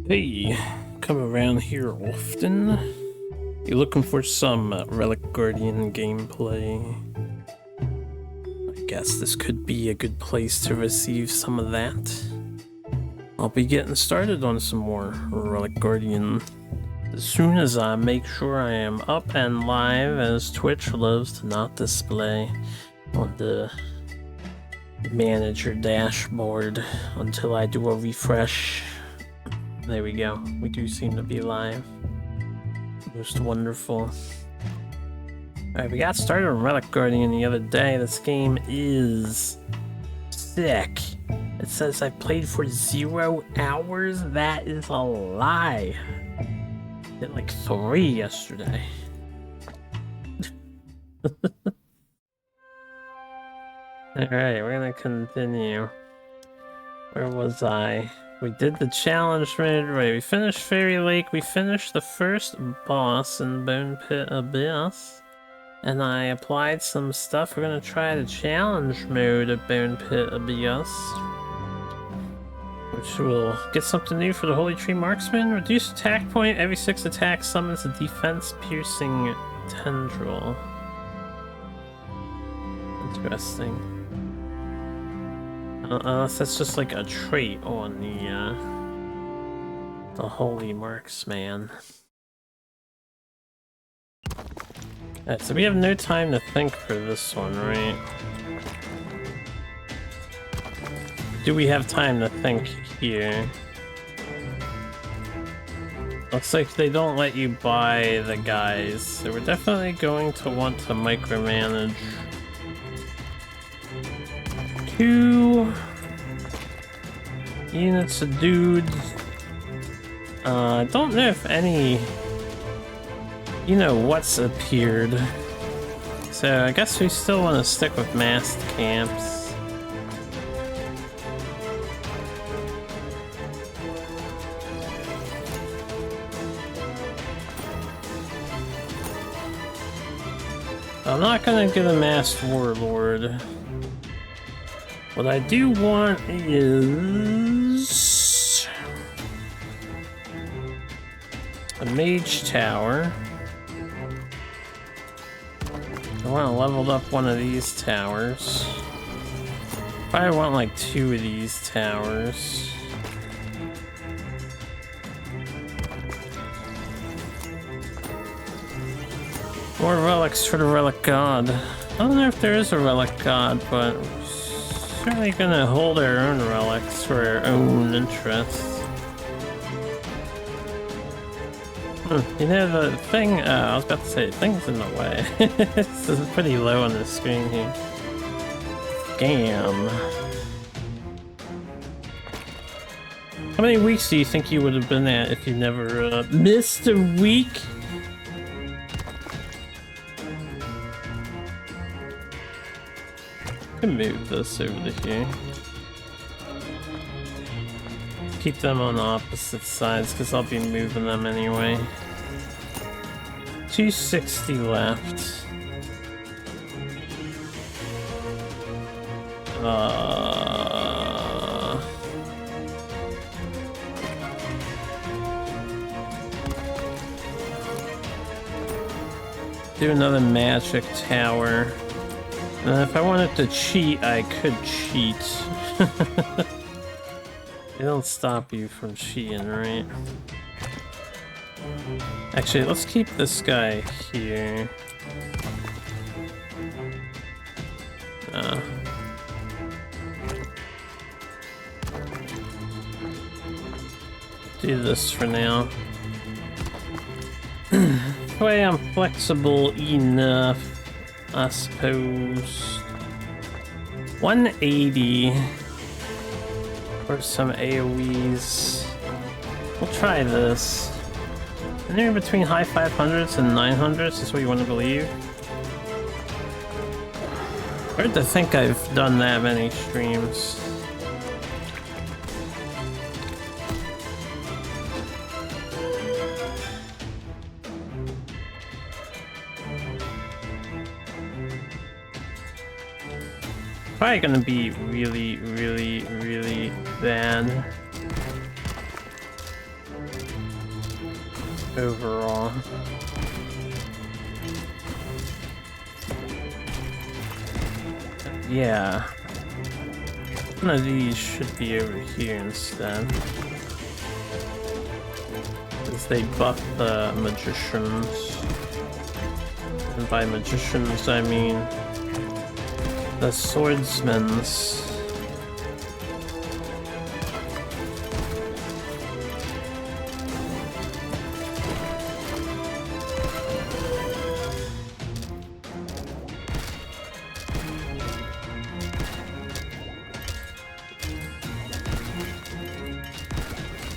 Hey, come around here often? You looking for some Relic Guardian gameplay? I guess this could be a good place to receive some of that. I'll be getting started on some more Relic Guardian as soon as I make sure I am up and live, as Twitch loves to not display on the manager dashboard until I do a refresh. There we go. We do seem to be live. Most wonderful. Alright, we got started on Relic Guardian the other day. This game is sick. It says I played for 0 hours. That is a lie. I did like 3 yesterday. Alright, we're gonna continue. Where was I? We did the challenge mode, right? We finished Fairy Lake, we finished the first boss in Bone Pit Abyss, and I applied some stuff. We're gonna try the challenge mode of Bone Pit Abyss, which will get something new for the Holy Tree Marksman. Reduce attack point, every 6 attacks summons a defense-piercing tendril. Interesting. Unless that's just like a trait on the Holy Marksman. Alright, so we have no time to think for this one, right? Do we have time to think here? Looks like they don't let you buy the guys, so we're definitely going to want to micromanage. 2 units of dudes. I don't know if any, what's appeared. So I guess we still want to stick with massed camps. I'm not gonna get a masked warlord. What I do want is a mage tower. I want to level up one of these towers. Probably want like 2 of these towers. More relics for the relic god. I don't know if there is a relic god, but certainly gonna hold our own relics for our own interests. The thing, I was about to say, thing's in the way. This is pretty low on the screen here. Damn. How many weeks do you think you would have been at if you never missed a week? Move this over to here. Keep them on opposite sides because I'll be moving them anyway. 260 left. Do another magic tower. If I wanted to cheat, I could cheat. They don't stop you from cheating, right? Actually, let's keep this guy here. Do this for now. That way I'm flexible enough, I suppose. 180 for some AoEs. We'll try this. Anywhere between high 500s and 900s is what you want to believe. Hard to think I've done that many streams. Probably gonna be really bad. overall. Yeah. One of these should be over here instead. Because they buff the magicians. And by magicians, I mean the swordsmen's.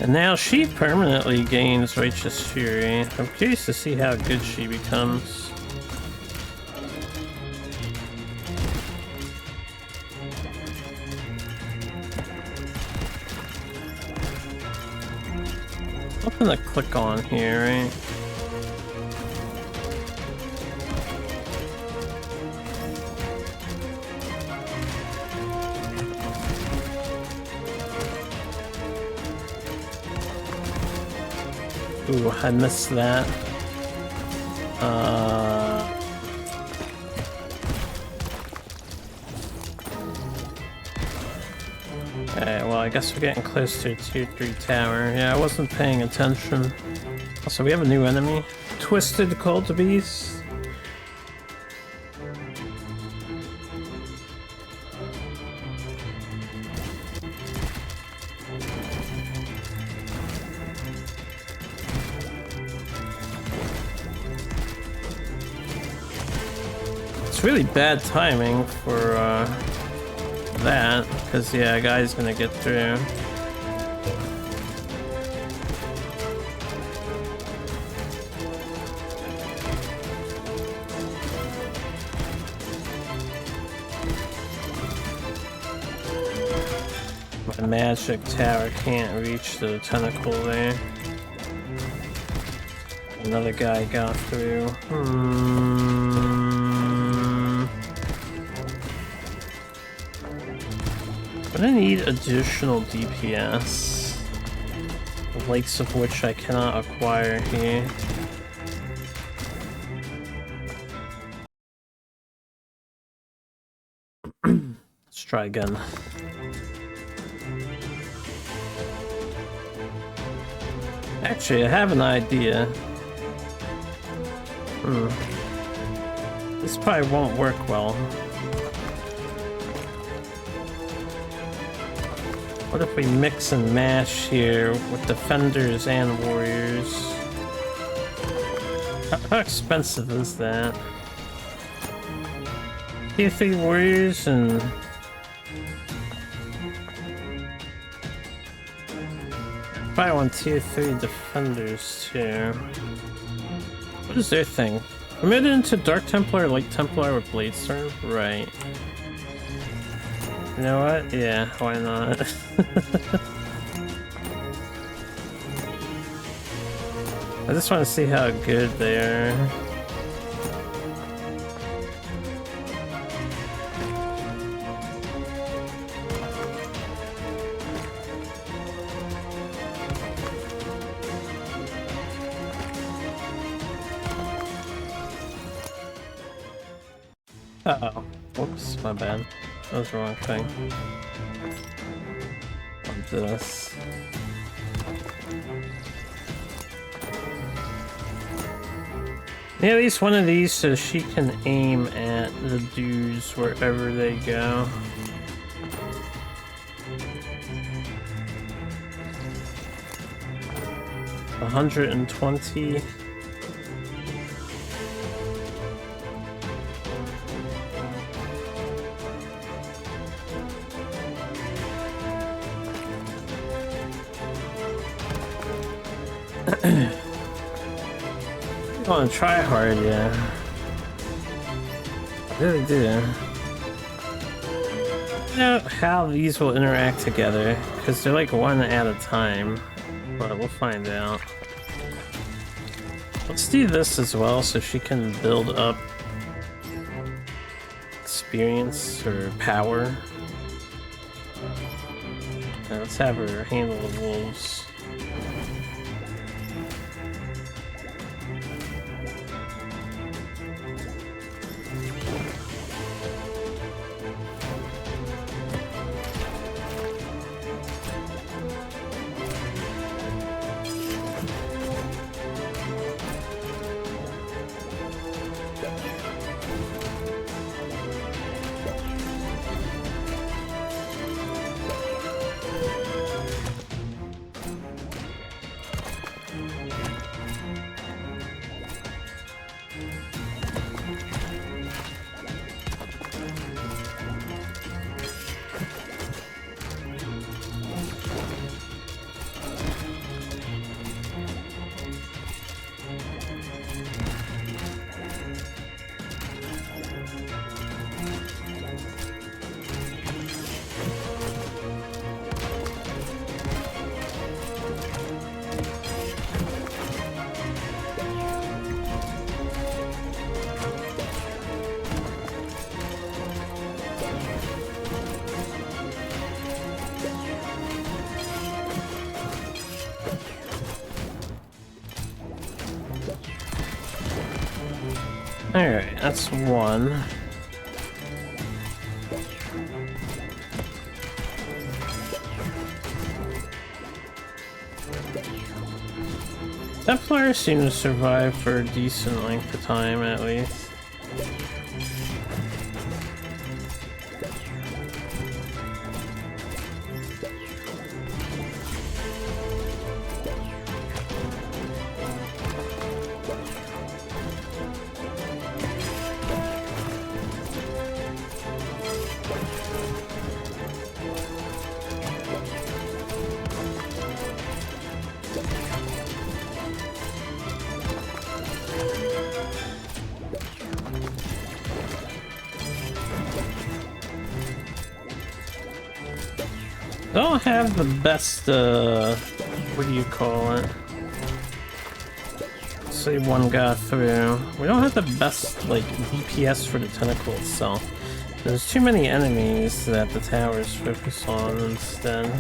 And now she permanently gains Righteous Fury. I'm curious to see how good she becomes. Nothing to click on here, right? Ooh, I missed that. Okay, well, I guess we're getting close to a tier 3 tower. Yeah, I wasn't paying attention. Also, we have a new enemy. Twisted Cultibeast. It's really bad timing for that, because yeah, a guy's gonna get through. My magic tower can't reach the tentacle there. Another guy got through. I'm gonna need additional DPS, the likes of which I cannot acquire here. Let's try again. Actually, I have an idea. This probably won't work well. What if we mix and mash here with defenders and warriors? How expensive is that? Tier 3 warriors and... probably want tier 3 defenders too. What is their thing? Permitted into Dark Templar, Light Templar with Bladestorm? Right. You know what? Yeah, why not? I just want to see how good they are. Uh-oh. Whoops, my bad. That was the wrong thing. On this. Yeah, at least one of these so she can aim at the dudes wherever they go. $120. I want to try hard, yeah. I really do. I don't know how these will interact together, because they're like one at a time. But we'll find out. Let's do this as well so she can build up experience or power. Now let's have her handle the wolves. Alright, that's one. Templars seem to survive for a decent length of time, at least. Don't have the best, what do you call it? Let's say one got through. We don't have the best, like, DPS for the tentacle itself. There's too many enemies that the towers focus on instead.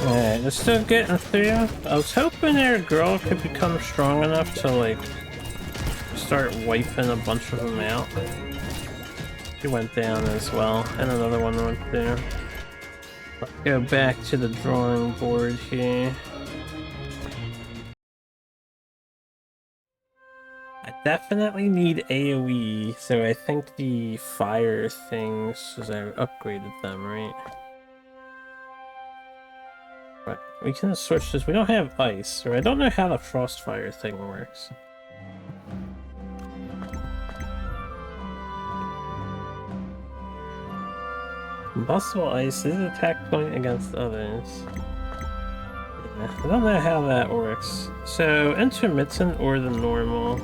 Alright, they're still getting through. I was hoping their girl could become strong enough to, like, start wiping a bunch of them out. She went down as well, and another one went there. Let's go back to the drawing board here. I definitely need AoE, so I think the fire things, because I upgraded them, right? Right, we can switch this. We don't have ice, or I don't know how the frostfire thing works. Combustible ice is an attack point against others. Yeah, I don't know how that works. So, intermittent or the normal?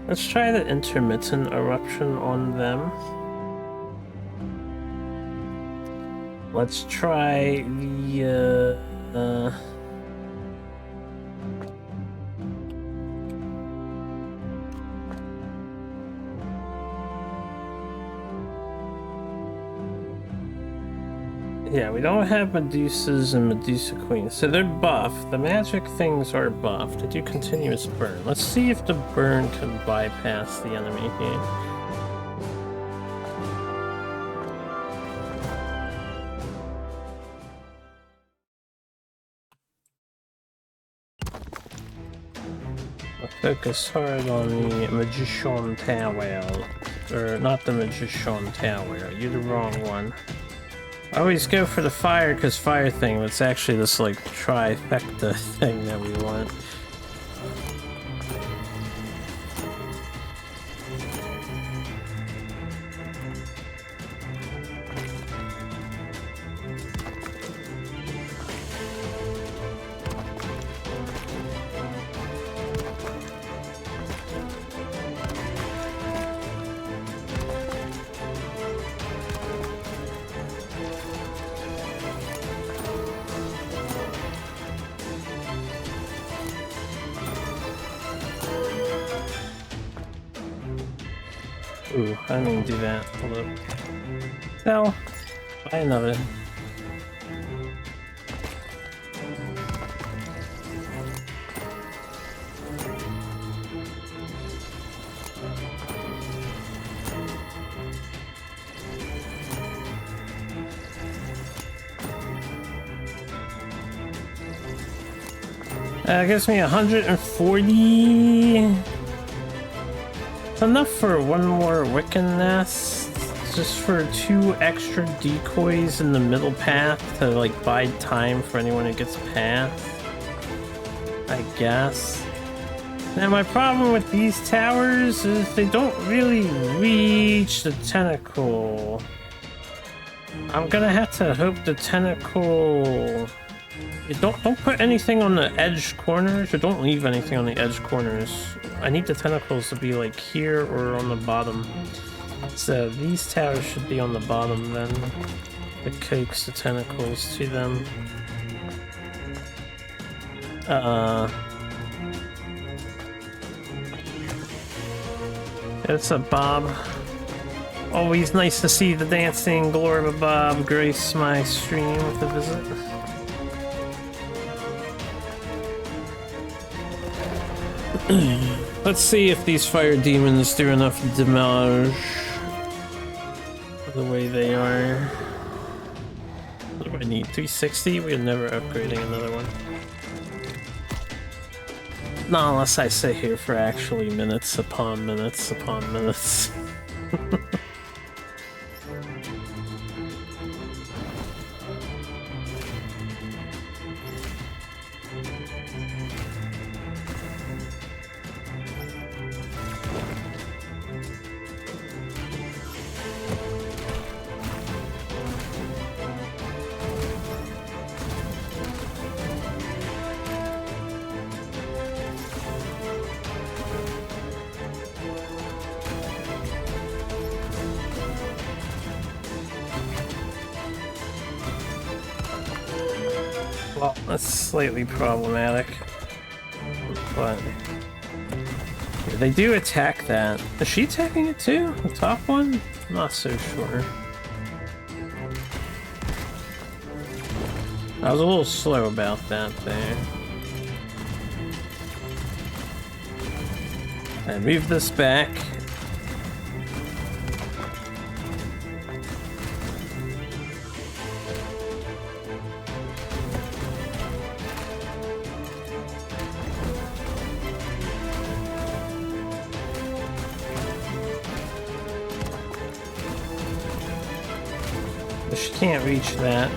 Let's try the intermittent eruption on them. Let's try the, yeah, we don't have Medusas and Medusa Queens, so they're buffed. The magic things are buffed. They do continuous burn. Let's see if the burn can bypass the enemy here. Focus hard on the Magician Tower. Or not the Magician Tower. You're the wrong one. I always go for the fire because fire thing, but it's actually this like trifecta thing that we want. Ooh, I didn't even do that. Hold up. No. Buy another. That gives me 140. It's enough for one more Wiccan nest, just for 2 extra decoys in the middle path to like bide time for anyone who gets past, I guess. Now my problem with these towers is they don't really reach the tentacle. I'm gonna have to hope the tentacle... Don't put anything on the edge corners, or don't leave anything on the edge corners. I need the tentacles to be like here or on the bottom. So these towers should be on the bottom then. It coax the tentacles to them. What's up, Bob? Always nice to see the dancing glory of Bob grace my stream with a visit. Let's see if these fire demons do enough damage the way they are. What do I need? 360? We're never upgrading another one. Not unless I sit here for actually minutes upon minutes upon minutes. Well, that's slightly problematic, but they do attack that. Is she attacking it too? The top one? I'm not so sure. I was a little slow about that there. I move this back. She can't reach that.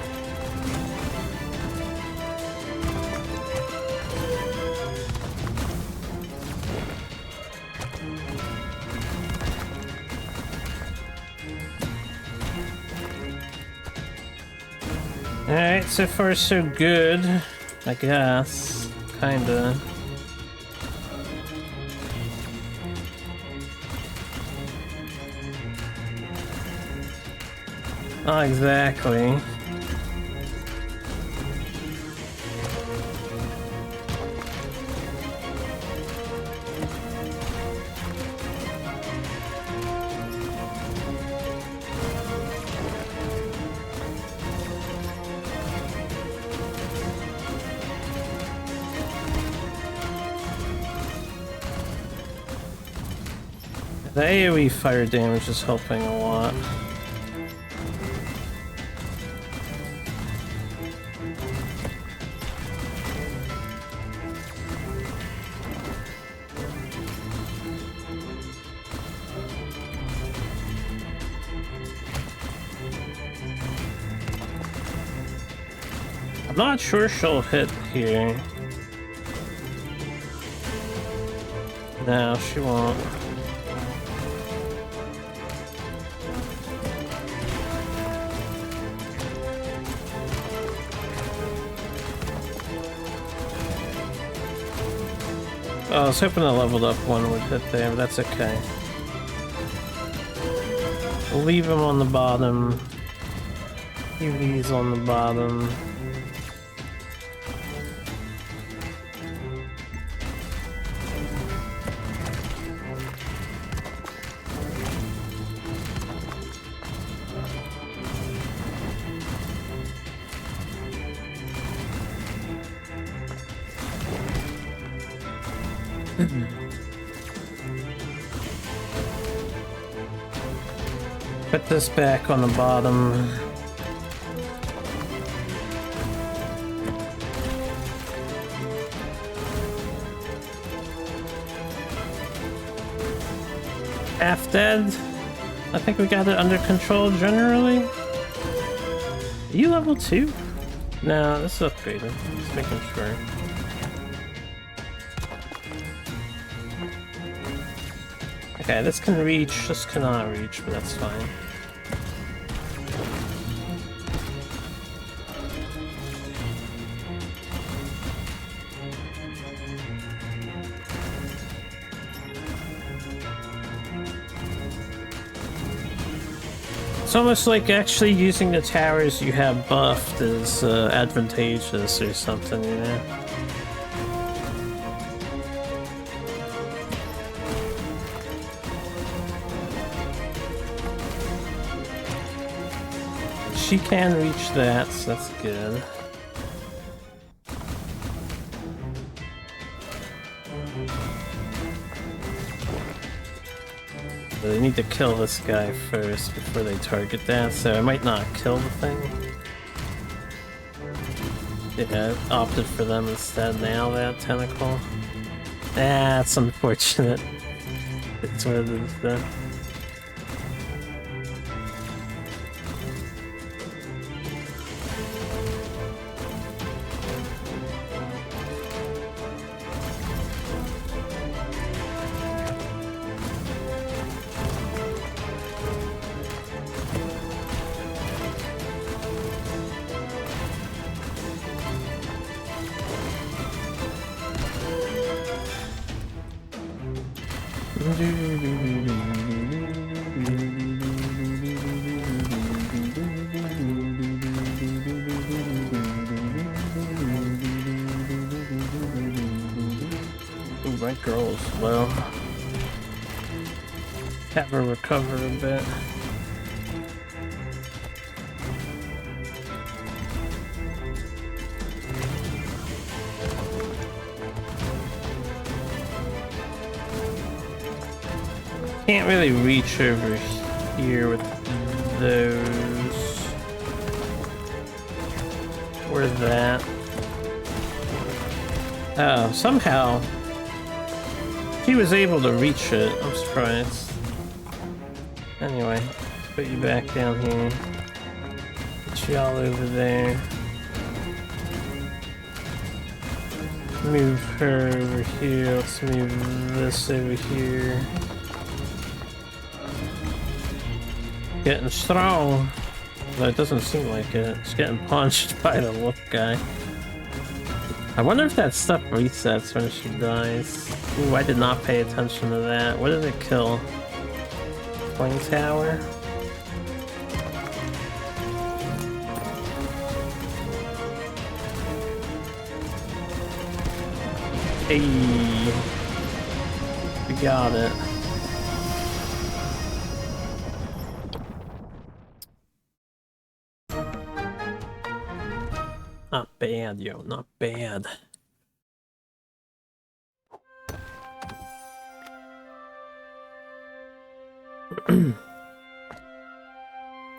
Alright, so far so good, I guess. Kinda. Not exactly. The AoE fire damage is helping a lot. I'm not sure she'll hit here. No, she won't. Oh, I was hoping the leveled up one would hit there, but that's okay. We'll leave him on the bottom. Leave these on the bottom. Put this back on the bottom. Half dead. I think we got it under control generally. Are you level 2? No, this is upgraded. Just making sure. Okay, this can reach, this cannot reach, but that's fine. It's almost like actually using the towers you have buffed is advantageous or something, you know? She can reach that, so that's good. But they need to kill this guy first before they target that, so I might not kill the thing. Yeah, I opted for them instead now, that tentacle. That's unfortunate. It's what it is then. Ooh, my girl's low. Have her recover a bit. Can't really reach over here with those. Or that. Oh, somehow he was able to reach it. I'm surprised. Anyway, put you back down here. Put you all over there. Move her over here. Let's move this over here. Getting strong, but it doesn't seem like it. It's getting punched by the wolf guy. I wonder if that stuff resets when she dies. Ooh, I did not pay attention to that. What did it kill? Flame tower? Hey, we got it. Not bad, yo, not bad.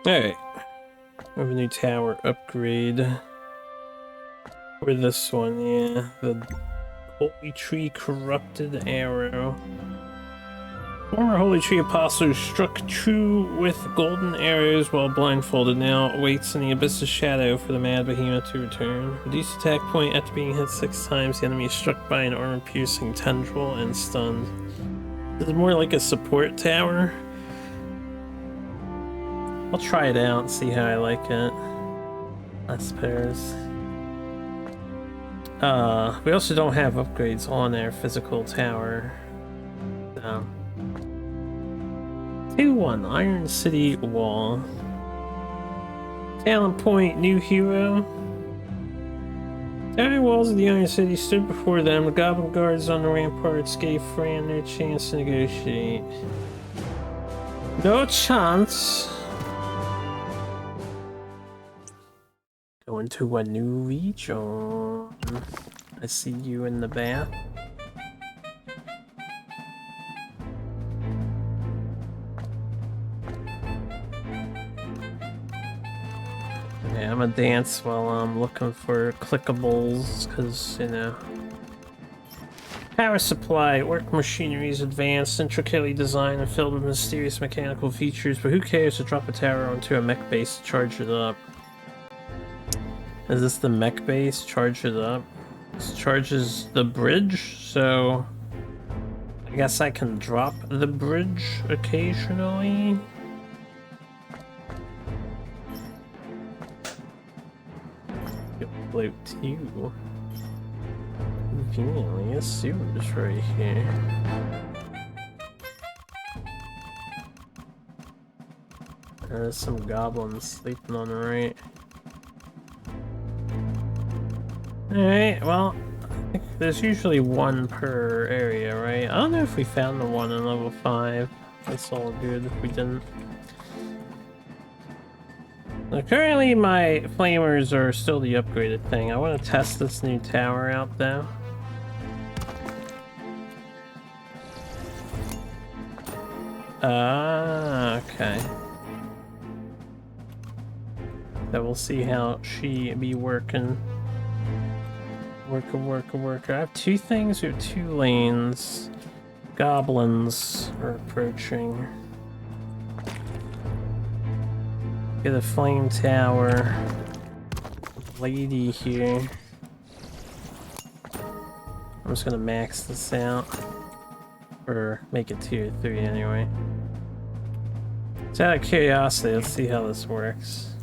Alright. We have a new tower upgrade. Or this one, yeah. The Holy Tree Corrupted Arrow. Former Holy Tree Apostle struck true with golden arrows while blindfolded. Now waits in the Abyss of Shadow for the Mad Behemoth to return. Reduced attack point after being hit 6 times. The enemy is struck by an armor-piercing tendril and stunned. This is more like a support tower. I'll try it out and see how I like it. I suppose. We also don't have upgrades on our physical tower. So. 2-1 Iron City Wall. Talent point, new hero. Towering walls of the Iron City stood before them. The goblin guards on the ramparts gave Fran no chance to negotiate. No chance. Going to a new region. I see you in the back. Yeah, I'm gonna dance while I'm looking for clickables, because, you know. Power supply, work machinery is advanced, intricately designed and filled with mysterious mechanical features, but who cares to drop a tower onto a mech base to charge it up? Is this the mech base? Charge it up? This charges the bridge, so I guess I can drop the bridge occasionally. Float too. Conveniently, a sewer's right here. There's some goblins sleeping on the right. Alright, well, I think there's usually one per area, right? I don't know if we found the one in level 5. That's all good if we didn't. So currently my flamers are still the upgraded thing. I want to test this new tower out though. Okay. So we'll see how she be working. Worker. I have 2 things or 2 lanes. Goblins are approaching. Get a flame tower. Lady here. I'm just gonna max this out. Or make it tier 3 anyway. So out of curiosity, let's see how this works.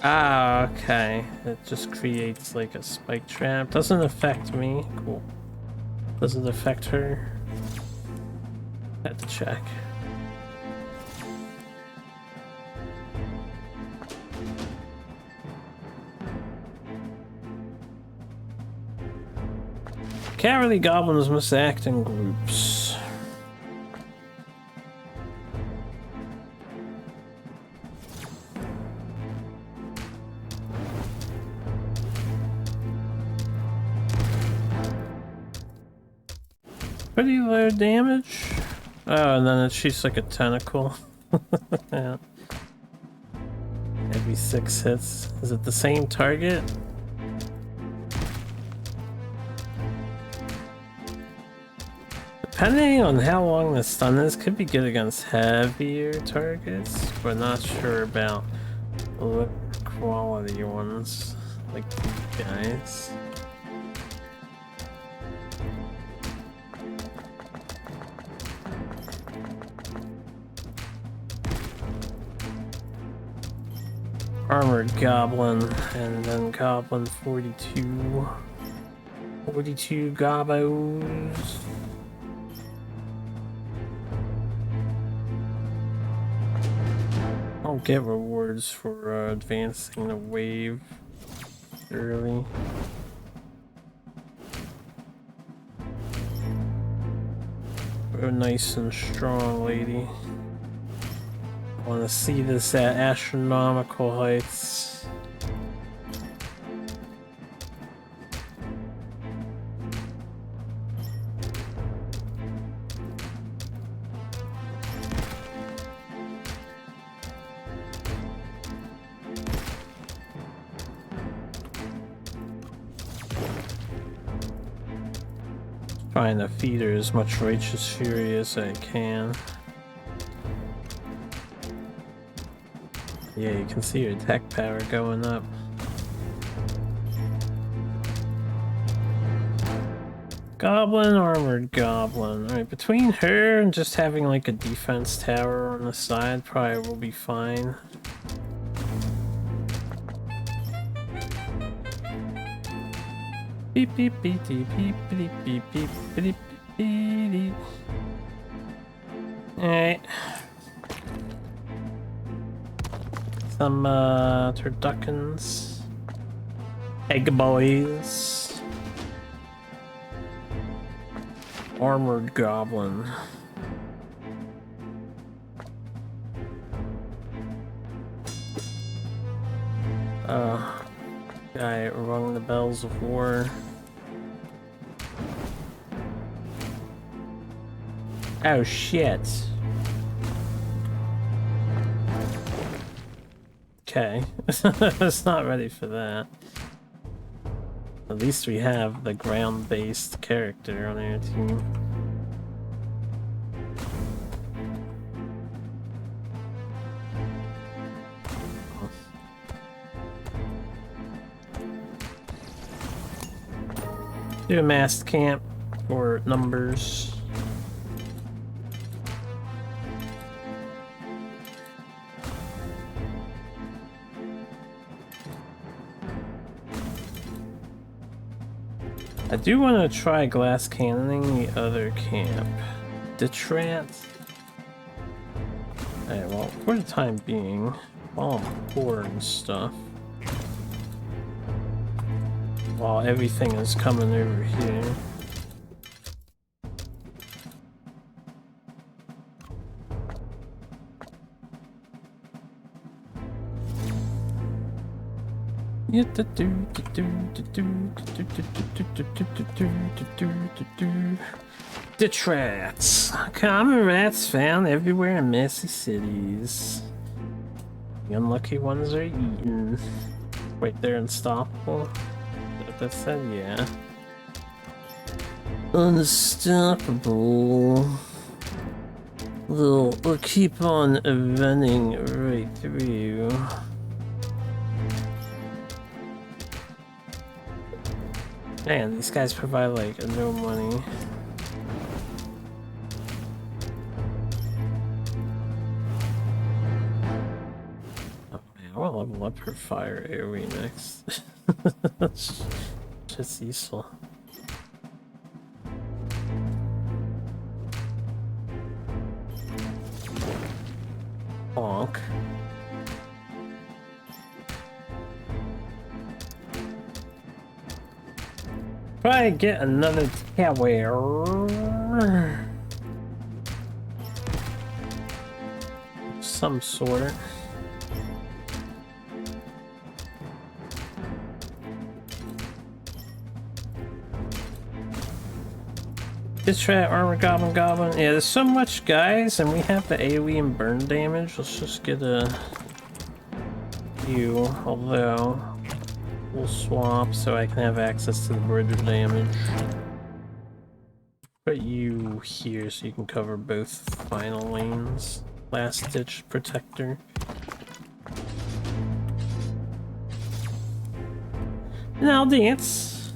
Ah, okay. It just creates like a spike trap. Doesn't affect me. Cool. Doesn't affect her. Had to check. Cowardly goblins must act in groups. Pretty low damage. Oh, and then it shoots like a tentacle. Yeah. Every 6 hits. Is it the same target? Depending on how long the stun is, could be good against heavier targets, but not sure about lower quality ones like these guys. Armored Goblin, and then Goblin 42. 42 gobos. I'll get rewards for advancing the wave early. Go nice and strong, lady. I want to see this at astronomical heights. Trying to feed her as much righteous fury as I can. Yeah, you can see her attack power going up. Goblin, armored goblin. Alright, between her and just having like a defense tower on the side, probably will be fine. Beep beep beep beep beep beep beep beep beep beep beep. Alright. Some turduckens. Egg boys. Armored goblin. Guy rung the bells of war. Oh shit. Okay. I was not ready for that. At least we have the ground-based character on our team. Do a massed camp for numbers. I do want to try glass cannoning the other camp. Detrat. Alright, well, for the time being, while I'm poor and stuff, while everything is coming over here, ditch rats. Common rats found everywhere in messy cities. The unlucky ones are eaten. Wait, they're unstoppable? That said, yeah. Unstoppable. We'll keep on running right through. Man, these guys provide like no money. Oh man, I wanna level up her fire AoE next. That's just useful. Bonk. Try to get another tower. Some sort. Ditch rat, armor goblin. Yeah, there's so much, guys, and we have the AoE and burn damage. Let's just get a few, although we'll swap so I can have access to the bridge damage. Put you here so you can cover both final lanes. Last ditch protector. And I'll dance.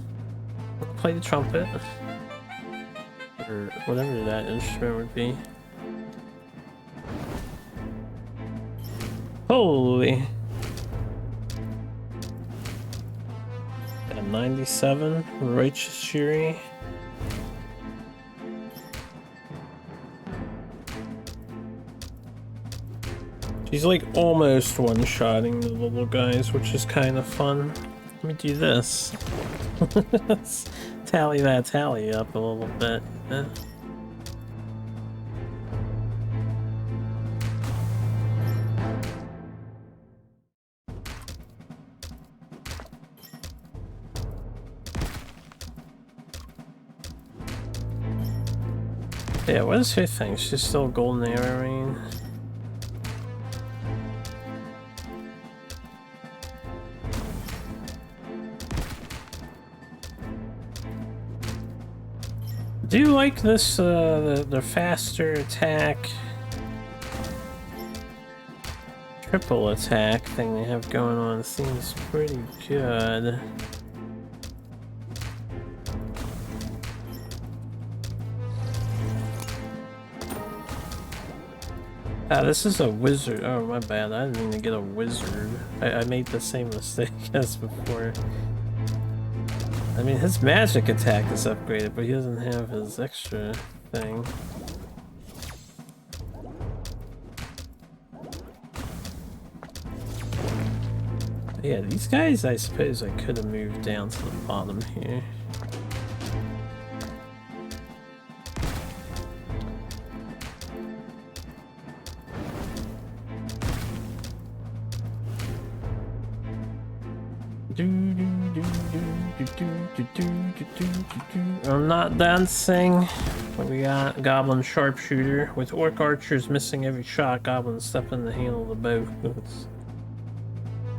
Play the trumpet. Or whatever that instrument would be. Holy! Got 97, Righteous Shuri. She's like almost one-shotting the little guys, which is kind of fun. Let me do this. Let's tally that tally up a little bit. Yeah, what is her thing? She's still golden arrowing. Do you like this, the faster attack, triple attack thing they have going on? It seems pretty good. Ah, this is a wizard. Oh, my bad. I didn't mean to get a wizard. I made the same mistake as before. I mean, his magic attack is upgraded, but he doesn't have his extra thing. But yeah, these guys, I suppose I could have moved down to the bottom here. I'm not dancing. We got Goblin Sharpshooter. With Orc Archers missing every shot, Goblins step in to handle the bow. It's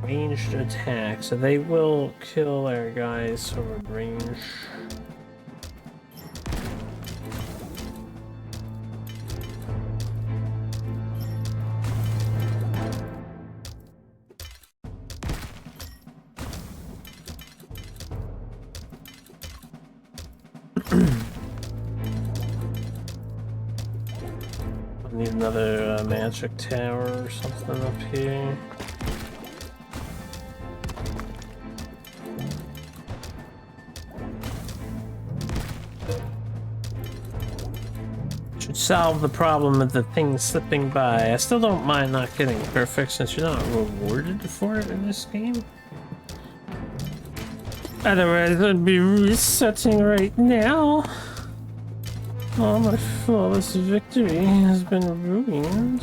ranged attack, so they will kill our guys from a range. Need another magic tower or something up here. Should solve the problem of the thing slipping by. I still don't mind not getting perfect since you're not rewarded for it in this game. Otherwise, I'd be resetting right now. Oh, my flawless victory has been ruined.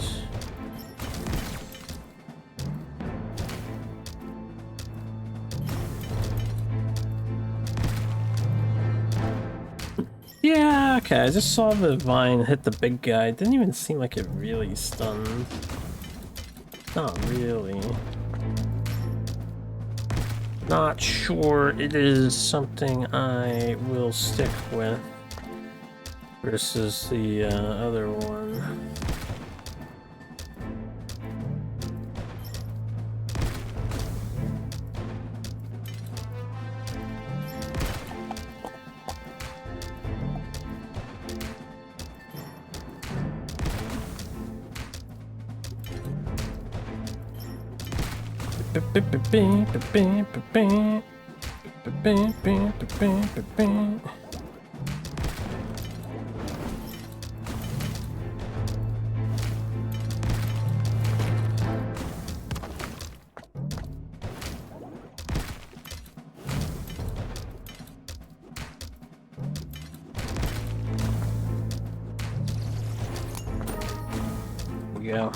Yeah, okay, I just saw the vine hit the big guy. It didn't even seem like it really stunned. Not really. Not sure it is something I will stick with versus the other one. Yeah.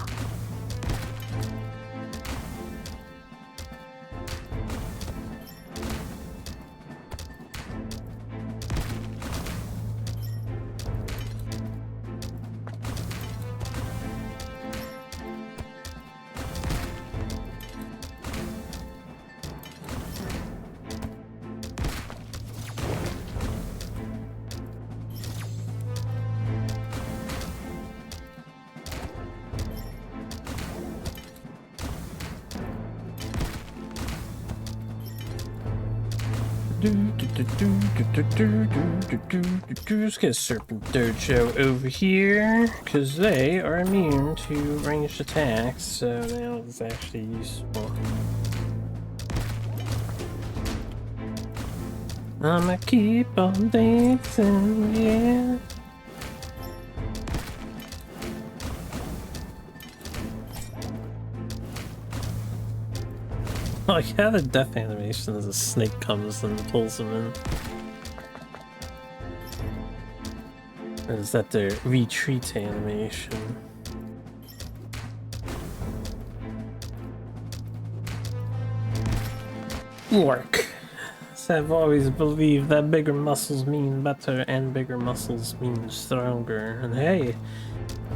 Let's get Serpent Dojo over here, because they are immune to ranged attacks, so now it's actually useful. I'ma keep on dancing, yeah. Like how the death animation as a snake comes and pulls him in. Or is that their retreat animation? Work. So I've always believed that bigger muscles mean better and bigger muscles mean stronger. And hey,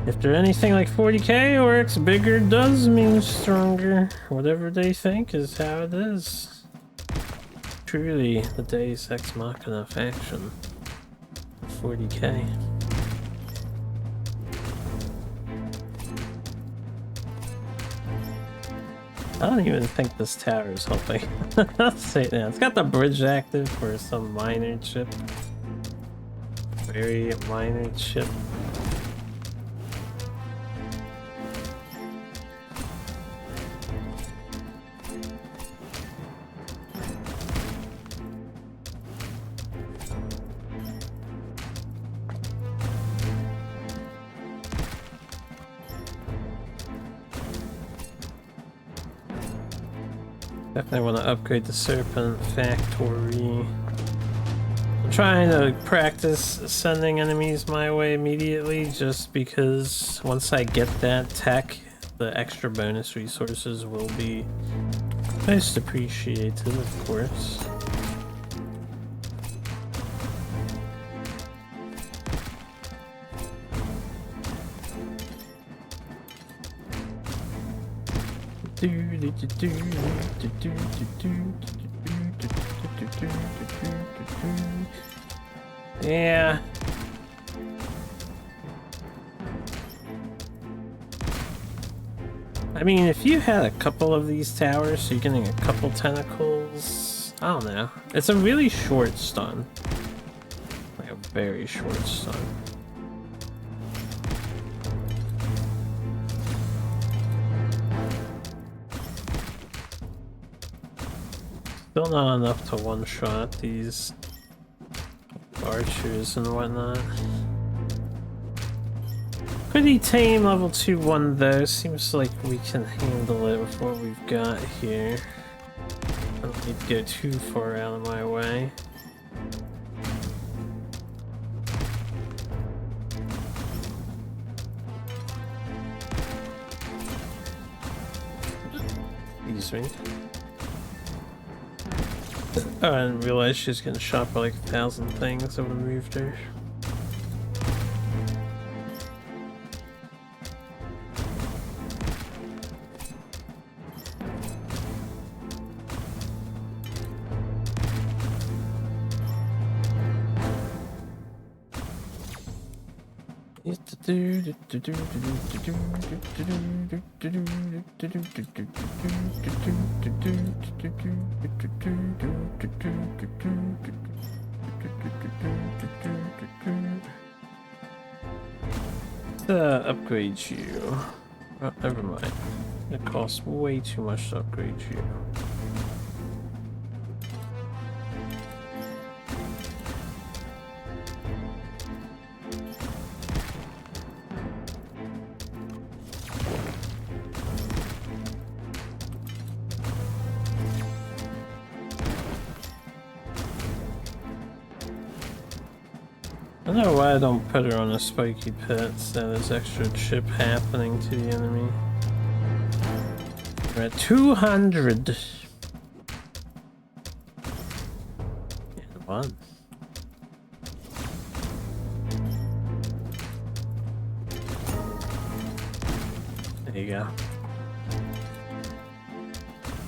if they're anything like 40k works, bigger does mean stronger. Whatever they think is how it is. Truly, the Deus Ex Machina faction. 40k. I don't even think this tower is helping. Let's say that. It's got the bridge active for some minor chip. Very minor chip. Definitely want to upgrade the Serpent Factory. I'm trying to practice sending enemies my way immediately just because once I get that tech, the extra bonus resources will be most appreciated, of course. Yeah. I mean, if you had a couple of these towers, so you're getting a couple tentacles, I don't know. It's a really short stun. Like a very short stun. Still not enough to one-shot these archers and whatnot. Pretty tame level 2 one though. Seems like we can handle it with what we've got here. I don't need to go too far out of my way. Excuse me. Oh, I didn't realize she was getting shot by like 1,000 things that removed her. Upgrade you. Oh, never mind. It costs way too much to upgrade you. I don't know why I don't put her on a spiky pit, so there's extra chip happening to the enemy. We're at 200. And 1. There you go.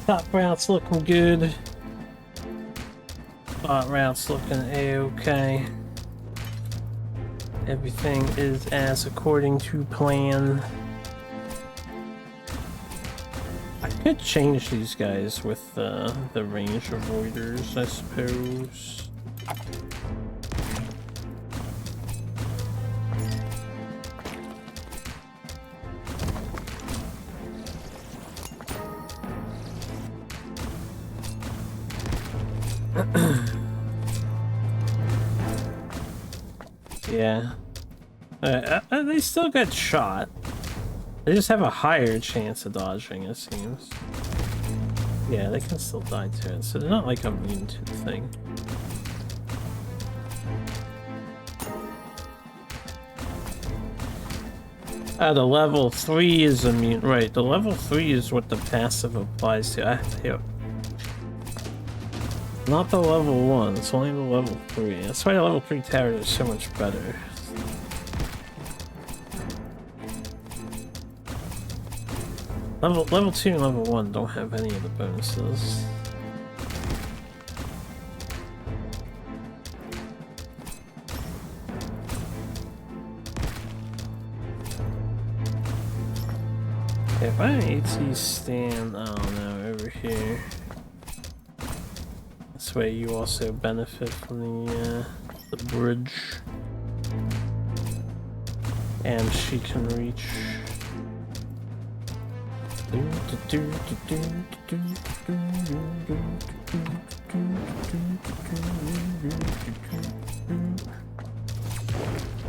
Top route's looking good. Bot route's looking a-okay. Everything is as according to plan. I could change these guys with the range avoiders, I suppose. Yeah. They still get shot. They just have a higher chance of dodging, it seems. Yeah, they can still die to it, so they're not like immune to the thing. The level 3 is immune. Right, the level 3 is what the passive applies to. Not the level 1, it's only the level 3. That's why the level 3 tower is so much better. Level 2 and level 1 don't have any of the bonuses. If I AT stand, I don't know, over here. This way you also benefit from the bridge. And she can reach.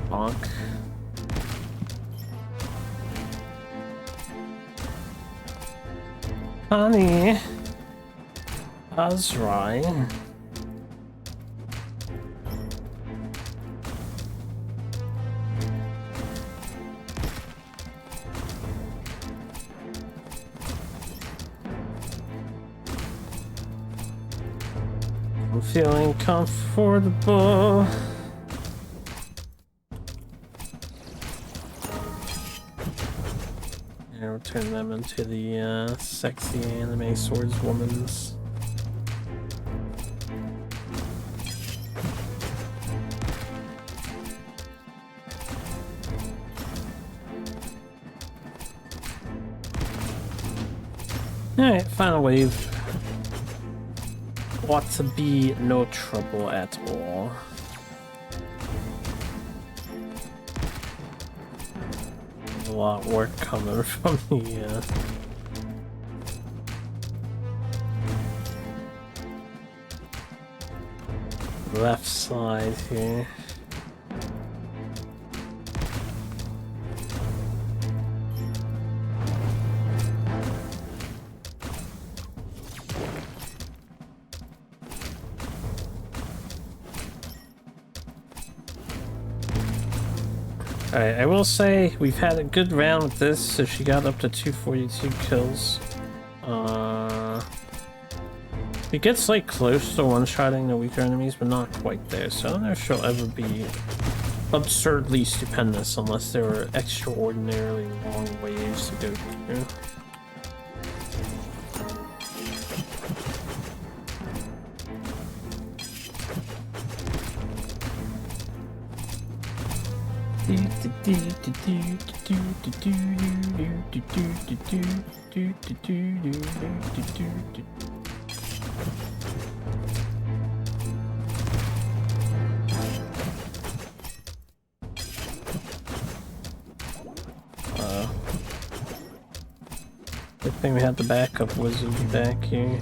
Bonk. Honey. That's right. I'm feeling comfortable. And we'll turn them into the sexy anime swordswomans. Alright, final wave. Ought to be no trouble at all. There's a lot of work coming from the left side here. Alright, I will say we've had a good round with this, so she got up to 242 kills. It gets like close to one-shotting the weaker enemies, but not quite there, so I don't know if she'll ever be absurdly stupendous unless there are extraordinarily long waves to go through. Good thing we had the backup wizard back here.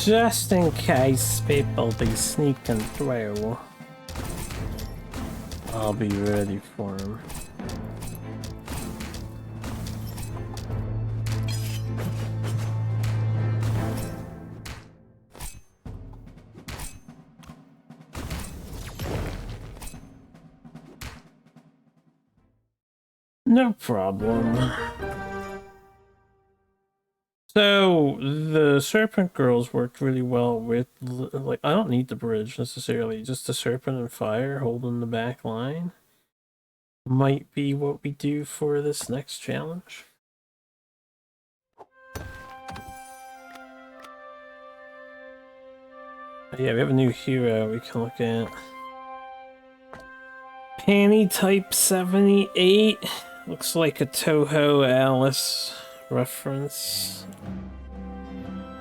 Just in case people be sneaking through, I'll be ready for them. No problem. So, the Serpent Girls worked really well with, like, I don't need the bridge necessarily, just the Serpent and Fire holding the back line. Might be what we do for this next challenge. Yeah, we have a new hero we can look at. Panty Type 78. Looks like a Toho Alice reference.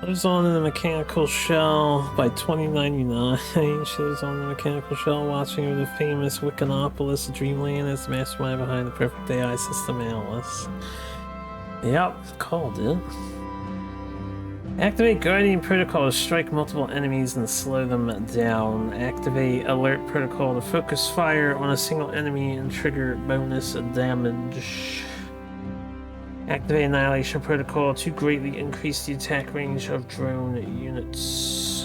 Lives on in the mechanical shell by 2099. She lives on the mechanical shell watching over the famous Wickenopolis Dreamland as the mastermind behind the perfect AI system Alice. Yep, called it. Activate Guardian Protocol to strike multiple enemies and slow them down. Activate Alert Protocol to focus fire on a single enemy and trigger bonus damage. Activate Annihilation Protocol to greatly increase the attack range of drone units.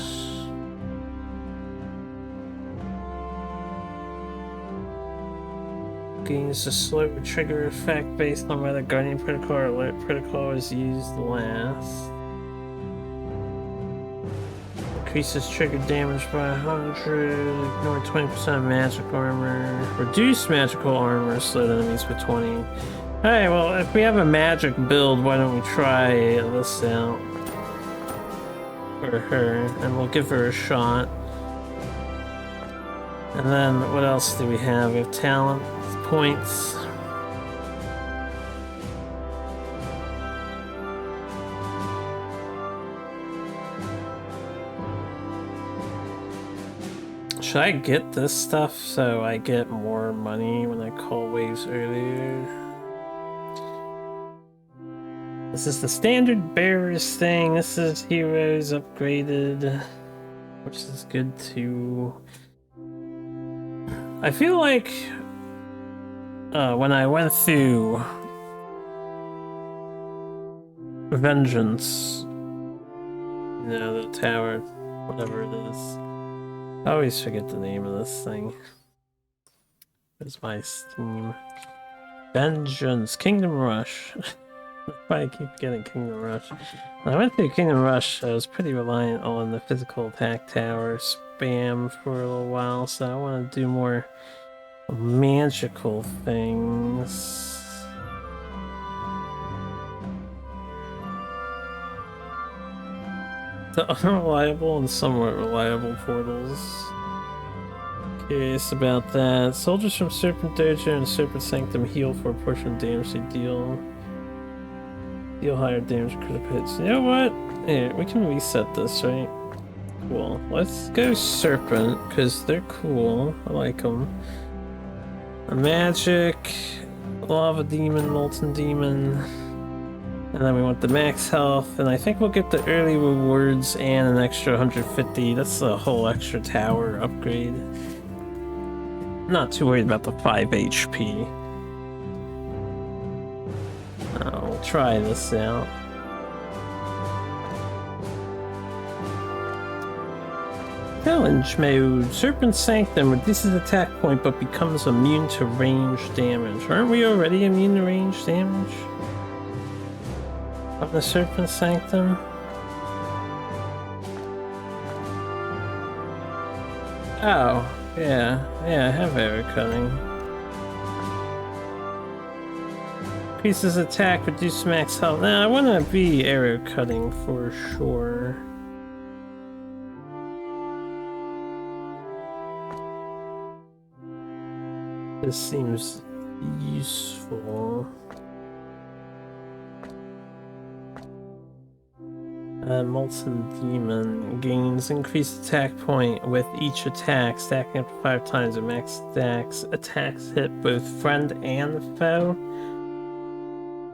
Gains a slow trigger effect based on whether Guardian Protocol or Alert Protocol is used last. Increases trigger damage by 100, ignore 20% of magic armor. Reduce magical armor, slowed enemies by 20. Alright, well, if we have a magic build, why don't we try this out for her, and we'll give her a shot. And then, what else do we have? We have talent points. Should I get this stuff so I get more money when I call waves earlier? This is the standard bearers thing. This is heroes upgraded, which is good too. I feel like when I went through Vengeance, you know, the tower, whatever it is. I always forget the name of this thing. Where's my Steam? Vengeance, Kingdom Rush. I keep getting Kingdom Rush. When I went through Kingdom Rush, I was pretty reliant on the physical attack tower spam for a little while, so I want to do more magical things. The unreliable and somewhat reliable portals. Curious about that. Soldiers from Serpent Dojo and Serpent Sanctum heal for a portion of damage they deal. Deal higher damage critical hits. You know what? Yeah, we can reset this, right? Cool. Let's go Serpent, because they're cool. I like them. Magic. Lava Demon, Molten Demon. And then we want the max health, and I think we'll get the early rewards and an extra 150. That's a whole extra tower upgrade. Not too worried about the 5 HP. We'll try this out. Challenge mode. Serpent Sanctum reduces attack point but becomes immune to range damage. Aren't we already immune to range damage? Of the Serpent Sanctum? Oh, yeah, I have arrow cutting. Increases attack, reduce max health. Nah, I want to be arrow cutting for sure. This seems useful. Molten Demon gains increased attack point with each attack, stacking up to 5 times the max stacks. Attacks hit both friend and foe.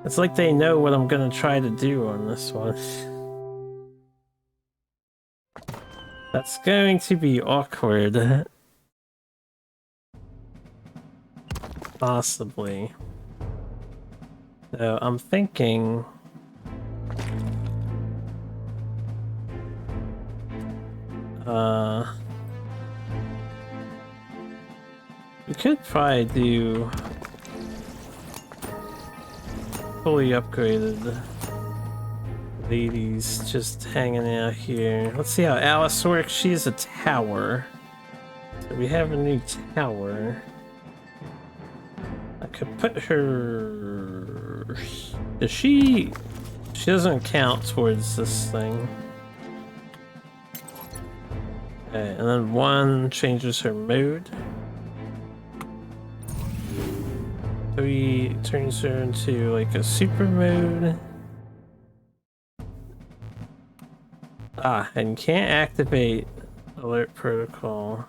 It's like they know what I'm gonna try to do on this one. That's going to be awkward. Possibly. So I'm thinking... we could probably do fully upgraded ladies just hanging out here. Let's see how Alice works. She is a tower. So we have a new tower. I could put her... Does she doesn't count towards this thing. Okay, and then 1 changes her mode. 3 turns her into like a super mode. Ah, and can't activate alert protocol.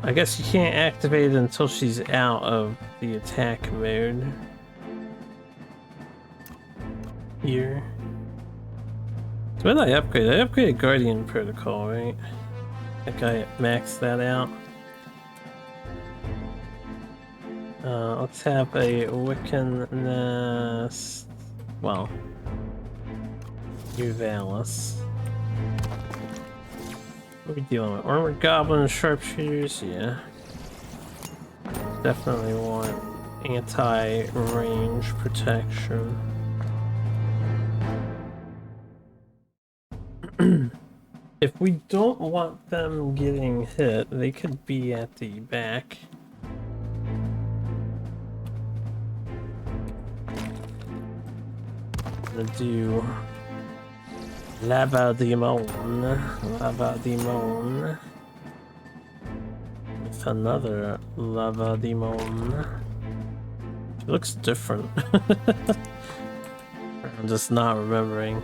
I guess you can't activate it until she's out of the attack mode. Here. So what did I upgrade? I upgraded Guardian Protocol, right? I think I maxed that out. Let's have a Wiccan Nest. Well, Uvalis. What are we dealing with? Armored Goblin, Sharpshooters? Yeah. Definitely want anti-range protection. If we don't want them getting hit, they could be at the back. I'm gonna do Lava Demon with another Lava Demon. It looks different. I'm just not remembering.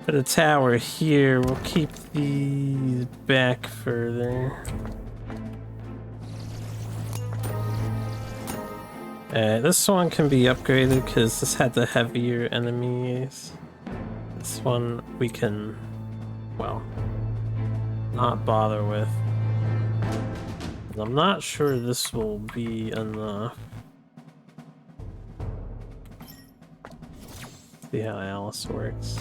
Put a tower here, we'll keep these back further. This one can be upgraded because this had the heavier enemies. This one we can, well, not bother with. I'm not sure this will be enough. See how Alice works.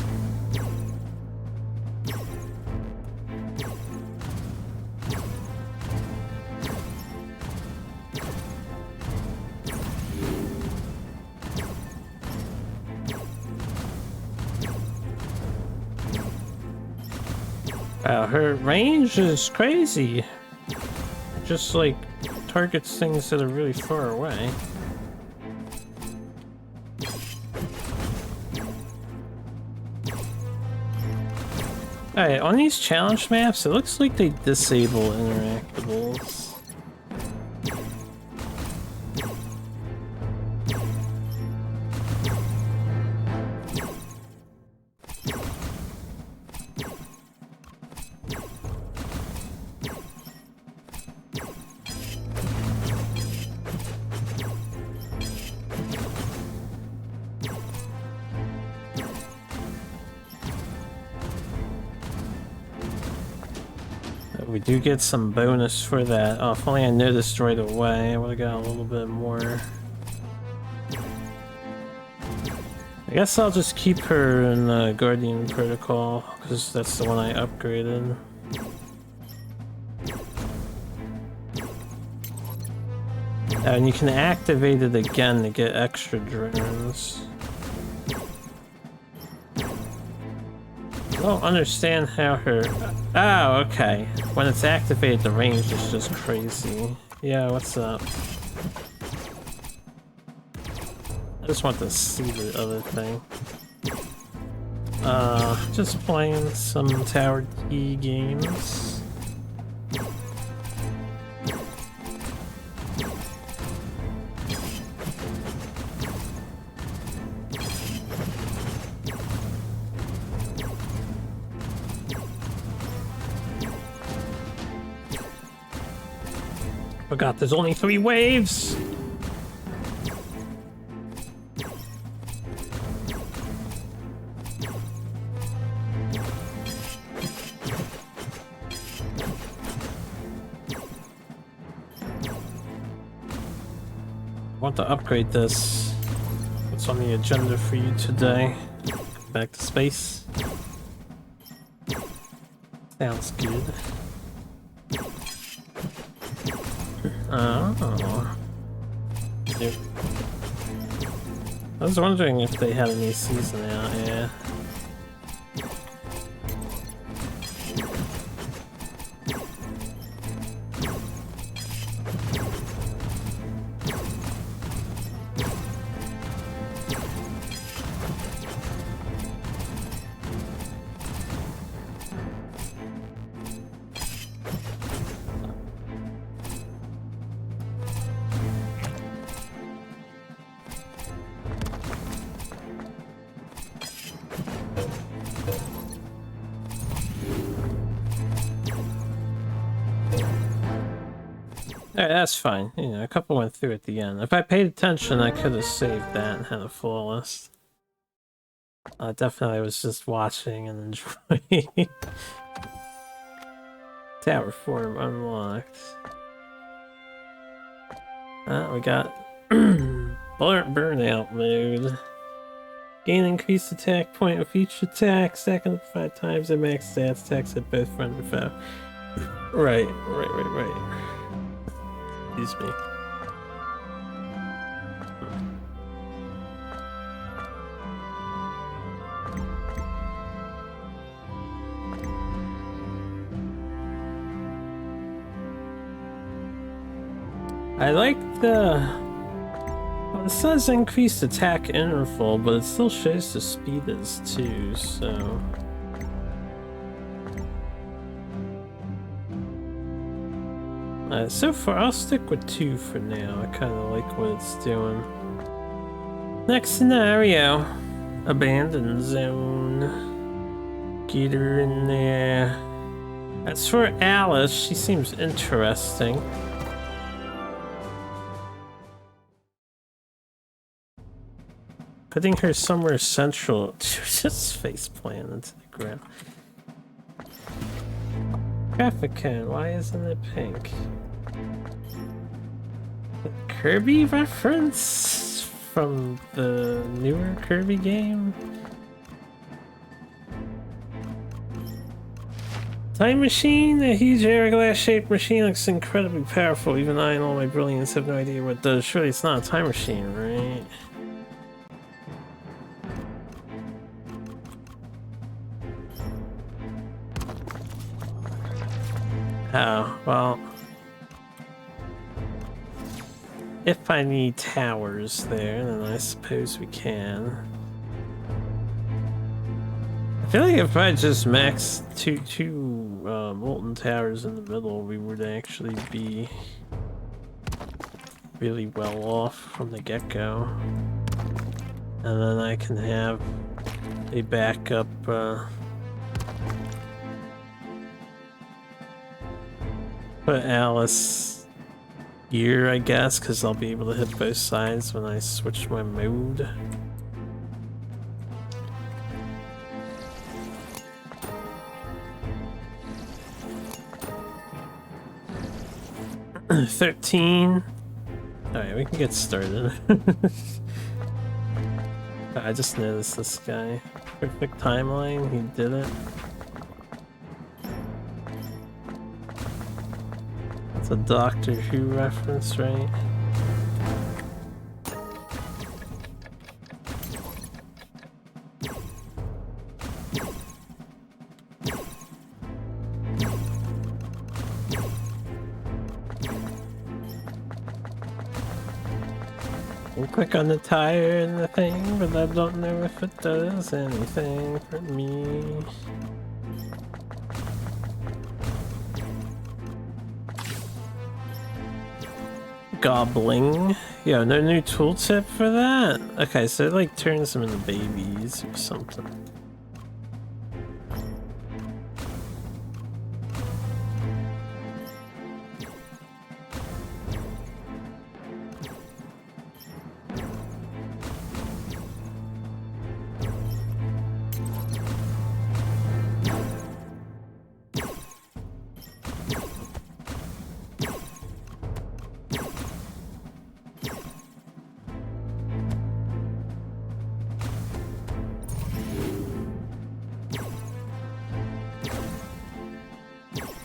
Wow, her range is crazy. Just like targets things that are really far away. Alright, on these challenge maps, it looks like they disable interactables. we do get some bonus for that. Oh, if only I noticed right away, I would have got a little bit more. I guess I'll just keep her in Guardian Protocol, because that's the one I upgraded. And you can activate it again to get extra drones. I don't understand how her... Oh, okay. When it's activated, the range is just crazy. Yeah, what's up? I just want to see the other thing. Just playing some Tower D games. Forgot there's only 3 waves! I want to upgrade this. What's on the agenda for you today? Back to space. Sounds good. Oh. Yep. I was wondering if they had a new season out, yeah. Alright, that's fine. You know, a couple went through at the end. If I paid attention, I could have saved that and had a full list. Definitely was just watching and enjoying. Tower form unlocked. We got burnout mode. Gain increased attack point with each attack, stacking up 5 times and max stats attacks at both front and foe. Right. Excuse me. I like the... Well, it says increased attack interval, but it still shows the speed is too, so... So far, I'll stick with 2 for now. I kind of like what it's doing. Next scenario. Abandoned zone. Get her in there. As for Alice, she seems interesting. Putting her somewhere central, just face plant into the ground. Traffic cone, why isn't it pink? The Kirby reference from the newer Kirby game? Time machine? A huge hourglass-shaped machine looks incredibly powerful. Even I and all my brilliance have no idea what it does. Surely it's not a time machine, right? Oh, well... If I need towers there, then I suppose we can. I feel like if I just max two molten towers in the middle, we would actually be really well off from the get-go. And then I can have a backup put Alice here, I guess, because I'll be able to hit both sides when I switch my mode. 13. Alright, we can get started. I just noticed this guy. Perfect timeline, he did it. It's a Doctor Who reference, right? Click on the tire and the thing, but I don't know if it does anything for me. Gobbling. Yo, no new tooltip for that? Okay, so it like turns them into babies or something.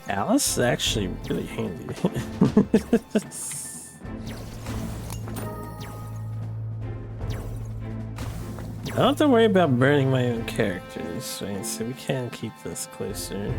Alice is actually really handy. I don't have to worry about burning my own characters, right? So we can keep this closer.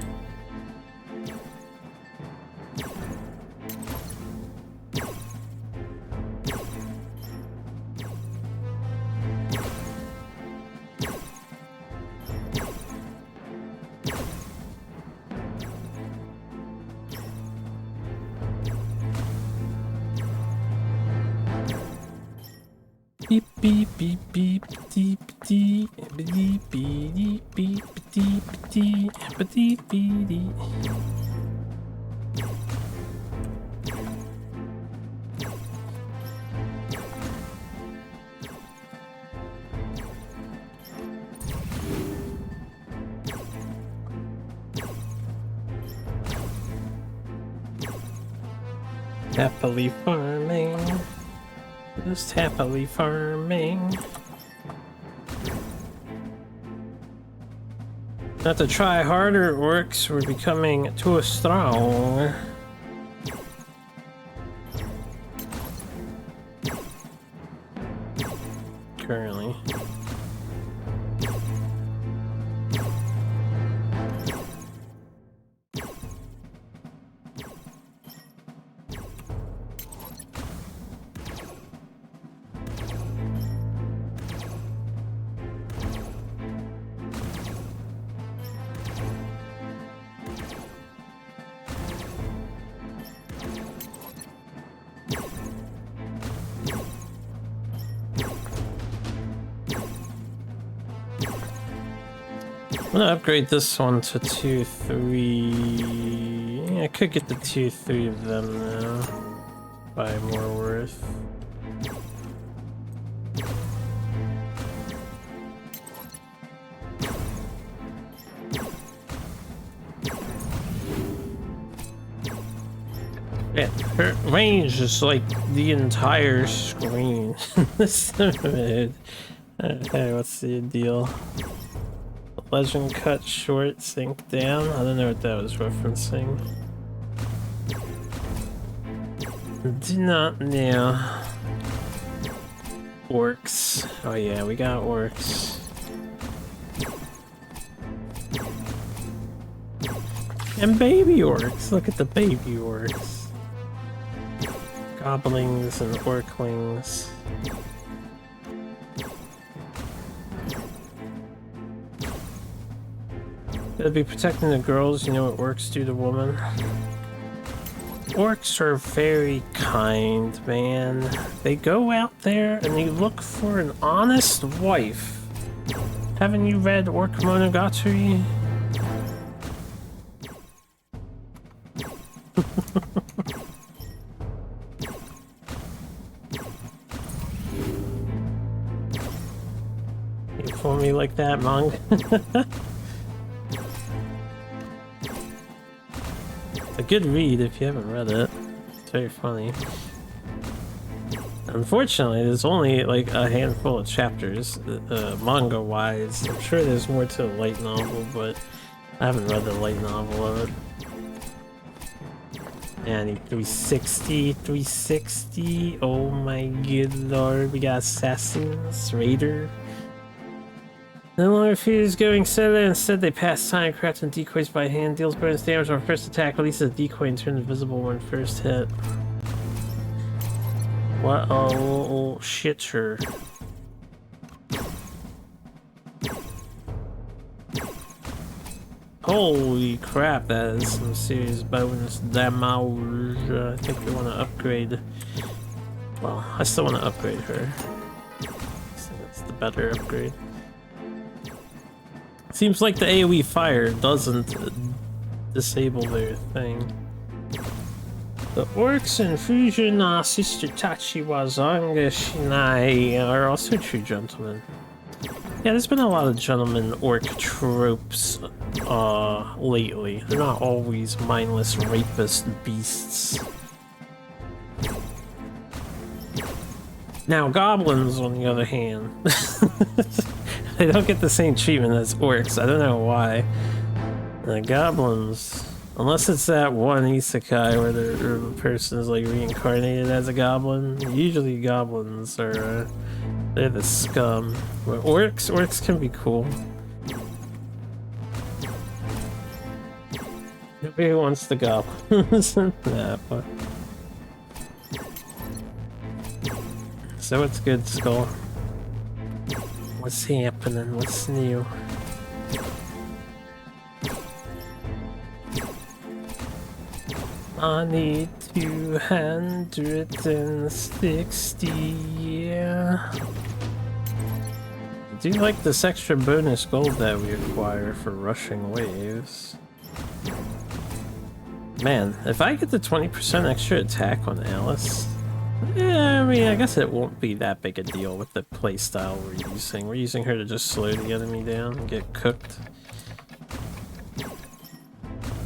Beep beep beep beep deep deep beep beep beep deep deep deep deep. Happily farming. Just happily farming. Not to try harder, orcs. We're becoming too strong. Currently. I'm gonna upgrade this one to 2, 3. I could get the 2, 3 of them now. Buy more worth. Yeah, her range is like the entire screen. Okay, what's the deal? Legend cut short, sink down. I don't know what that was referencing. Do not know. Orcs. Oh yeah, we got orcs. And baby orcs. Look at the baby orcs. Goblins and orclings. Gotta be protecting the girls, you know what orcs do to women. Orcs are very kind, man. They go out there and they look for an honest wife. Haven't you read Orc Monogatari? You fool me like that, monk. It's a good read if you haven't read it. It's very funny. Unfortunately, there's only like a handful of chapters, manga-wise. I'm sure there's more to the light novel, but I haven't read the light novel of it. Yeah, I need 360. Oh my good lord, we got assassins, raider. No longer fears going solo, instead they pass time crafting decoys by hand, deals bonus damage on first attack, releases a decoy and turns invisible when first hit. What? Oh shit, sure. Holy crap, that is some serious bonus damage. I think we want to upgrade. Well, I still want to upgrade her. So that's the better upgrade. Seems like the AoE fire doesn't disable their thing. The orcs in Fusion, Sister Tachi Wazanga Shinai are also true gentlemen. Yeah, there's been a lot of gentleman orc tropes lately. They're not always mindless rapist beasts. Now goblins, on the other hand, they don't get the same treatment as orcs. I don't know why. The goblins, unless it's that one isekai where the person is like reincarnated as a goblin, usually goblins are they're the scum. But orcs can be cool. Nobody wants the goblins. Nah, but... So what's good, Skull? What's happening? What's new? I need 260, yeah. I do like this extra bonus gold that we acquire for rushing waves. Man, if I get the 20% extra attack on Alice, yeah, I mean, I guess it won't be that big a deal with the playstyle we're using. We're using her to just slow the enemy down and get cooked.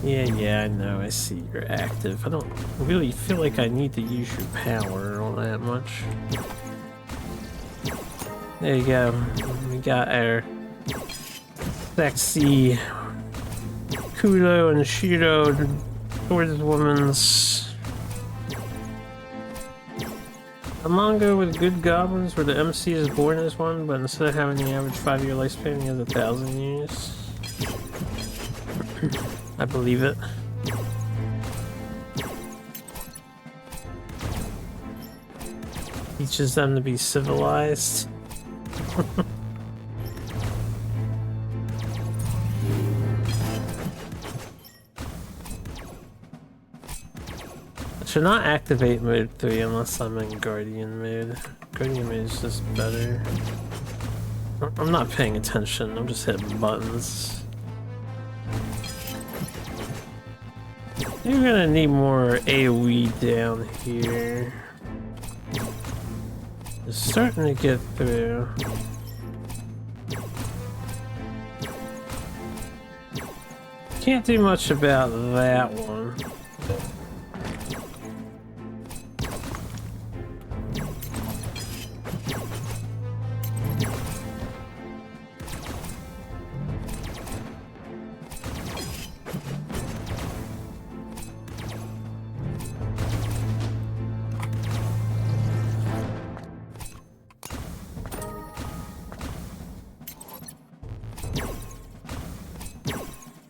Yeah, I know, I see you're active. I don't really feel like I need to use your power all that much. There you go. We got our sexy Kudo and Shiro swordswoman's. A manga with good goblins where the MC is born as one, but instead of having the average 5-year lifespan, he has 1,000 years. I believe it. Teaches them to be civilized. I should not activate mode 3 unless I'm in Guardian mode. Guardian mode is just better. I'm not paying attention, I'm just hitting buttons. You're gonna need more AoE down here. It's starting to get through. Can't do much about that one.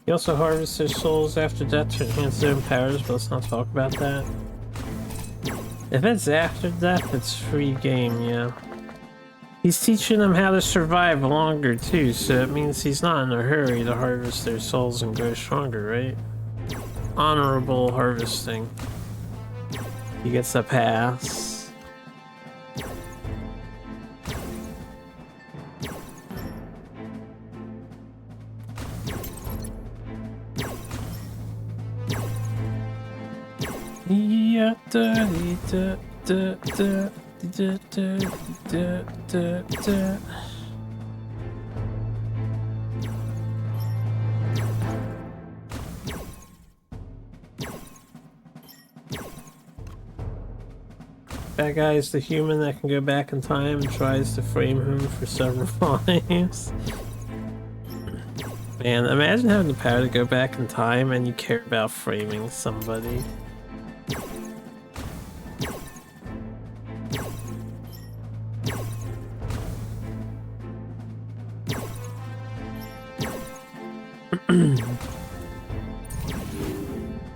You also harvest their souls after death to enhance their own powers, but let's not talk about that. If it's after death, it's free game, yeah. He's teaching them how to survive longer too, so it means he's not in a hurry to harvest their souls and grow stronger, right? Honorable harvesting. He gets a pass. Yeah, That guy is the human that can go back in time and tries to frame him for several lives. Man, imagine having the power to go back in time and you care about framing somebody.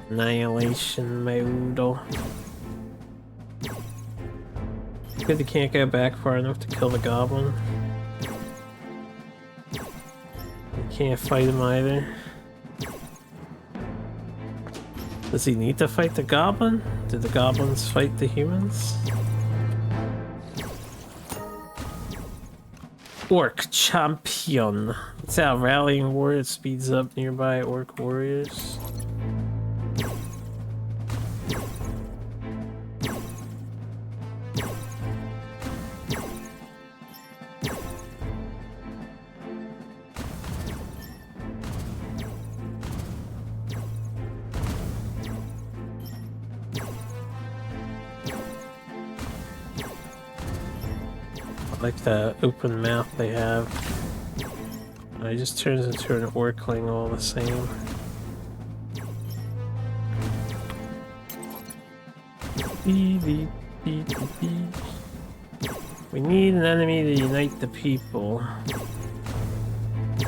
Annihilation mode. Good you can't go back far enough to kill the goblin. You can't fight him either. Does he need to fight the goblin? Do the goblins fight the humans? Orc champion. It's how rallying war, it speeds up nearby orc warriors. I like the open mouth they have. It just turns into an orcling all the same. We need an enemy to unite the people.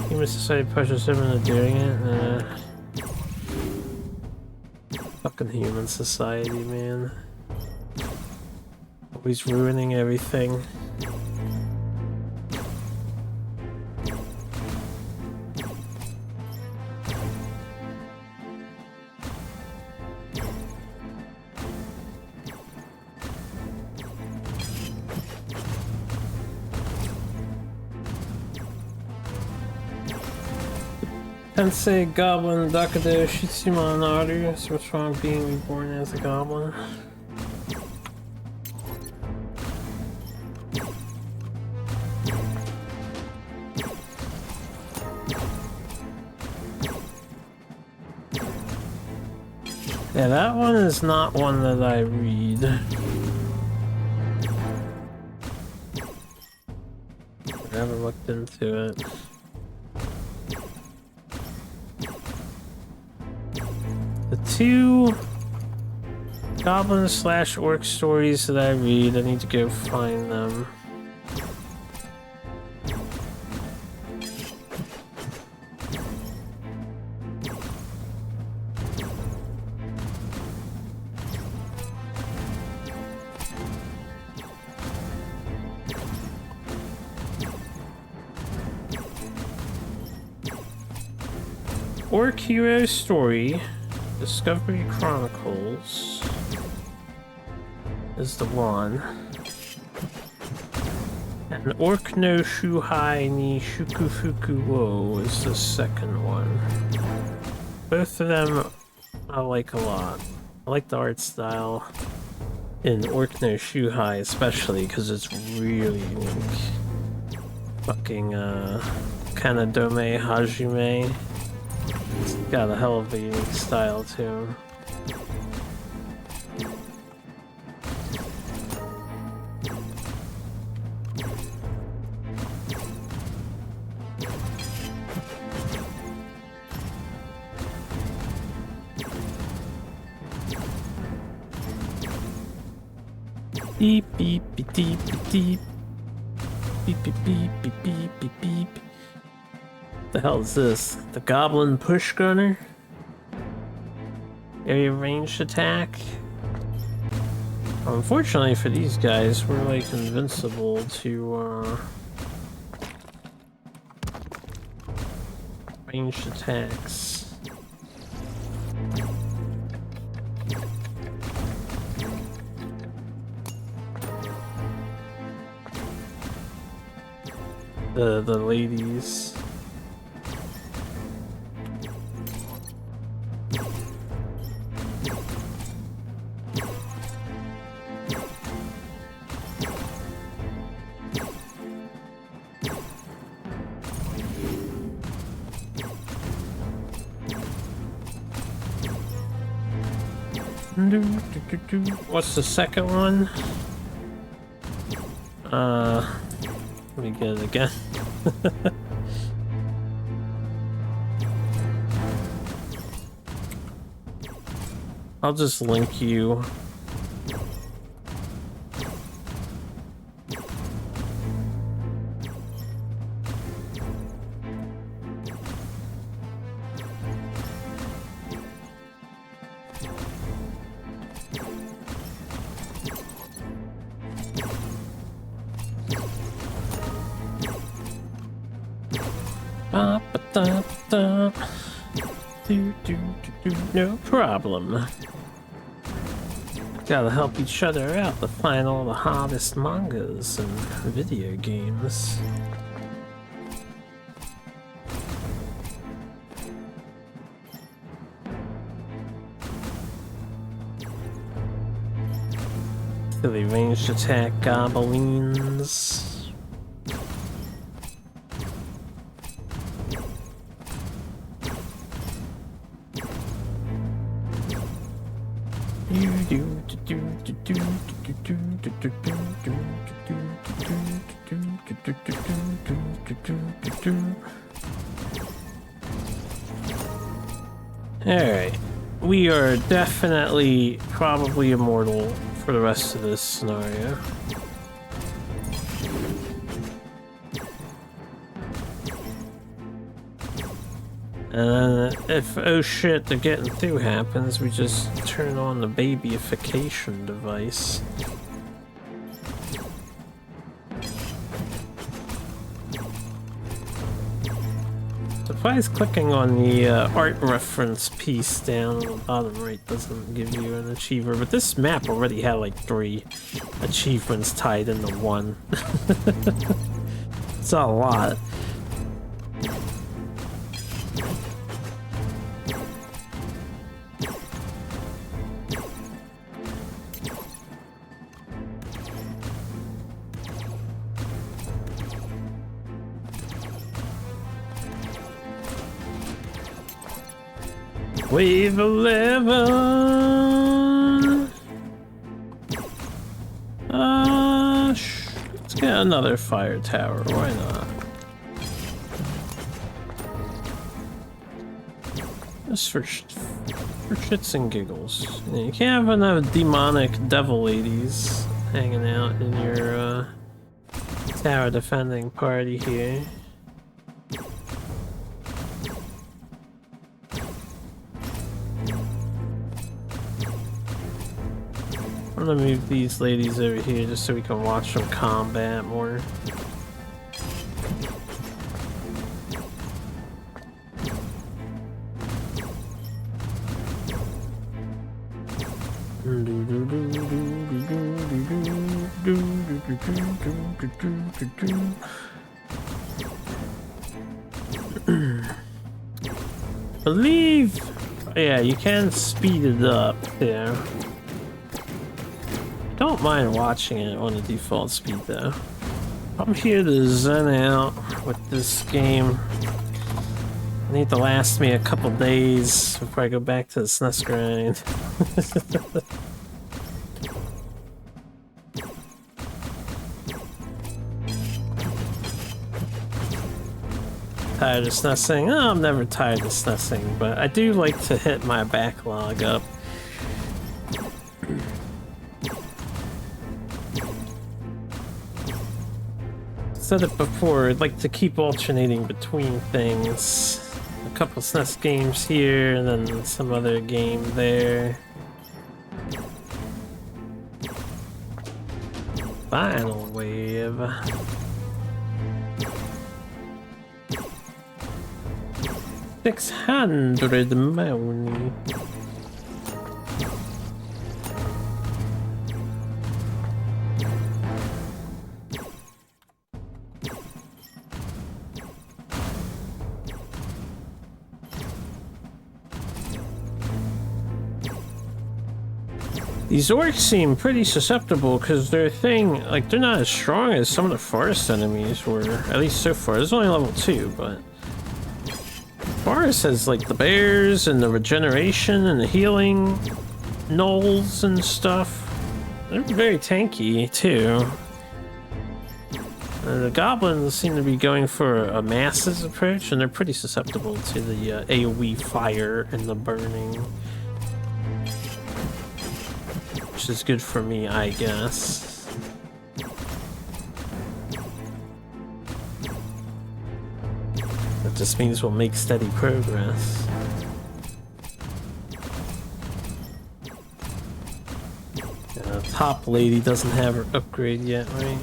Human society pushes him into doing it. Fucking human society, man. Always ruining everything. Tensei Goblin Dakado Shitsuma Naru. So what's wrong with being reborn as a goblin? Yeah, that one is not one that I read. I haven't looked into it. The two goblin / orc stories that I read, I need to go find them. Orc Hero Story, Discovery Chronicles is the one. And Orc no Shuhai ni Shukufuku wo is the second one. Both of them I like a lot. I like the art style in Orc no Shuhai especially because it's really unique. Fucking Kanadome Hajime. It's got a hell of a unique style too. Beep beep beep beep beep beep beep beep beep beep beep beep. The hell is this? The Goblin Push Gunner? Area ranged attack? Unfortunately for these guys, we're like invincible to ranged attacks. The ladies. What's the second one? Let me get it again. I'll just link you. No problem. Gotta help each other out to find all the hottest mangas and video games. Silly ranged attack goblins. Alright, we are definitely probably immortal for the rest of this scenario. And if oh shit, they're getting through happens, we just turn on the babyification device. Surprise clicking on the art reference piece down on the bottom right doesn't give you an achiever, but this map already had like 3 achievements tied into one. It's a lot. Wave 11. Let's get another fire tower. Why not? Just for shits and giggles. You can't have enough demonic devil ladies hanging out in your tower defending party here. I'm gonna move these ladies over here just so we can watch them combat more. Believe, yeah, you can speed it up there. Don't mind watching it on the default speed though. I'm here to zen out with this game. I need to last me a couple days before I go back to the SNES grind. Tired of SNESing? Oh, I'm never tired of SNESing, but I do like to hit my backlog up. Said it before, I'd like to keep alternating between things. A couple SNES games here, and then some other game there. Final wave. $600 money. These orcs seem pretty susceptible because their thing, like, they're not as strong as some of the forest enemies were, at least so far. It's only level 2, but forest has like the bears and the regeneration and the healing gnolls and stuff. They're very tanky too. The goblins seem to be going for a masses approach, and they're pretty susceptible to the AoE fire and the burning. Which is good for me, I guess. That just means we'll make steady progress. Top lady doesn't have her upgrade yet, right?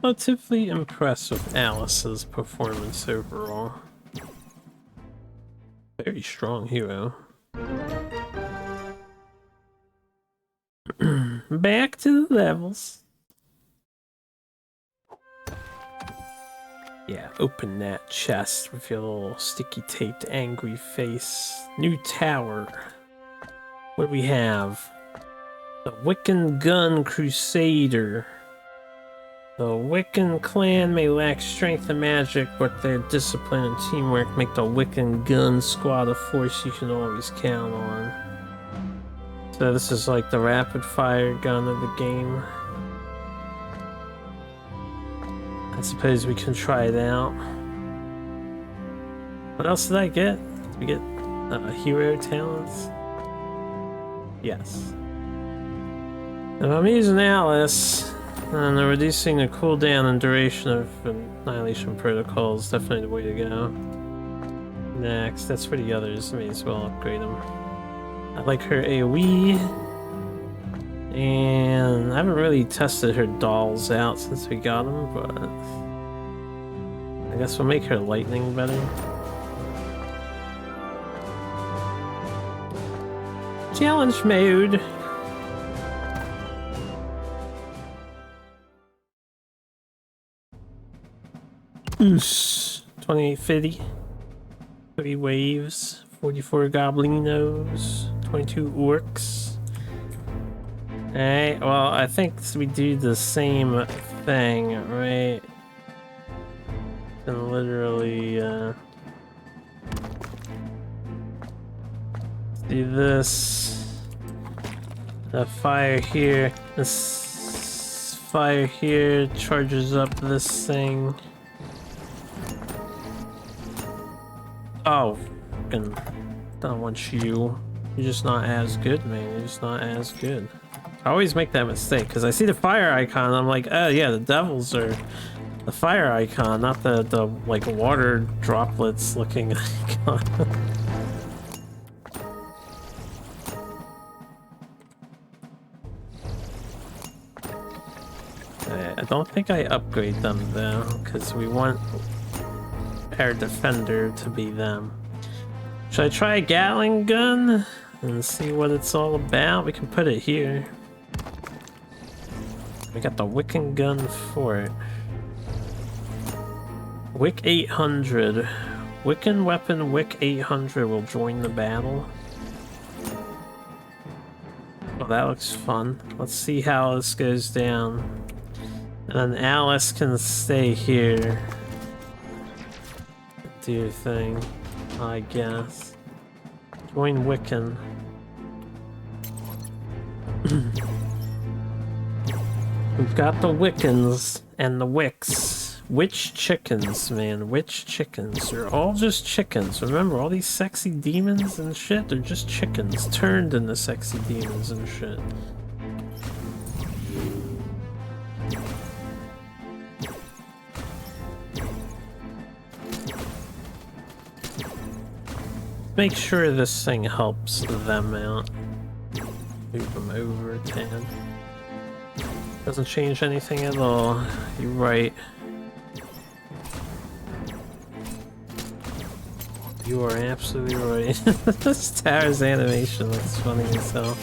Relatively impressed with Alice's performance overall. Very strong hero. Back to the levels. Yeah, open that chest with your little sticky taped angry face. New tower. What do we have? The Wiccan Gun Crusader. The Wiccan clan may lack strength and magic, but their discipline and teamwork make the Wiccan gun squad a force you can always count on. So this is like the rapid fire gun of the game. I suppose we can try it out. What else did I get? Did we get hero talents? Yes. If I'm using Alice, and reducing the cooldown and duration of Annihilation Protocol is definitely the way to go. Next, that's for the others, may as well upgrade them. I like her AoE, and I haven't really tested her dolls out since we got them, but I guess we'll make her lightning better. Challenge mode. Oos. 2850. 3 waves. 44 goblinos. 22 orcs. Alright, well, I think we do the same thing, right? And literally, do this. The fire here. This fire here charges up this thing. Oh, fucking don't want you. You're just not as good, man. You're just not as good. I always make that mistake because I see the fire icon and I'm like, oh yeah, the devils are the fire icon, not the like water droplets looking icon. I don't think I upgrade them though, because we want our defender to be them. Should I try a Gatling gun and see what it's all about? We can put it here. We got the Wiccan gun for it. Wick 800. Wiccan weapon Wick 800 will join the battle. Oh, that looks fun. Let's see how this goes down. And then Alice can stay here. Do your thing, I guess. Join Wiccan. We've got the Wiccans and the Wicks. Witch chickens, man. Witch chickens. They're all just chickens. Remember, all these sexy demons and shit, they're just chickens turned into sexy demons and shit. Make sure this thing helps them out. Move them over 10. Doesn't change anything at all. You're right. You are absolutely right. This tower's animation looks funny as hell.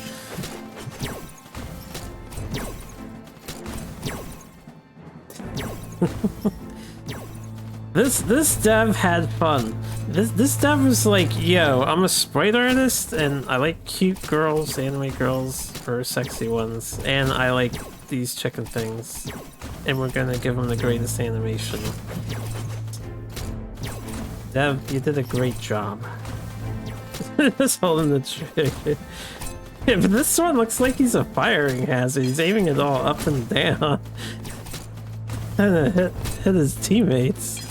This dev had fun. This dev was like, yo, I'm a sprite artist and I like cute girls, anime girls, or sexy ones, and I like these chicken things, and we're gonna give them the greatest animation. Dev, you did a great job. Just holding the trigger. Yeah, but this one looks like he's a firing hazard. He's aiming it all up and down. And hit his teammates.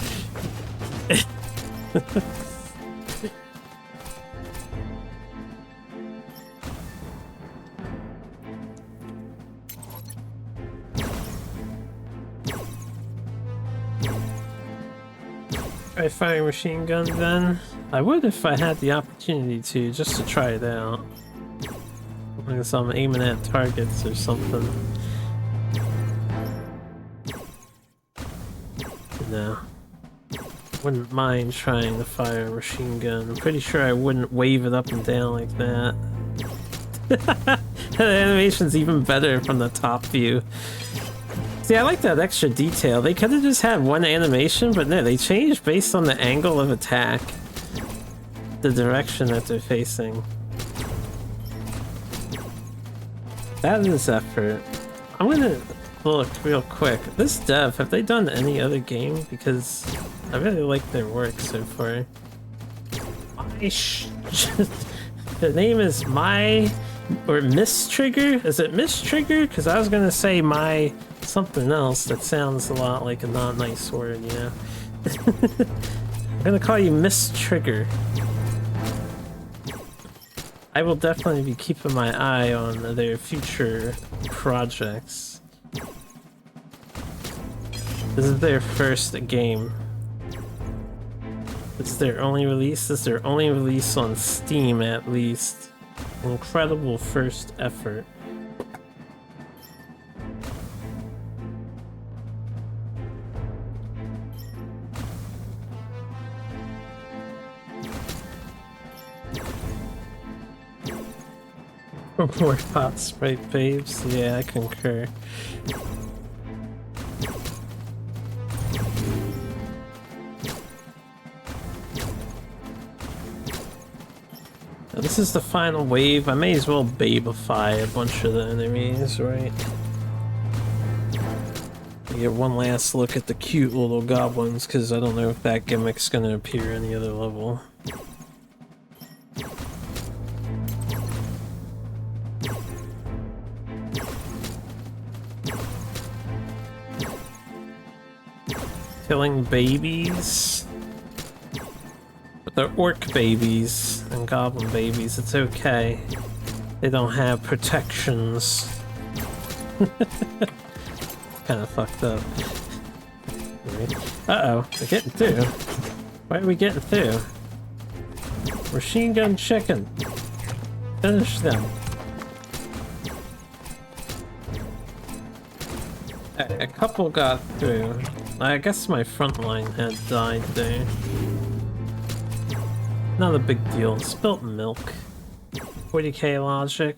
Try firing machine gun then? I would if I had the opportunity to, just to try it out. I guess I'm aiming at targets or something. No. Wouldn't mind trying to fire a machine gun. I'm pretty sure I wouldn't wave it up and down like that. The animation's even better from the top view. See, I like that extra detail. They could have just had one animation, but no, they changed based on the angle of attack. The direction that they're facing. That is effort. I'm gonna look real quick. This dev, have they done any other game? Because I really like their work so far. The name is Miss Trigger? Is it Miss Trigger? Because I was gonna say my something else that sounds a lot like a not nice word, you know? I'm gonna call you Miss Trigger. I will definitely be keeping my eye on their future projects. This is their first game. This is their only release. This is their only release on Steam, at least. An incredible first effort. More pot sprite babes? Yeah, I concur. Now, this is the final wave. I may as well babify a bunch of the enemies, right? I get one last look at the cute little goblins, because I don't know if that gimmick's gonna appear any other level. Killing babies. But they're orc babies and goblin babies, it's okay. They don't have protections. Kinda fucked up. Uh-oh, we're getting through. Why are we getting through? Machine gun chicken. Finish them. A couple got through. I guess my front line had died there. Not a big deal. Spilt milk. 40k logic.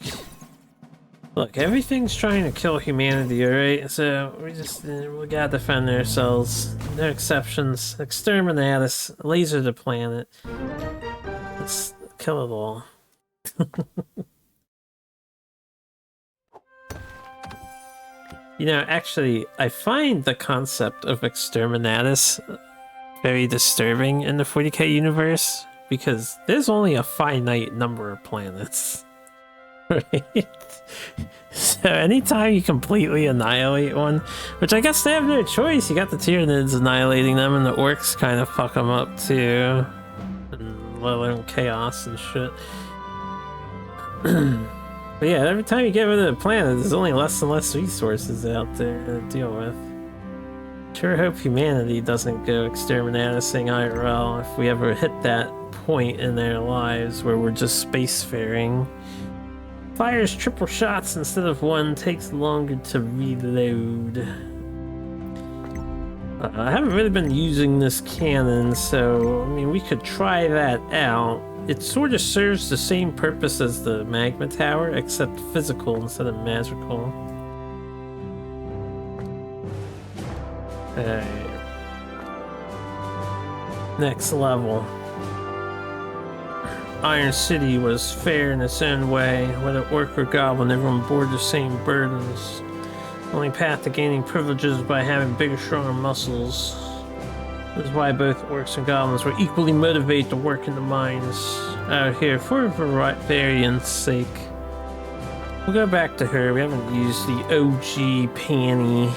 Look, everything's trying to kill humanity, alright? So we gotta defend ourselves. No exceptions. Exterminate us. Laser the planet. Let's kill it all. You know, actually, I find the concept of exterminatus very disturbing in the 40k universe, because there's only a finite number of planets, right? So anytime you completely annihilate one, which I guess they have no choice, you got the Tyranids annihilating them, and the orcs kind of fuck them up too, and let alone chaos and shit. But yeah, every time you get rid of the planet, there's only less and less resources out there to deal with. Sure hope humanity doesn't go exterminatusing IRL if we ever hit that point in their lives where we're just spacefaring. Fires triple shots instead of one, takes longer to reload. I haven't really been using this cannon, so I mean we could try that out. It sort of serves the same purpose as the magma tower, except physical instead of magical. Alright. Next level. Iron City was fair in its own way. Whether orc or goblin, everyone bore the same burdens. Only path to gaining privileges by having bigger, stronger muscles. This is why both orcs and goblins were equally motivated to work in the mines out here for variance sake. We'll go back to her. We haven't used the OG Panny,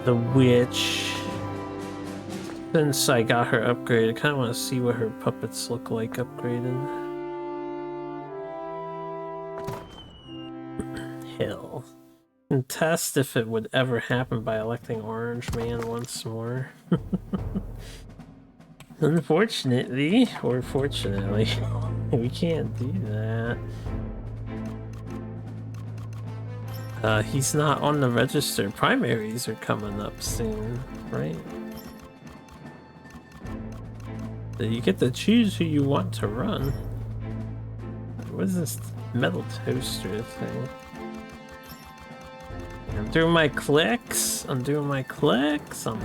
the witch. Since I got her upgraded, I kind of want to see what her puppets look like upgraded. Hell. And test if it would ever happen by electing Orange Man once more. Unfortunately, or fortunately, we can't do that. He's not on the register. Primaries are coming up soon, right? So you get to choose who you want to run. What is this metal toaster thing? I'm doing my clicks. I'm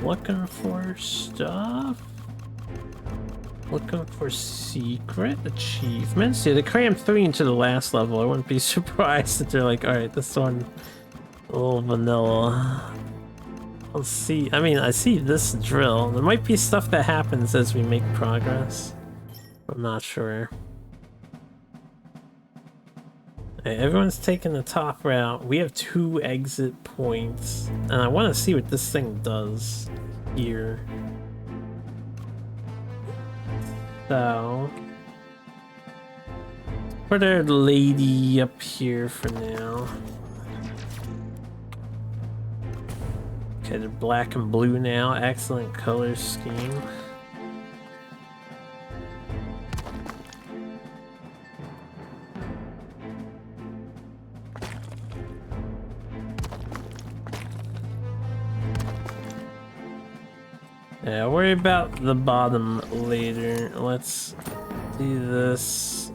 looking for stuff. Looking for secret achievements. Yeah, they crammed 3 into the last level. I wouldn't be surprised if they're like, alright, this one a little vanilla. Let's see. I mean, I see this drill. There might be stuff that happens as we make progress. I'm not sure. Okay, everyone's taking the top route. We have 2 exit points. And I want to see what this thing does here. So... put our lady up here for now. Okay, they're black and blue now. Excellent color scheme. Yeah, I'll worry about the bottom later. Let's do this.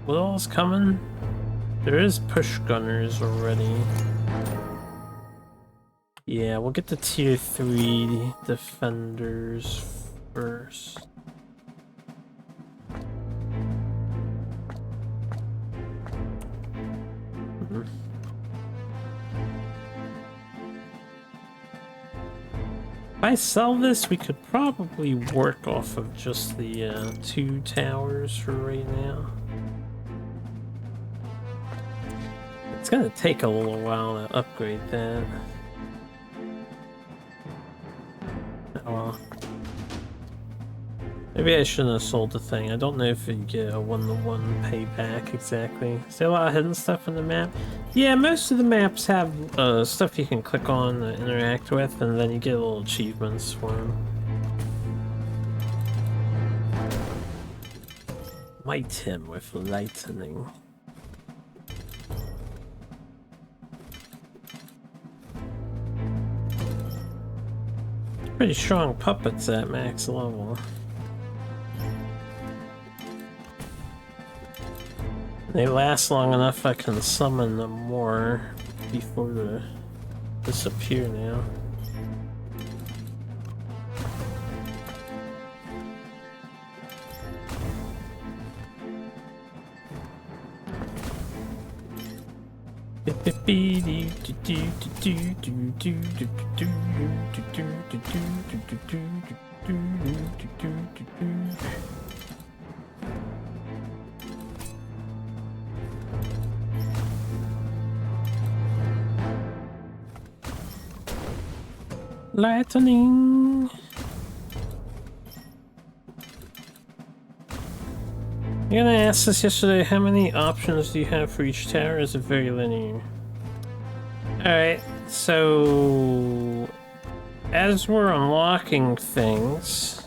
What all's coming? There is push gunners already. Yeah, we'll get the tier 3 defenders first. If I sell this, we could probably work off of just the 2 towers for right now. It's gonna take a little while to upgrade that. Oh well. Maybe I shouldn't have sold the thing. I don't know if you get a 1-to-1 payback exactly. Is there a lot of hidden stuff in the map? Yeah, most of the maps have stuff you can click on and interact with, and then you get little achievements for them. Might him with lightning. Pretty strong puppets at max level. They last long enough I can summon them more before they disappear now. Lightning. You're gonna ask us yesterday, how many options do you have for each tower? Is it very linear? Alright, so as we're unlocking things,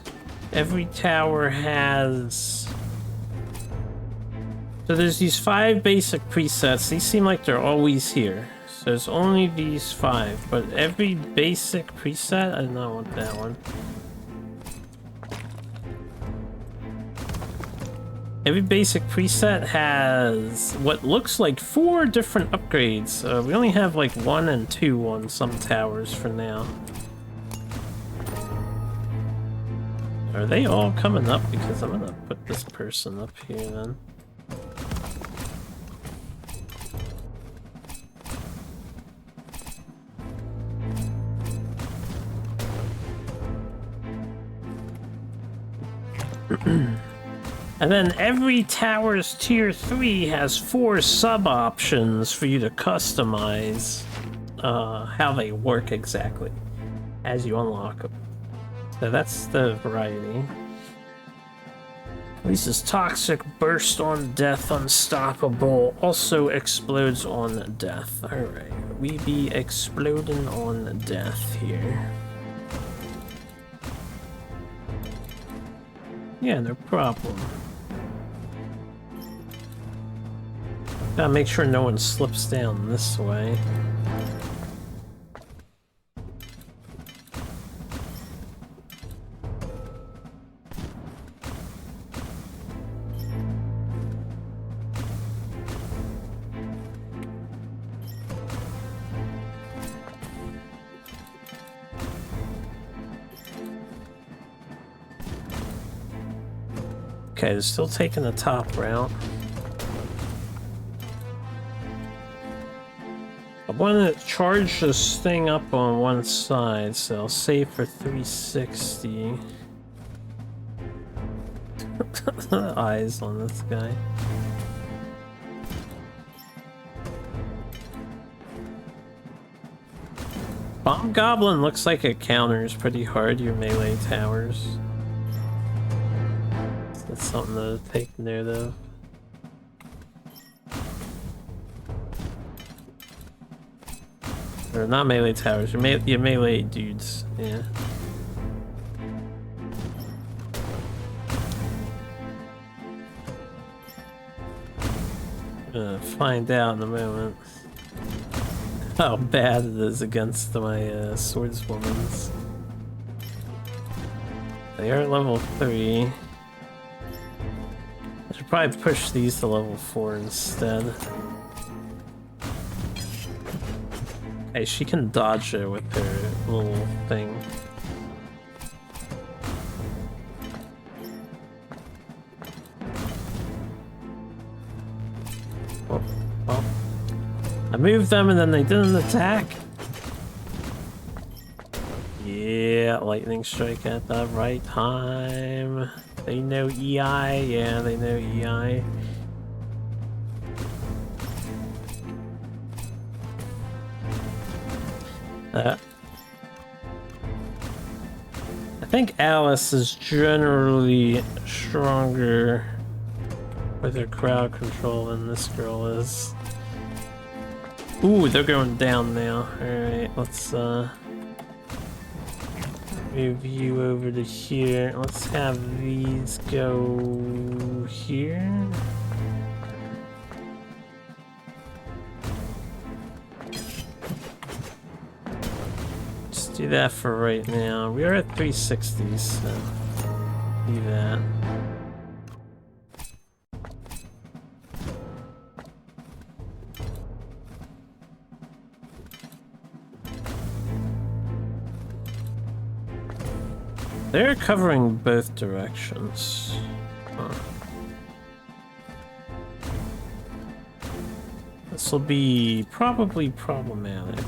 every tower has So there's these 5 basic presets. These seem like they're always here. So there's only these 5, but every basic preset, I do not want that one. Every basic preset has what looks like 4 different upgrades. We only have like 1 and 2 on some towers for now. Are they all coming up? Because I'm gonna put this person up here then. And then every tower's tier 3 has 4 sub-options for you to customize how they work exactly as you unlock them. So that's the variety. Lisa's toxic burst on death, unstoppable, also explodes on death. Alright, we be exploding on death here. Yeah, no problem. Gotta make sure no one slips down this way. Okay, they're still taking the top route. I want to charge this thing up on one side, so I'll save for 360. Eyes on this guy. Bomb Goblin looks like it counters pretty hard your melee towers. That's something to take note of. Or not melee towers, your melee dudes, yeah. Gonna find out in a moment how bad it is against my swordswoman's. They are at level 3. I should probably push these to level 4 instead. Hey, she can dodge it with her little thing. Oh, well. I moved them and then they didn't attack. Yeah, lightning strike at the right time. They know EI, yeah, they know EI. I think Alice is generally stronger with her crowd control than this girl is. Ooh, they're going down now. Alright, let's move you over to here. Let's have these go here. Just do that for right now. We are at 360s, so do that. They're covering both directions. Huh. This will be probably problematic.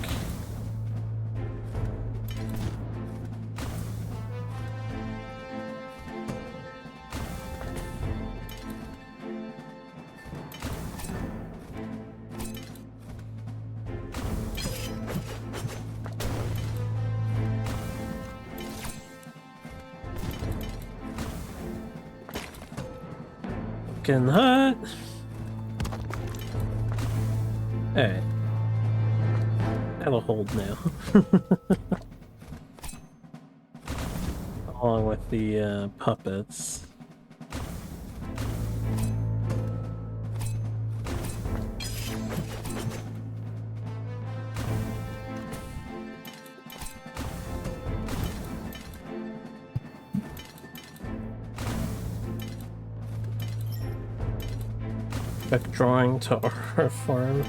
Getting hot. Alright. That'll hold now. Along with the puppets. Spec drawing to our farm.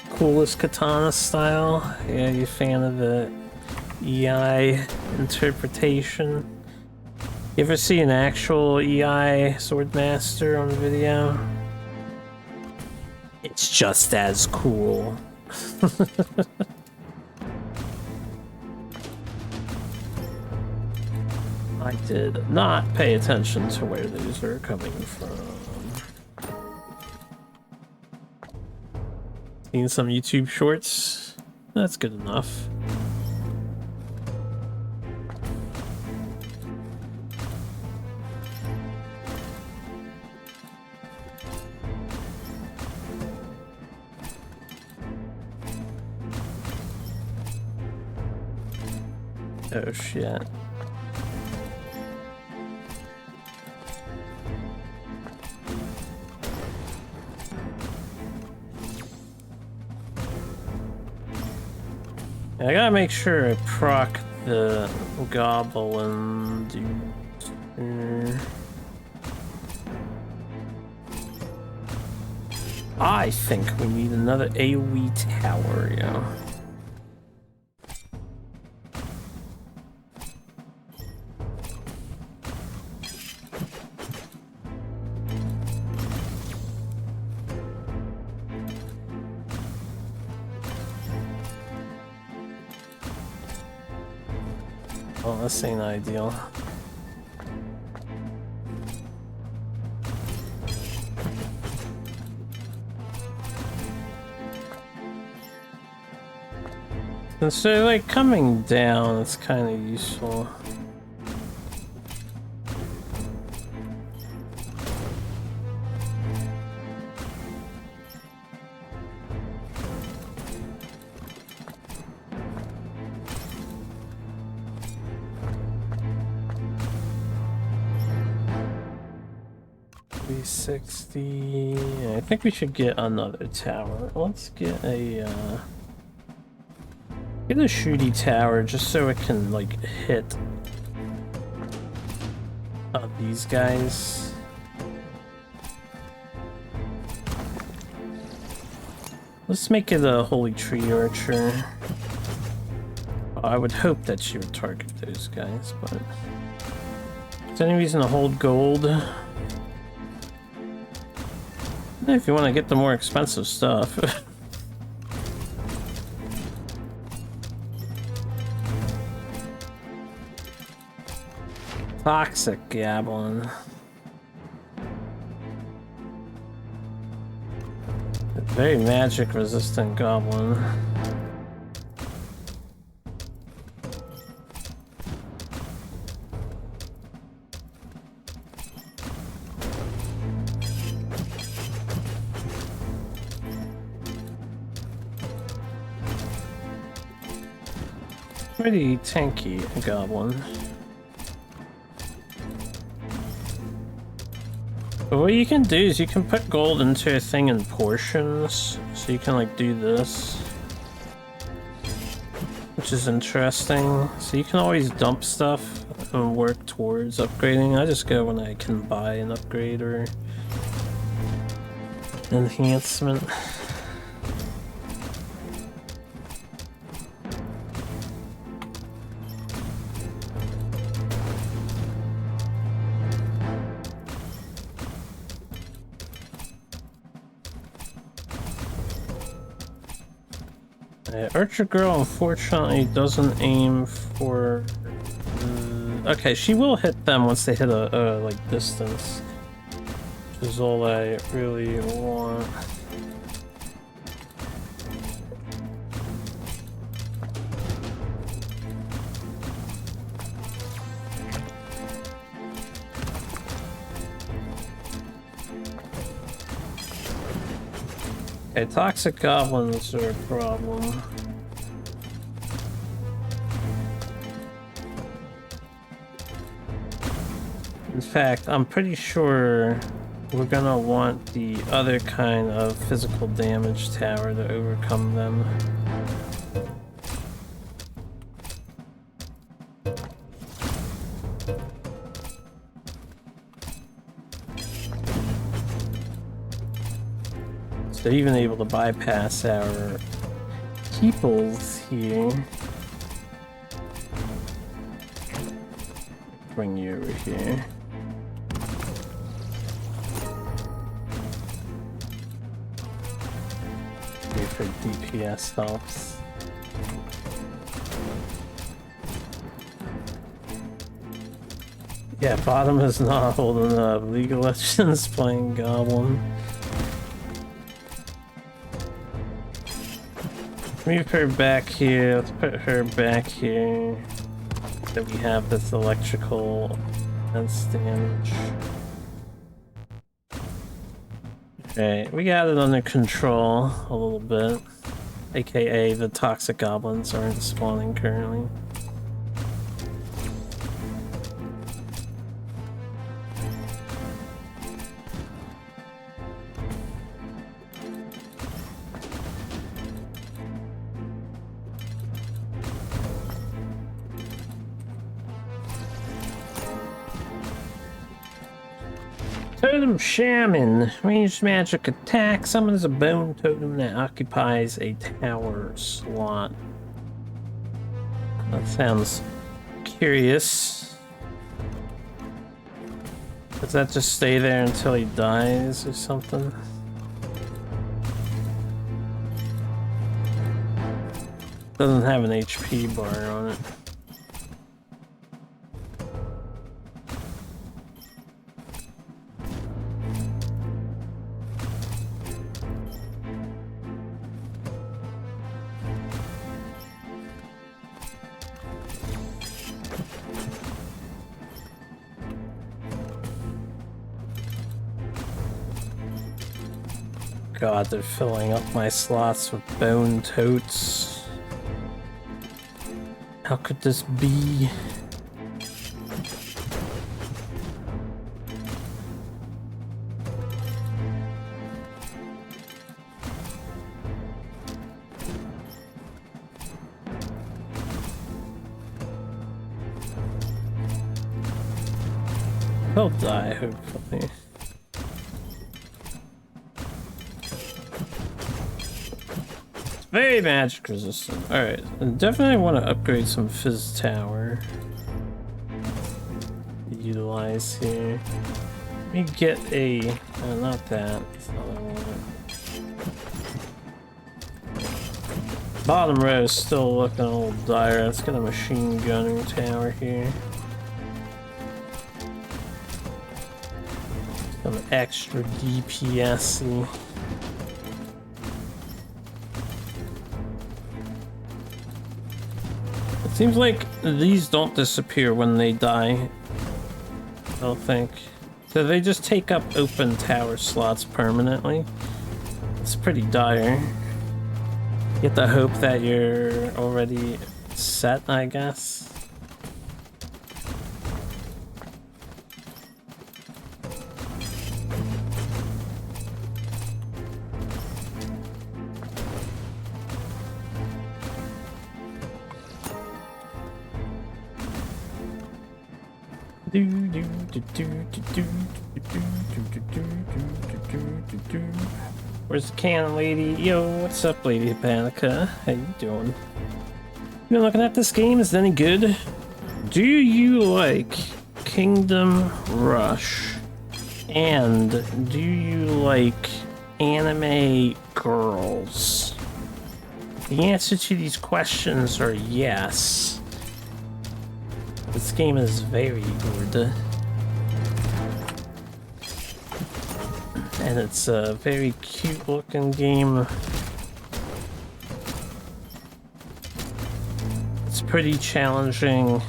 Coolest katana style. Yeah, you a fan of the EI interpretation? You ever see an actual EI Swordmaster on the video? It's just as cool. I did not pay attention to where these are coming from. Seen some YouTube shorts? That's good enough. Oh shit. I gotta make sure I proc the goblin dude. I think we need another AoE tower, yeah. Oh, this ain't ideal. And so, like, coming down, it's kind of useful. I think we should get another tower. Let's get a shooty tower just so it can like hit these guys. Let's make it a holy tree archer. I would hope that she would target those guys, but is there any reason to hold gold? If you want to get the more expensive stuff. Toxic goblin. A very magic resistant goblin. Pretty tanky goblin. But what you can do is you can put gold into a thing in portions, so you can like do this, which is interesting. So you can always dump stuff and work towards upgrading. I just go when I can buy an upgrade or enhancement. Archer girl unfortunately doesn't aim for... okay, she will hit them once they hit a like distance, which is all I really want. Okay, toxic goblins are a problem. In fact, I'm pretty sure we're gonna want the other kind of physical damage tower to overcome them. They're even able to bypass our peoples here. Bring you over here. Wait for DPS helps. Yeah, bottom is not holding up. League of Legends playing Goblin. Move her back here. Let's put her back here. That we have this electrical defense damage. Okay, we got it under control a little bit. AKA the toxic goblins aren't spawning currently. Totem Shaman. Ranged magic attack. Summons a bone totem that occupies a tower slot. That sounds curious. Does that just stay there until he dies or something? Doesn't have an HP bar on it. God, they're filling up my slots with bone totes. How could this be? He'll die, hopefully. Very magic resistant. Alright, I definitely want to upgrade some Fizz Tower to utilize here. Let me get a... not that. That's not what I want. Bottom row is still looking a little dire. Let's get a machine gunning tower here. Some extra DPS-y. Seems like these don't disappear when they die, I don't think. So they just take up open tower slots permanently. It's pretty dire. You get the hope that you're already set, I guess. Where's the cannon lady? Yo, what's up, Lady Panica? How you doing? You been looking at this game? Is it any good? Do you like Kingdom Rush? And do you like anime girls? The answer to these questions are yes. This game is very good. And it's a very cute looking game. It's pretty challenging. You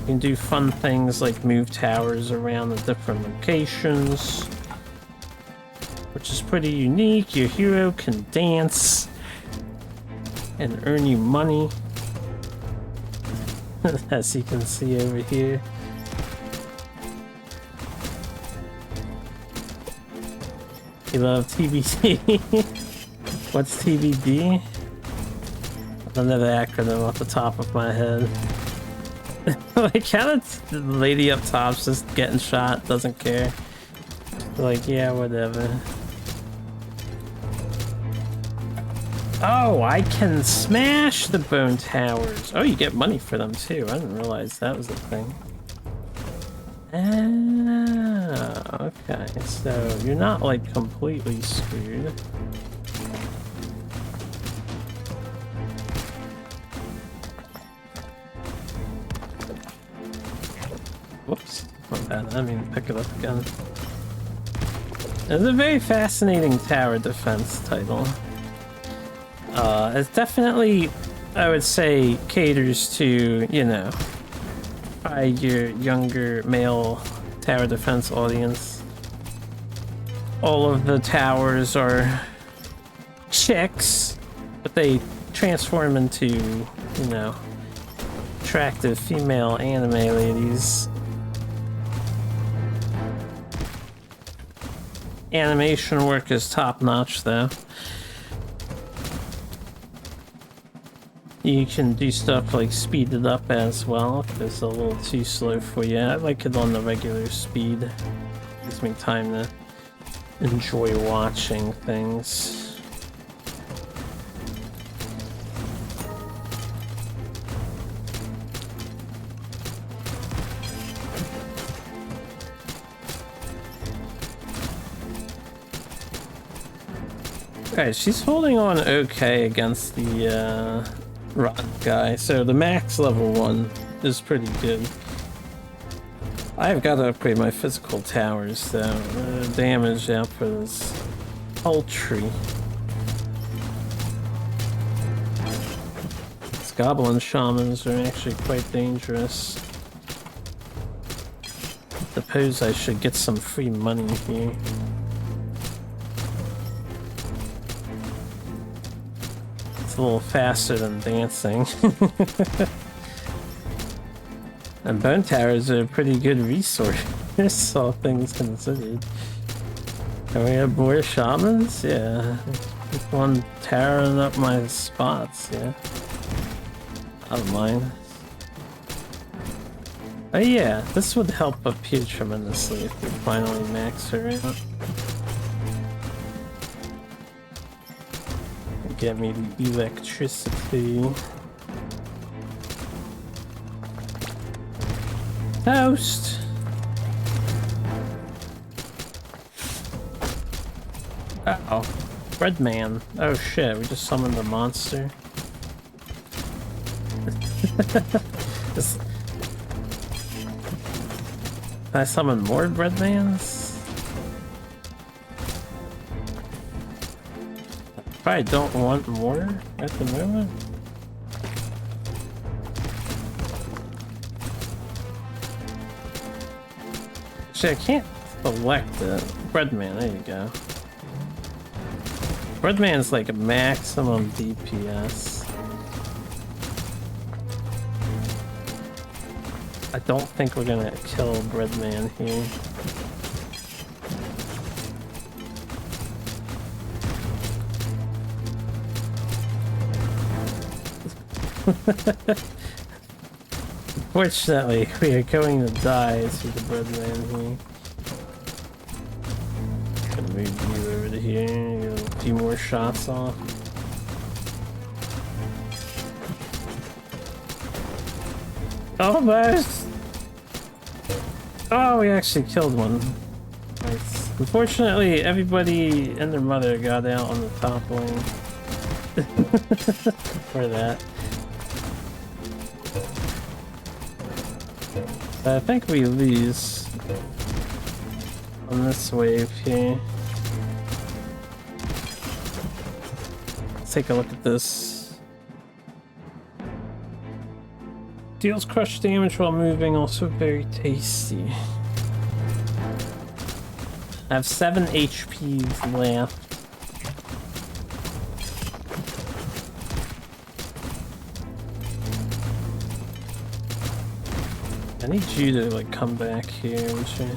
can do fun things like move towers around the different locations, which is pretty unique. Your hero can dance and earn you money. As you can see over here. You love TBD? What's TBD? I don't know the acronym off the top of my head. Like, how the lady up top's just getting shot, doesn't care. Like, yeah, whatever. Oh, I can smash the bone towers. Oh, you get money for them too. I didn't realize that was a thing. Ah, okay. So you're not like completely screwed. Whoops. My bad. I didn't mean to pick it up again. It's a very fascinating tower defense title. It's definitely, I would say, caters to, you know, probably your younger male tower defense audience. All of the towers are chicks, but they transform into, you know, attractive female anime ladies. Animation work is top notch though. You can do stuff like speed it up as well if it's a little too slow for you. I like it on the regular speed. Gives me time to enjoy watching things. Okay, she's holding on okay against the rock guy, so the max level 1 is pretty good. I've got to upgrade my physical towers, so damage output is paltry. These goblin shamans are actually quite dangerous. Suppose I should get some free money here. A little faster than dancing. And bone towers are a pretty good resource, all things considered. Can we have more shamans? Yeah. Keep one tearing up my spots, yeah. I don't mind. Oh yeah, this would help up here tremendously if we finally max her out. Get me the electricity. Toast! Uh-oh. Bread man. Oh shit, we just summoned a monster. This... Can I summon more bread mans? I don't want more at the moment. Actually, I can't select it. Breadman, there you go. Breadman's like a maximum DPS. I don't think we're gonna kill Breadman here. Fortunately, we are going to die to the breadman here. Gonna move you over to here, get a few more shots off. Almost! Oh, we actually killed one. Nice. Unfortunately, everybody and their mother got out on the top lane. For that. I think we lose on this wave here. Let's take a look at this. Deals crush damage while moving, also very tasty. I have 7 HPs left. I need you to like come back here, would you?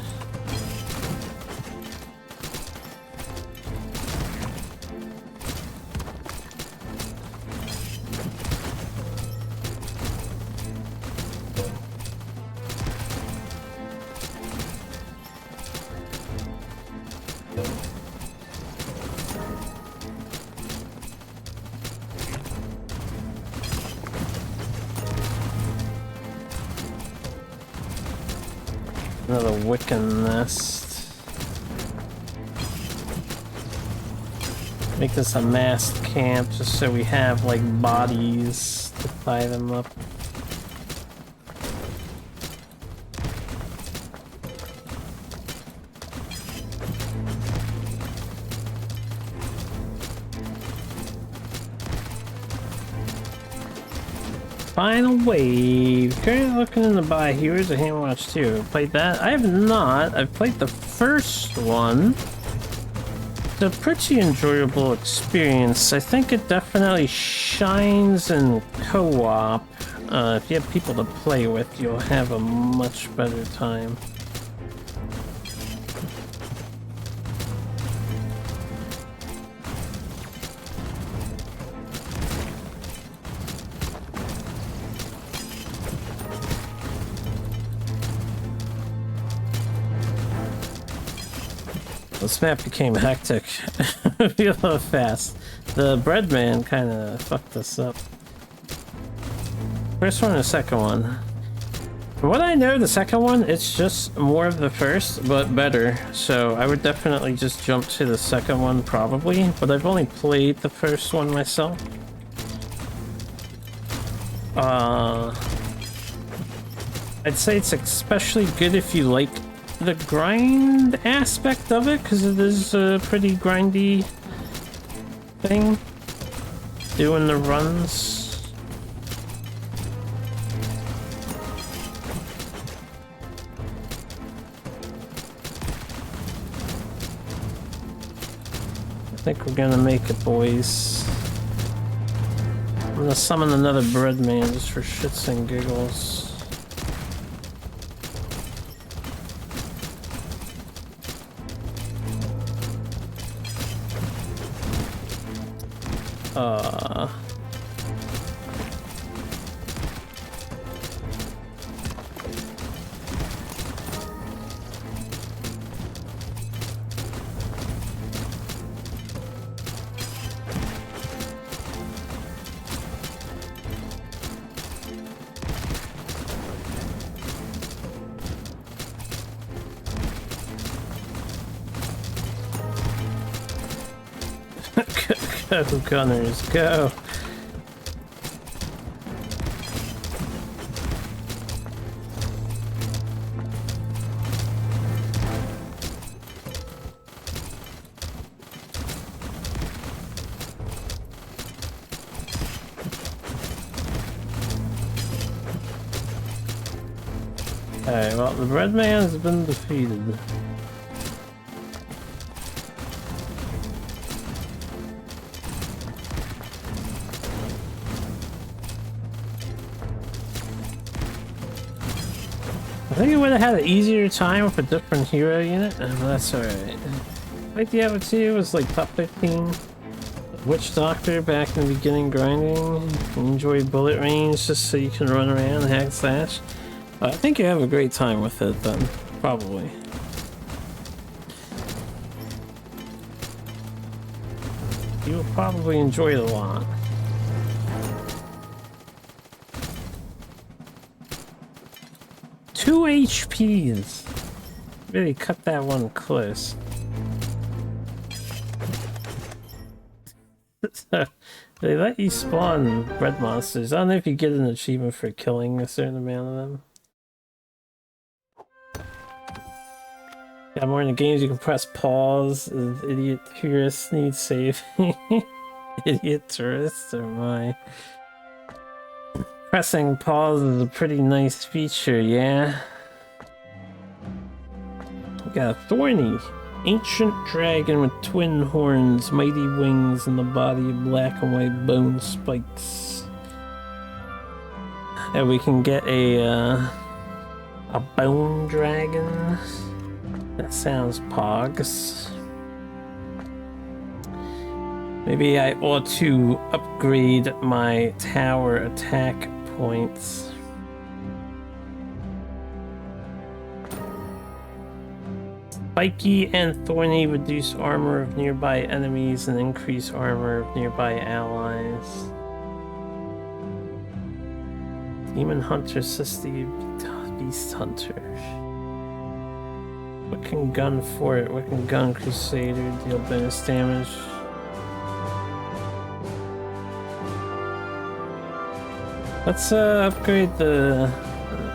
Another Wiccan nest. Make this a masked camp just so we have like bodies to tie them up. Final Wave. Currently looking into buy Heroes of Hammerwatch 2. Played that? I have not. I've played the first one. It's a pretty enjoyable experience. I think it definitely shines in co-op. If you have people to play with, you'll have a much better time. This map became hectic real fast. The bread man kind of fucked us up. First one and the second one. From what I know, the second one, it's just more of the first, but better. So I would definitely just jump to the second one probably, but I've only played the first one myself. I'd say it's especially good if you like the grind aspect of it, because it is a pretty grindy thing, doing the runs. I think we're gonna make it, boys. I'm gonna summon another bread man just for shits and giggles. Go, Gunners, go! Alright, well, the bread man has been defeated. I think I would have had an easier time with a different hero unit, but that's alright. Like the other two was like top 15. Witch Doctor back in the beginning grinding. Enjoy bullet range just so you can run around and hack slash. I think you have a great time with it then, probably. You'll probably enjoy it a lot. Two HPs. Really cut that one close. They let you spawn bread monsters. I don't know if you get an achievement for killing a certain amount of them. Yeah, more in the games you can press pause. Idiot tourists need saving. Idiot tourists are my. Pressing pause is a pretty nice feature, yeah? We got a thorny, ancient dragon with twin horns, mighty wings, and the body of black and white bone spikes. And we can get a bone dragon. That sounds pogs. Maybe I ought to upgrade my tower attack points. Spiky and thorny reduce armor of nearby enemies and increase armor of nearby allies. Demon Hunter, Sisty, Beast Hunter. What can gun for it? What can gun crusader deal bonus damage? Let's upgrade the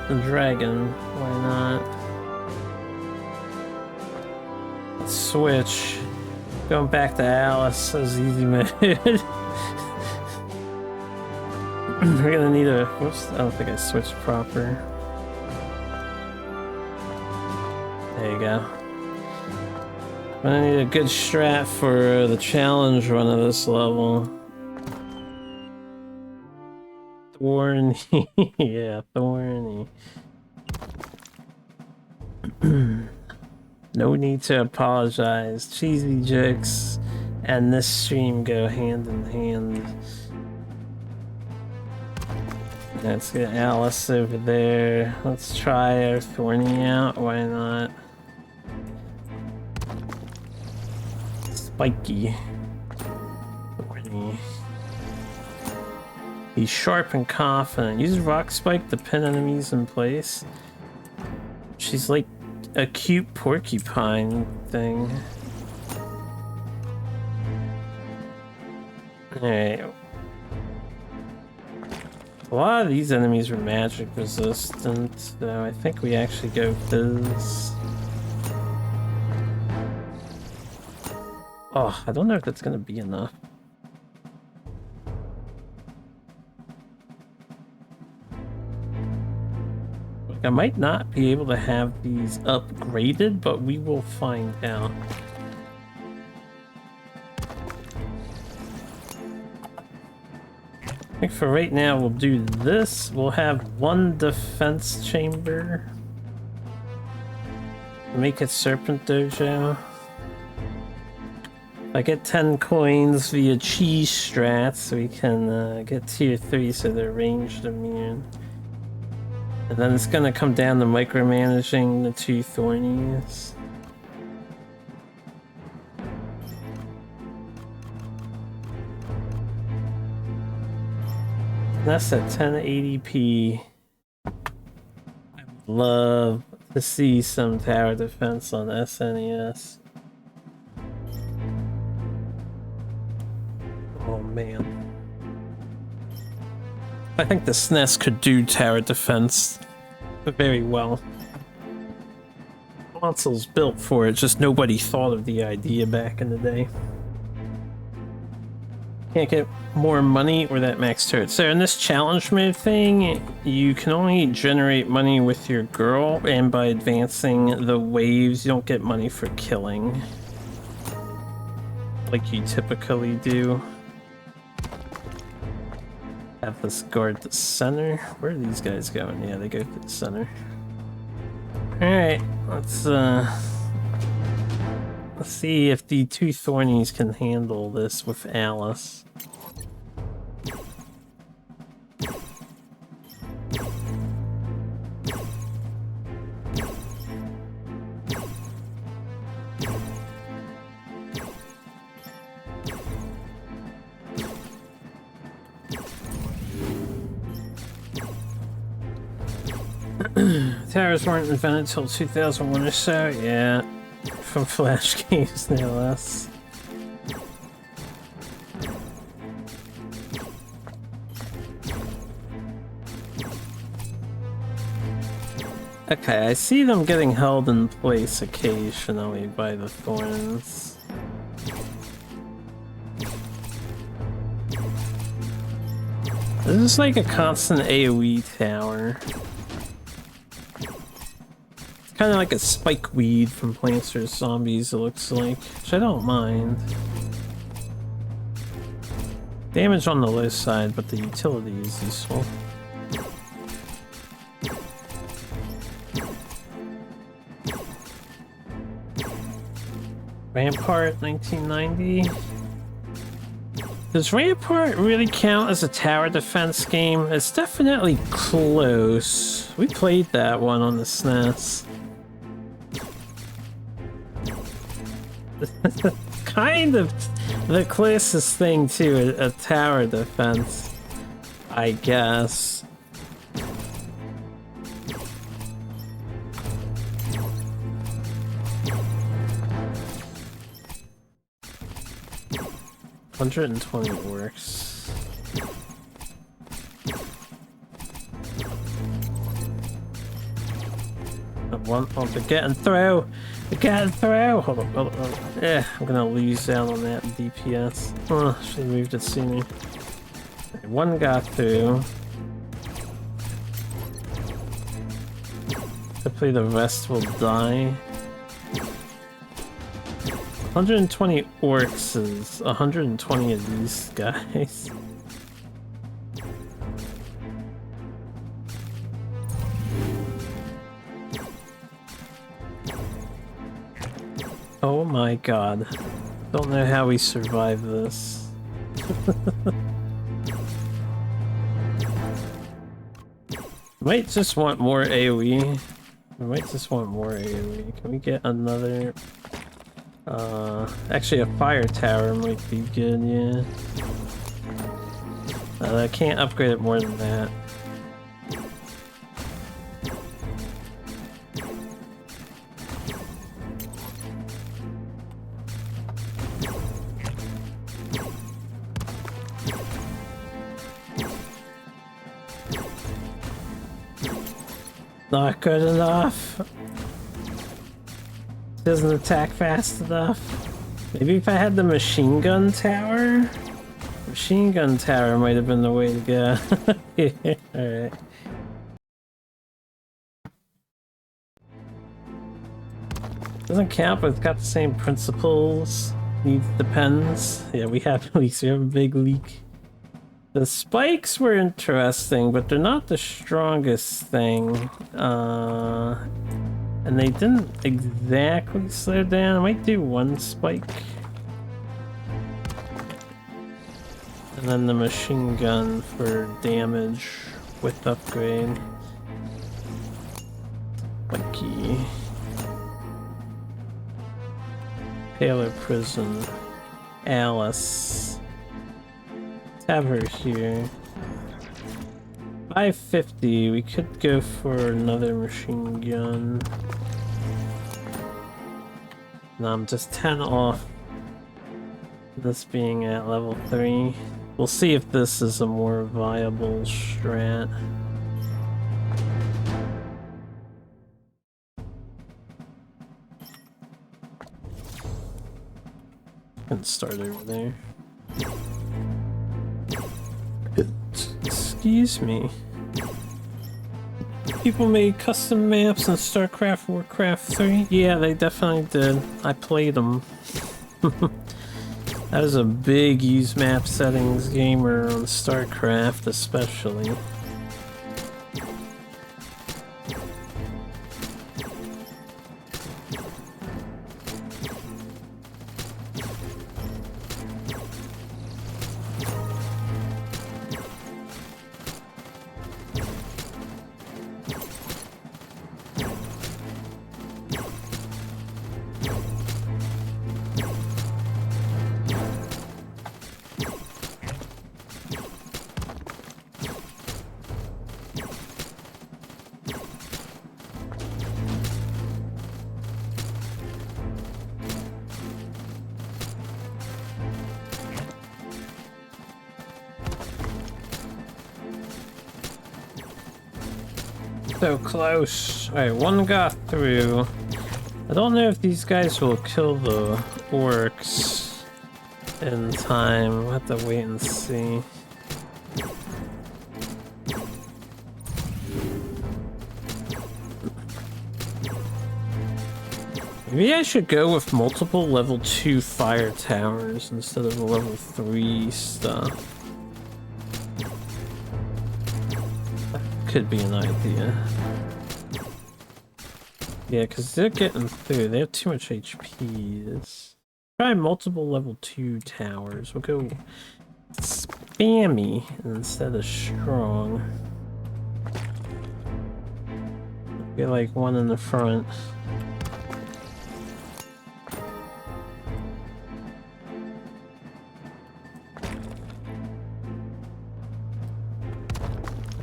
dragon. Why not? Let's switch. Going back to Alice as easy mode. We're gonna need a. Whoops! I don't think I switched proper. There you go. I'm gonna need a good strat for the challenge run of this level. Thorny. Yeah, thorny. No need to apologize. Cheesy jokes and this stream go hand in hand. Let's get Alice over there. Let's try our thorny out. Why not? Spiky. Thorny. He's sharp and confident. Use rock spike to pin enemies in place. She's like a cute porcupine thing. Alright. A lot of these enemies are magic resistant, so I think we actually go Fizz. Oh, I don't know if that's gonna be enough. I might not be able to have these upgraded, but we will find out. I think for right now we'll do this. We'll have one defense chamber. Make it Serpent Dojo. I get 10 coins via cheese strats, we can get tier 3 so they're ranged immune. And then it's gonna come down to micromanaging the two thornies. That's at 1080p. I would love to see some tower defense on SNES. Oh man. I think the SNES could do tower defense very well. The console's built for it, just nobody thought of the idea back in the day. Can't get more money or that max turret. So in this challenge mode thing, you can only generate money with your girl, and by advancing the waves, you don't get money for killing like you typically do. Have this guard the center. Where are these guys going? Yeah, they go to the center. Alright, let's see if the two thornies can handle this with Alice. Towers weren't invented until 2001 or so, yeah. From Flash games, no less. Okay, I see them getting held in place occasionally by the thorns. This is like a constant AoE tower. Kind of like a spike weed from Plants vs. Zombies, it looks like, which I don't mind. Damage on the low side, but the utility is useful. Rampart 1990. Does Rampart really count as a tower defense game? It's definitely close. We played that one on the SNES. Kind of the closest thing to a tower defense, I guess. 120 orcs. Oh, they're getting through! They're getting through! Hold on, hold on, hold on. Yeah, I'm gonna lose out on that DPS. Oh, should've moved it sooner. Okay, one got through. Hopefully the rest will die. 120 orcs is 120 of these guys. Oh my god. Don't know how we survive this. Might just want more AoE. I might just want more AoE. Can we get another... actually a fire tower might be good, yeah. I can't upgrade it more than that. Not good enough. Doesn't attack fast enough. Maybe if I had the machine gun tower? Machine gun tower might have been the way to go. Yeah, alright. Doesn't count, but it's got the same principles. Needs depends. Yeah, we have leaks. We have a big leak. The spikes were interesting, but they're not the strongest thing. And they didn't exactly slow down. I might do one spike. And then the machine gun for damage with upgrade. Spiky. Taylor Prison. Alice. Let's have her here. 550, we could go for another machine gun. No, I'm just 10 off this being at level 3. We'll see if this is a more viable strat. Can start over there. Excuse me. People made custom maps in StarCraft, Warcraft 3? Yeah, they definitely did. I played them. I was a big use map settings gamer on StarCraft especially. So close. Alright, one got through. I don't know if these guys will kill the orcs in time. We'll have to wait and see. Maybe I should go with multiple level 2 fire towers instead of the level 3 stuff. Could be an idea. Yeah, because they're getting through. They have too much HP. Let's try multiple level 2 towers. We'll go spammy instead of strong. Get like one in the front.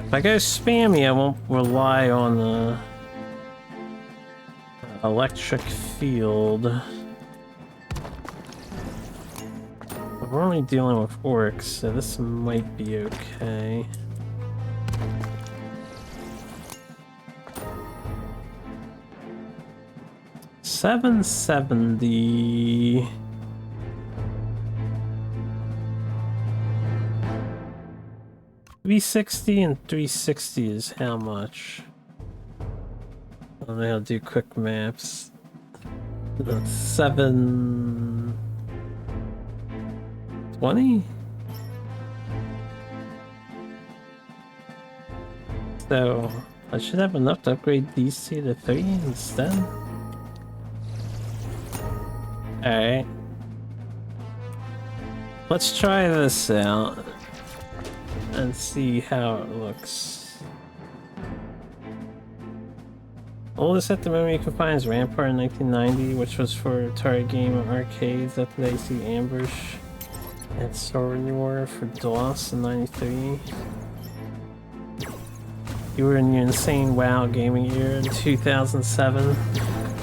If I go spammy, I won't rely on the electric field. we're only dealing with orcs, so this might be okay. $770. $360 and $360 is how much? I don't know how to do quick maps. 720? So I should have enough to upgrade these two to 3 instead. Alright. Let's try this out and see how it looks. Oldest at the moment you can find is Rampart in 1990, which was for Atari Game Arcades. After that you see Ambush and Sword War for DOS in 93. You were in your insane WoW gaming year in 2007.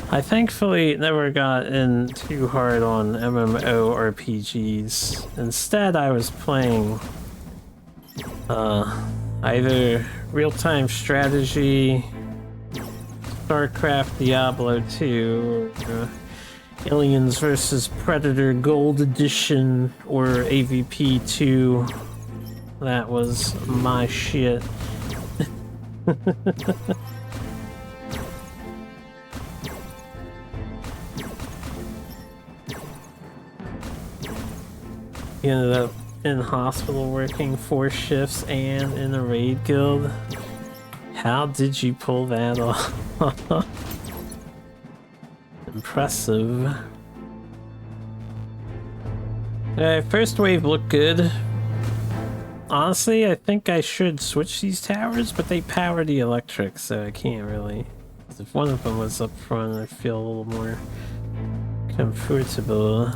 I thankfully never got in too hard on MMORPGs. Instead, I was playing either real-time strategy, StarCraft, Diablo 2, or Aliens vs. Predator Gold Edition, or AVP 2. That was my shit. He ended up in hospital working 4 shifts and in a raid guild. How did you pull that off? Impressive. Alright, first wave looked good. Honestly, I think I should switch these towers, but they power the electric, so I can't really. If one of them was up front, I'd feel a little more comfortable.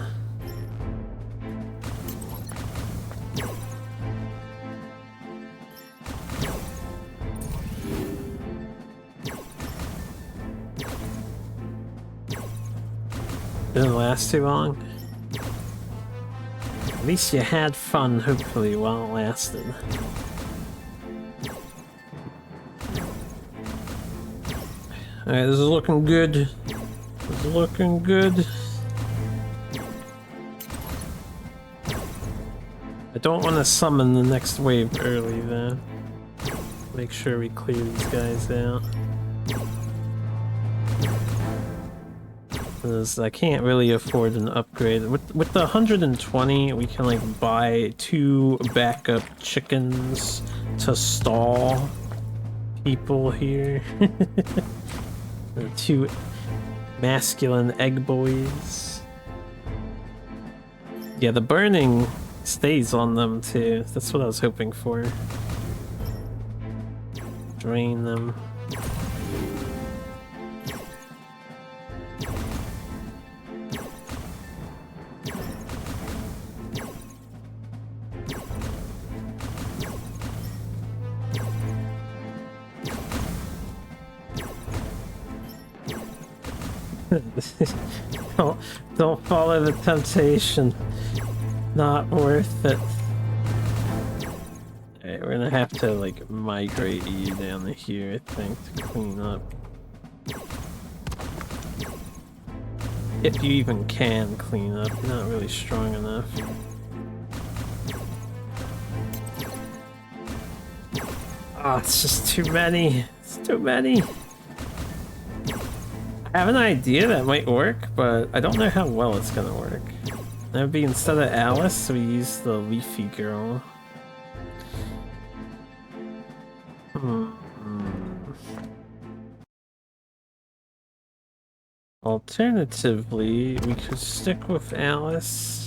Didn't last too long. At least you had fun, hopefully, while it lasted. Alright, this is looking good. This is looking good. I don't want to summon the next wave early, though. Make sure we clear these guys out. Because I can't really afford an upgrade. With the 120, we can like buy 2 backup chickens to stall people here. 2 masculine egg boys. Yeah, the burning stays on them too. That's what I was hoping for. Drain them. Don't follow the temptation. Not worth it. Alright, we're gonna have to like migrate you down to here, I think, to clean up. If you even can clean up, you're not really strong enough. Oh, it's just too many. It's too many. I have an idea that might work, but I don't know how well it's gonna work. That would be instead of Alice, we use the Leafy Girl. Alternatively, we could stick with Alice.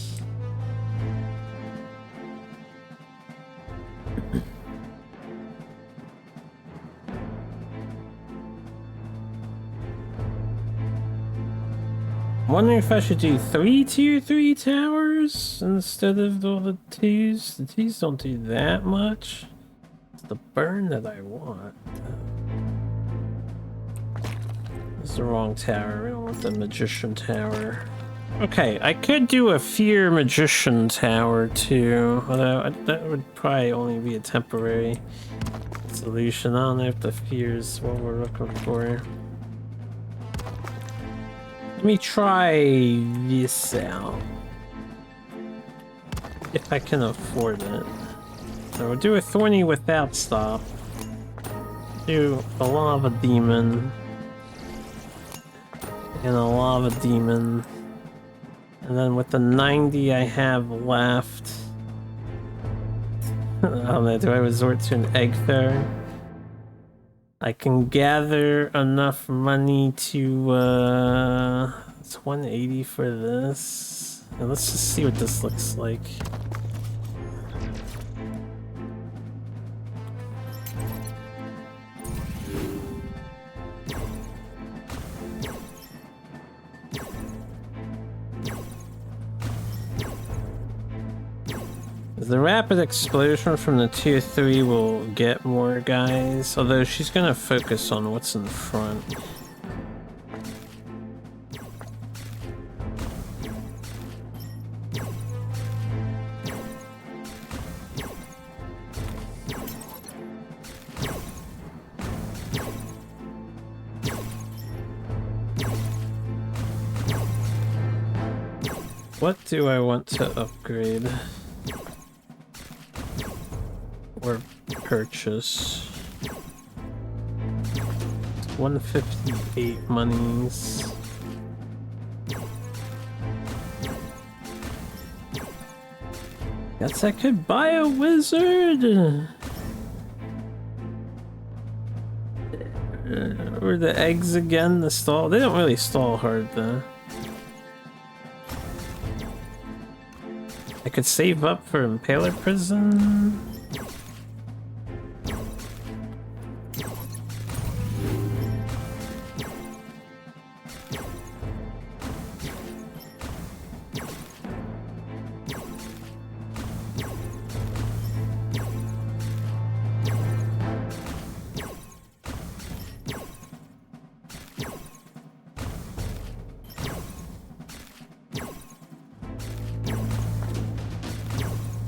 I'm wondering if I should do 3 tier 3 towers instead of all the 2s. The 2s don't do that much. It's the burn that I want. It's the wrong tower. We don't want the magician tower. Okay, I could do a Fear Magician Tower too, although that would probably only be a temporary solution. I don't know if the Fear is what we're looking for. Let me try this out. If I can afford it. So we'll do a Thorny without stop. Do a Lava Demon. And a Lava Demon. And then with the 90 I have left... I don't know, do I resort to an Egg Fair? I can gather enough money to... it's 180 for this. And let's just see what this looks like. The rapid explosion from the tier 3 will get more guys, although she's gonna focus on what's in front. What do I want to upgrade? Or purchase? 158 monies. Guess I could buy a wizard! Or the eggs again, the stall. They don't really stall hard though. I could save up for Impaler Prison.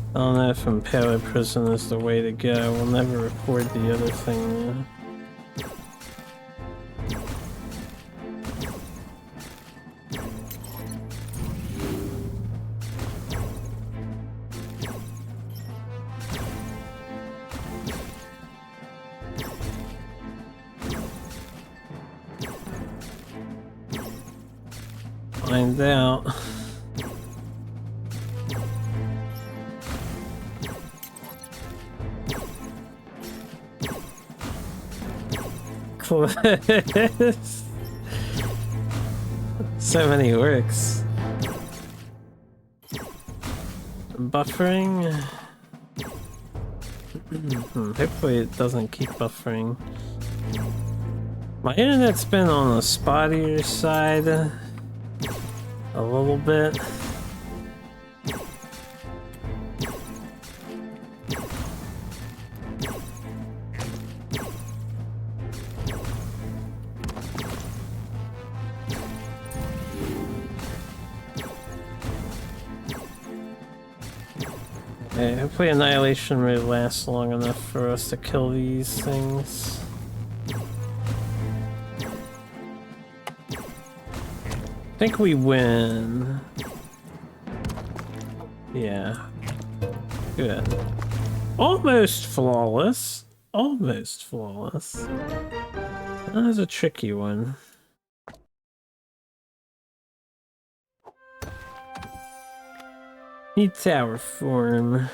I don't know if Impaler Prison is the way to go. We'll never record the other thing. Find out. So many works. Buffering. Hopefully it doesn't keep buffering. My internet's been on the spottier side a little bit. Hopefully Annihilation may last long enough for us to kill these things. I think we win. Yeah. Good. Almost flawless. Almost flawless. That was a tricky one. Need tower form.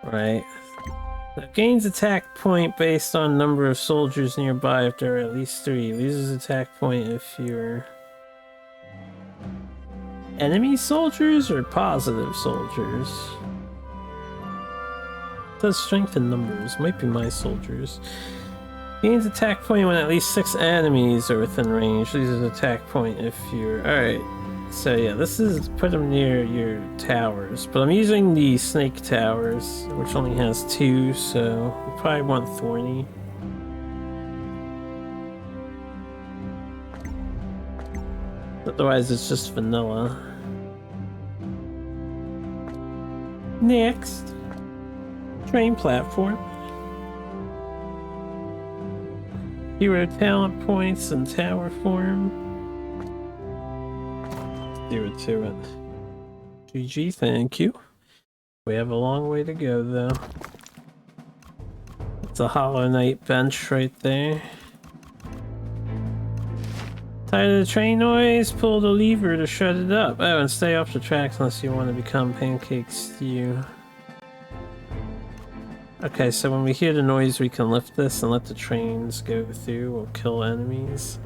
Right. It gains attack point based on number of soldiers nearby if there are at least 3. Loses attack point if you're enemy soldiers or positive soldiers. It does strength in numbers. Might be my soldiers. Gains attack point when at least 6 enemies are within range. Loses attack point if you're... Alright. So yeah, this is put them near your towers, but I'm using the snake towers, which only has 2, so we probably want Thorny. Otherwise, it's just vanilla. Next, train platform. Hero talent points and tower form. Do it to it. GG, thank you. We have a long way to go though. It's a Hollow Knight bench right there. Tired of the train noise? Pull the lever to shut it up. Oh, and stay off the tracks unless you want to become pancake stew. Okay, so when we hear the noise, we can lift this and let the trains go through. We'll kill enemies.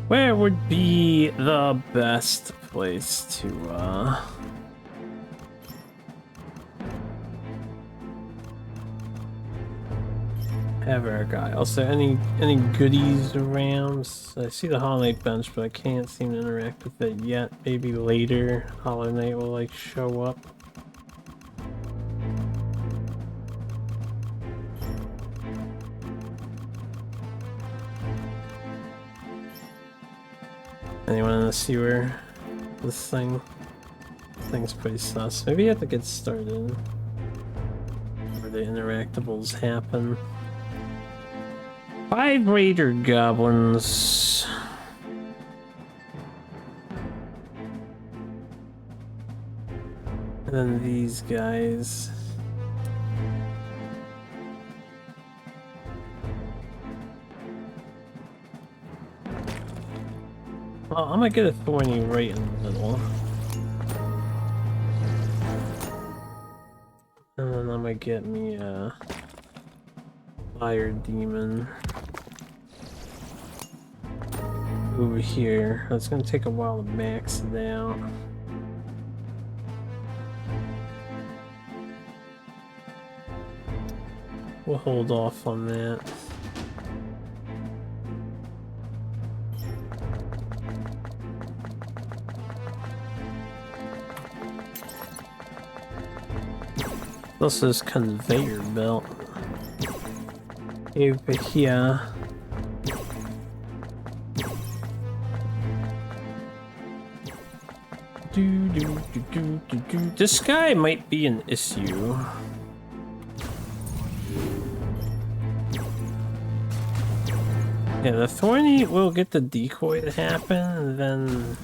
Where would be the best place to, have our guy? Also, any goodies around? I see the Hollow Knight bench, but I can't seem to interact with it yet. Maybe later Hollow Knight will, like, show up. Anyone in the sewer? This thing's pretty sus. Maybe you have to get started where the interactables happen. 5 raider goblins. And then these guys. Well, I'm gonna get a thorny right in the middle. And then I'm gonna get me a fire demon over here. It's gonna take a while to max it out. We'll hold off on that. Also this conveyor belt over here. This guy might be an issue. Yeah, the thorny will get the decoy to happen, and then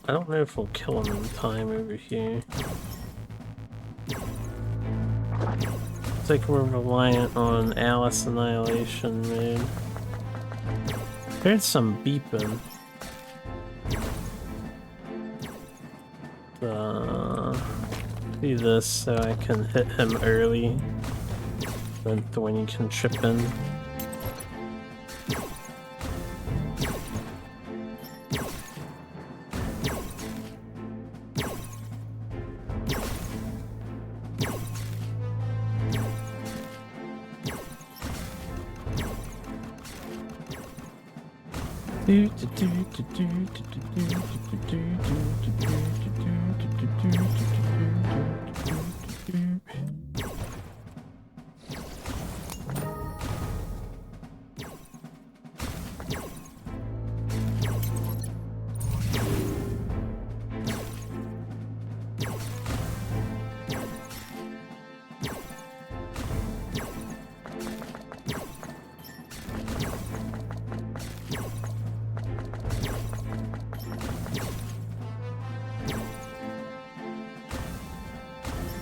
I don't know if we'll kill him in time over here. It's like we're reliant on Alice Annihilation, man. Heard some beeping. Do this so I can hit him early. Then Thorny can chip in.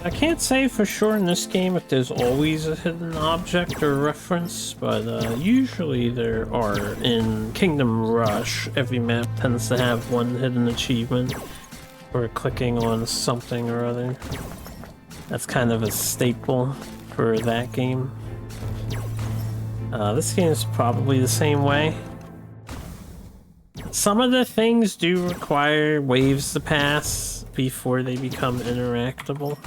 I can't say for sure in this game if there's always a hidden object or reference, but usually there are. In Kingdom Rush, every map tends to have one hidden achievement for clicking on something or other. That's kind of a staple for that game. This game is probably the same way. Some of the things do require waves to pass before they become interactable.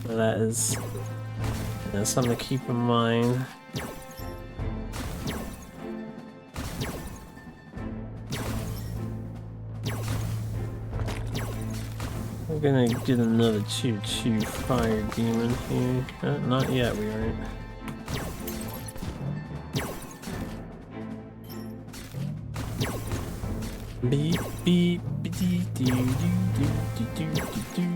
So that is something to keep in mind. we're gonna get another 2/2 fire demon here. Not yet, we aren't. Beep beep dee doo doo doo doo doo doo.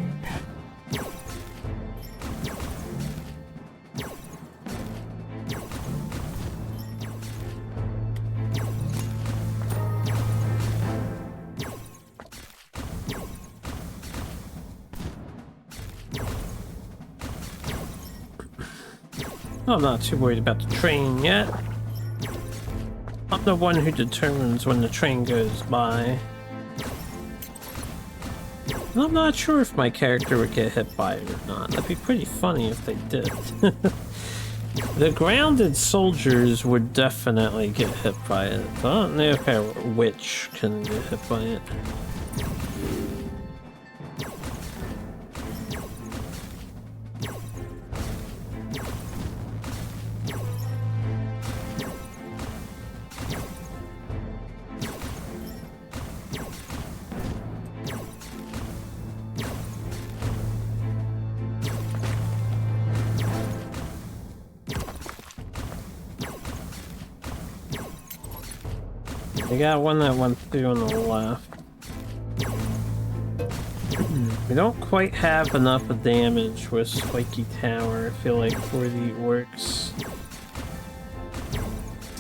I'm not too worried about the train yet. I'm the one who determines when the train goes by. And I'm not sure if my character would get hit by it or not. That'd be pretty funny if they did. The grounded soldiers would definitely get hit by it. I don't know if a witch can get hit by it. We got one that went through on the left. We don't quite have enough damage with Spiky Tower, I feel like, for the orcs.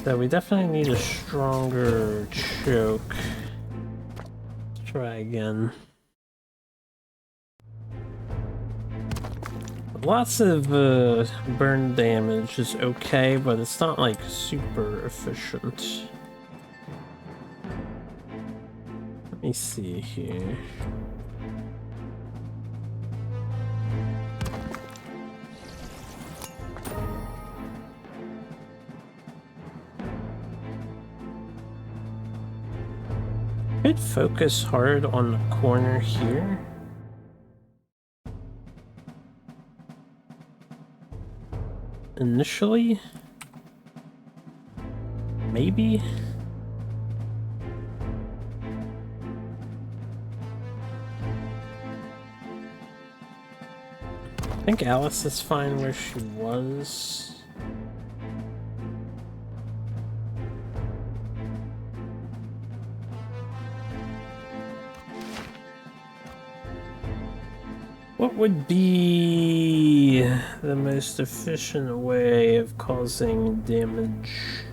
So we definitely need a stronger choke. Let's try again. Lots of burn damage is okay, but it's not like super efficient. Let me see here. Could focus hard on the corner here. Initially, maybe. I think Alice is fine where she was. What would be the most efficient way of causing damage?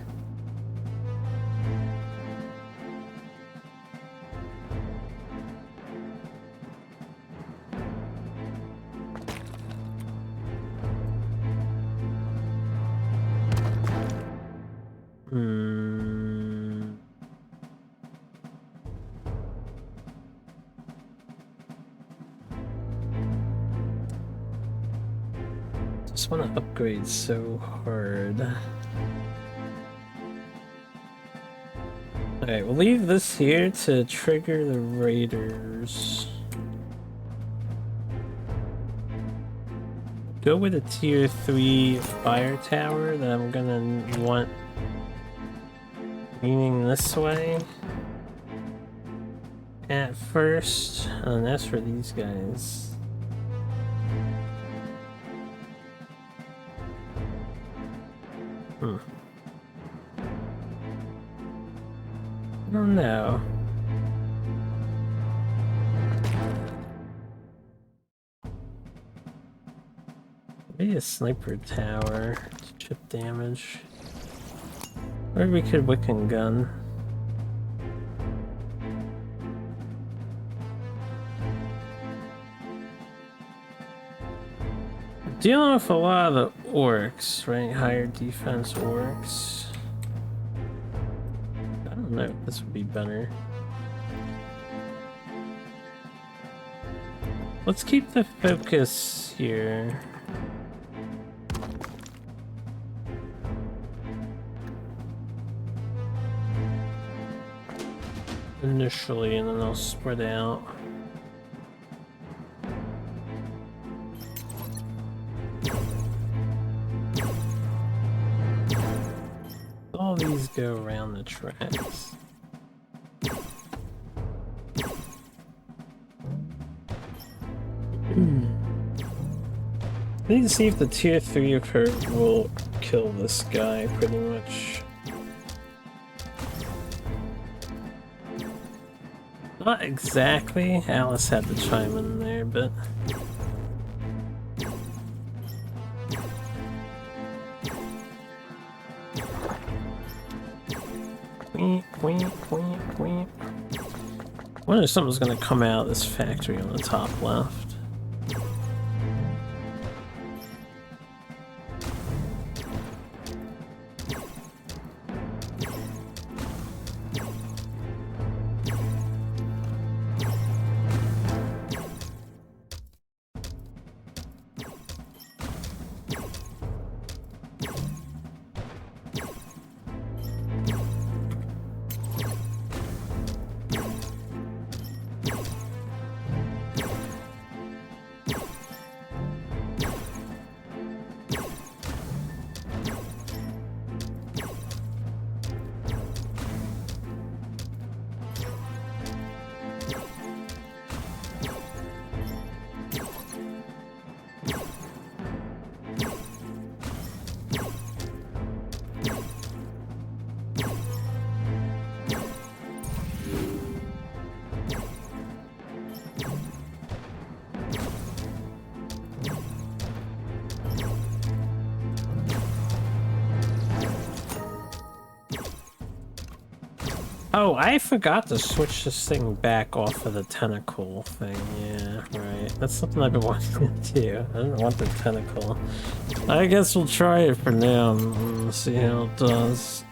Just want to upgrade so hard. Alright, we'll leave this here to trigger the raiders. Go with a tier 3 fire tower that I'm gonna want leaning this way at first, and that's for these guys. I don't know. Maybe a sniper tower to chip damage. Or we could Wiccan gun. Dealing with a lot of the orcs, right? Higher defense orcs. I don't know if this would be better. Let's keep the focus here. Initially, and then I'll spread out. All these go around the tracks. need to see if the tier 3 of her will kill this guy, pretty much. Not exactly. Alice had to chime in there, but... Queep, queep, queep, queep. I wonder if something's gonna come out of this factory on the top left. Oh, I forgot to switch this thing back off of the tentacle thing. Yeah, right. That's something I've been wanting to do. I don't want the tentacle. I guess we'll try it for now and see how it does.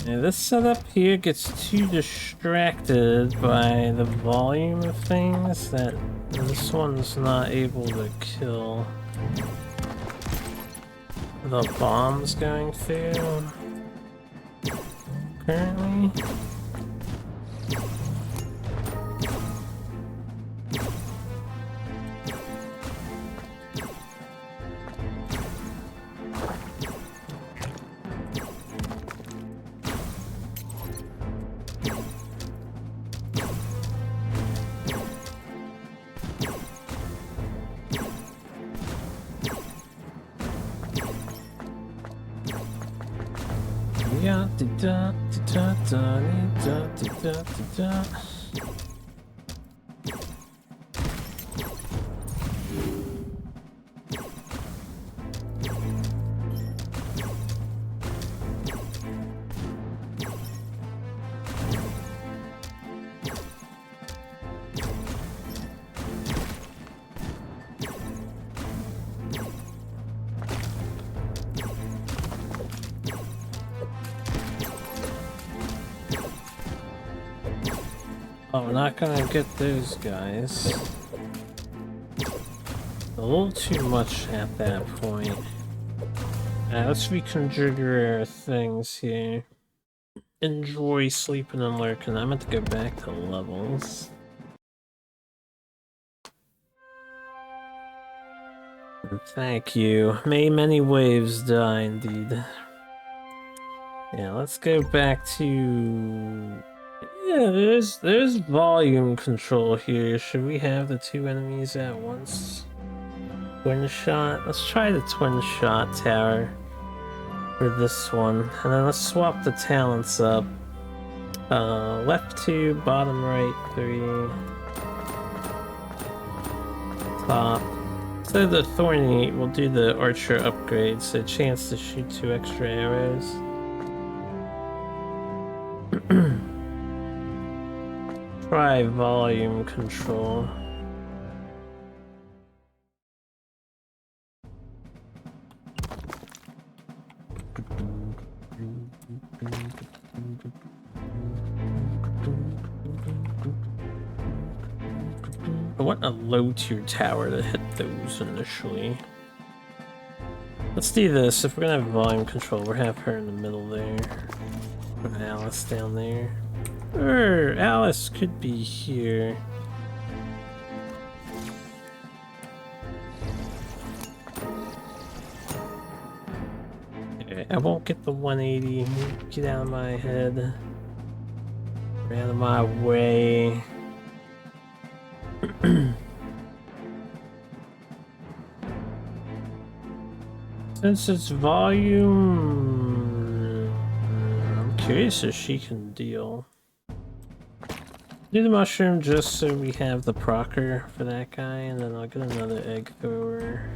Yeah, this setup here gets too distracted by the volume of things that this one's not able to kill the bombs going through currently. Yeah, da da da da da da da. Oh, we're not gonna get those guys. A little too much at that point. Let's reconfigure our things here. Enjoy sleeping and lurking. I meant to go back to levels. Thank you. May many waves die indeed. Yeah, let's go back to... Yeah, there's volume control here. Should we have the two enemies at once? Twin shot? Let's try the twin shot tower for this one. And then let's swap the talents up. Left 2, bottom right 3. Top. Instead of the thorny, we'll do the archer upgrade, so chance to shoot 2 extra arrows. Try volume control. I want a low tier tower to hit those initially. Let's do this. If we're gonna have volume control, we'll have her in the middle there. Put Alice down there. Or Alice could be here. Okay, I won't get the 180. Get out of my head. Get out of my way. Since it's volume, I'm curious if she can deal. Do the mushroom just so we have the procer for that guy, and then I'll get another egg thrower.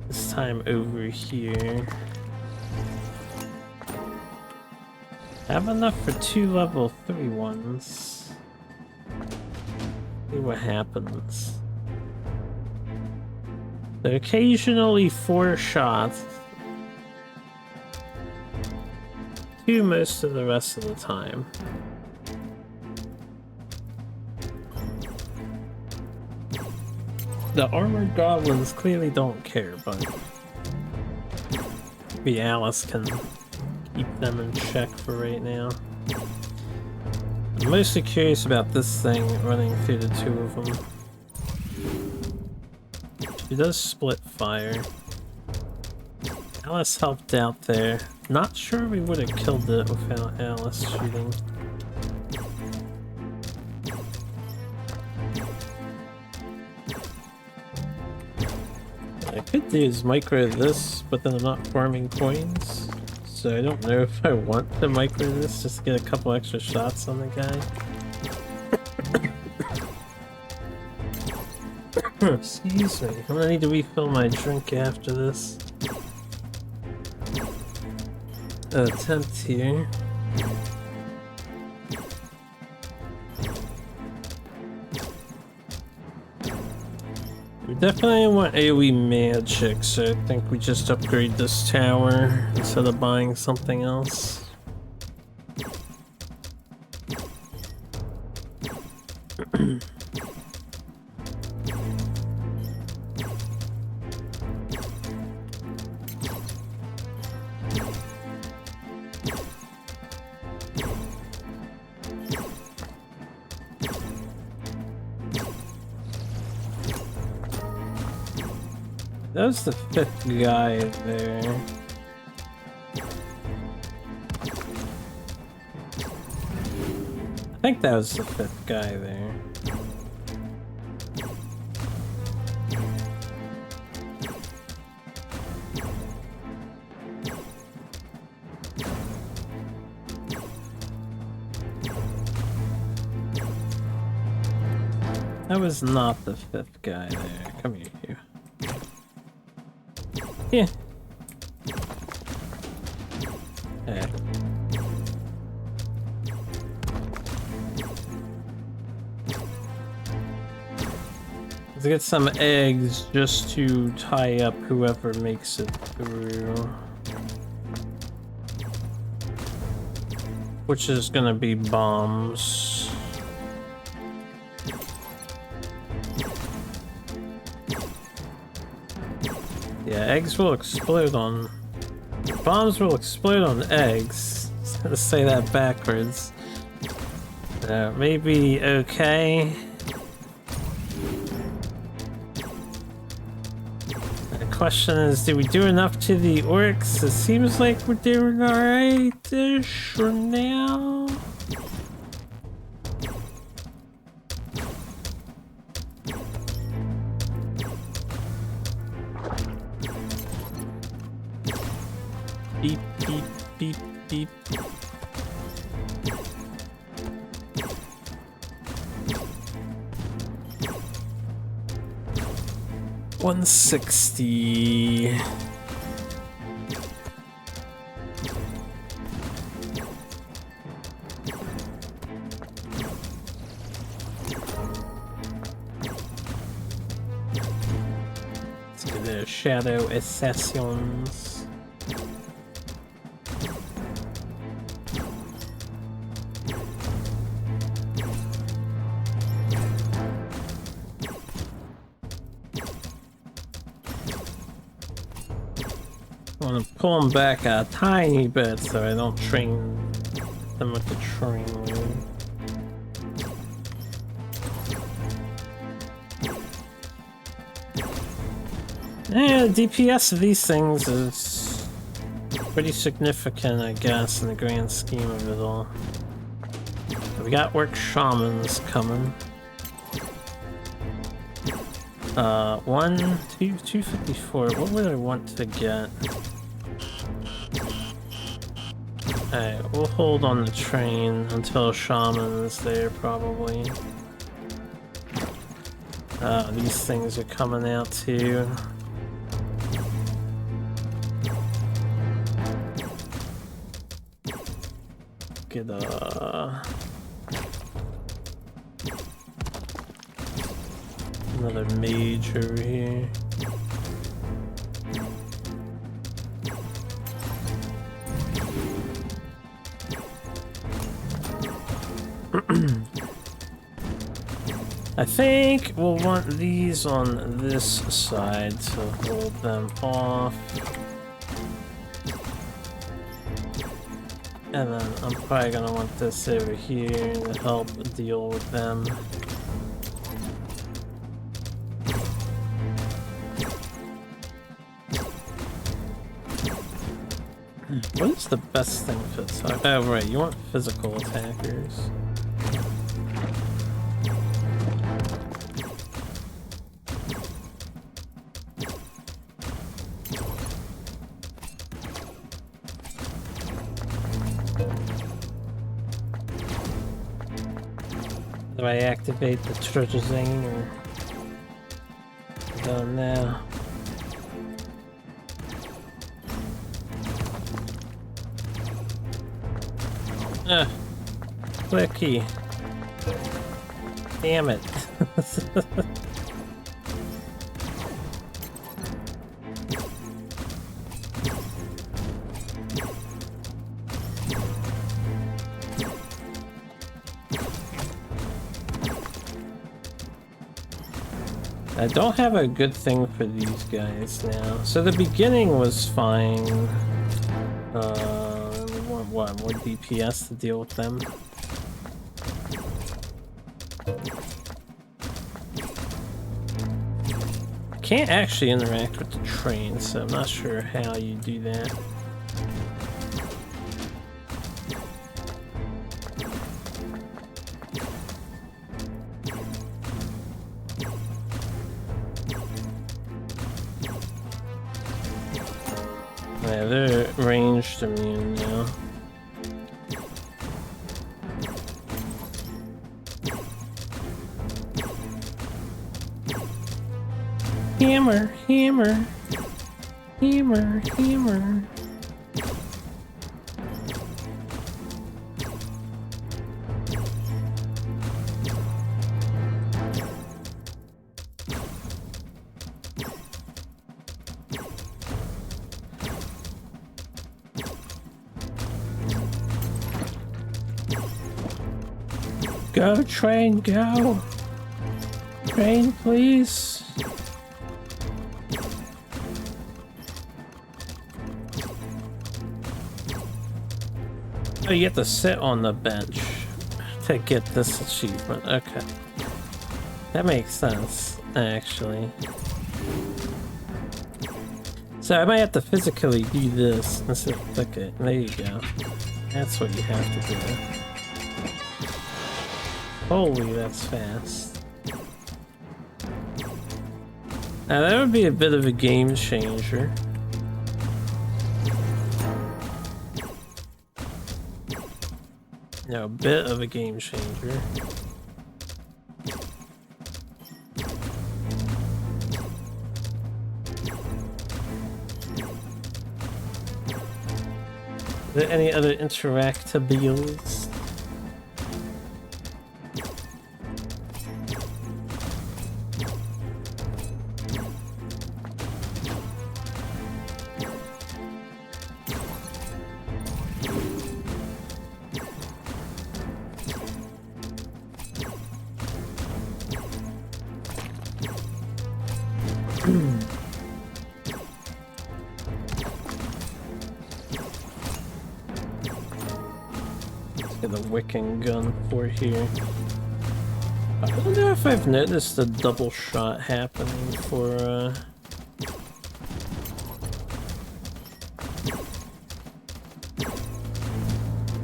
This time over here. Have enough for 2 level 3 ones. See what happens. So occasionally 4 shots. 2 most of the rest of the time. The armored goblins clearly don't care, but maybe Alice can keep them in check for right now. I'm mostly curious about this thing running through the 2 of them. She does split fire. Alice helped out there. Not sure we would have killed it without Alice shooting. What I could do is micro this, but then I'm not farming coins. So I don't know if I want to micro this just to get a couple extra shots on the guy. Excuse me, I'm gonna need to refill my drink after this. Attempt here. We definitely want AoE magic, so I think we just upgrade this tower instead of buying something else. That was the 5th guy there. I think that was the 5th guy there. That was not the 5th guy there. Come here, you. Yeah. Yeah. Let's get some eggs just to tie up whoever makes it through. Which is gonna be bombs. Yeah, eggs will explode on... Bombs will explode on eggs. Let's say that backwards. Maybe okay. The question is, do we do enough to the orcs? It seems like we're doing alright-ish for now. Beep, beep, beep, beep. $160. Let's get the shadow assassins. want to pull them back a tiny bit so I don't train them with the train wheel. Yeah, the DPS of these things is pretty significant, I guess, in the grand scheme of it all. We got Orc Shamans coming. 254. What would I want to get? Alright, we'll hold on the train until Shaman is there, probably. These things are coming out too. Get another mage over here. I think we'll want these on this side to hold them off. And then I'm probably gonna want this over here to help deal with them. What is the best thing for this? Oh right, you want physical attackers. Do I activate the treasure zone or done now? Clicky. Damn it. I don't have a good thing for these guys now. So the beginning was fine. More DPS to deal with them. Can't actually interact with the train, so I'm not sure how you do that. Yeah, they're ranged immune now. Hammer, hammer, hammer, hammer. Go, train, go! Train, please! Oh, you have to sit on the bench to get this achievement. Okay. That makes sense, actually. So I might have to physically do this. Okay, there you go. That's what you have to do. Holy, that's fast. Now that would be a bit of a game changer. No, a bit of a game changer. Are there any other interactables? Get a wicking gun for here. I don't know if I've noticed a double shot happening for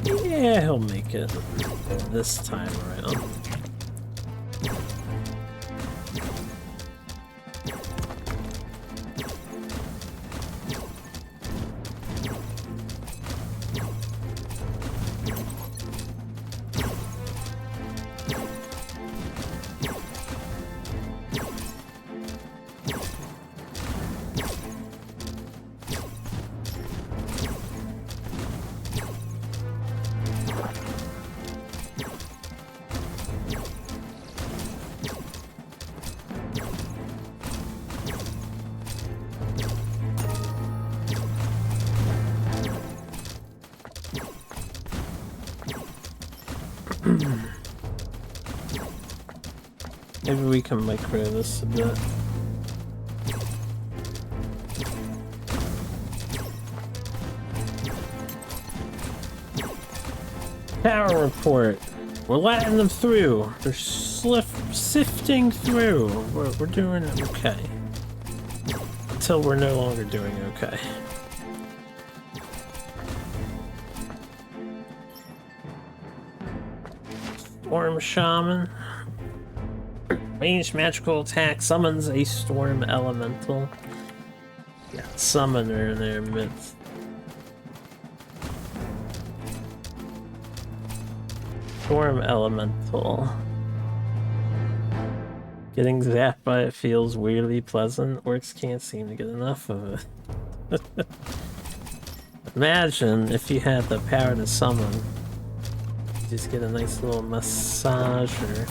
yeah, he'll make it this time around. Maybe we can micro this a bit. Power report. We're letting them through. They're sifting through. We're doing okay. Until we're no longer doing okay. Storm Shaman. Ranged magical attack summons a storm elemental. Got summoner in their midst. Storm elemental. Getting zapped by it feels weirdly pleasant. Orcs can't seem to get enough of it. Imagine if you had the power to summon. You just get a nice little massager.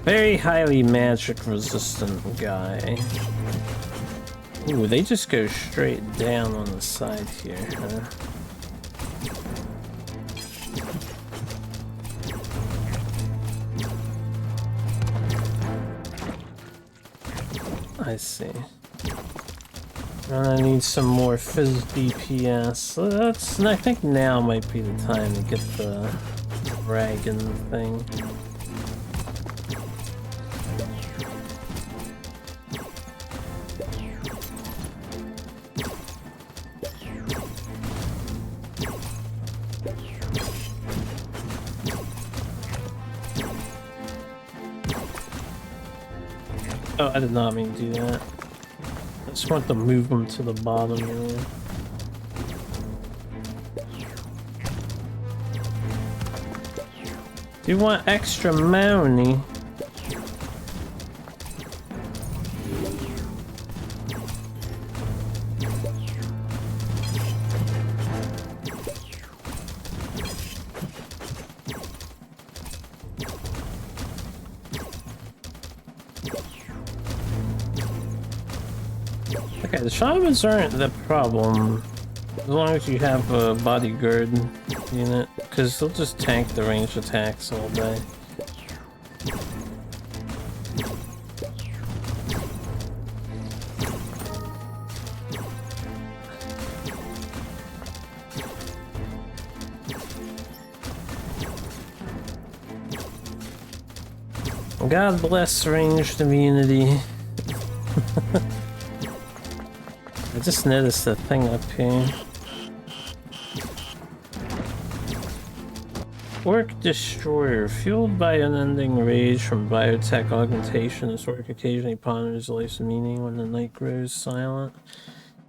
Very highly magic resistant guy. Ooh, they just go straight down on the side here, huh? I see. And I need some more fizz DPS. So I think now might be the time to get the dragon thing. Oh, I did not mean to do that. I just want to move them to the bottom here. Do you want extra money? Okay, the shamans aren't the problem, as long as you have a bodyguard unit, because they'll just tank the ranged attacks all day. God bless ranged immunity. I just noticed that thing up here. Orc Destroyer. Fueled by unending rage from biotech augmentation, this orc occasionally ponders life's meaning when the night grows silent.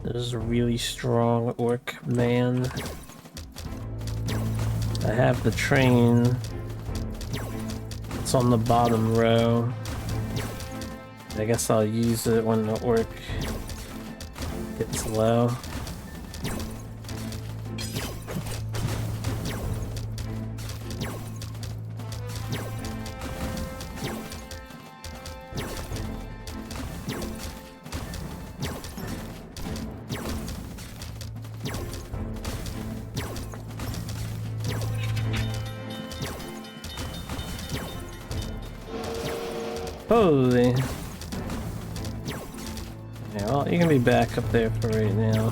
This is a really strong orc man. I have the train. It's on the bottom row. I guess I'll use it when the orc gets low. Holy. Yeah, well, you can be back up there for right now.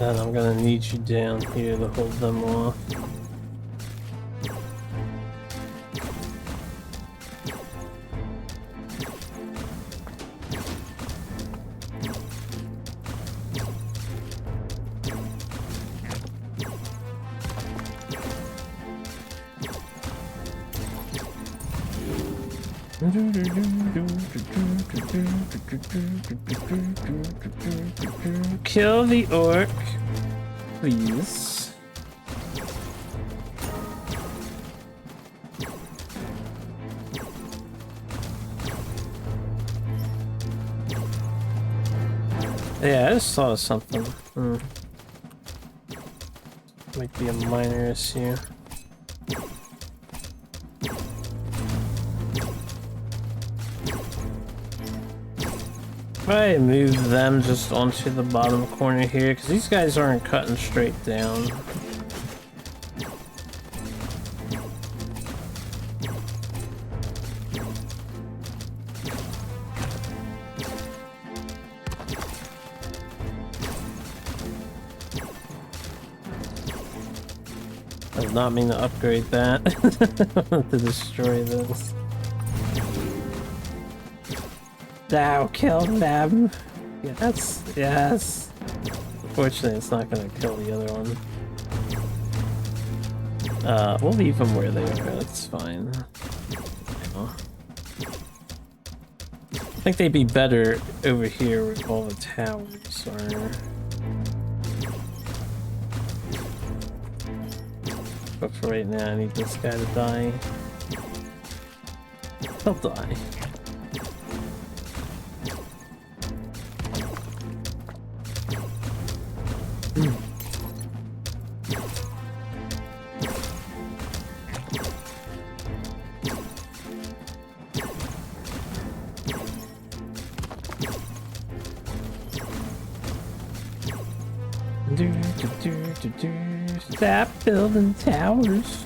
And I'm gonna need you down here to hold them off. Kill the orc, please. Yeah, I just thought of something. Might be a minor issue. I move them just onto the bottom corner here, because these guys aren't cutting straight down. I did not mean to upgrade that to destroy this. Thou kill them. Yes, yes. Unfortunately, it's not gonna kill the other one. We'll leave them where they are. That's fine. I think they'd be better over here where all the towers are. But for right now, I need this guy to die. He'll die. Stop building towers.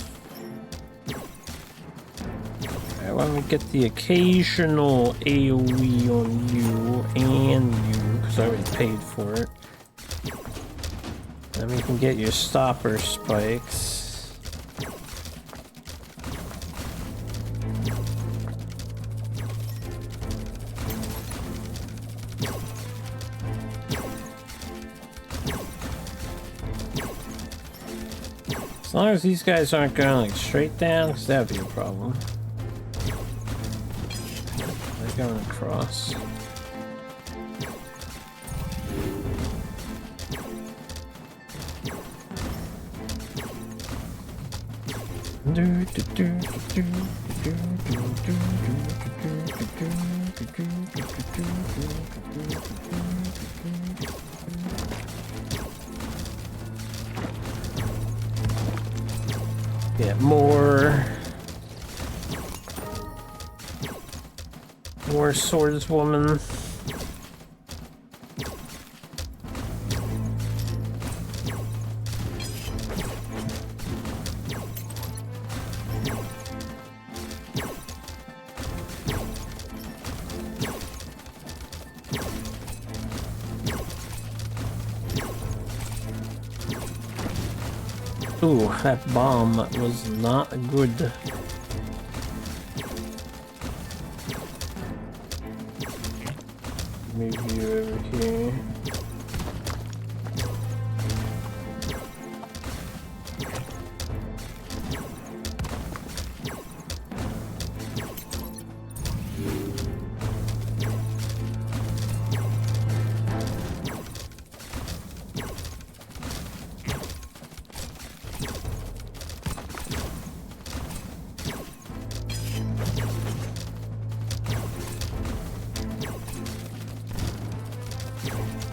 I want to get the occasional AoE on you and you, because I already paid for it. Then we can get your stopper spikes. As long as these guys aren't going like straight down, because that'd be a problem. They're going across. Yeah, more swordswoman. Ooh, that bomb was not good. Move you over here.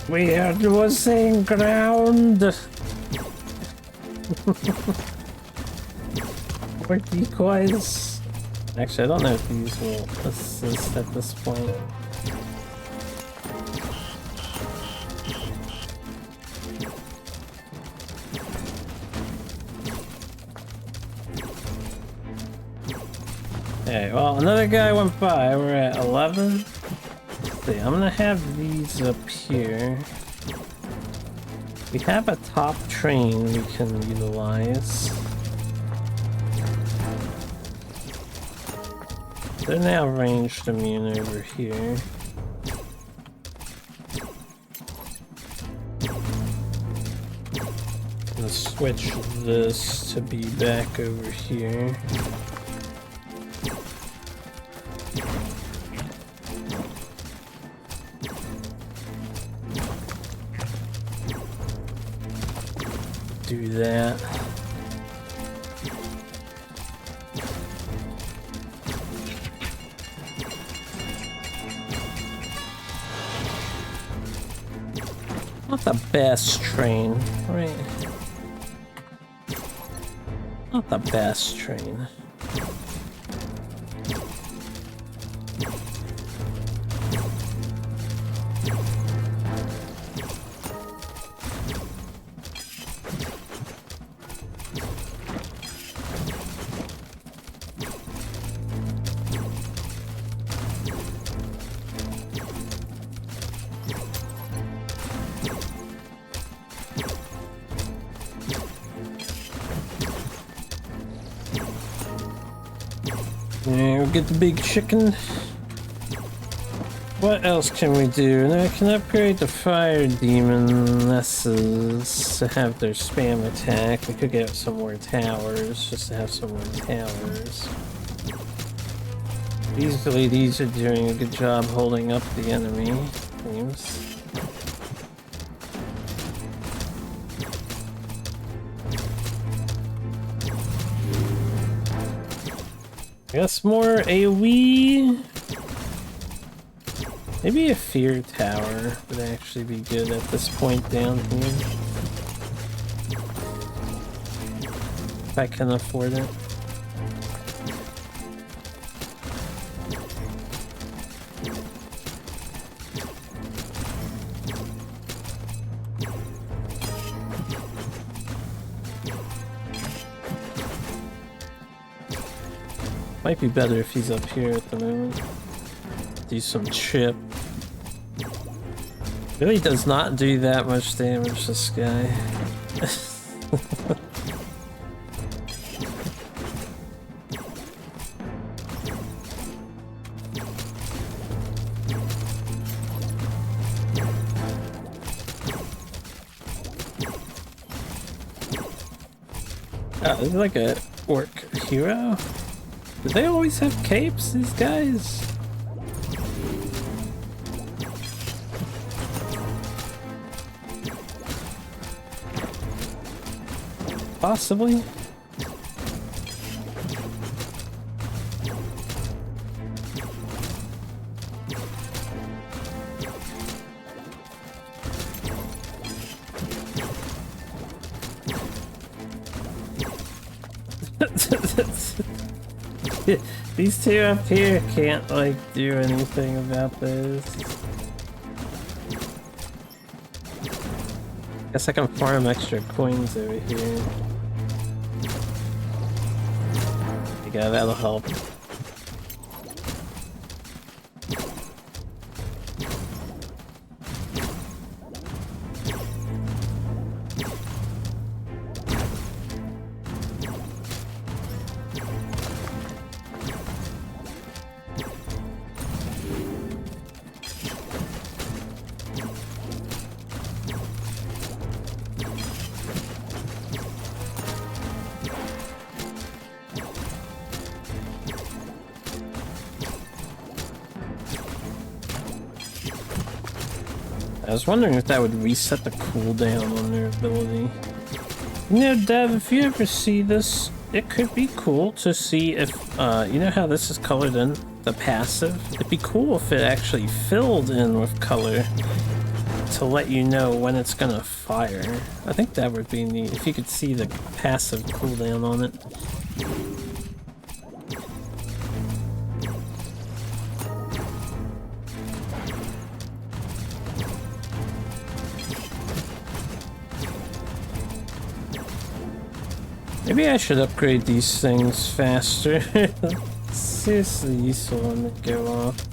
We are losing ground. More decoys. Actually, I don't know if these will assist at this point. Okay, well, another guy went by. We're at 11. Let's see, I'm gonna have these up here. We have a top train we can utilize. They're now ranged immune over here. Let's switch this to be back over here. Do that. Not the best train, right? Not the best train. Yeah, we'll get the big chicken. What else can we do? Now I can upgrade the fire demonesses to have their spam attack. We could get some more towers, just to have some more towers. These ladies are doing a good job holding up the enemy teams. I guess more AoE. Maybe a fear tower would actually be good at this point down here. If I can afford it. Might be better if he's up here at the moment. Do some chip. Really does not do that much damage, this guy. Oh, this is like a orc hero? Do they always have capes, these guys? Possibly. These two up here can't, like, do anything about this. Guess I can farm extra coins over here. Yeah, that'll help. I was wondering if that would reset the cooldown on their ability. You know, Dev, if you ever see this, it could be cool to see if, you know how this is colored in, the passive? It'd be cool if it actually filled in with color to let you know when it's gonna fire. I think that would be neat, if you could see the passive cooldown on it. Maybe I should upgrade these things faster. seriously useful when they go off.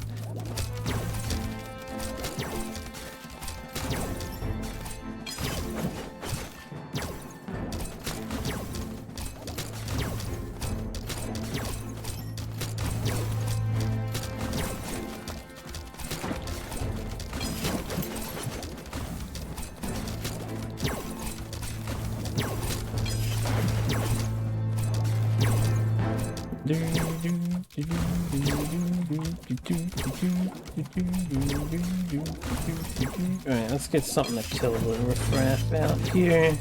Alright, let's get something to kill the riffraff out here.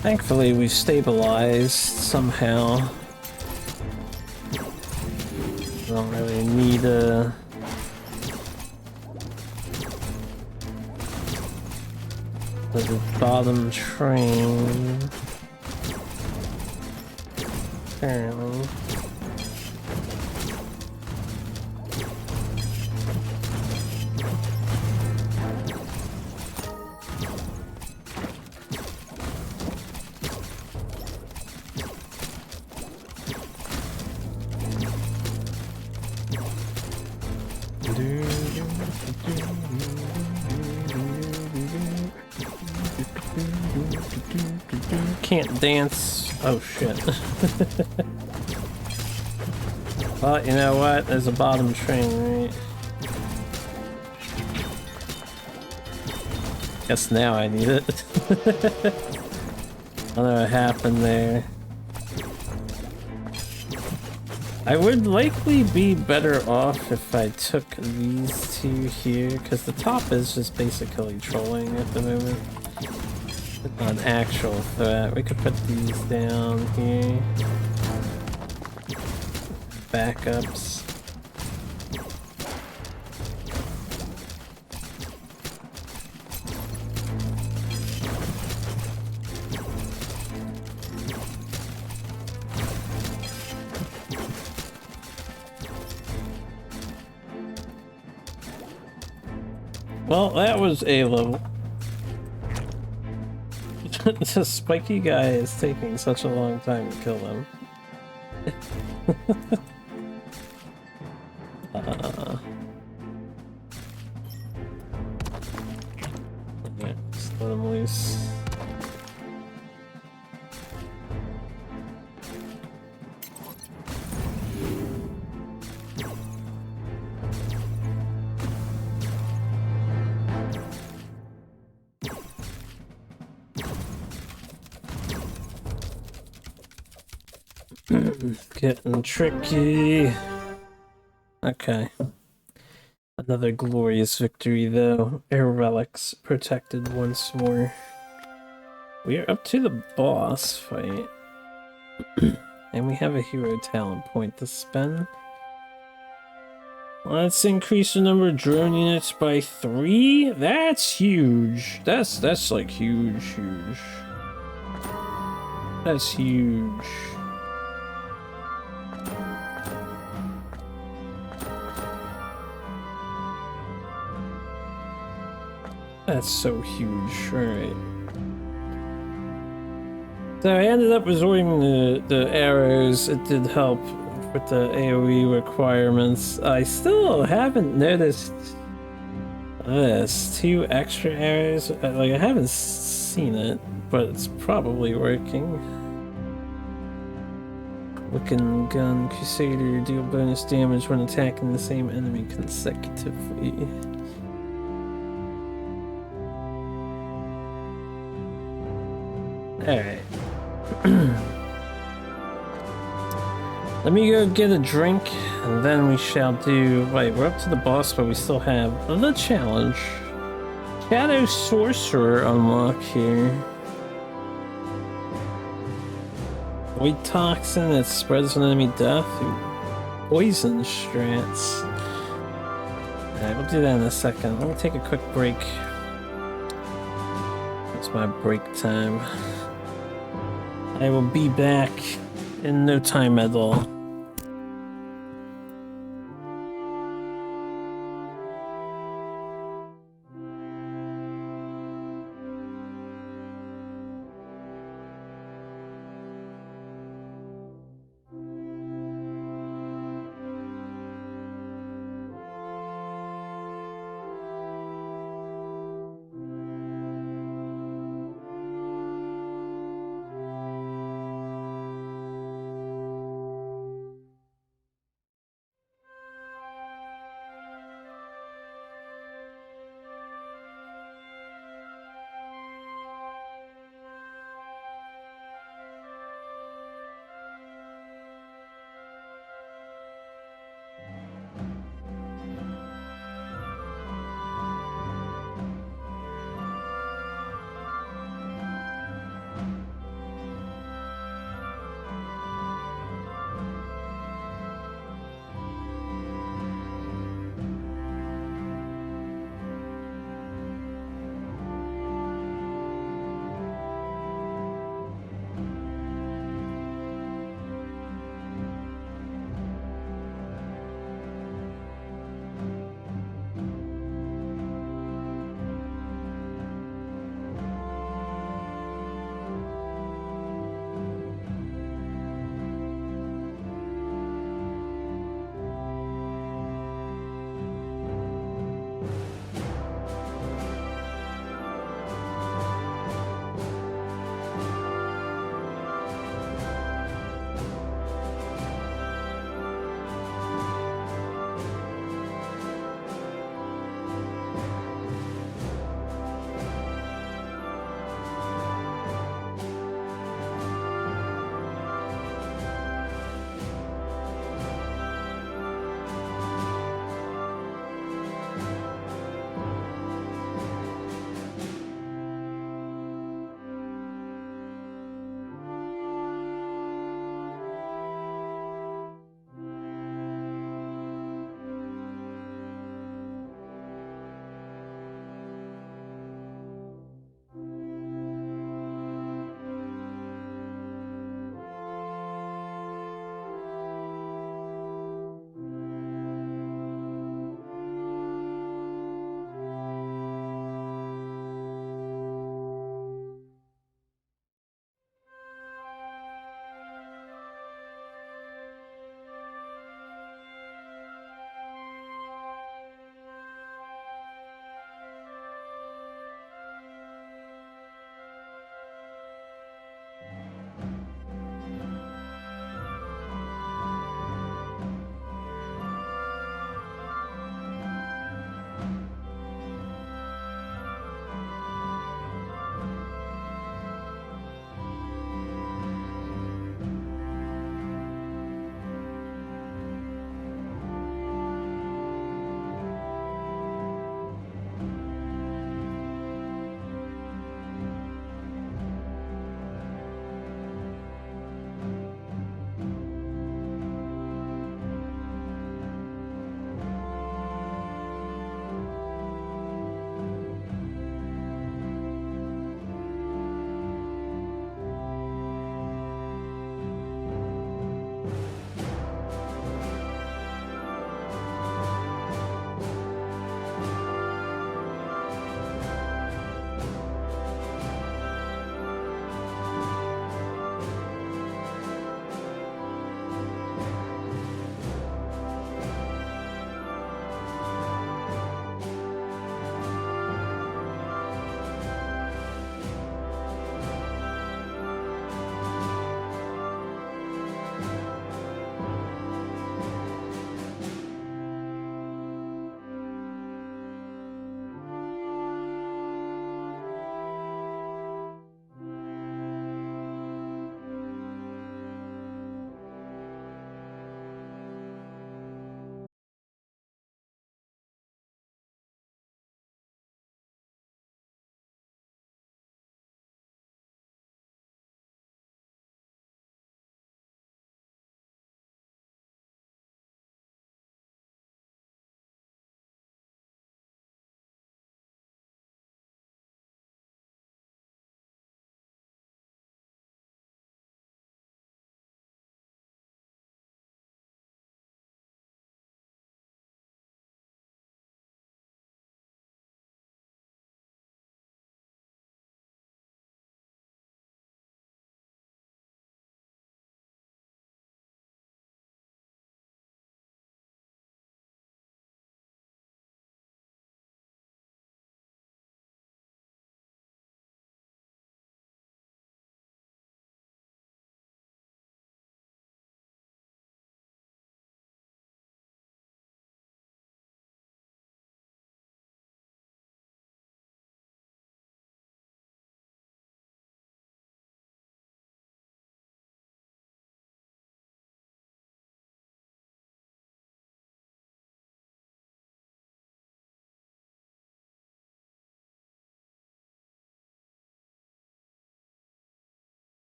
Thankfully, we've stabilized somehow. Don't really need the bottom train. Apparently. Can't dance. Oh shit. Well, you know what? There's a bottom train, right? Guess now I need it. I don't know what happened there. I would likely be better off if I took these two here, because the top is just basically trolling at the moment. An actual threat. We could put these down here. Backups. Well, that was a level. This spiky guy is taking such a long time to kill him. Yeah, just let him loose. Getting tricky. Okay. Another glorious victory though. Air relics protected once more. We are up to the boss fight. And we have a hero talent point to spend. Let's increase the number of drone units by 3. That's huge. That's like huge. That's huge. That's so huge. Alright. So I ended up resorting to the arrows. It did help with the AoE requirements. I still haven't noticed this. 2 extra arrows. Like, I haven't seen it, but it's probably working. Looking gun. Crusader. Deal bonus damage when attacking the same enemy consecutively. Alright. Let me go get a drink, and then we shall do... Wait, we're up to the boss, but we still have the challenge. Shadow Sorcerer unlock here. Void Toxin that spreads an enemy death through poison strats. Alright, we'll do that in a second. Let me take a quick break. It's my break time. I will be back in no time at all.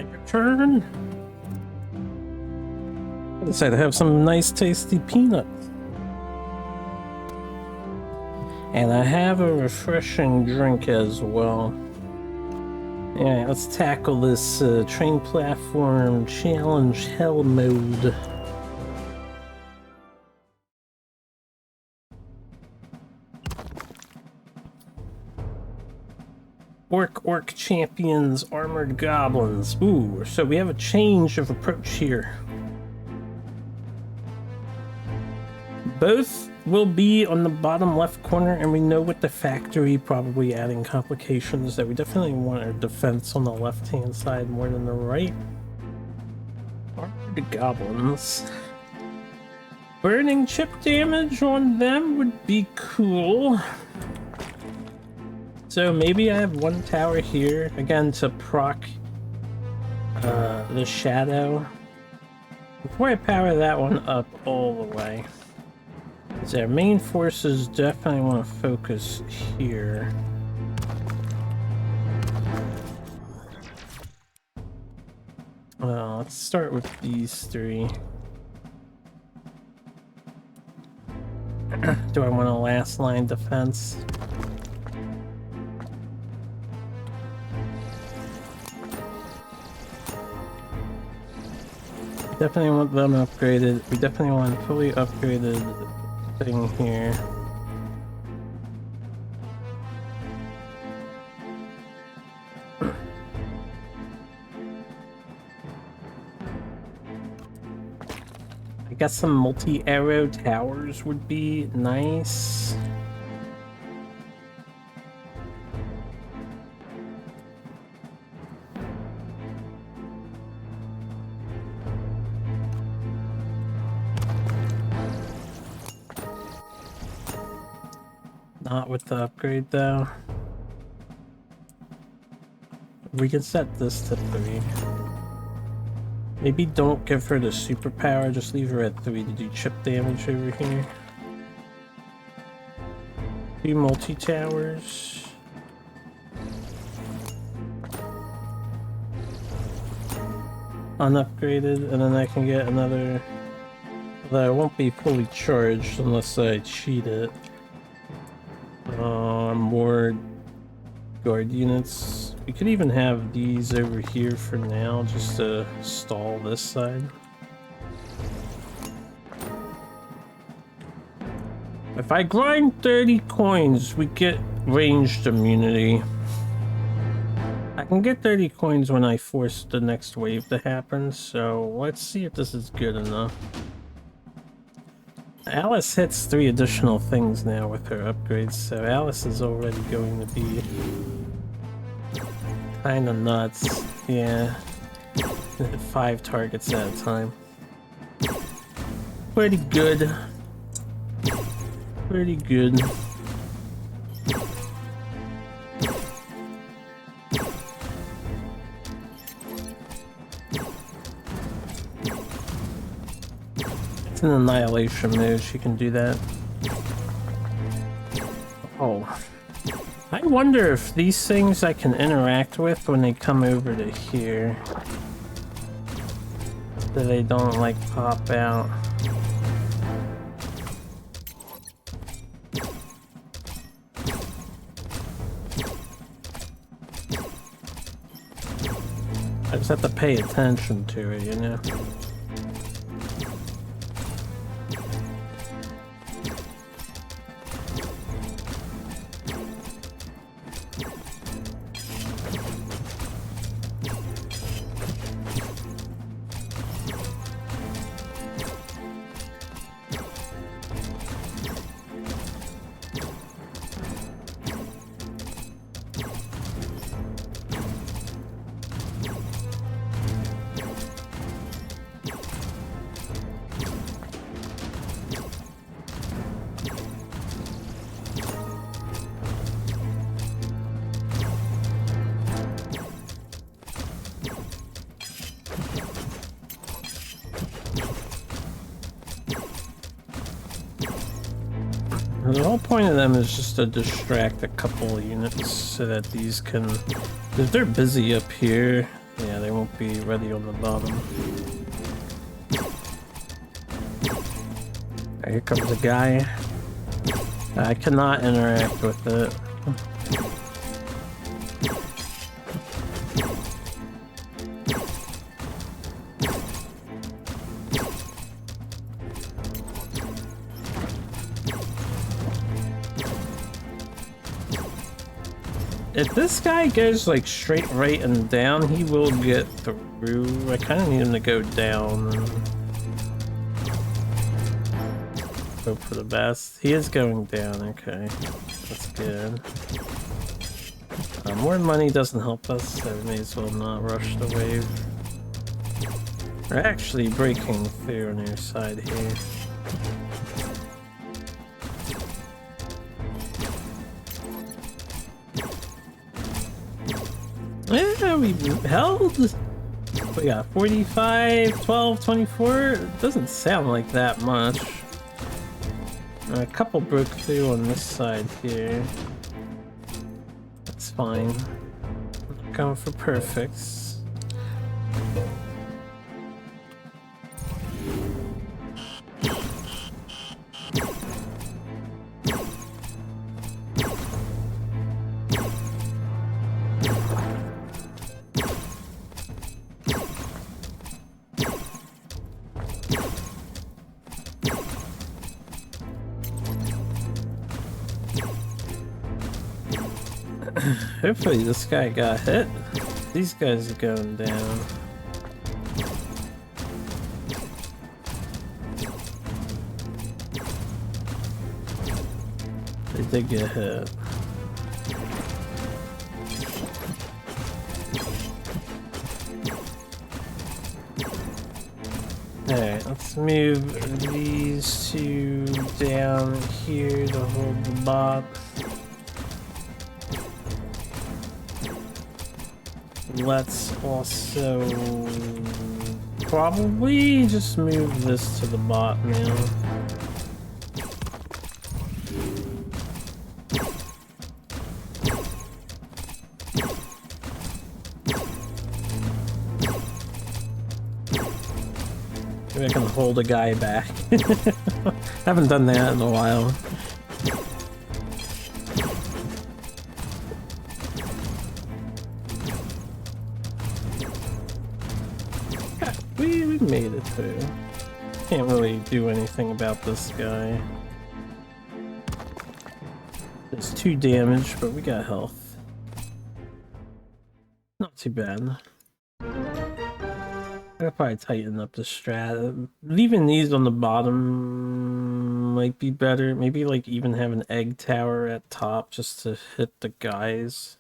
I return. I decided to have some nice tasty peanuts. And I have a refreshing drink as well. Alright, let's tackle this train platform challenge hell mode. Orc champions, armored goblins. Ooh, so we have a change of approach here. Both will be on the bottom left corner, and we know with the factory probably adding complications that we definitely want our defense on the left-hand side more than the right. Armored goblins. Burning chip damage on them would be cool. So maybe I have one tower here, again, to proc the shadow. Before I power that one up all the way. Because our main forces definitely want to focus here. Well, let's start with these three. Do I want a last line defense? Definitely want them upgraded. We definitely want a fully upgraded thing here. I guess some multi-arrow towers would be nice. Not with the upgrade though. We can set this to 3. Maybe don't give her the superpower, just leave her at 3 to do chip damage over here. 2 multi-towers. Unupgraded, and then I can get another... Although it won't be fully charged unless I cheat it. More guard units. We could even have these over here for now, just to stall this side. If I grind 30 coins, we get ranged immunity. I can get 30 coins when I force the next wave to happen, so let's see if this is good enough. Alice hits 3 additional things now with her upgrades, so Alice is already going to be kinda nuts. Yeah. 5 targets at a time. Pretty good. Pretty good. In annihilation mode, she can do that. Oh. I wonder if these things I can interact with when they come over to here. So they don't, like, pop out. I just have to pay attention to it, you know? The whole point of them is just to distract a couple of units so that these can... If they're busy up here, Yeah, they won't be ready on the bottom. Here comes a guy. I cannot interact with it. If this guy goes like straight right and down, he will get through. I kind of need him to go down and hope for the best. He is going down, okay. That's good. More money doesn't help us, so we may as well not rush the wave. We're actually breaking through on your side here. Yeah, we held. We got 45, 12, 24. It doesn't sound like that much. A couple broke through on this side here. That's fine. Going for perfects. Hopefully this guy got hit. These guys are going down. They did get hit. Alright, let's move these two down here to hold the box. Let's also probably just move this to the bot now. Maybe I can hold a guy back. Haven't done that in a while. We made it through. Can't really do anything about this guy. There's 2 damage, but we got health. Not too bad. I'll probably tighten up the strat. Leaving these on the bottom might be better. Maybe like even have an egg tower at top just to hit the guys.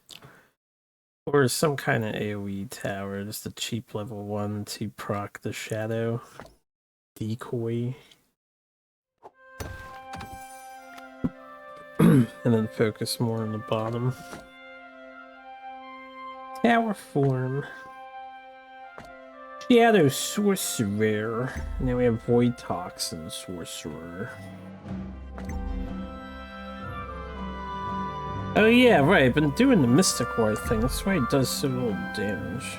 Or some kind of AoE tower, just a cheap level 1 to proc the shadow decoy. And then focus more on the bottom. Tower form. Shadow Sorcerer. And then we have Void Toxin Sorcerer. Oh yeah, right, I've been doing the Mystic War thing, that's why it does so little damage.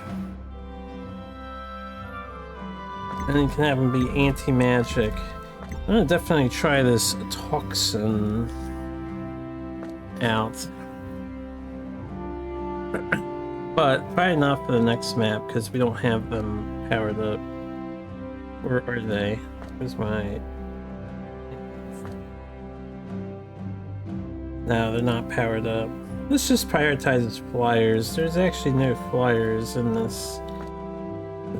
And you can have him be anti-magic. I'm gonna definitely try this Toxin out. But probably not for the next map, because we don't have them powered up. Where are they? Where's my... No, they're not powered up. This just prioritizes flyers. There's actually no flyers in this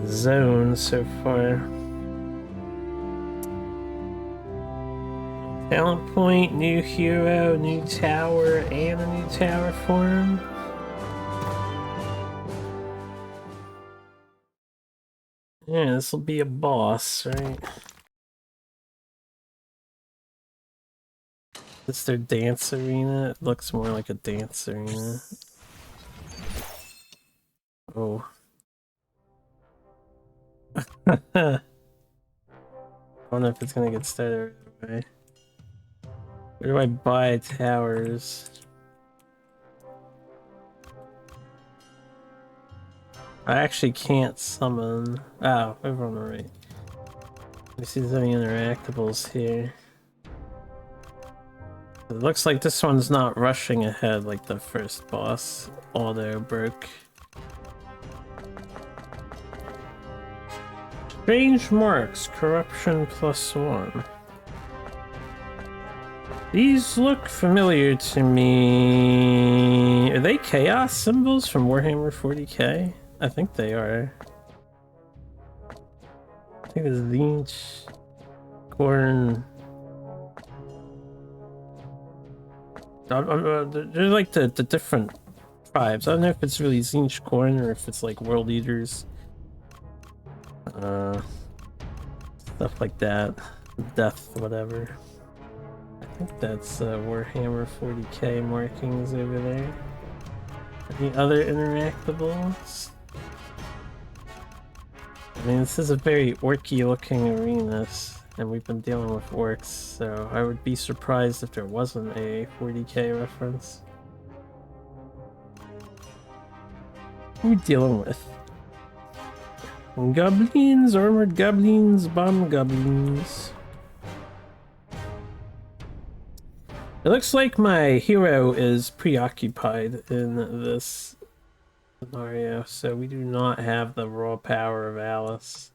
zone so far. Talent point, new hero, new tower, and a new tower form. Yeah, this will be a boss, right? Is their dance arena? It looks more like a dance arena. Oh. I wonder if it's gonna get started right away. Where do I buy towers? I actually can't summon. Oh, over on the right. Let me see if there's any interactables here. It looks like this one's not rushing ahead like the first boss. Auto broke. Strange marks, corruption +1. These look familiar to me. Are they chaos symbols from Warhammer 40k? I think they are. I think it's Zinch, Corn. They're like the different tribes. I don't know if it's really Zinch Corn or if it's like World Eaters. Stuff like that. Death, whatever. I think that's Warhammer 40k markings over there. Any other interactables? I mean, this is a very orky looking arena, and we've been dealing with orcs, so I would be surprised if there wasn't a 40k reference. What are we dealing with? Goblins, armored goblins, bomb goblins. It looks like my hero is preoccupied in this scenario, so we do not have the raw power of Alice.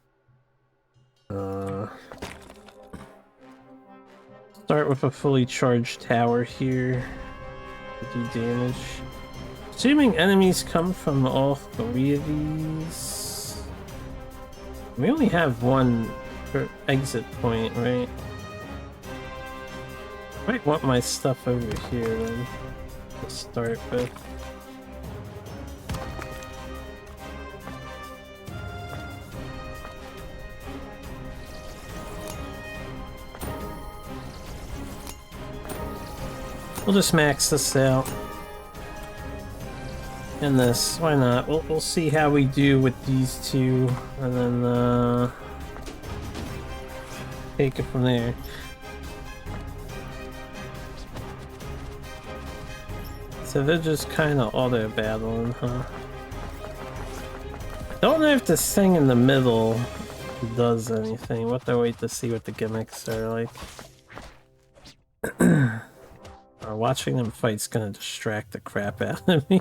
Start with a fully charged tower here to do damage. Assuming enemies come from all three of these. We only have one exit point, right? Might want my stuff over here then to start with. We'll just max this out. And this, why not? We'll see how we do with these two, and then take it from there. So they're just kind of auto battling, huh? Don't know if this thing in the middle does anything. We'll have to wait to see what the gimmicks are like. Watching them fight's gonna distract the crap out of me.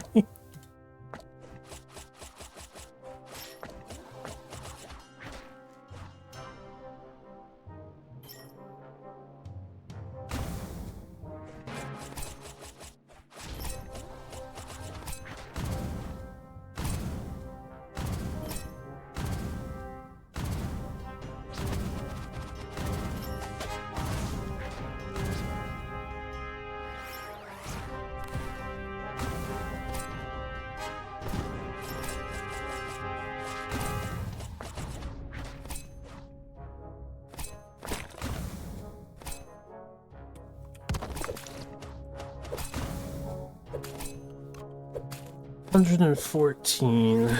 $114.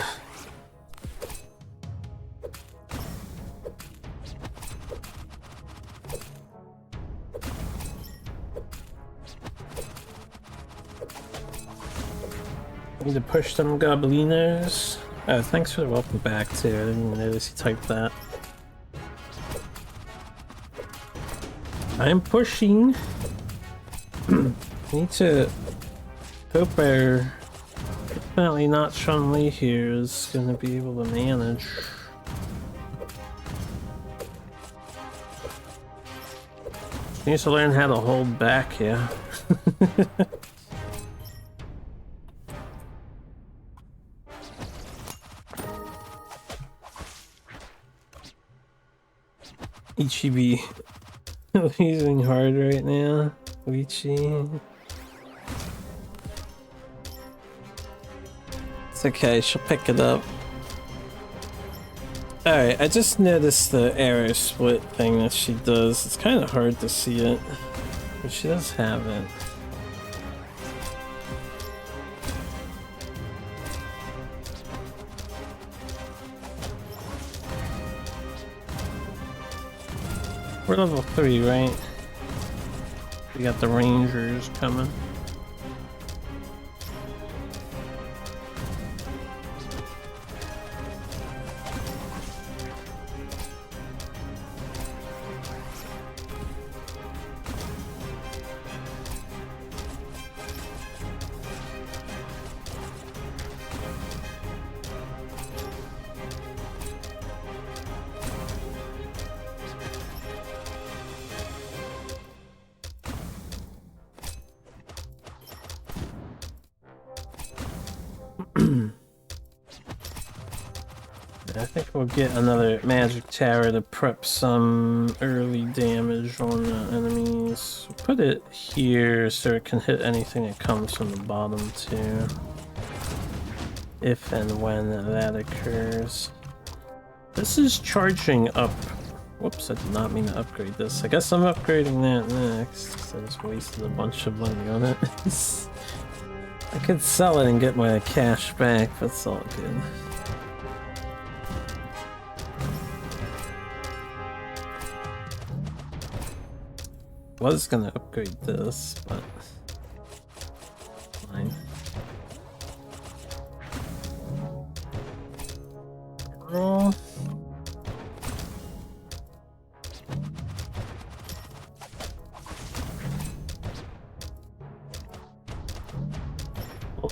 Need to push some goblinos. Oh, thanks for the welcome back too. I didn't even notice you typed that. I'm pushing. Need to hope our definitely not Chun-Li here is gonna be able to manage. Needs to learn how to hold back, yeah. Ichibi losing hard right now. Ichi. It's okay, she'll pick it up. Alright, I just noticed the arrow split thing that she does. It's kind of hard to see it, but she does have it. We're level 3, right? We got the rangers coming. I think we'll get another magic tower to prep some early damage on enemies. Put it here so it can hit anything that comes from the bottom too. If and when that occurs. This is charging up. Whoops, I did not mean to upgrade this. I guess I'm upgrading that next, because I just wasted a bunch of money on it. I could sell it and get my cash back, but it's all good. Was gonna upgrade this, but fine. Roll.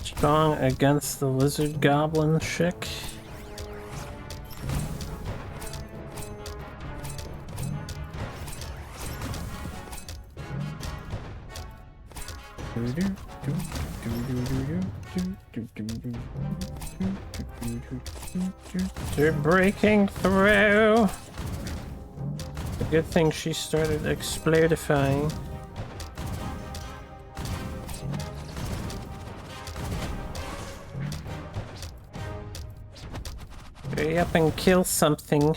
Strong against the lizard goblin chick. They're breaking through. A good thing she started explodifying. Hurry up and kill something.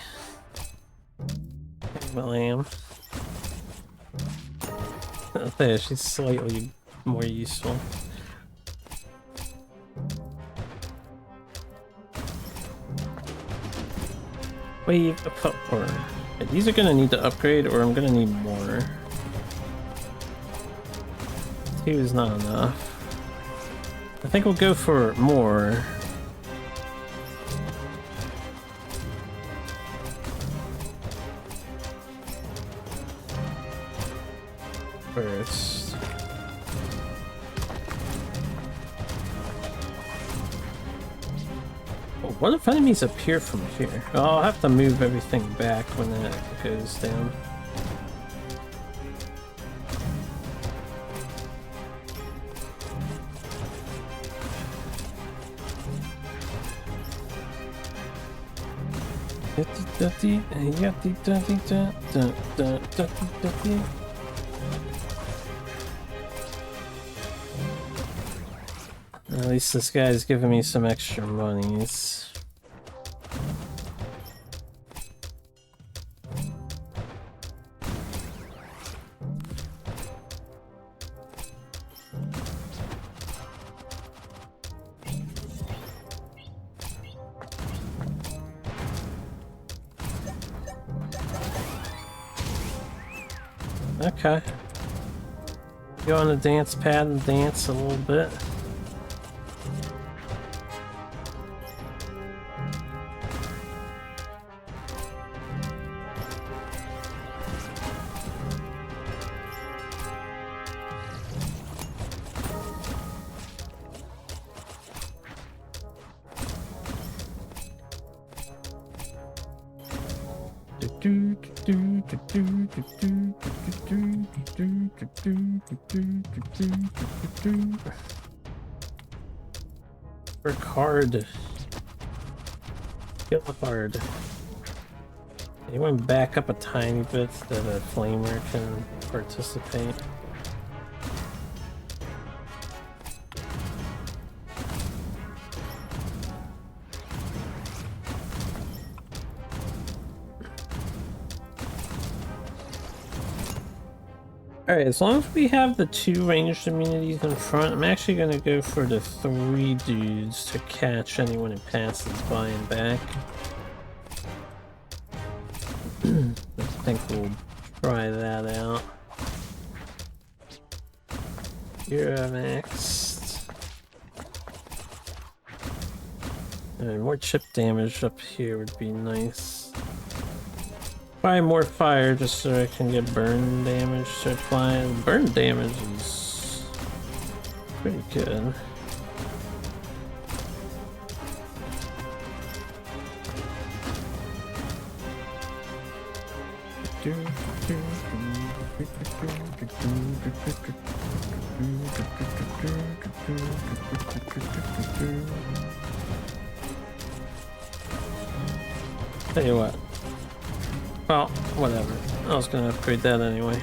Well, I am. There, she's slightly more useful. Wave of popcorn. These are gonna need to upgrade, or I'm gonna need more. 2 is not enough. I think we'll go for more. First. Oh, what if enemies appear from here? Oh, I'll have to move everything back when that goes down. At least this guy's giving me some extra monies. Okay. Go on the dance pad and dance a little bit. Work hard. Kill hard. Anyone back up a tiny bit so that a flamer can participate? Alright, as long as we have the 2 ranged immunities in front, I'm actually going to go for the 3 dudes to catch anyone who passes by and back. I think we'll try that out. You're next. Alright, more chip damage up here would be nice. Buy more fire just so I can get burn damage to apply. Burn damage is pretty good. Tell you what. Well, whatever. I was gonna upgrade that anyway.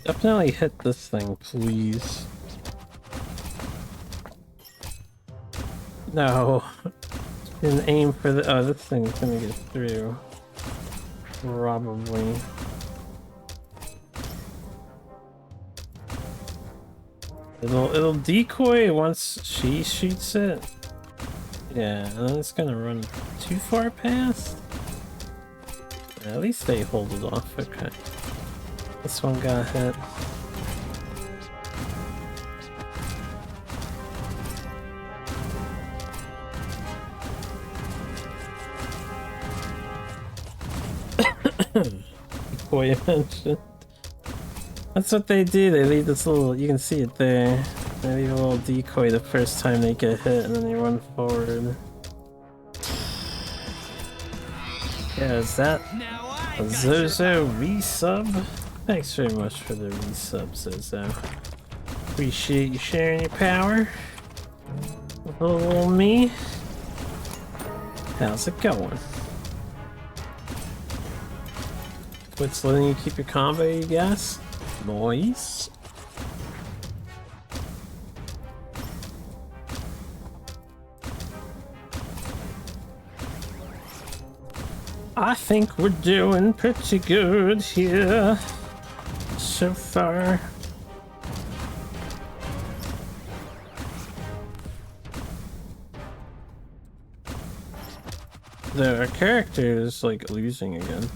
Definitely hit this thing, please. No. Didn't aim for the— oh, this thing's gonna get through. Probably. It'll decoy once she shoots it. Yeah, and then it's gonna run too far past. Yeah, at least they hold it off. Okay. This one got hit. Boy, you mentioned. That's what they do. They leave this little— you can see it there. They leave a little decoy the first time they get hit, and then they run forward. Yeah, is that a Zozo resub? Thanks very much for the resub, Zozo. Appreciate you sharing your power with little me. How's it going? What's letting you keep your combo, you guess? Noise. I think we're doing pretty good here so far. The character is like losing again.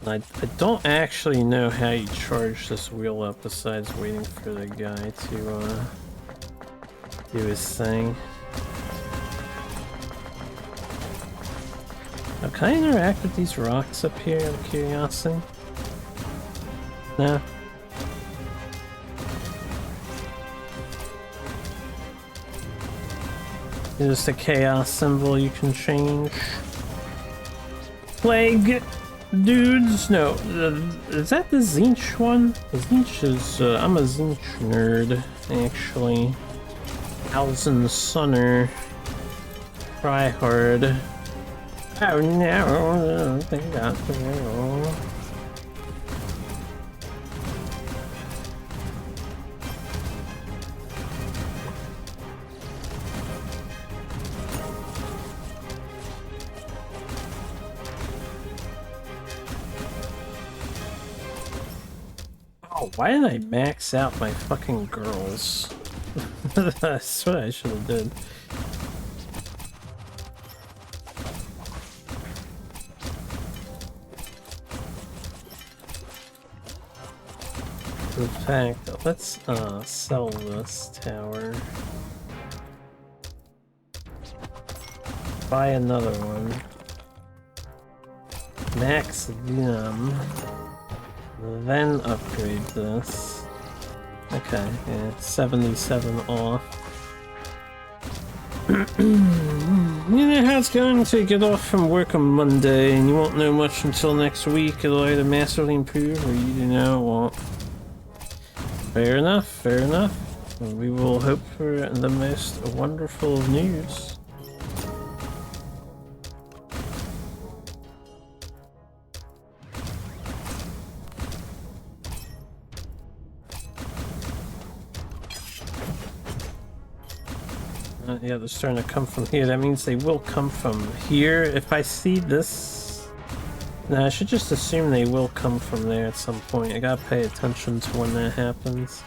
I don't actually know how you charge this wheel up besides waiting for the guy to do his thing. Now, can I interact with these rocks up here out of curiosity? No? There's the chaos symbol you can change. Plague dudes? No. Is that the Zinch one? The Zinch is— I'm a Zinch nerd, actually. Thousand Sunner. Try hard. Oh no, they got through. Oh, why did I max out my fucking girls? That's what I should have did. In fact, let's sell this tower. Buy another one. Max them. Then upgrade this. Okay, yeah, 77 off. You know how it's going to get off from work on Monday, and you won't know much until next week. It'll either massively improve or you do know it won't. Fair enough, fair enough. We will hope for the most wonderful of news. Yeah, they're starting to come from here. That means they will come from here. If I see this... No, I should just assume they will come from there at some point. I gotta pay attention to when that happens.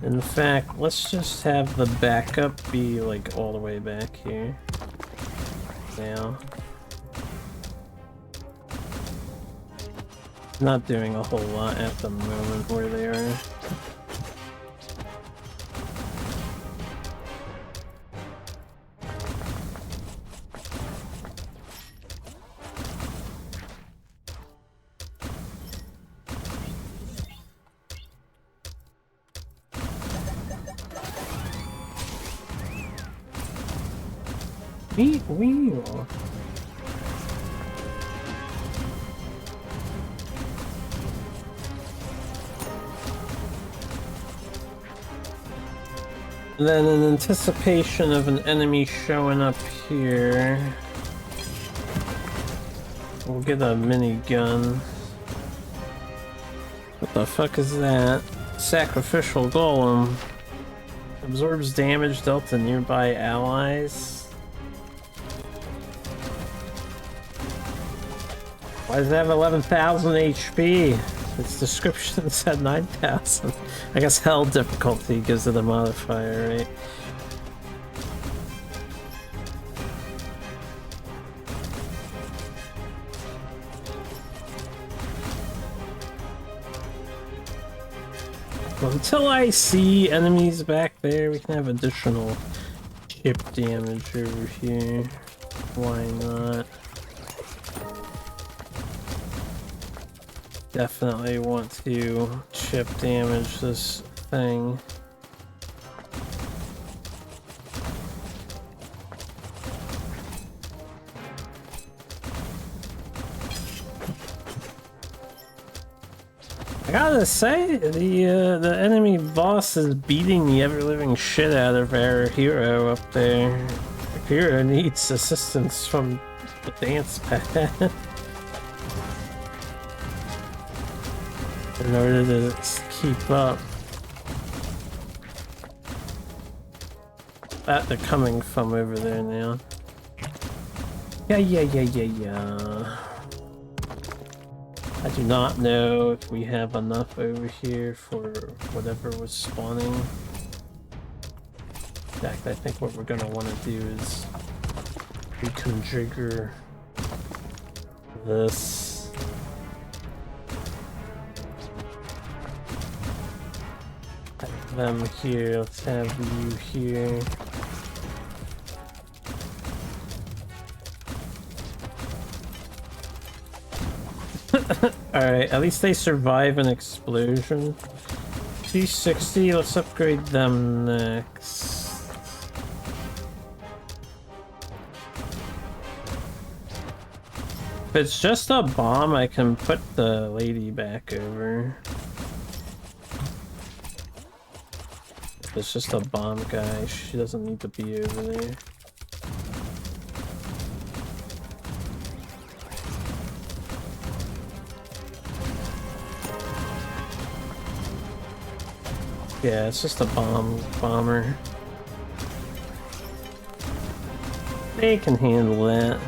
In fact, let's just have the backup be like all the way back here. Now. Not doing a whole lot at the moment where they are. Meat wheel. Then in anticipation of an enemy showing up here, we'll get a minigun. What the fuck is that? Sacrificial golem. Absorbs damage dealt to nearby allies. Why does it have 11,000 HP? Its description said 9,000. I guess hell difficulty gives it a modifier, right? Well, until I see enemies back there, we can have additional chip damage over here. Why not? Definitely want to chip damage this thing. I gotta say, the enemy boss is beating the ever-living shit out of our hero up there. Our hero needs assistance from the dance pad. In order to keep up. They're coming from over there now. Yeah. I do not know if we have enough over here for whatever was spawning. In fact, I think what we're gonna want to do is reconfigure this. Them here, let's have you here. Alright, at least they survive an explosion. T60, let's upgrade them next. If it's just a bomb, I can put the lady back over. It's just a bomb guy, she doesn't need to be over there. Yeah, it's just a bomber. They can handle that.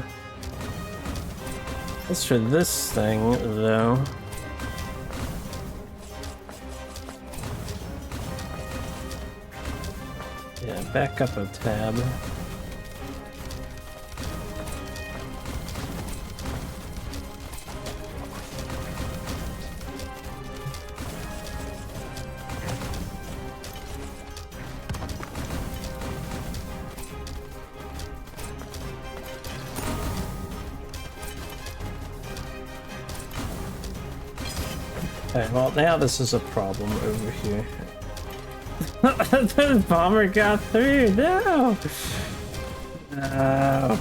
As for this thing, though, yeah, back up a tab. Okay, well now this is a problem over here. The bomber got through! No! No!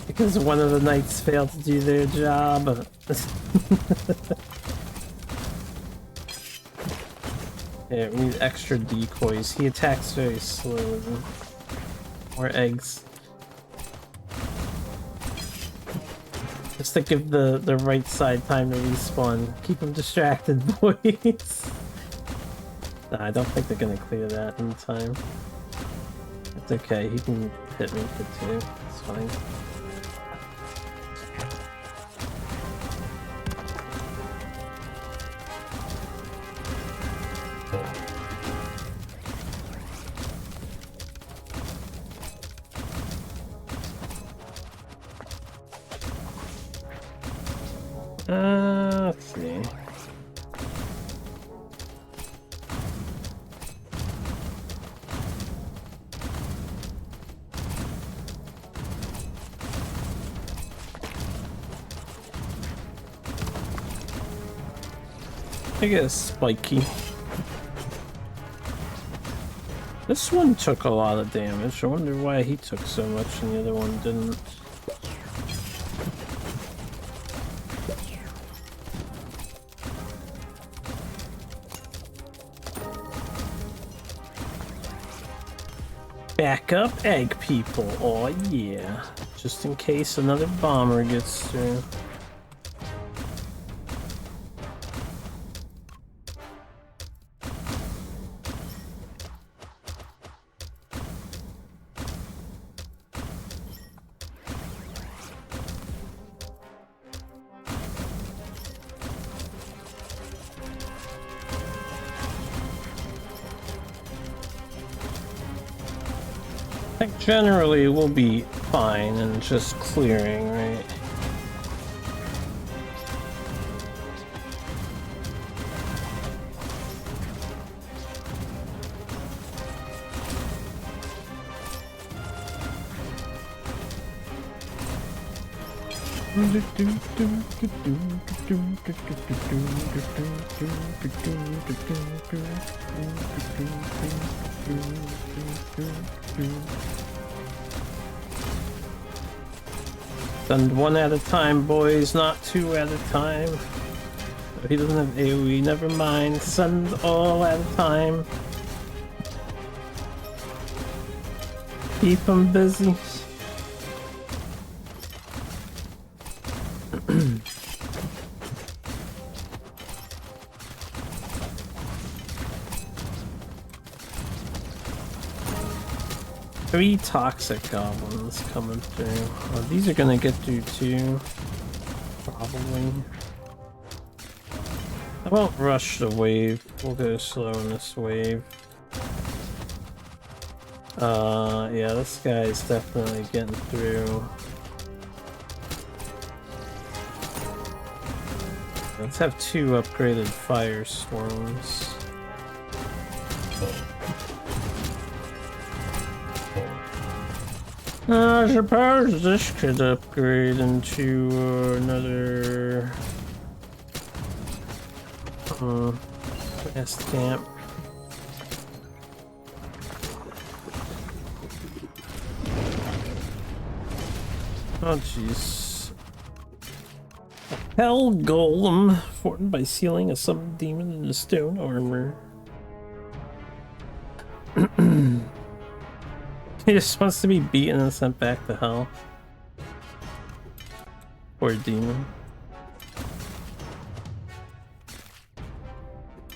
Because one of the knights failed to do their job. Yeah, we need extra decoys. He attacks very slowly. More eggs. Just to give the right side time to respawn. Keep them distracted, boys. Nah, I don't think they're gonna clear that in time. It's okay, he can hit me for 2. It's fine. Let's see. I guess spiky. This one took a lot of damage. I wonder why he took so much and the other one didn't. Back up, egg people. Oh yeah. Just in case another bomber gets through. Like generally we'll be fine and just clearing, right? Send one at a time, boys, not two at a time. He doesn't have AoE, never mind. Send all at a time. Keep him busy. Three toxic goblins coming through. Oh, these are gonna get through too. Probably. I won't rush the wave. We'll go slow in this wave. Yeah, this guy's definitely getting through. Let's have two upgraded firestorms. I suppose this could upgrade into another best camp. Oh jeez. Hell golem formed by sealing a summoned demon into stone armor. He just wants to be beaten and sent back to hell. Poor demon.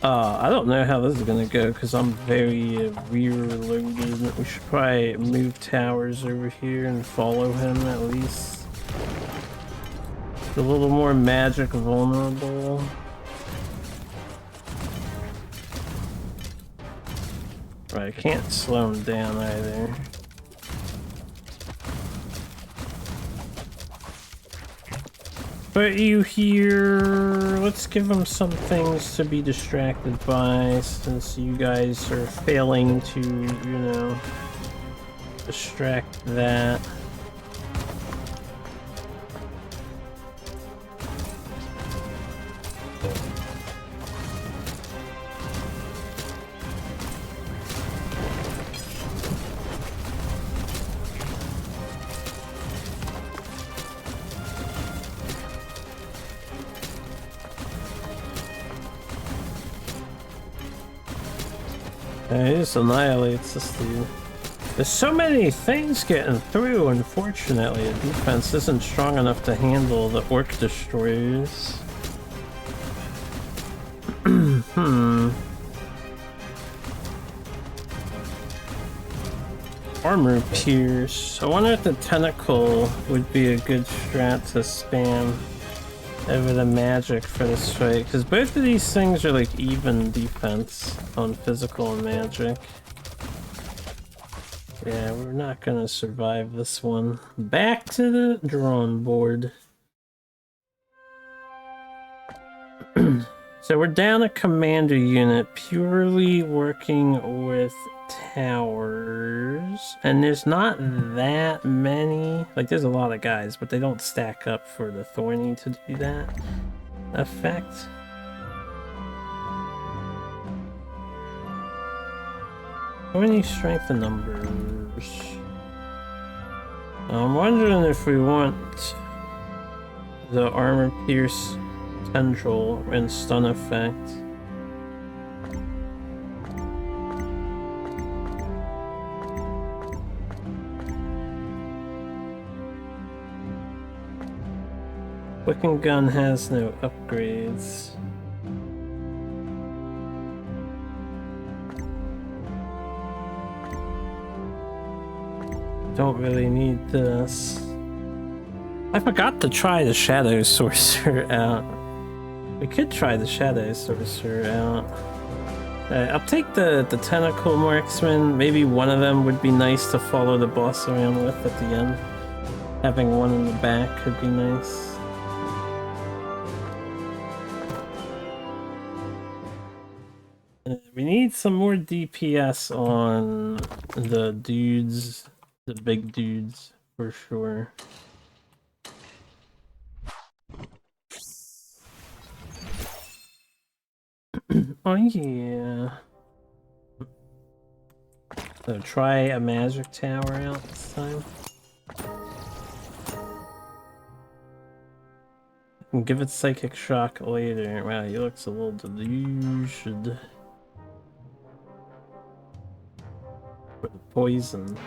I don't know how this is gonna go because I'm very rear loaded. We should probably move towers over here and follow him at least. A little more magic vulnerable. Right, I can't slow him down either. Put you here. Let's give him some things to be distracted by since you guys are failing to, you know, distract that. He just annihilates this dude. There's so many things getting through, unfortunately. The defense isn't strong enough to handle the orc destroyers. Armor pierce. I wonder if the tentacle would be a good strat to spam over the magic for this fight, because both of these things are like even defense on physical and magic. Yeah, we're not gonna survive this one. Back to the drawing board. So we're down a commander unit purely working with towers, and there's not that many. Like, there's a lot of guys, but they don't stack up for the thorny to do that effect. How many strength in numbers? I'm wondering if we want the armor pierce tendril and stun effect. Wicking gun has no upgrades. Don't really need this. I forgot to try the Shadow Sorcerer out. We could try the Shadow Sorcerer out. I'll take the Tentacle Marksman. Maybe one of them would be nice to follow the boss around with at the end. Having one in the back could be nice. We need some more DPS on the dudes, the big dudes, for sure. Oh yeah. So try a magic tower out this time. And give it psychic shock later. Wow, he looks a little deluged. For the poison.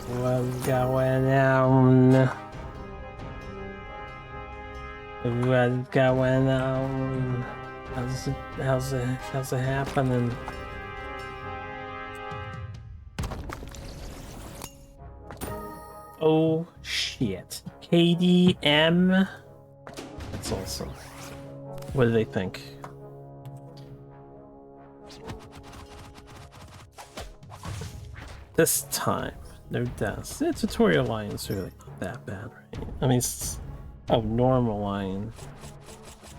What's going on? What's going on? How's it happening? Oh shit. KDM? That's awesome. What do they think? This time, no deaths. The tutorial lion's really not that bad, right? I mean, oh, normal lion.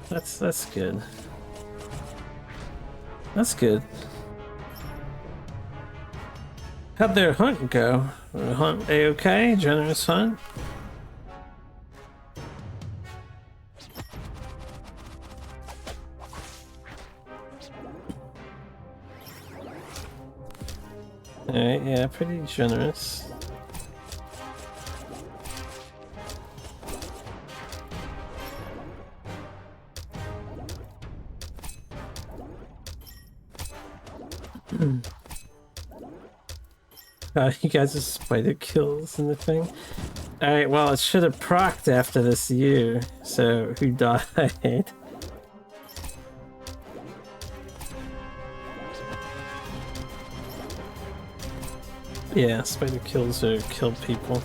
That's good. That's good. How'd their hunt go? Hunt A-okay? Generous hunt? Alright, yeah, pretty generous. You guys are spider kills in the thing. Alright, well, it should have procced after this year, so who died? Yeah, spider kills or kill people.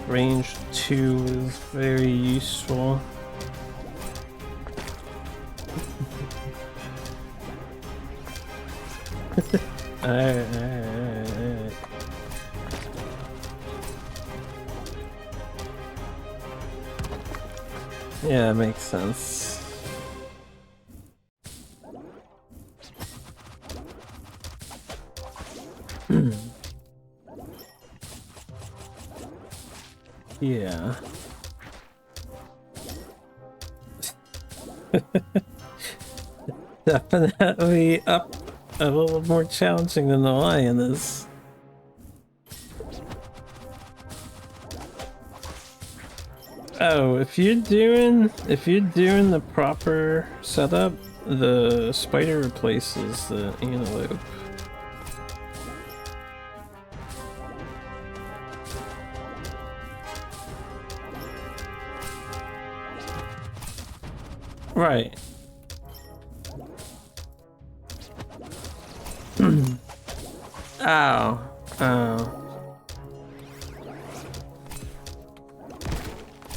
Range 2 is very useful. Alright. Yeah, makes sense. Yeah. Definitely up a little more challenging than the lion is. Oh, if you're doing the proper setup, the spider replaces the antelope. Right. Ow. Oh.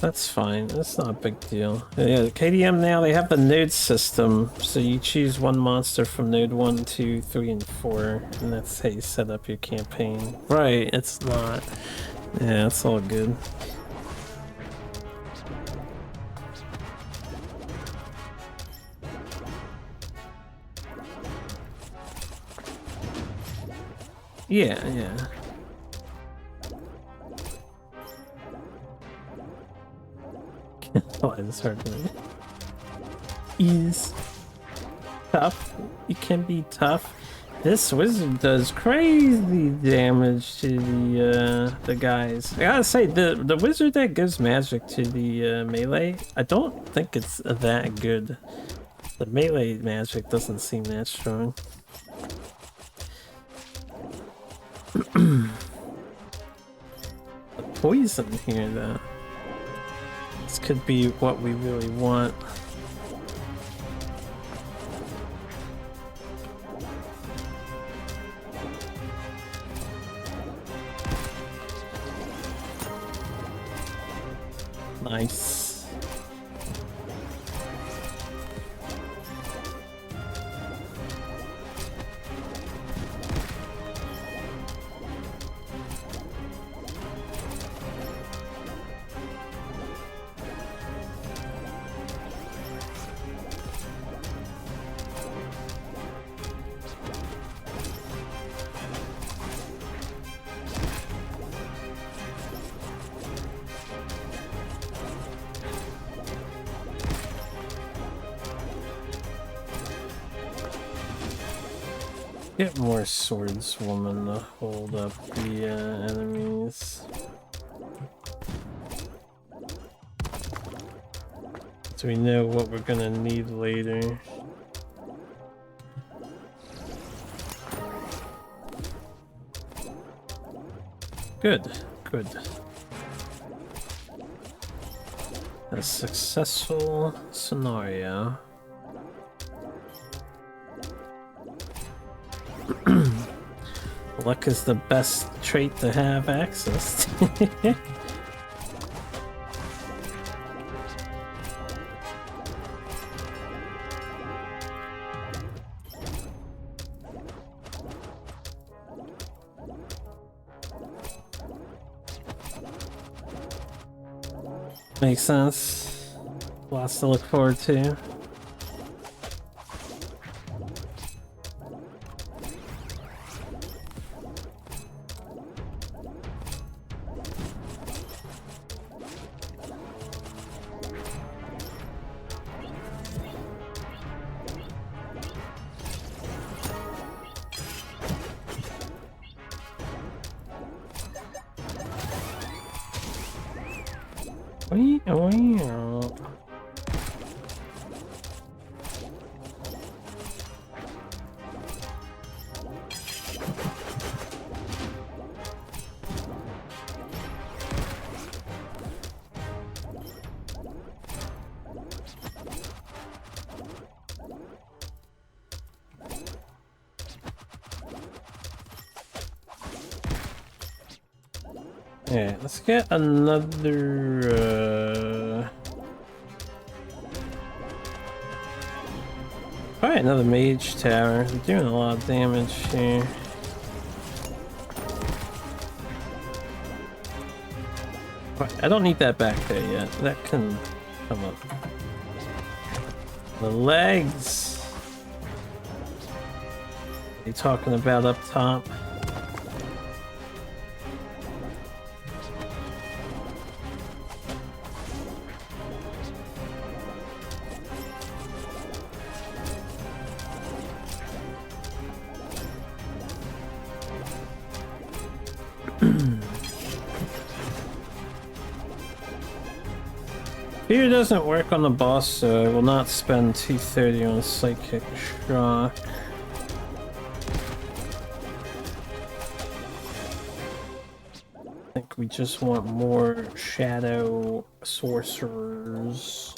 That's fine. That's not a big deal. Yeah, KDM now, they have the node system. So you choose one monster from node 1, 2, 3, and 4. And that's how you set up your campaign. Right, it's not. Yeah, it's all good. Yeah, yeah. Oh, it's hard to is tough. You can be tough. This wizard does crazy damage to the guys. I gotta say, the wizard that gives magic to the melee, I don't think it's that good. The melee magic doesn't seem that strong. The poison here, though. This could be what we really want. Nice. Get more swordswoman to hold up the enemies. So we know what we're gonna need later. Good, good. A successful scenario. Luck is the best trait to have access to. Makes sense. Lots to look forward to. Yeah, let's get another probably another mage tower. They're doing a lot of damage here. I don't need that back there yet. That can come up. The legs. What are you talking about up top? Fear doesn't work on the boss, so I will not spend 230 on Psychic Shock. I think we just want more Shadow Sorcerers.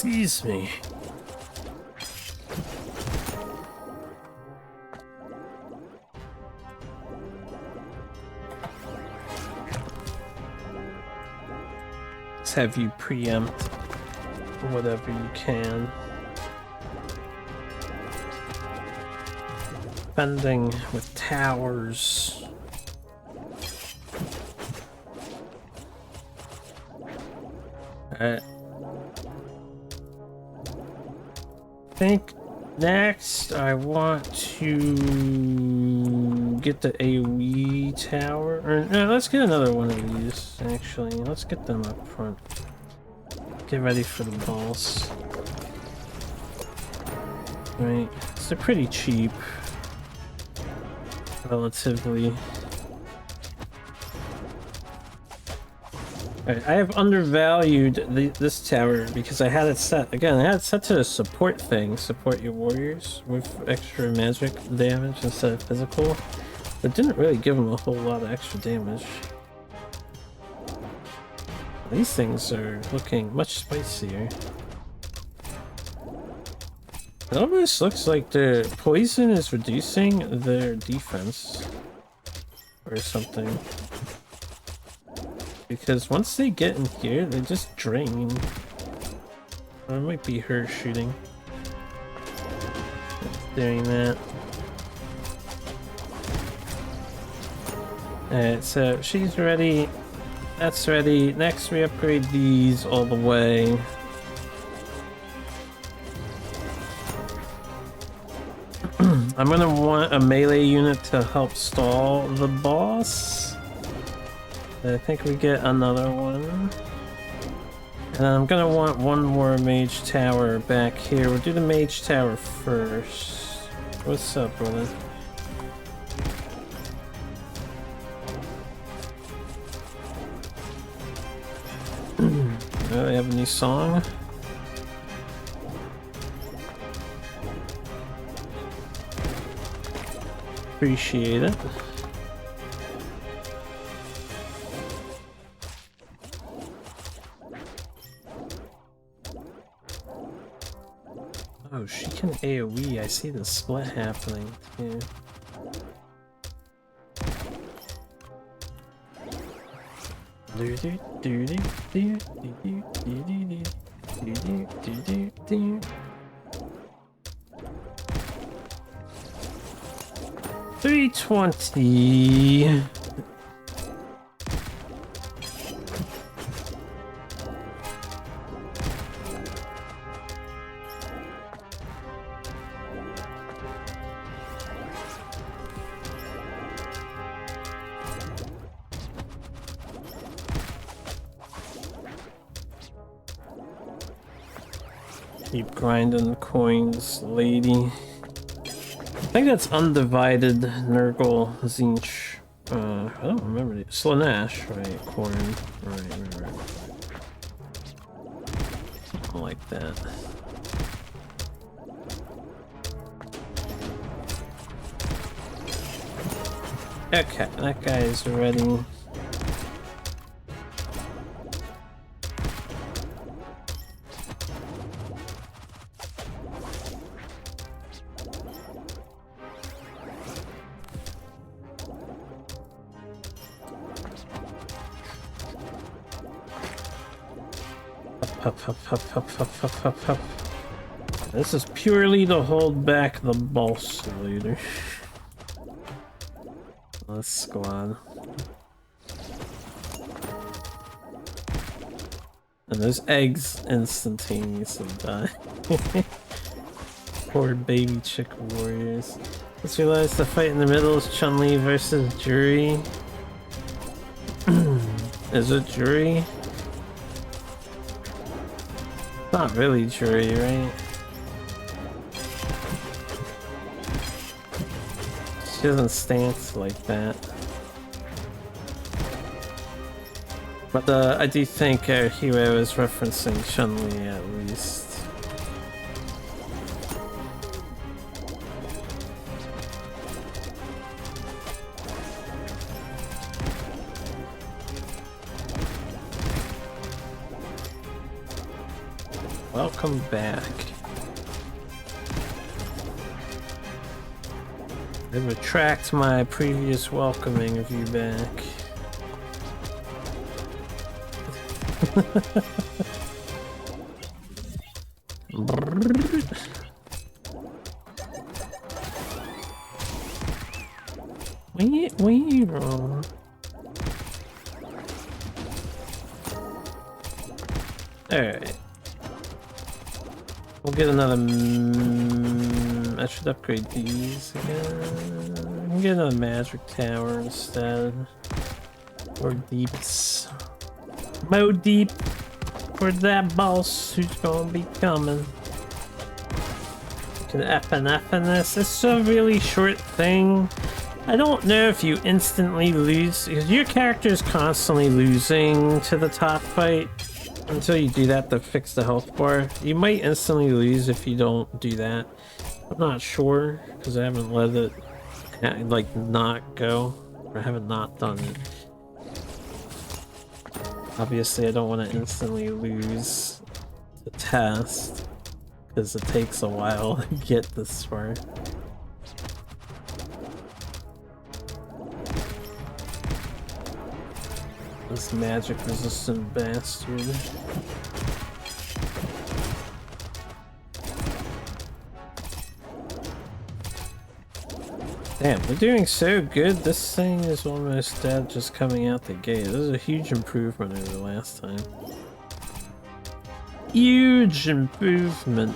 Excuse me. Let's have you preempt whatever you can. Defending with towers. Alright. I think next I want to get the AoE tower. Or no, let's get another one of these actually. Let's get them up front. Get ready for the boss. Right. So they're pretty cheap. Relatively. Alright, I have undervalued this tower because I had it set. Again, I had it set to a support thing. Support your warriors with extra magic damage instead of physical. It didn't really give them a whole lot of extra damage. These things are looking much spicier. It almost looks like the poison is reducing their defense or something. Because once they get in here, they just drain. Or it might be her shooting. Doing that. Alright, so she's ready. That's ready. Next we upgrade these all the way. I'm gonna want a melee unit to help stall the boss. I think we get another one. And I'm gonna want one more mage tower back here. We'll do the mage tower first. What's up, brother? Oh, I have a new song. Appreciate it. Oh, she can AoE. I see the split happening too. $320. Keep grinding coins, lady. I think that's Undivided, Nurgle, Zinch. I don't remember the Slanesh, right? Corn. Right. Something like that. Okay, that guy is ready. Up. This is purely to hold back the boss later. Let's squad. And those eggs instantaneously die. Poor baby chick warriors. Let's realize the fight in the middle is Chun-Li versus Jury. Is it Jury? Not really Jury, right? She doesn't stance like that. But I do think our hero is referencing Chun-Li at least. welcome back. I retract my previous welcoming of you back. Wait. Alright. We'll get another. I should upgrade these again. We'll get another magic tower instead. Or deeps. Mo deep for that boss who's gonna be coming. Can F and this. It's a really short thing. I don't know if you instantly lose, because your character is constantly losing to the top fight until you do that to fix the health bar. You might instantly lose if you don't do that. I'm not sure because I haven't let it like not go, or I haven't not done it. Obviously I don't want to instantly lose the test because it takes a while to get this far. This magic resistant bastard. Damn, we're doing so good. This thing is almost dead just coming out the gate. This is a huge improvement over the last time. Huge improvement.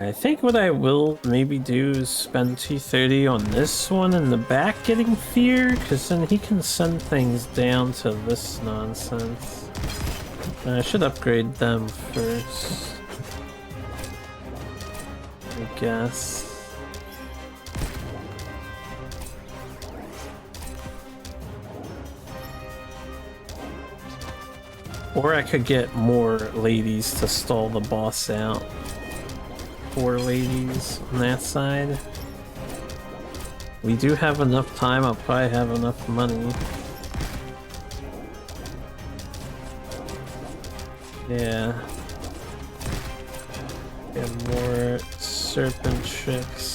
I think what I will maybe do is spend 230 on this one in the back getting fear, because then he can send things down to this nonsense. I should upgrade them first, I guess. Or I could get more ladies to stall the boss out. 4 ladies on that side. We do have enough time, I'll probably have enough money. Yeah. Get more serpent chicks.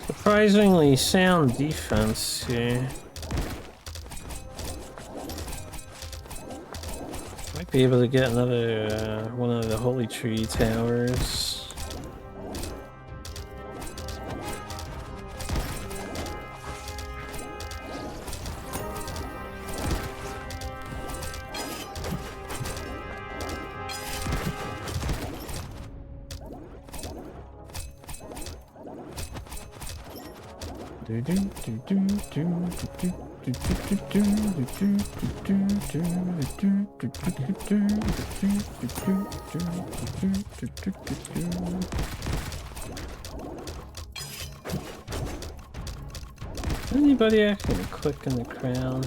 Surprisingly sound defense here. Might be able to get another one of the holy tree towers. Anybody actually click in the crown?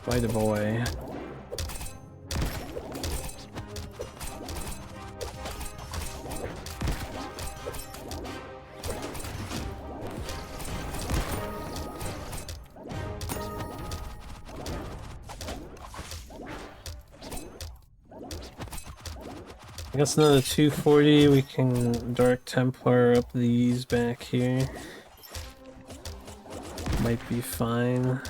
Spider boy. I guess another 240, we can Dark Templar up these back here. Might be fine.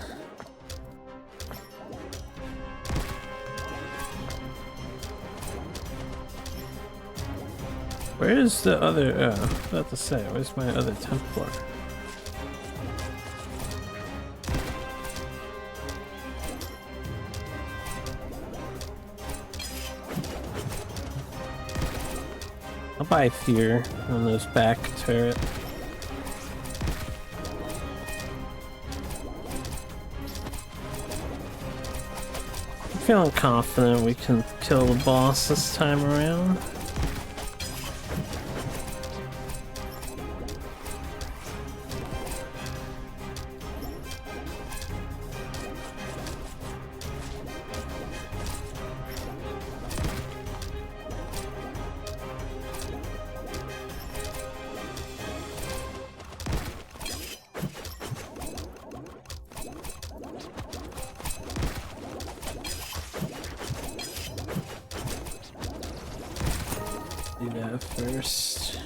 Where is the other, I was about to say, where's my other Templar? I'll buy fear on those back turret. I'm feeling confident we can kill the boss this time around. Do that first.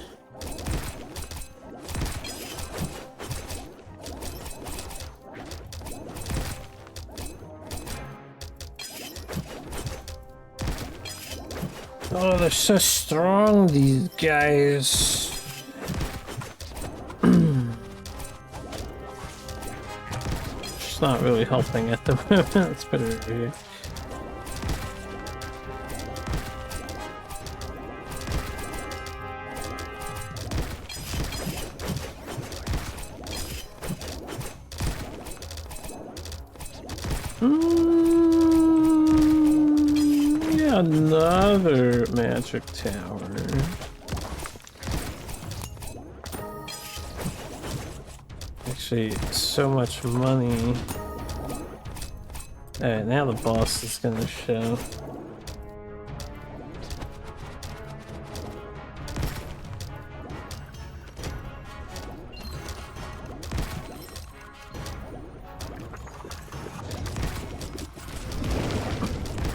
Oh, they're so strong, these guys. It's not really helping at the moment. Let's put it over here. Yeah, another magic tower. Actually, so much money. Alright, now the boss is gonna show.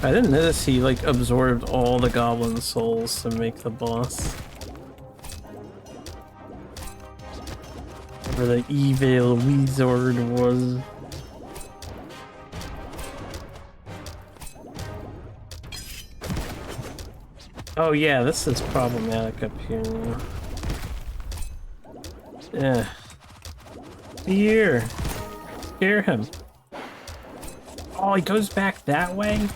I didn't notice he like absorbed all the goblin souls to make the boss. Whatever the evil wizard was. Oh yeah, this is problematic up here now. Yeah. Here. Scare him. Oh, he goes back that way?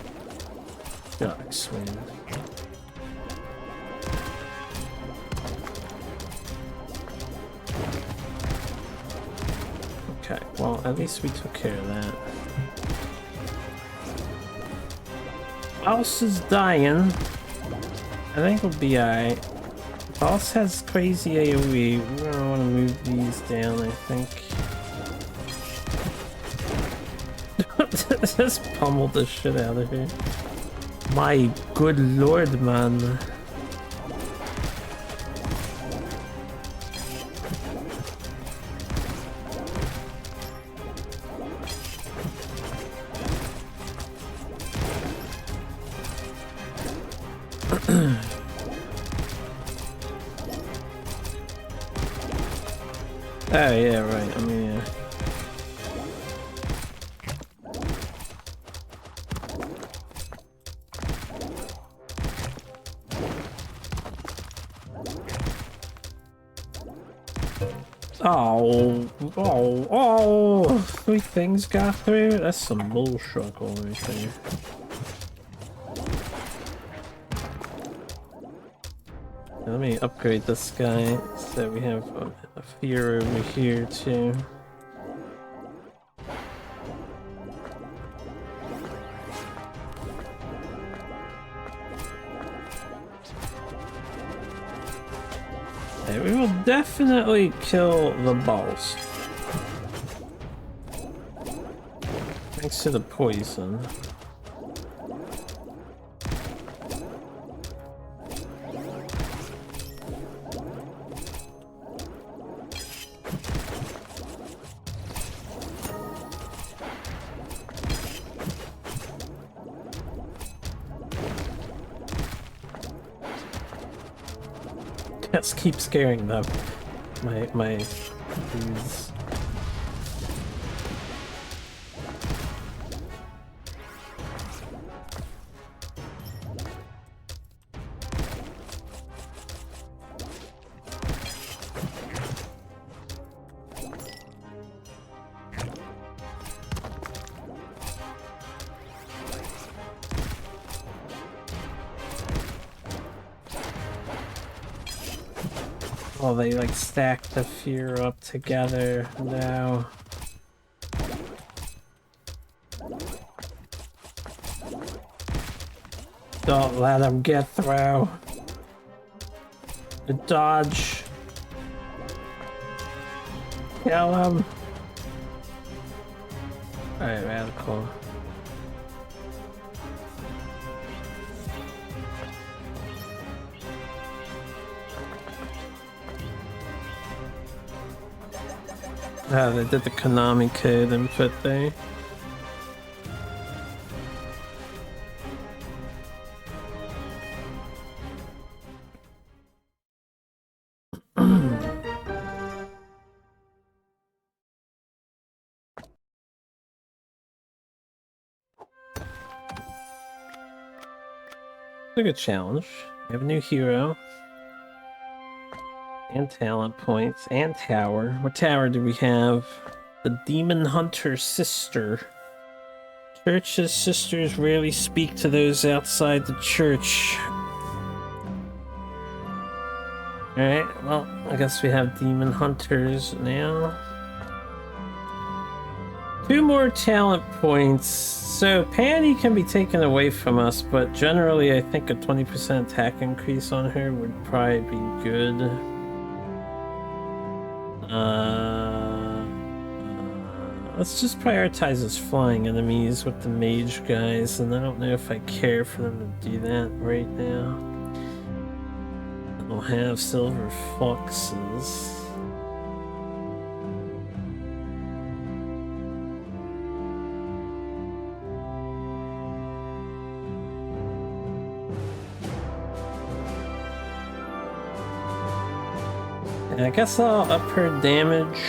Shucks, man. Okay, well, at least we took care of that. Boss is dying. I think we'll be alright. Boss has crazy AoE. We're gonna want to move these down, I think. Just pummeled the shit out of here. My good lord, man. Oh yeah, right. I mean, yeah. Oh, 3 things got through? That's some bullshit right there. Let me upgrade this guy so we have a fear over here too. Okay, we will definitely kill the boss. Thanks to the poison. Just keep scaring them. My dudes. Oh, they like stack the fear up together now. Don't let them get through. The dodge. Kill him. Alright, radical. Ah, they did the Konami code input there. A good challenge. We have a new hero. And talent points. And tower. What tower do we have? The Demon Hunter Sister. Church's sisters rarely speak to those outside the church. Alright, well, I guess we have Demon Hunters now. 2 more talent points. So Panty can be taken away from us, but generally I think a 20% attack increase on her would probably be good. Let's just prioritize as flying enemies with the mage guys, and I don't know if I care for them to do that right now. I'll have silver foxes. I guess I'll up her damage.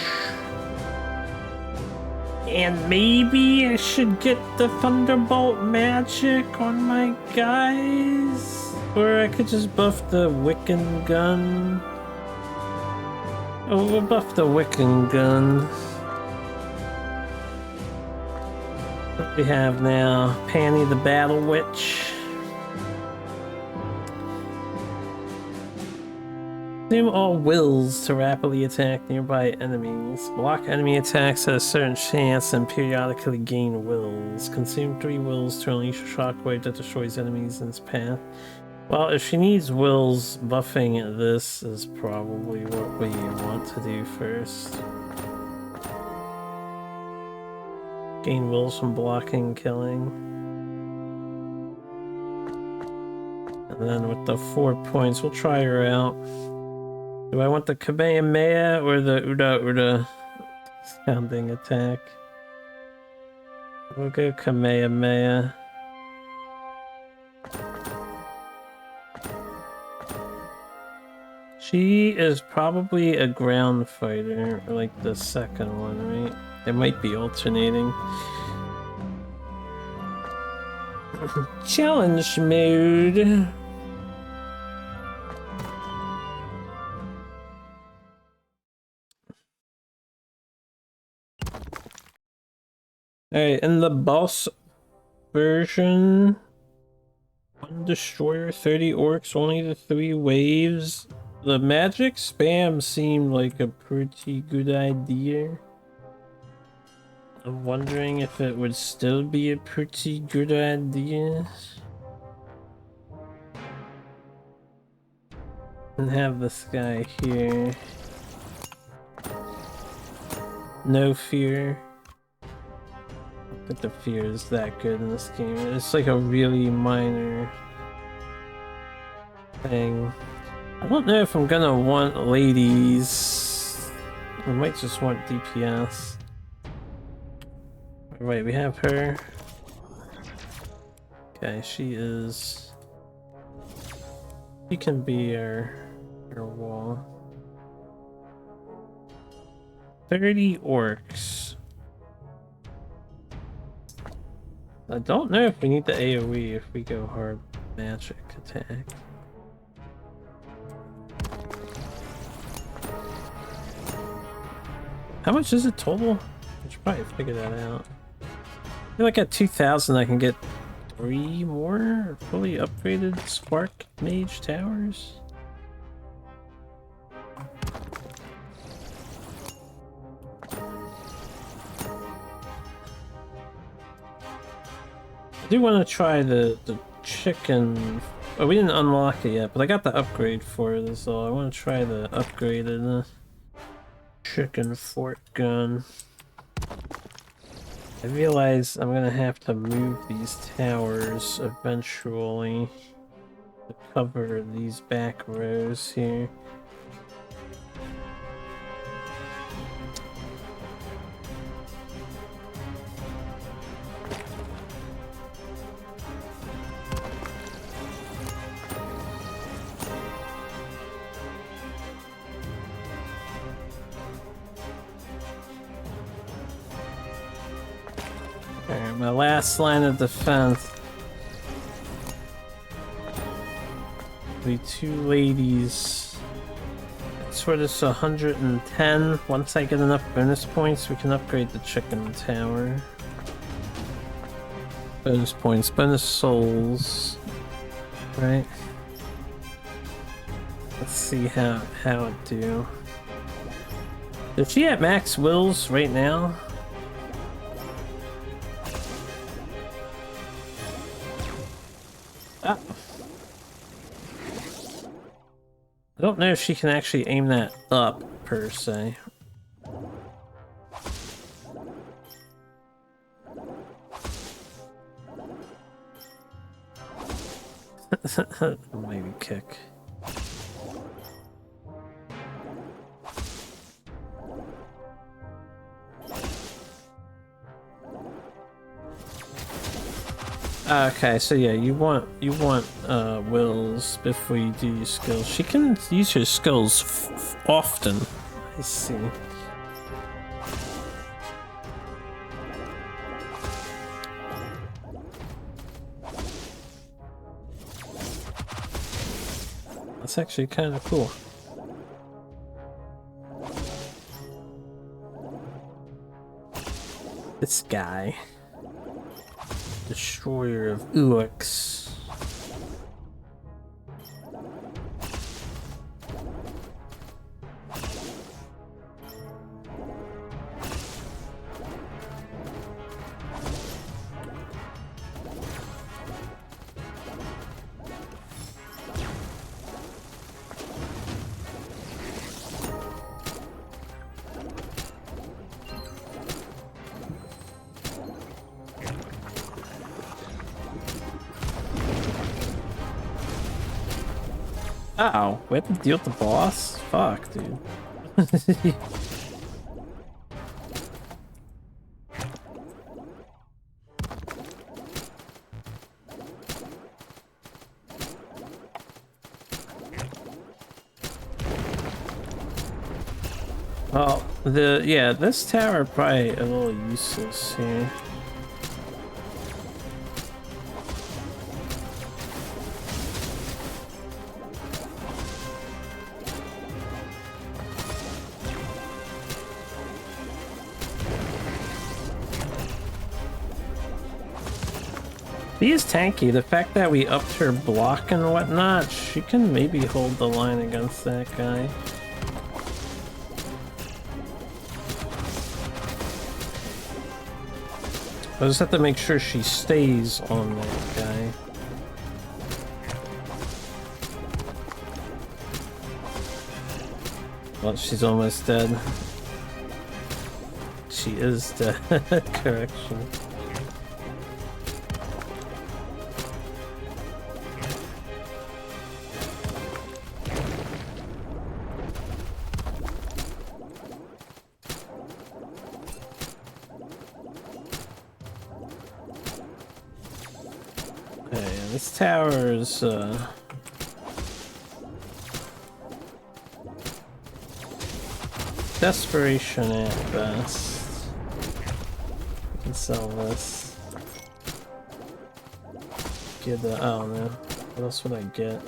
And maybe I should get the Thunderbolt magic on my guys? Or I could just buff the Wiccan gun. Oh, we'll buff the Wiccan gun. What do we have now? Panty the Battle Witch. Consume all wills to rapidly attack nearby enemies. Block enemy attacks at a certain chance and periodically gain wills. Consume 3 wills to unleash a shockwave that destroys enemies in its path. Well, if she needs wills, buffing this is probably what we want to do first. Gain wills from blocking and killing. And then with the 4 points, we'll try her out. Do I want the Kamehameha or the Uda sounding attack? We'll go Kamehameha. She is probably a ground fighter, like the second one, right? They might be alternating. Challenge mode. Alright, in the boss version, 1 destroyer, 30 orcs, only the 3 waves. The magic spam seemed like a pretty good idea. I'm wondering if it would still be a pretty good idea. And have this guy here. No fear. I don't think the fear is that good in this game. It's like a really minor thing. I don't know if I'm gonna want ladies. I might just want DPS. Wait, we have her. Okay, she is... She can be our wall. 30 orcs. I don't know if we need the AoE if we go hard magic attack. How much is it total? I should probably figure that out. I feel like at 2,000 I can get 3 more fully upgraded Spark Mage Towers. do want to try the chicken. Oh, we didn't unlock it yet, but I got the upgrade for it, so I want to try the upgraded chicken fork gun. I realize I'm gonna have to move these towers eventually to cover these back rows here. Alright, my last line of defense. The two ladies. It's for this 110. Once I get enough bonus points, we can upgrade the chicken tower. Bonus points, bonus souls. Right? Let's see how it do. Is she at max wills right now? Ah. I don't know if she can actually aim that up, per se. Maybe kick. Okay, so yeah, you want wills before you do your skills. She can use her skills often. I see. That's actually kind of cool. This guy. Destroyer of Uux. Uh-oh, we have to deal with the boss? Fuck, dude. Well, this tower probably a little useless here. She is tanky. The fact that we upped her block and whatnot, she can maybe hold the line against that guy. I just have to make sure she stays on that guy. Well, she's almost dead. She is dead. Correction. This tower is, desperation at best. We can sell this. Get the, I don't know. What else would I get?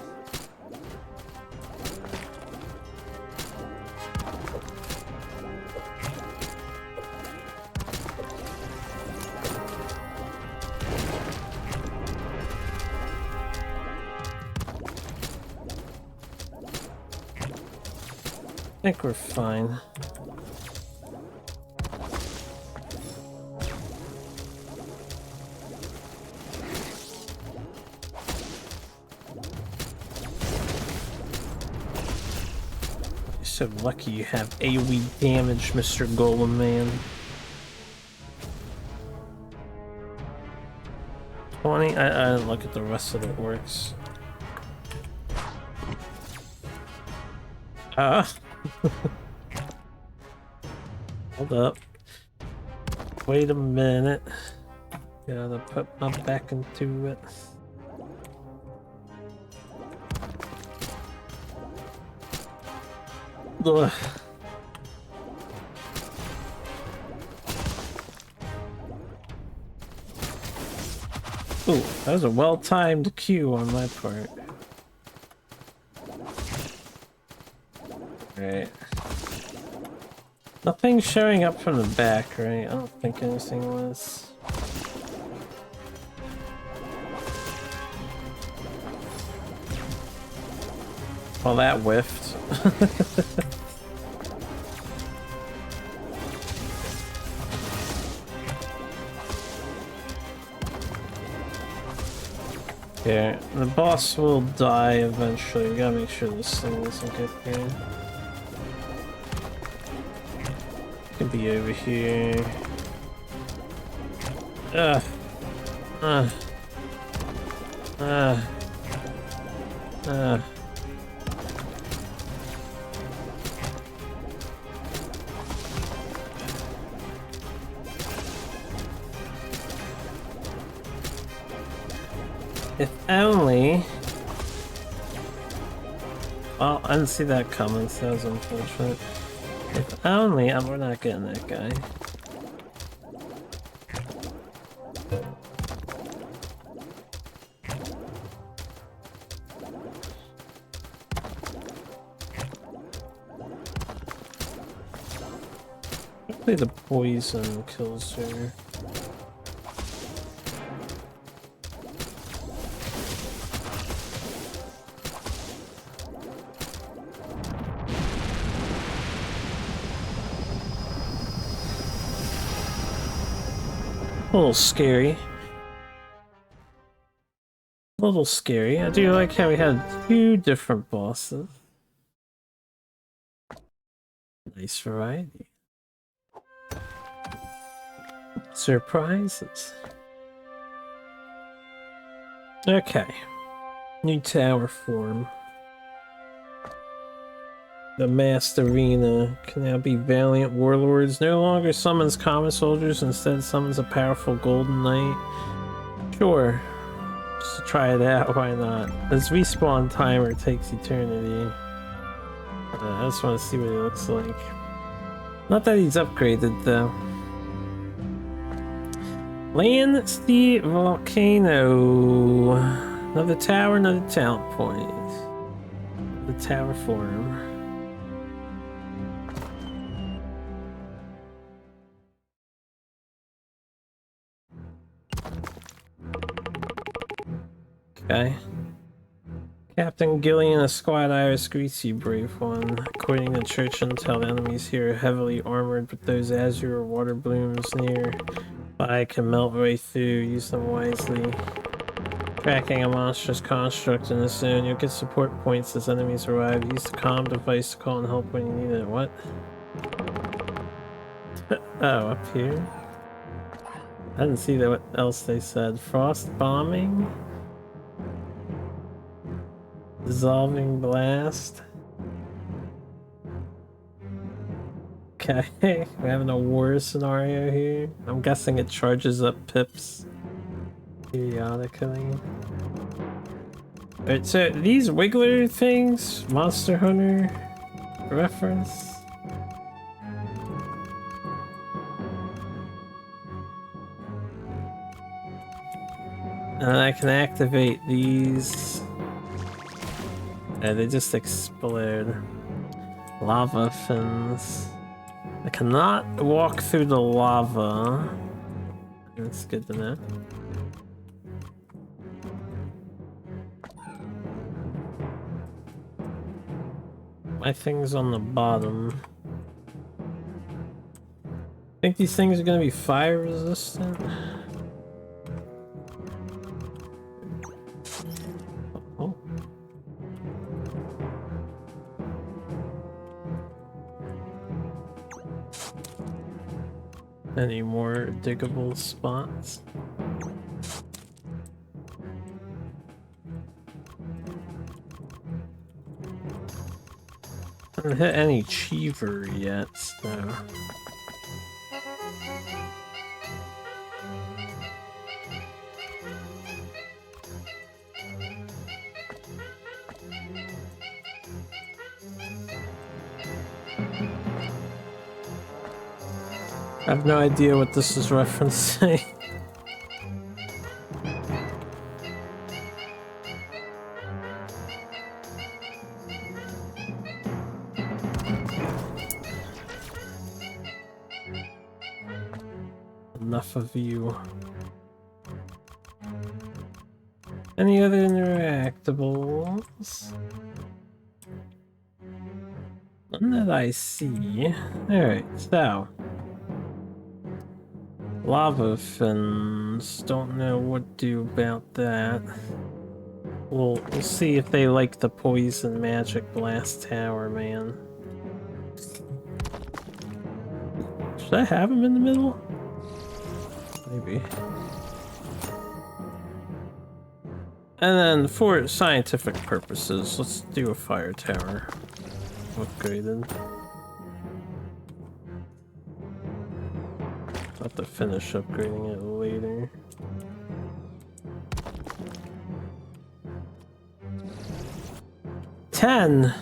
I think we're fine. so lucky you have AoE damage, Mr. Golem Man. 20? I didn't look at the rest of the orcs. Hold up. Wait a minute. Gotta put my back into it. Ugh. Ooh, that was a well-timed cue on my part. Right. Nothing's showing up from the back, right? I don't think anything was. Well, that whiffed. Yeah, the boss will die eventually. We gotta make sure this thing doesn't get here. Could be over here. If only... Well, I didn't see that coming, so that was unfortunate. If only... we're not getting that guy. Hopefully the poison kills her. A little scary. A little scary. I do like how we had 2 different bosses. Nice variety. Surprises. Okay. New tower form. The masked arena can now be valiant warlords. No longer summons common soldiers, instead summons a powerful golden knight. Sure. Just to try it out, why not? This respawn timer takes eternity. I just want to see what he looks like. Not that he's upgraded though. Land the volcano. Another tower, another talent point. The tower form. Okay. Captain Gillian, a squad iris greets you, brave one. According to church intel, enemies here are heavily armored, but those azure or water blooms near by can melt right through. Use them wisely. Tracking a monstrous construct in this zone, you'll get support points as enemies arrive. Use the comm device to call and help when you need it. What? Oh, up here? I didn't see that. What else they said? Frost bombing? Dissolving blast. Okay, we're having a war scenario here. I'm guessing it charges up pips periodically. Alright, so these wiggler things, Monster Hunter reference. And I can activate these. Yeah, they just explode. Lava fins. I cannot walk through the lava. That's good to know. My thing's on the bottom. Think these things are gonna be fire resistant? Any more diggable spots? I haven't hit any Cheever yet, so... I have no idea what this is referencing. Enough of you. Any other interactables? None that I see. Alright, so. Lava fins. Don't know what to do about that. We'll see if they like the poison magic blast tower, man. Should I have him in the middle? Maybe. And then for scientific purposes, let's do a fire tower. Upgraded. I'll have to finish upgrading it later. $10.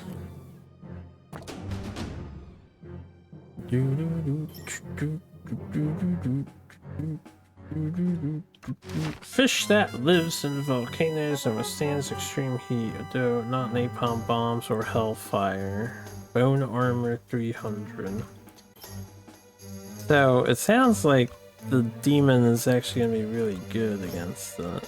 Fish that lives in volcanoes and withstands extreme heat, though not napalm bombs or hellfire. Bone armor 300. So it sounds like the demon is actually gonna be really good against that.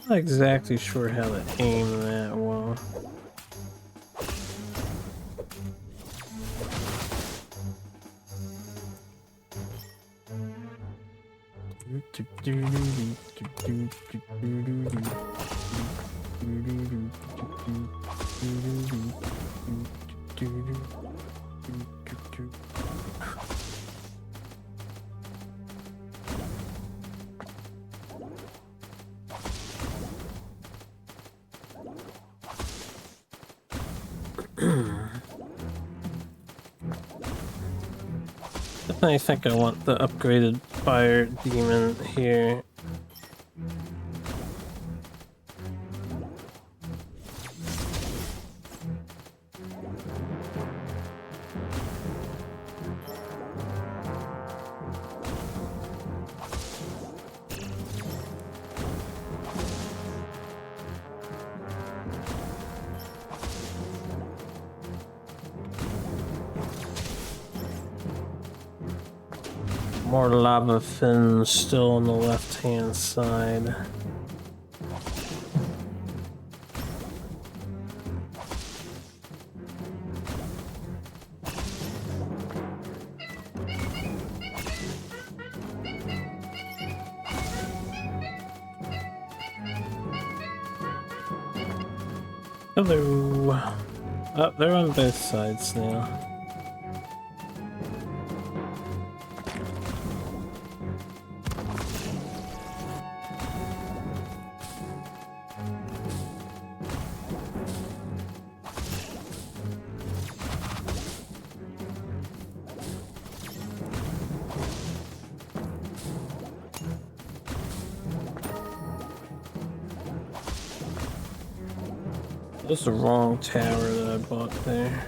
Not exactly sure how to aim that well. I think I want the upgraded fire demon here. More lava fins still on the left-hand side. Hello. Oh, they're on both sides now. That's the wrong tower that I bought there.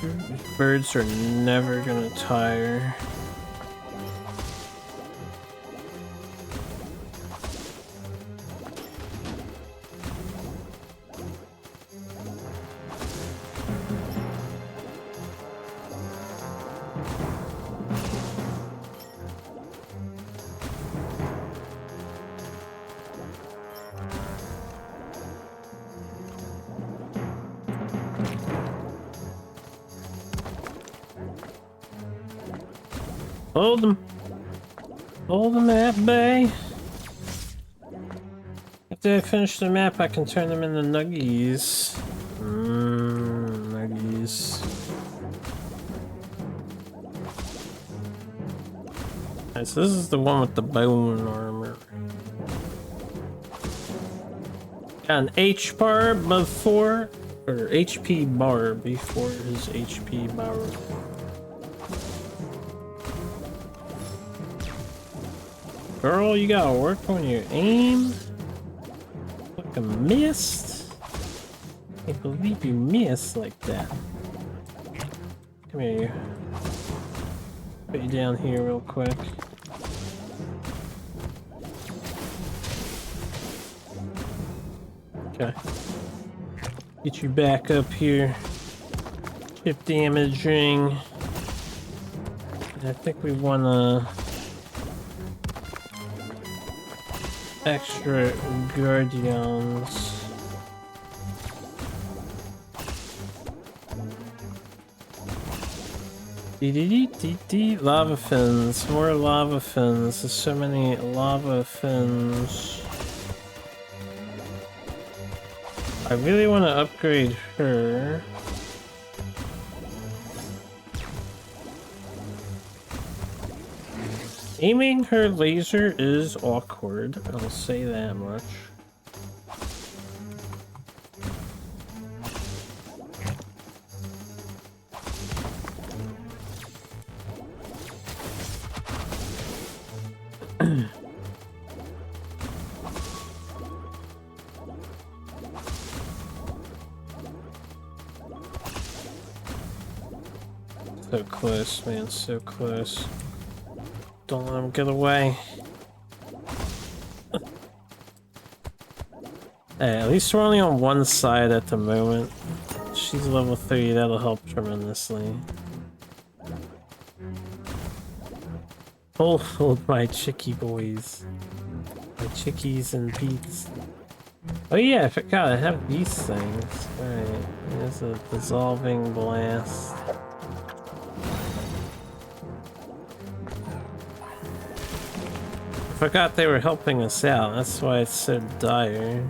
These birds are never gonna tire. Hold them. Hold the map, bay. After I finish the map, I can turn them into nuggies. Nuggies. Alright, so this is the one with the bone armor. Got an H bar before, or HP bar before his HP bar. Girl, you gotta work on your aim. Fucking missed. Can't believe you missed like that. Come here. Put you down here real quick. Okay. Get you back up here. Chip damaging. I think we wanna extra guardians. Lava fins, more lava fins. There's so many lava fins. I really want to upgrade her. Aiming her laser is awkward, I'll say that much. So close, man, so close. Don't let him get away. Hey, at least we're only on one side at the moment. She's level 3, that'll help tremendously. Hold my chickie boys. My chickies and peats. Oh yeah, I forgot I have these things. Alright, there's a dissolving blast. Forgot they were helping us out, that's why it's so dire.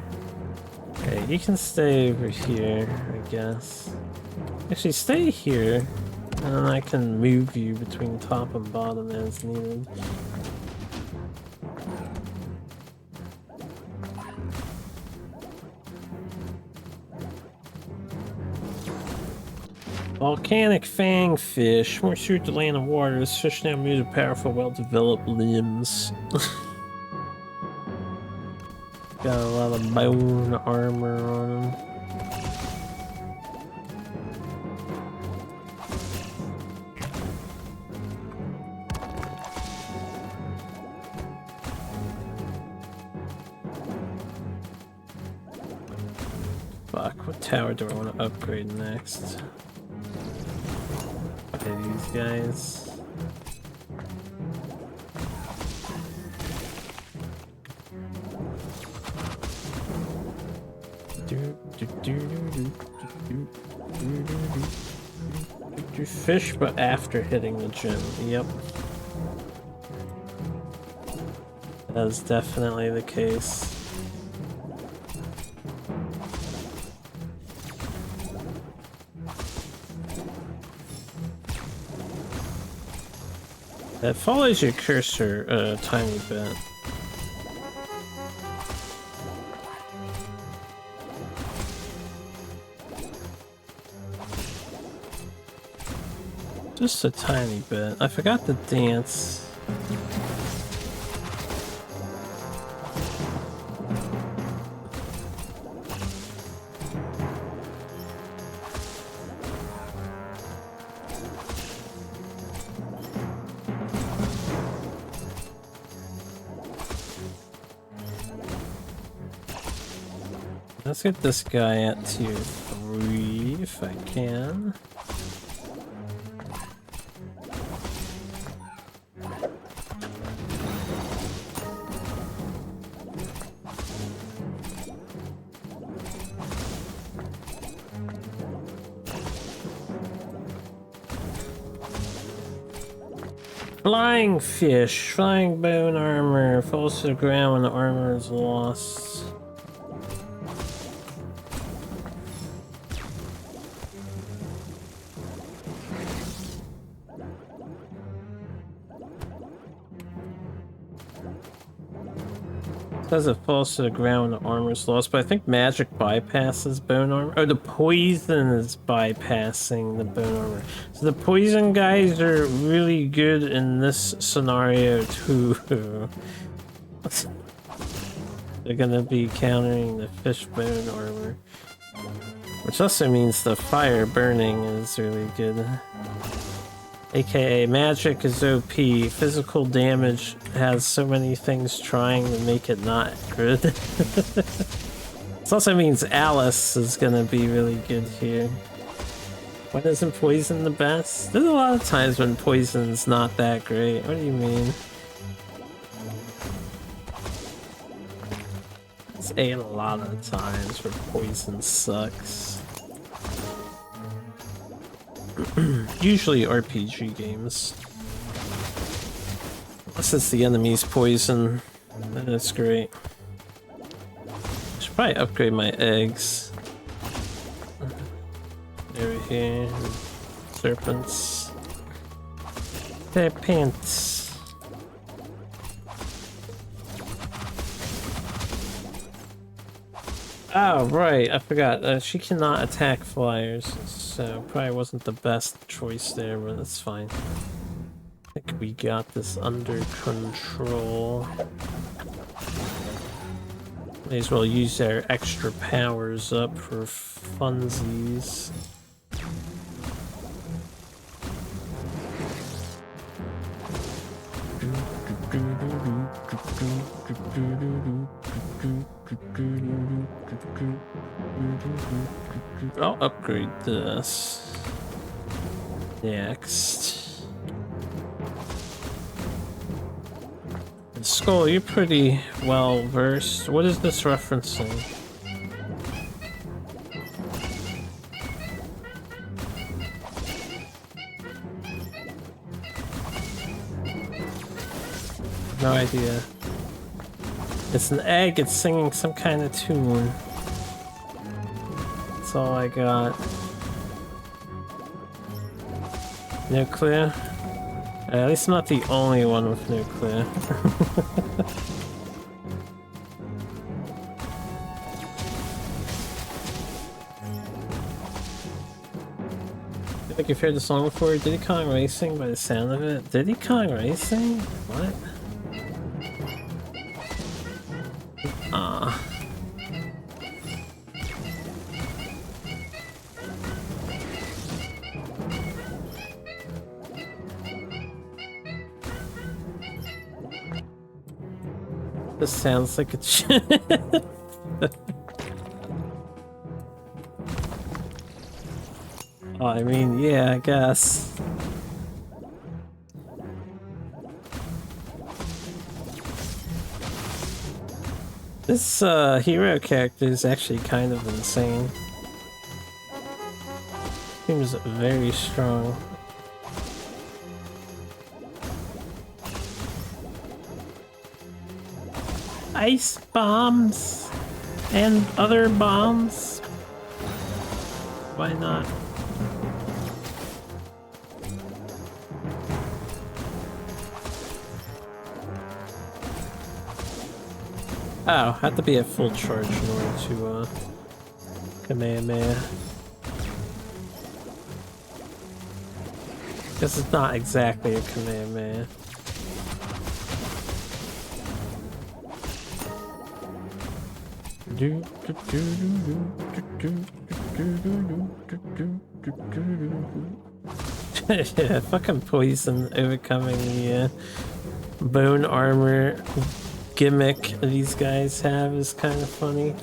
Okay, you can stay over here, I guess. Actually, stay here, and then I can move you between top and bottom as needed. Volcanic fangfish, more suited to land in water. This fish now moves with powerful, well-developed limbs. Got a lot of bone armor on him. Fuck, what tower do I want to upgrade next? Okay, these guys. Fish, but after hitting the gym. Yep. That is definitely the case. That follows your cursor a tiny bit. Just a tiny bit. I forgot the dance. Let's get this guy at tier 3 if I can. Flying fish, flying bone armor, falls to the ground when the armor is lost. Says it falls to the ground when the armor is lost, but I think magic bypasses bone armor. Oh, the poison is bypassing the bone armor. So the poison guys are really good in this scenario too. They're gonna be countering the fish bone armor. Which also means the fire burning is really good. AKA magic is OP. Physical damage has so many things trying to make it not good. This also means Alice is gonna be really good here. When isn't poison the best? There's a lot of times when poison's not that great. What do you mean? It's a lot of times where poison sucks. Usually RPG games. Unless it's the enemy's poison, then it's great. Should probably upgrade my eggs. Over here. Serpents. Serpents. Oh, right, I forgot. She cannot attack flyers, so probably wasn't the best choice there, but that's fine. I think we got this under control. May as well use our extra powers up for funsies. I'll upgrade this next. And Skull, you're pretty well versed. What is this referencing? No idea. It's an egg, it's singing some kind of tune. That's all I got. No clue? At least I'm not the only one with no clue. I think you've heard the song before. Diddy Kong Racing by the sound of it. Diddy Kong Racing? What? This sounds like a Oh, I mean, yeah, I guess. This hero character is actually kind of insane. Seems very strong. Ice bombs and other bombs. Why not? Oh, have to be at full charge in order to Kamehameha. Guess it's not exactly a Kamehameha. Yeah, fucking poison overcoming the bone armor gimmick these guys have is kind of funny.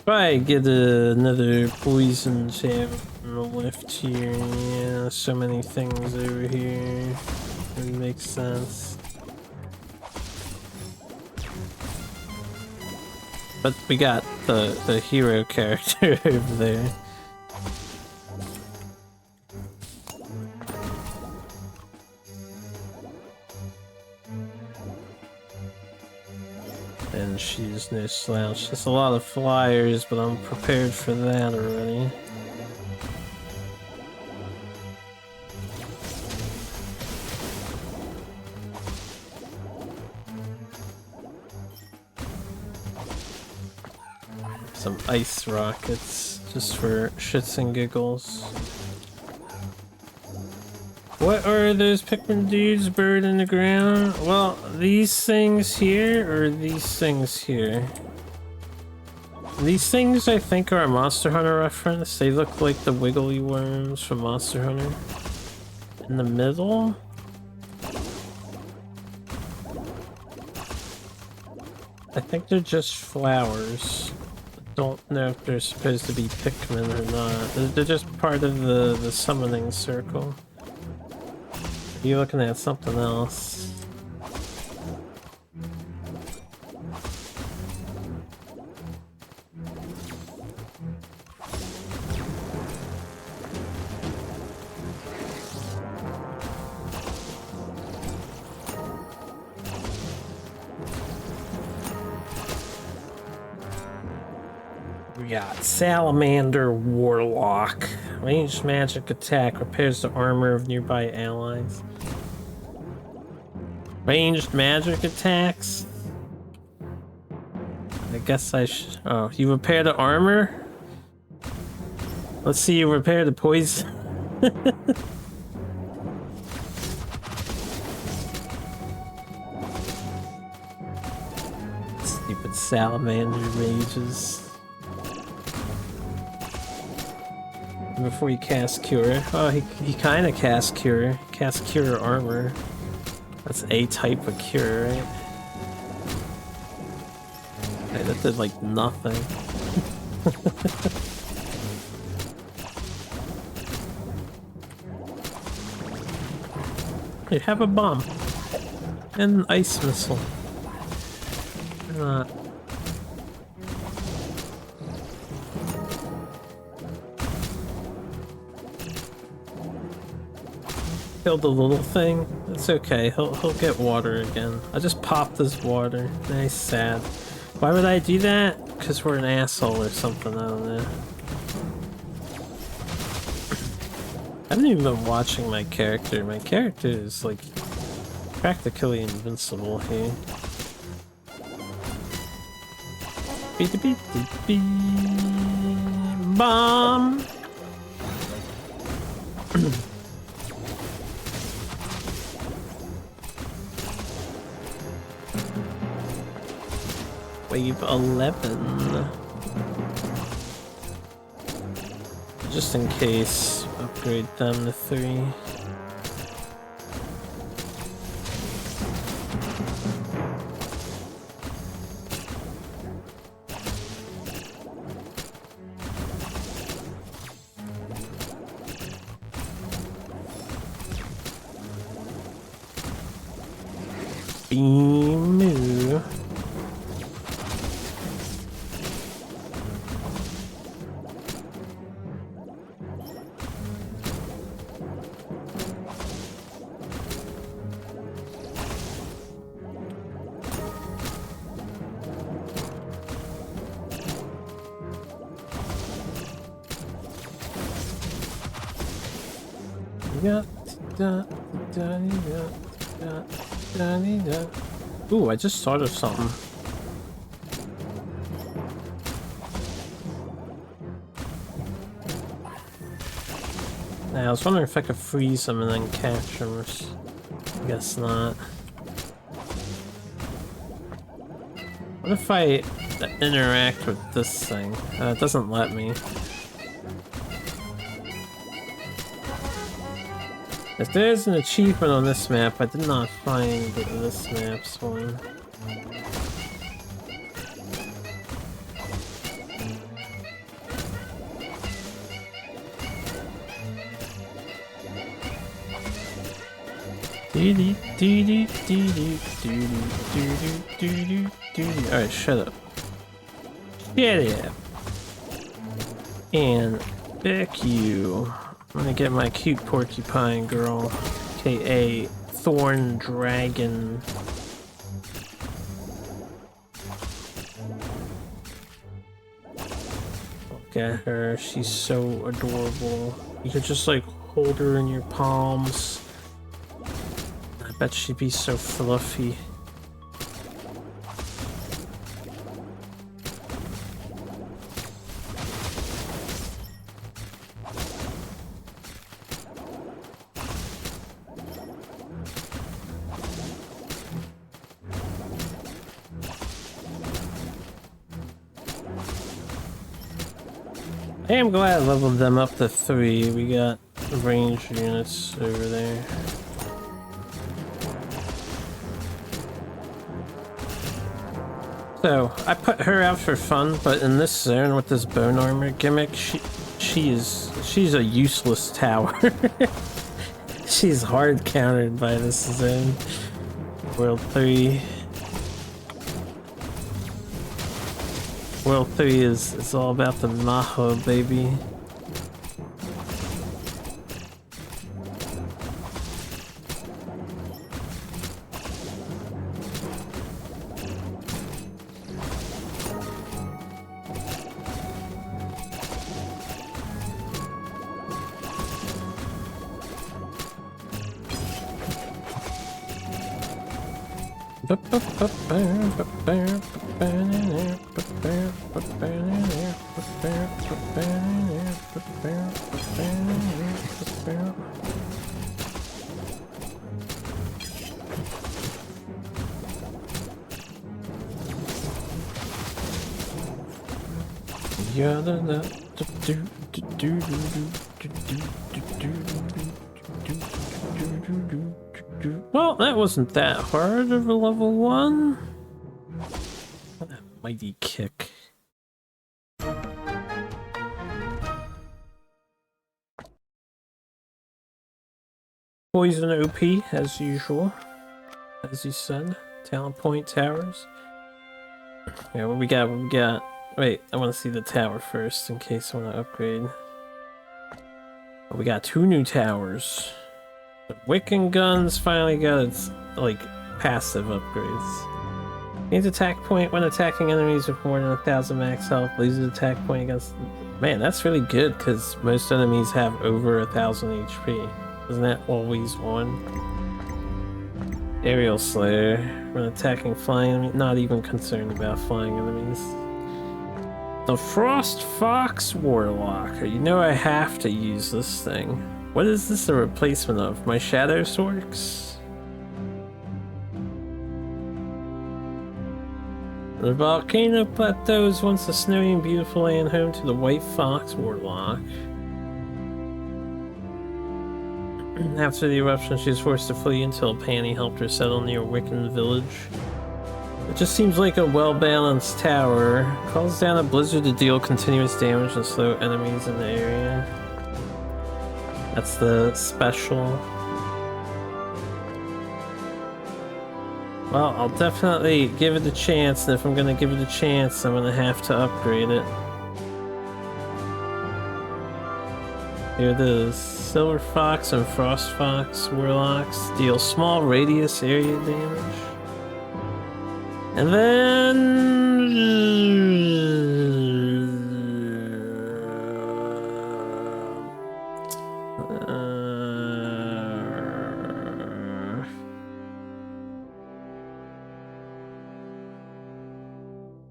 Probably get another poison tab lift here. Yeah, so many things over here. It makes sense. But we got the hero character over there. And she's no slouch. There's a lot of flyers, but I'm prepared for that already. Some ice rockets, just for shits and giggles. What are those Pikmin dudes buried in the ground? Well, these things here, or these things here? These things I think are a Monster Hunter reference. They look like the wiggly worms from Monster Hunter. In the middle? I think they're just flowers. Don't know if they're supposed to be Pikmin or not. They're just part of the summoning circle. You're looking at something else. We got Salamander Warlock. Ranged magic attack repairs the armor of nearby allies. Ranged magic attacks? I guess I should. Oh, you repair the armor? Let's see you repair the poison. Stupid salamander rages. Before you cast Cure. Oh, he kind of cast Cure. Cast Cure armor. That's a type of cure, right? Hey, that did like nothing. You have a bomb. And an ice missile. Why not? Killed the little thing. It's okay. He'll get water again. I just popped his water. Nice, sad. Why would I do that? Because we're an asshole or something. I don't know. I haven't even been watching my character. My character is like practically invincible here. Bomb. Wave 11. Just in case, upgrade them to 3. Beamoo. Ooh, I just thought of something. Yeah, I was wondering if I could freeze them and then catch them. I guess not. What if I interact with this thing? It doesn't let me. If there's an achievement on this map, I did not find this map's one. Alright, shut up. Shut up. And back you. I'm gonna get my cute porcupine girl, aka Thorn Dragon. Look at her, she's so adorable. You could just like hold her in your palms. I bet she'd be so fluffy. I am glad I leveled them up to 3. We got ranged units over there. So, I put her out for fun, but in this zone with this bone armor gimmick, she's a useless tower. She's hard countered by this zone. World 3. World 3 is all about the Maho, baby. Well, that wasn't that hard of a level 1. What a mighty kick. Poison OP, as usual. As you said. Talent point towers. Yeah, what we got? What we got? Wait, I want to see the tower first in case I want to upgrade. We got 2 new towers. The Wiccan guns finally got its, like, passive upgrades. Gains attack point when attacking enemies with more than 1,000 max health. Loses attack point against... Man, that's really good, because most enemies have over 1,000 HP. Isn't that always one? Aerial Slayer. When attacking flying enemies. Not even concerned about flying enemies. The Frost Fox Warlock. You know I have to use this thing. What is this a replacement of? My Shadow Sorks? The volcano plateau is once a snowy and beautiful land home to the White Fox Warlock. After the eruption, she was forced to flee until Panny helped her settle near Wiccan village. It just seems like a well-balanced tower. Calls down a blizzard to deal continuous damage and slow enemies in the area. That's the special. Well, I'll definitely give it a chance, and if I'm gonna give it a chance, I'm gonna have to upgrade it. Here it is. Silver Fox and Frost Fox Warlocks deal small radius area damage. And then...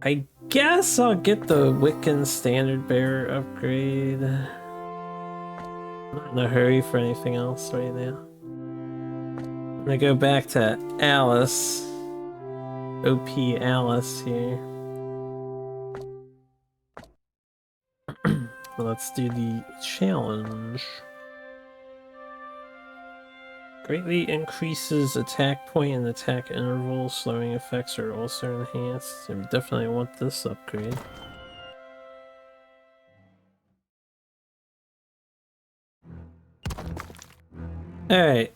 I guess I'll get the Wiccan Standard Bearer upgrade. I'm not in a hurry for anything else right now. I'm gonna go back to Alice. OP Alice here. Let's do the challenge. Greatly increases attack point and attack interval. Slowing effects are also enhanced. So we definitely want this upgrade. Alright.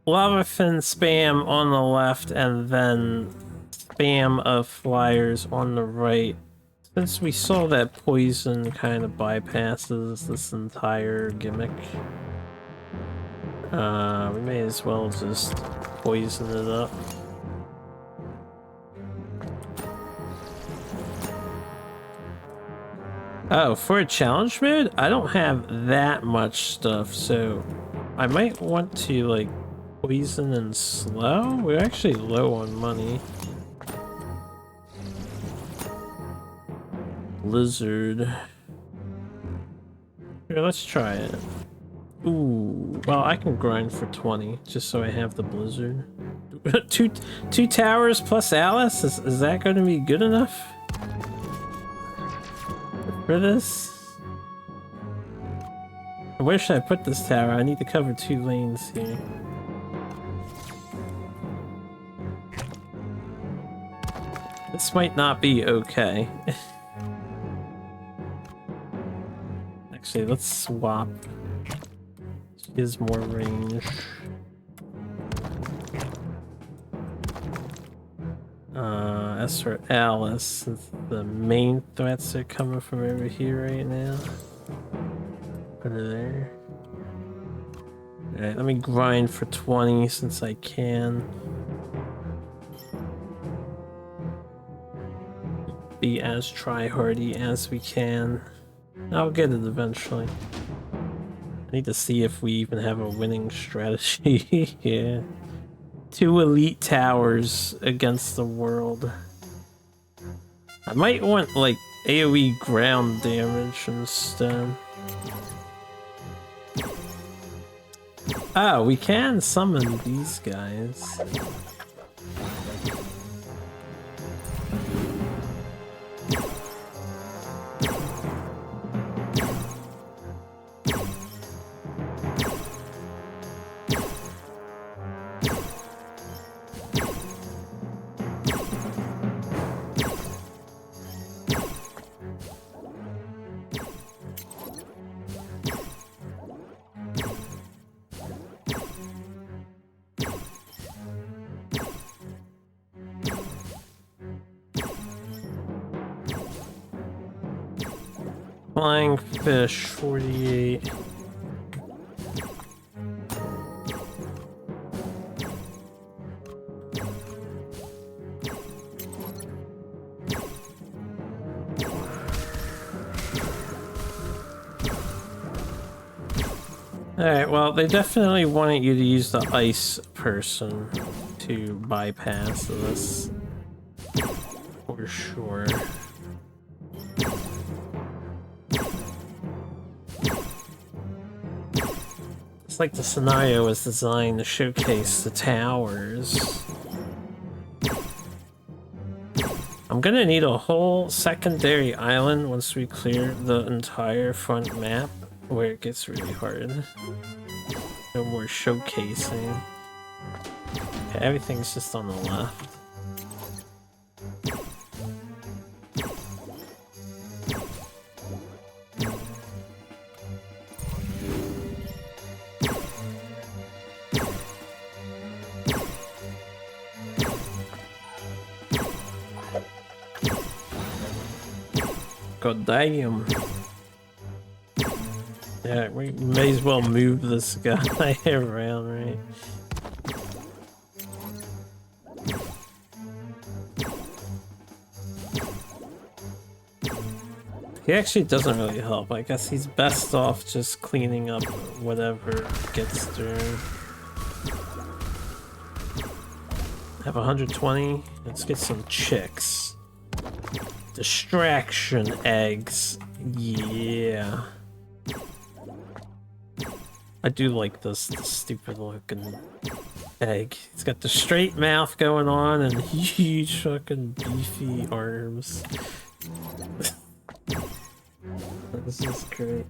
lava fin spam on the left and then spam of flyers on the right. Since we saw that poison kind of bypasses this entire gimmick, we may as well just poison it up. Oh, for a challenge mode, I don't have that much stuff, so I might want to, like, poison and slow? We're actually low on money. Blizzard. Here, let's try it. Ooh, well, I can grind for 20, just so I have the blizzard. two towers plus Alice? Is that going to be good enough for this? Where should I put this tower? I need to cover 2 lanes here. This might not be okay. Actually, let's swap. She has more range. As for Alice, since the main threats are coming from over here right now. Put her there. Alright, let me grind for 20 since I can. Be as try-hardy as we can. I'll get it eventually. I need to see if we even have a winning strategy. Yeah. 2 elite towers against the world. I might want, like, AoE ground damage instead. Oh, we can summon these guys. Flying fish, 48. Alright, well, they definitely wanted you to use the ice person to bypass this. For sure. It's like the scenario was designed to showcase the towers. I'm gonna need a whole secondary island once we clear the entire front map, where it gets really hard. No more showcasing. Okay, everything's just on the left. God damn. Yeah, we may as well move this guy around, right? He actually doesn't really help. I guess he's best off just cleaning up whatever gets through. Have 120. Let's get some chicks. Distraction eggs. Yeah. I do like this stupid looking egg. It's got the straight mouth going on and huge fucking beefy arms. This is great.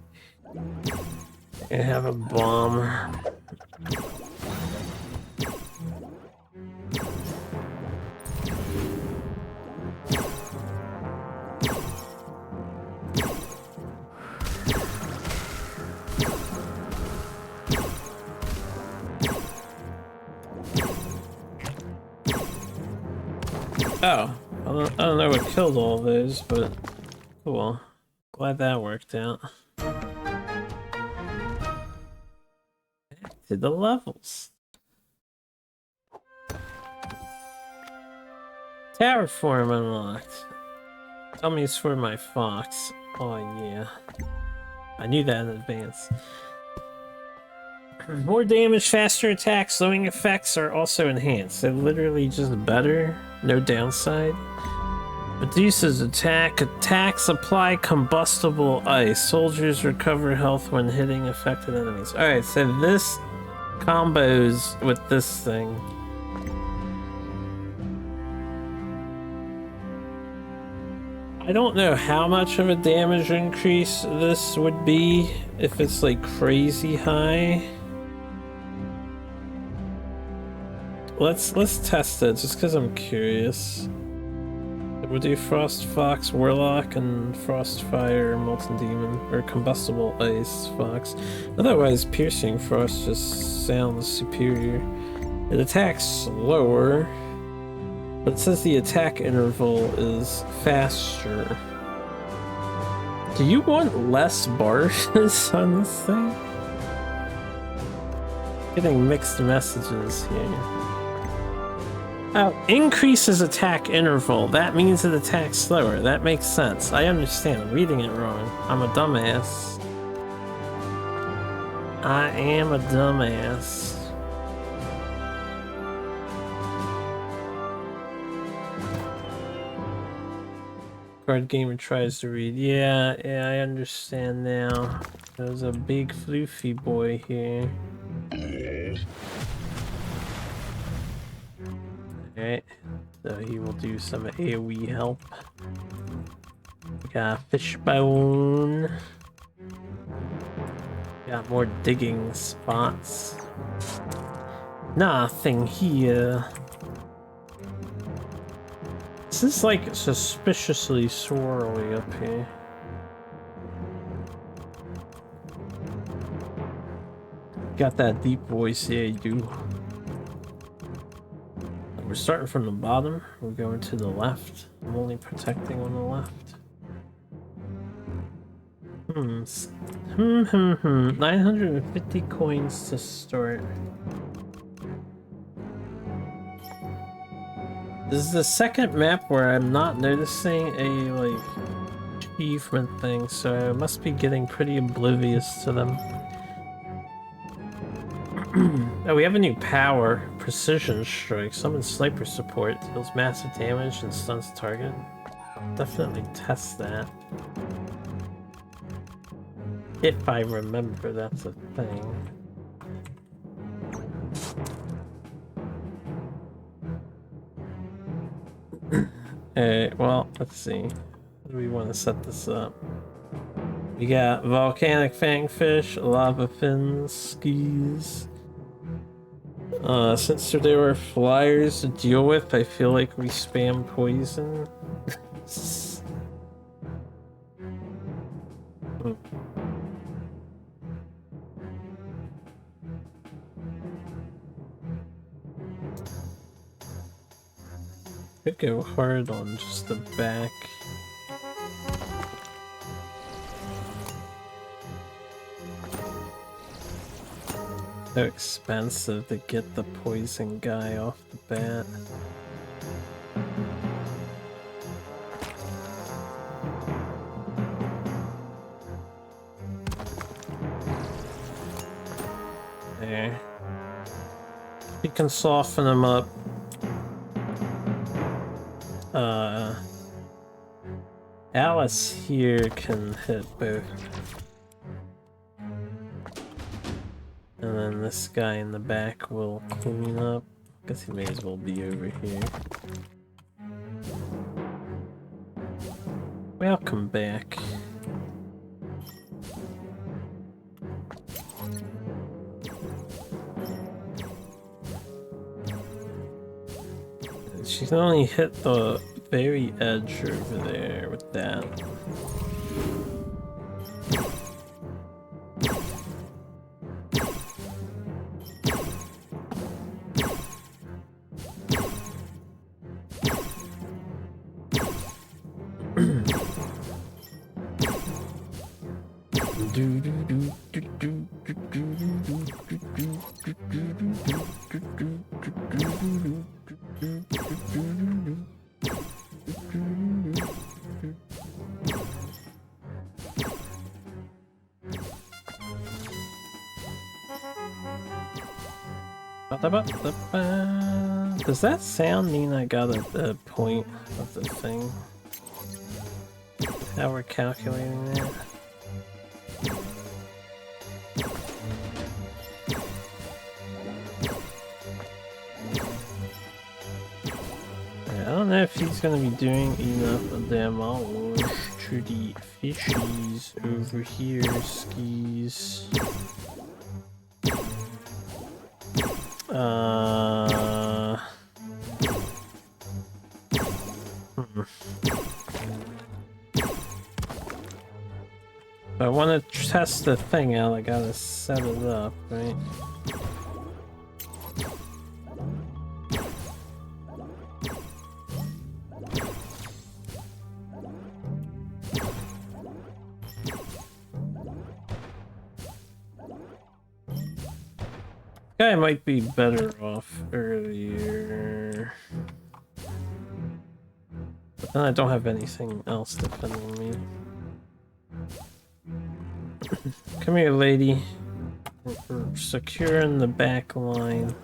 I have a bomb. Oh, I don't know what killed all those, but cool. Glad that worked out. Back to the levels. Terraform unlocked. Tell me it's for my fox. Oh yeah. I knew that in advance. More damage, faster attacks, slowing effects are also enhanced. They're literally just better. No downside. Reduces attack. Attacks apply combustible ice. Soldiers recover health when hitting affected enemies. Alright, so this combos with this thing. I don't know how much of a damage increase this would be if it's like crazy high. Let's test it just because I'm curious. We'll do Frost Fox, Warlock, and Frost Fire, Molten Demon, or Combustible Ice Fox. Otherwise, Piercing Frost just sounds superior. It attacks slower, but it says the attack interval is faster. Do you want less bars on this thing? Getting mixed messages here. Oh, increases attack interval. That means it attacks slower. That makes sense. I understand. I'm reading it wrong. I'm a dumbass. I am a dumbass. Card gamer tries to read. Yeah, I understand now. There's a big floofy boy here. Alright, so he will do some AoE help. We got Fishbone. Got more digging spots. Nothing here. This is like suspiciously swirly up here. Got that deep voice, yeah, you do. We're starting from the bottom. We're going to the left. I'm only protecting on the left. 950 coins to start. This is the second map where I'm not noticing a like achievement thing, so I must be getting pretty oblivious to them. Oh, we have a new power. Precision Strike. Summon sniper support. Deals massive damage and stuns target. I'll definitely test that. If I remember that's a thing. Alright, well, let's see. How do we want to set this up? We got volcanic fangfish, lava fins, skis. Since there are flyers to deal with, I feel like we spam poison. Could go hard on just the back. So expensive to get the poison guy off the bat. There. You can soften them up. Alice here can hit both. And then this guy in the back will clean up. Guess he may as well be over here. Welcome back. She can only hit the very edge over there with that. Does that sound mean I got the point of the thing? How we're calculating that? I don't know if he's gonna be doing enough damage to the fishies over here, skis. If I want to test the thing out, I gotta set it up, right? Guy might be better off earlier. But then I don't have anything else defending me. Come here, lady. We're securing the back line.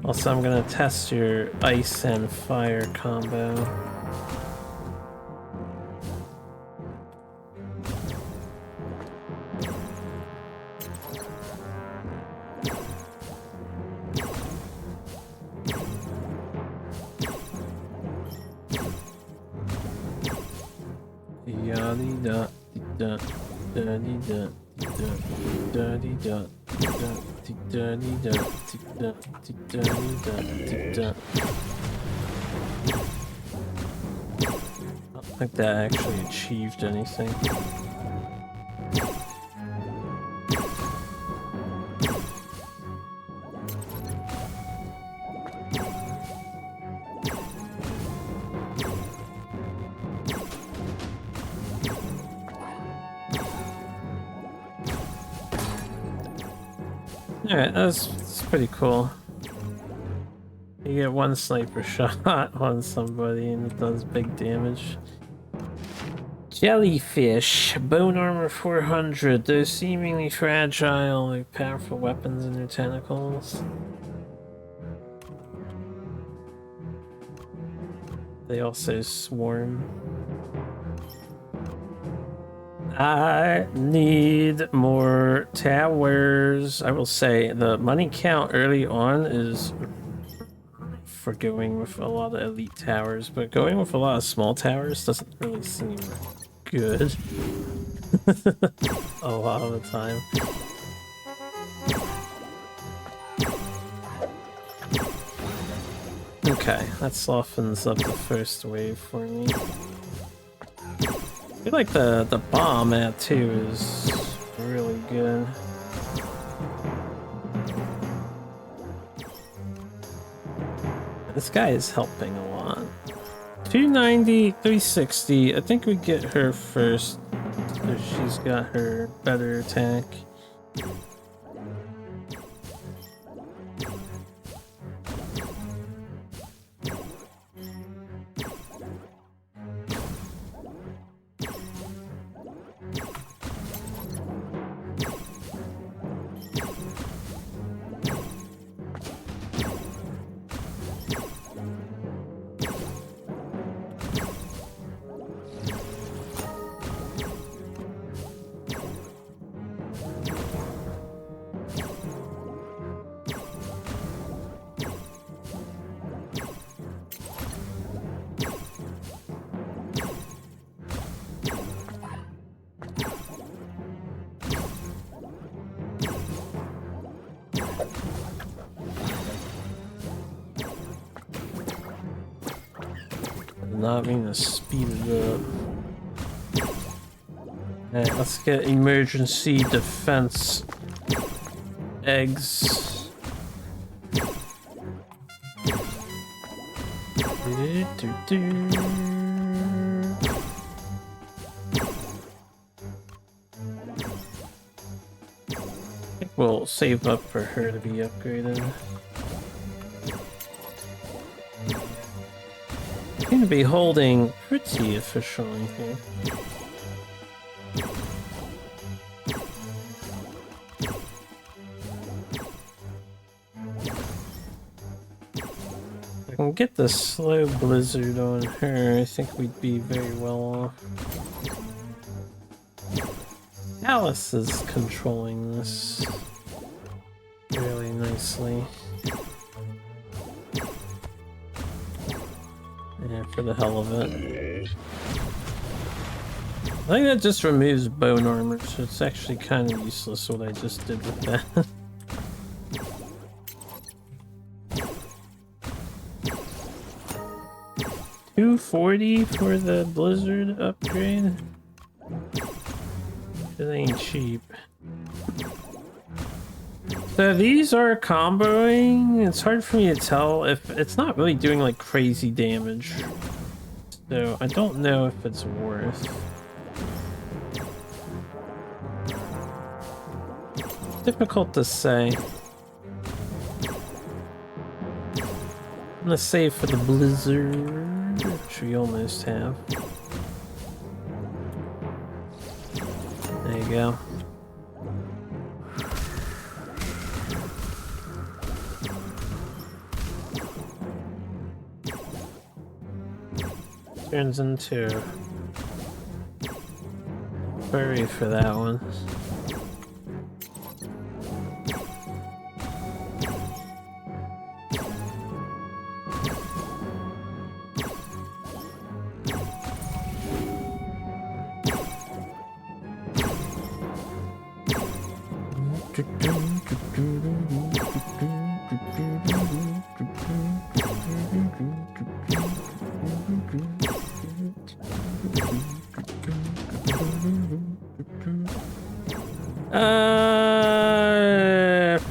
Also, I'm gonna test your ice and fire combo. I don't think that actually achieved anything. Alright, that's pretty cool. You get one sniper shot on somebody and it does big damage. Jellyfish, bone armor 400. They're seemingly fragile, like powerful weapons in their tentacles. They also swarm. I need more towers. I will say the money count early on is for going with a lot of elite towers, but going with a lot of small towers doesn't really seem good a lot of the time. Okay, that softens up the first wave for me. I feel like the bomb at 2 is really good. This guy is helping a lot. 290, 360. I think we get her first. So she's got her better attack. Not mean to speed it up. Alright, let's get emergency defense eggs. I we'll save up for her to be upgraded. Seem to be holding pretty efficiently here. If I can get the slow blizzard on her, I think we'd be very well off. Alice is controlling this really nicely. Yeah, for the hell of it. I think that just removes bone armor, so it's actually kind of useless what I just did with that. $240 for the blizzard upgrade? It ain't cheap. So these are comboing. It's hard for me to tell if it's not really doing like crazy damage. So I don't know if it's worth. Difficult to say. I'm gonna save for the blizzard, which we almost have. There you go. Turns into furry for that one.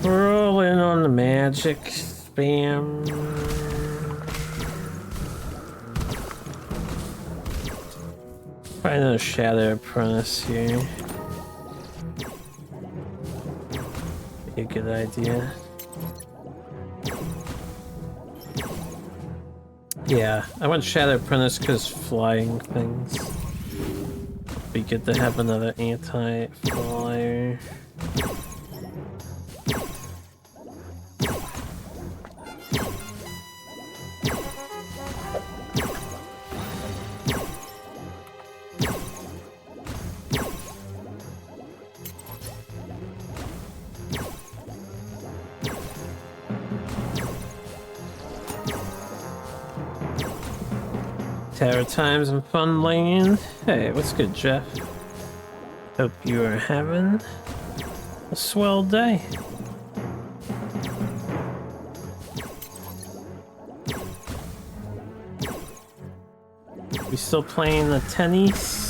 Rolling on the magic spam. Find a shadow apprentice here. Be a good idea. Yeah, I went shadow apprentice because flying things. Be good to have another anti-flyer. Tower times and fun land. Hey, what's good, Jeff? Hope you are having a swell day. We still playing the tennis?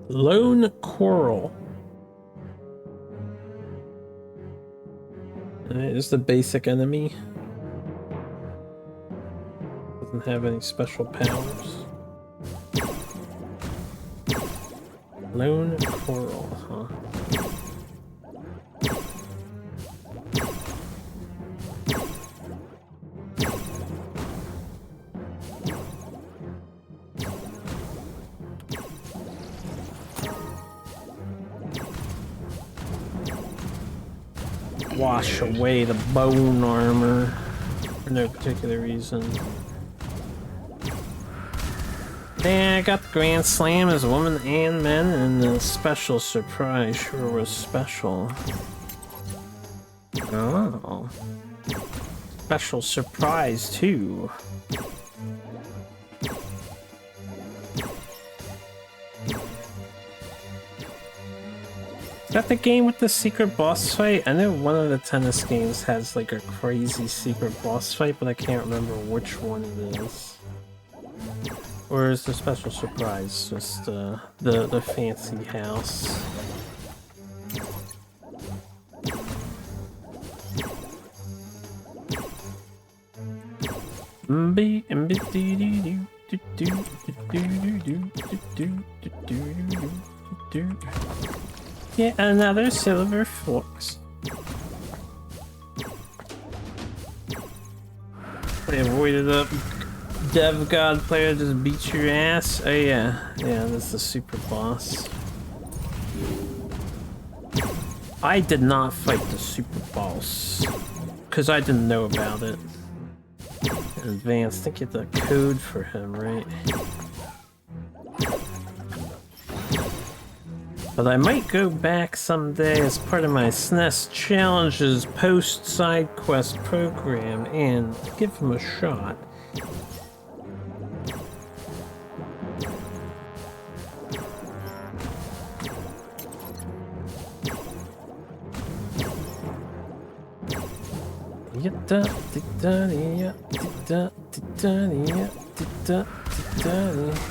Lone Coral. It's the basic enemy. Doesn't have any special powers. Lone Coral, huh? Wash away the bone armor for no particular reason. Yeah, I got the Grand Slam as women and men, and the special surprise sure was special. Oh. Special surprise, too. Is that the game with the secret boss fight? I know one of the tennis games has like a crazy secret boss fight, but I can't remember which one it is. Or is the special surprise just the fancy house? Yeah, another silver fox. They avoided up. Dev God player just beat your ass. Oh yeah, yeah, that's the super boss. I did not fight the super boss because I didn't know about it in advance. I think you have the code for him, right? But I might go back someday as part of my SNES Challenges post-side quest program and give him a shot.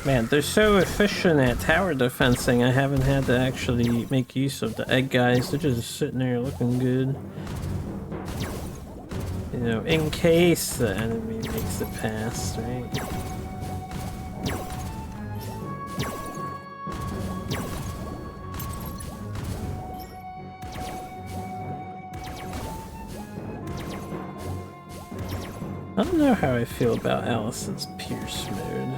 Man, they're so efficient at tower defensing, I haven't had to actually make use of the egg guys. They're just sitting there looking good. You know, in case the enemy makes it past, right? I don't know how I feel about Alice's Pierce mode.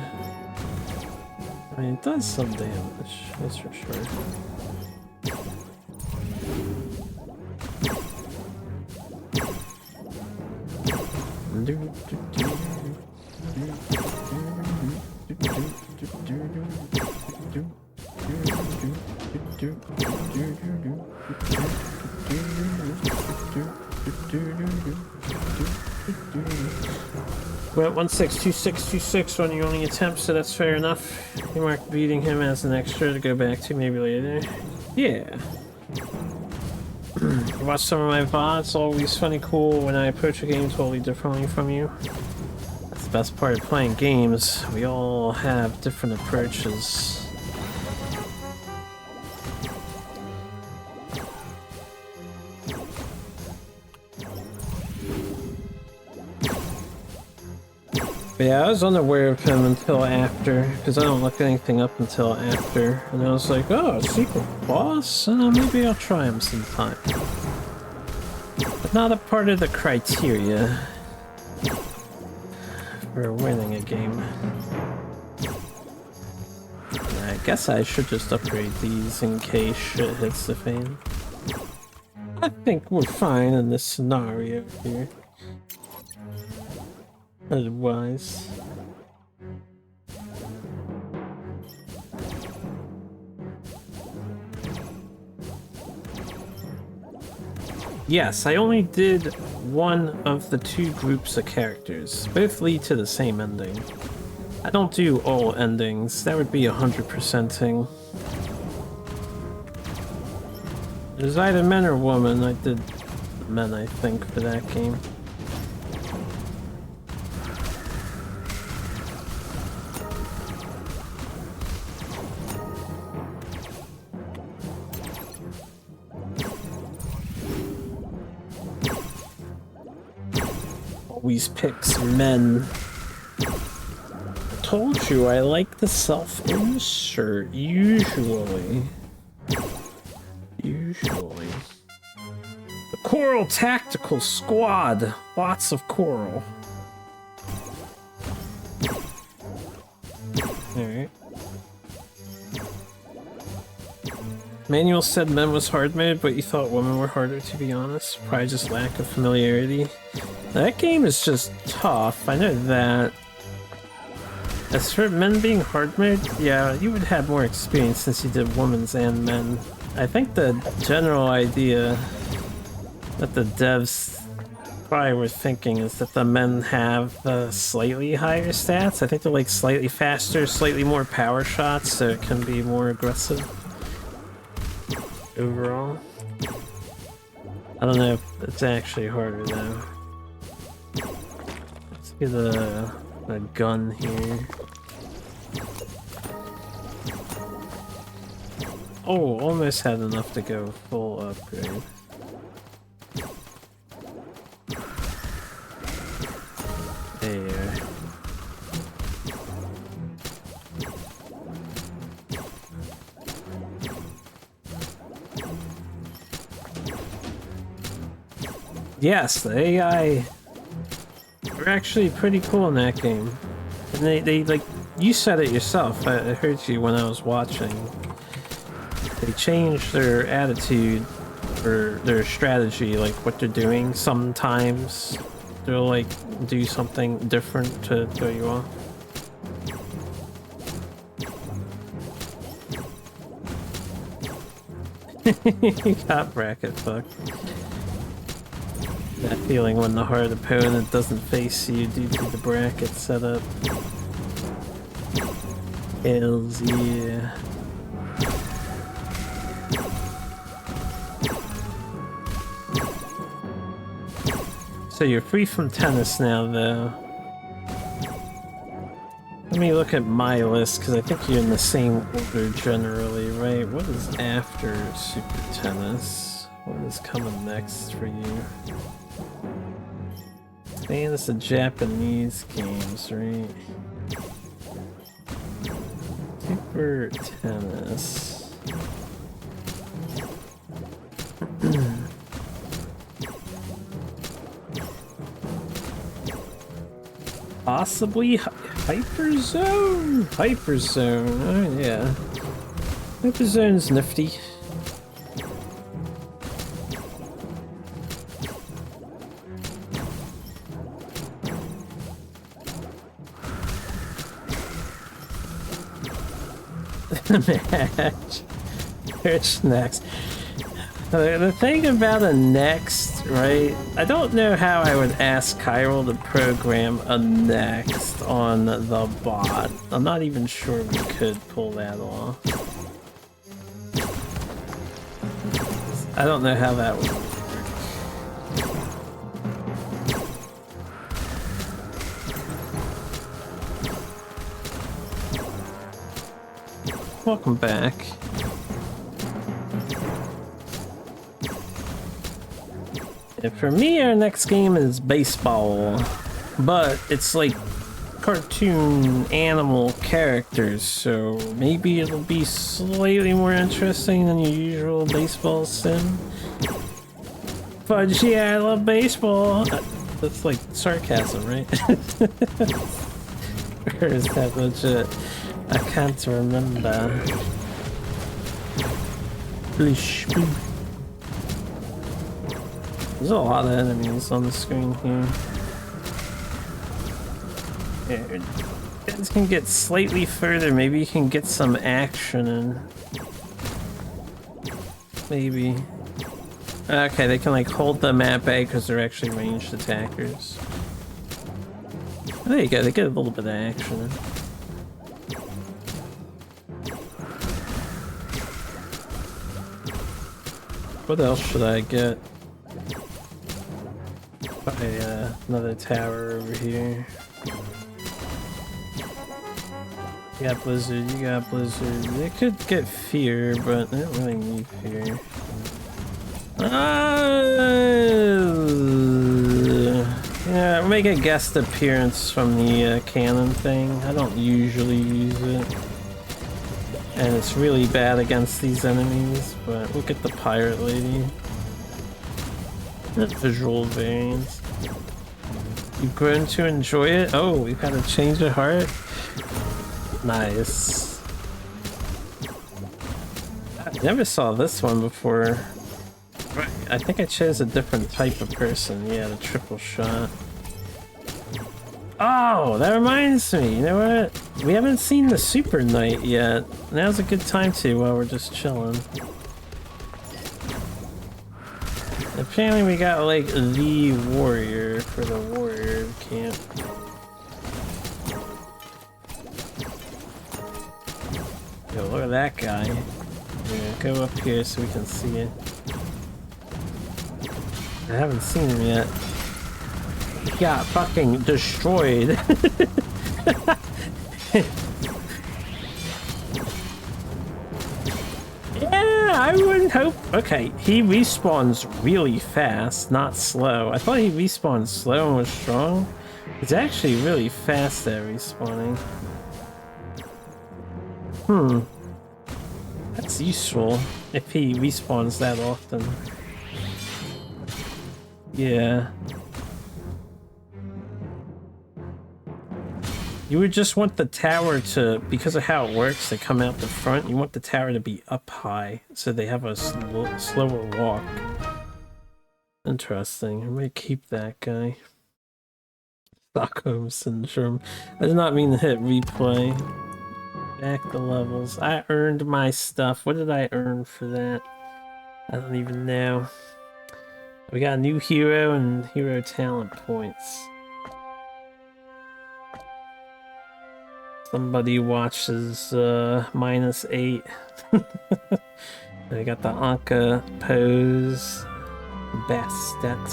I mean, it does some damage, that's for sure. Well, 162626 on your only attempt, so that's fair enough. You marked beating him as an extra to go back to maybe later. Yeah. Watch some of my VODs, always funny, cool when I approach a game totally differently from you. That's the best part of playing games. We all have different approaches. But yeah, I was unaware of him until after, because I don't look anything up until after. And I was like, oh, secret boss? Maybe I'll try him sometime. But not a part of the criteria for winning a game. I guess I should just upgrade these in case shit hits the fan. I think we're fine in this scenario here. Otherwise, yes, I only did one of the two groups of characters. Both lead to the same ending. I don't do all endings. That would be 100%ing. There's either men or women. I did men, I think, for that game. Always picks men. I told you I like the self-insert, usually. Usually. The Coral Tactical Squad. Lots of coral. Alright. Manual said men was hard mode, but you thought women were harder, to be honest. Probably just lack of familiarity. That game is just tough, I know that. As for men being hard mode, yeah, you would have more experience since you did women's and men. I think the general idea that the devs probably were thinking is that the men have slightly higher stats. I think they're like slightly faster, slightly more power shots, so it can be more aggressive overall. I don't know if it's actually harder though. Let's get a gun here. Oh, almost had enough to go full upgrade. There. Yes, the AI were actually pretty cool in that game. And they like, you said it yourself, I heard you when I was watching. They changed their attitude or their strategy, like what they're doing. Sometimes they'll like do something different to throw you off. You got bracket fucked. That feeling when the hard opponent doesn't face you due to the bracket setup. Hells yeah. So you're free from tennis now, though. Let me look at my list, because I think you're in the same order generally, right? What is after Super Tennis? What is coming next for you? Man, it's the Japanese games, right? Super Tennis. Possibly Hyperzone? Hyperzone, oh yeah. Hyperzone's nifty. Match. There's next. The thing about a next, right? I don't know how I would ask Chiral to program a next on the bot. I'm not even sure we could pull that off. I don't know how that would work. Welcome back. And for me, our next game is baseball, but it's like cartoon animal characters, so maybe it'll be slightly more interesting than your usual baseball sim. Fudge, yeah, I love baseball. That's like sarcasm, right? Or is that legit? I can't remember. Blish, blish. There's a lot of enemies on the screen here. Yeah, guys can get slightly further. Maybe you can get some action in. Maybe. Okay, they can like hold the map A because they're actually ranged attackers. There you go, they get a little bit of action in. What else should I get? Another tower over here. You got Blizzard, you got Blizzard. They could get Fear, but they don't really need Fear. Yeah, make a guest appearance from the cannon thing. I don't usually use it. And it's really bad against these enemies, but look at the pirate lady. Visual variants. You've grown to enjoy it? Oh, we've had a change of heart? Nice. I never saw this one before. I think I chose a different type of person. Yeah, the triple shot. Oh, that reminds me. You know what? We haven't seen the Super Knight yet. Now's a good time to while we're just chilling. Apparently we got like the warrior for the warrior camp. Yo, look at that guy. Yeah, go up here so we can see it. I haven't seen him yet. He got fucking destroyed. Yeah, I wouldn't hope. Okay, he respawns really fast, not slow. I thought he respawned slow and was strong. He's actually really fast at respawning. That's useful if he respawns that often. Yeah. You would just want the tower to, because of how it works, they come out the front, you want the tower to be up high, so they have a slower walk. Interesting. I'm gonna keep that guy. Stockholm Syndrome. I did not mean to hit replay. Back the levels. I earned my stuff. What did I earn for that? I don't even know. We got a new hero and hero talent points. Somebody watches -8. I got the Ankha pose. Bastet.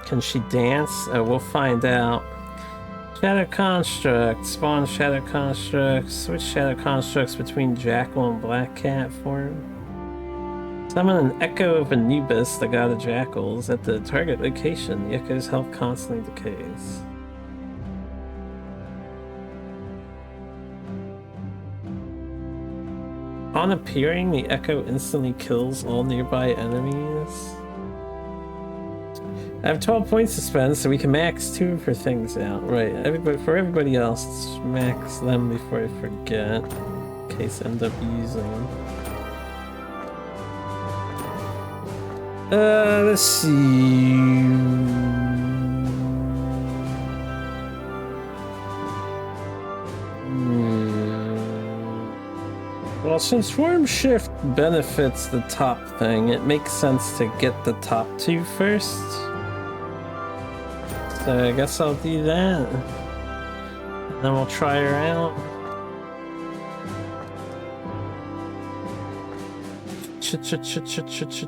Can she dance? Oh, we'll find out. Shadow Construct. Spawn Shadow Constructs. Switch Shadow Constructs between Jackal and Black Cat form. Summon an Echo of Anubis, the god of jackals, at the target location. The Echo's health constantly decays. On appearing, the Echo instantly kills all nearby enemies. I have 12 points to spend, so we can max 2 of her things out. Right, for everybody else, let's max them before I forget, in case I end up using them. Let's see. Well, since Form Shift benefits the top thing, it makes sense to get the top 2 first. So I guess I'll do that. And then we'll try her out.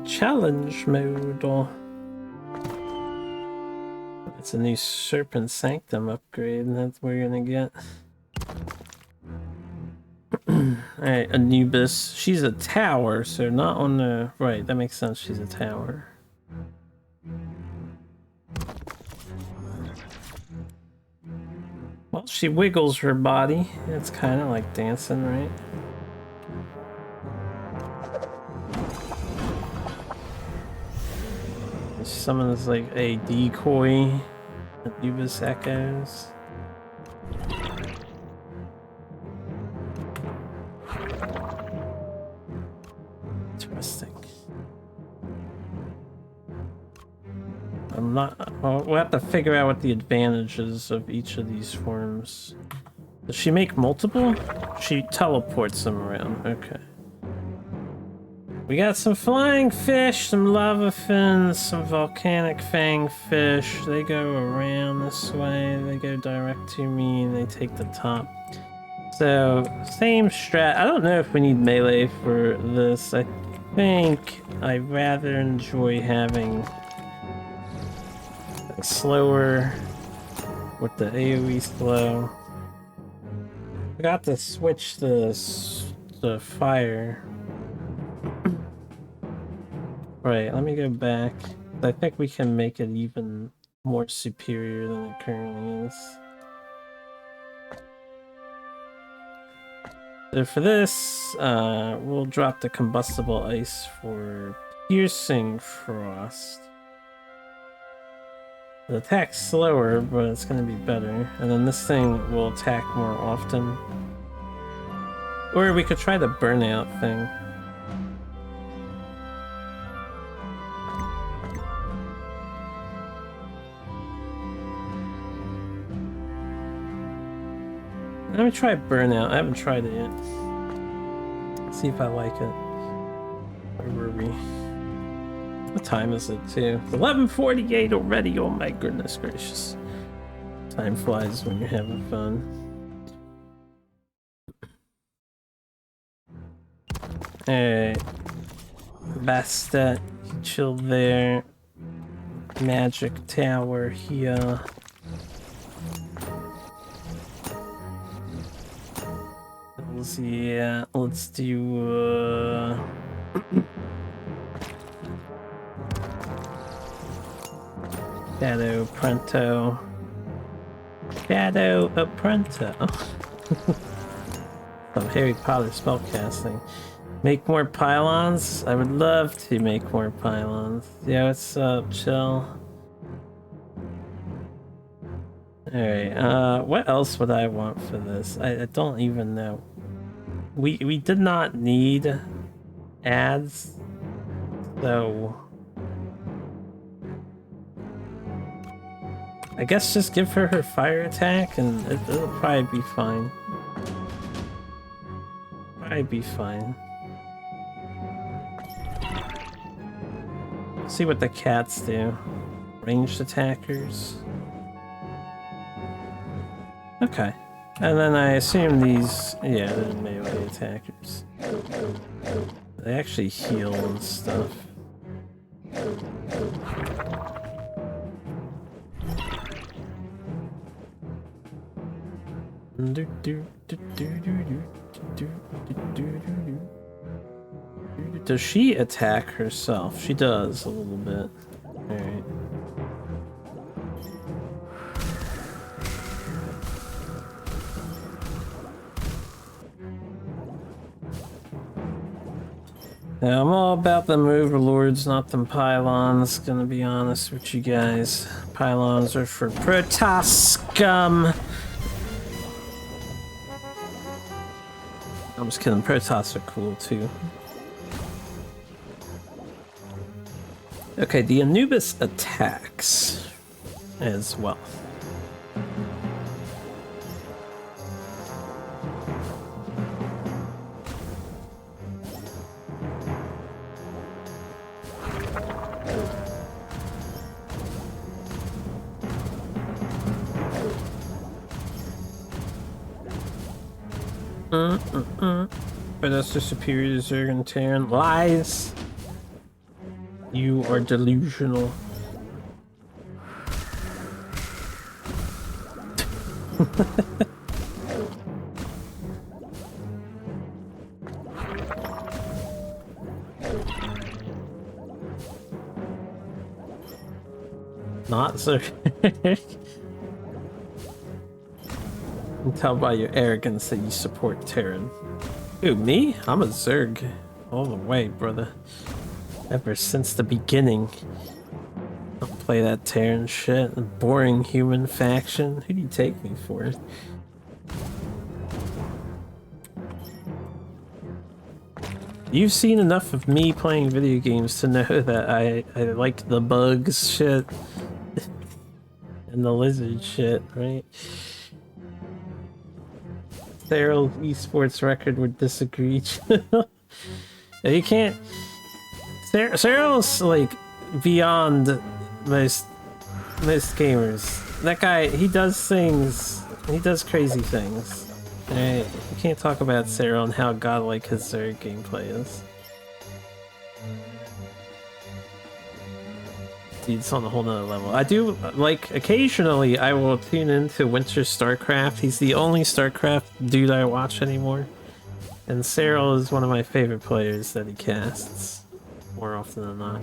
Challenge mode. It's a new Serpent Sanctum upgrade, and that's what we're gonna get. Alright, Anubis. She's a tower, so not on the... Right, that makes sense, she's a tower. Well, she wiggles her body. It's kind of like dancing, right? Summons like a decoy. Anubis echoes. Interesting. I'm not... Well, we'll have to figure out what the advantages of each of these forms. Does she make multiple? She teleports them around. Okay. We got some flying fish, some lava fins, some volcanic fang fish. They go around this way. They go direct to me and they take the top. So, same strat. I don't know if we need melee for this. I think I rather enjoy having a slower with the AoE slow. I got to switch the fire. Right, let me go back. I think we can make it even more superior than it currently is. So for this, we'll drop the combustible ice for piercing frost. The attack's slower, but it's going to be better. And then this thing will attack more often. Or we could try the burnout thing. Let me try burnout. I haven't tried it yet. Let's see if I like it. Where were we? What time is it too? It's 11:48 already. Oh my goodness gracious. Time flies when you're having fun. Alright. Bastet, chill there. Magic tower here. Yeah, let's do Shadow Pronto. Shadow Pronto. Some Harry Potter spellcasting. Make more pylons? I would love to make more pylons. Yeah, what's up, chill? Alright, what else would I want for this? I don't even know. We did not need ads, so I guess just give her her fire attack and it'll probably be fine. Probably be fine. See what the cats do. Ranged attackers. Okay. And then I assume these, yeah, they're melee attackers. They actually heal and stuff. Does she attack herself? She does a little bit. Alright. Now, I'm all about them overlords, not them pylons, gonna be honest with you guys. Pylons are for Protoss scum! I'm just kidding, Protoss are cool too. Okay, the Anubis attacks as well. But that's the superior Zerg and Terran. Lies! You are delusional. Not Zerg. You can tell by your arrogance that you support Terran. Who, me? I'm a Zerg. All the way, brother. Ever since the beginning. Don't play that Terran shit. A boring human faction. Who do you take me for? You've seen enough of me playing video games to know that I like the bugs shit. And the lizard shit, right? Cyril's esports record would disagree. You can't... Cyril's like beyond most gamers. That guy, he does things, he does crazy things. Right? You can't talk about Cyril and how godlike his Zerg gameplay is. Dude, it's on a whole nother level. I do, like, occasionally I will tune into Winter StarCraft. He's the only StarCraft dude I watch anymore. And Cyril is one of my favorite players that he casts. More often than not.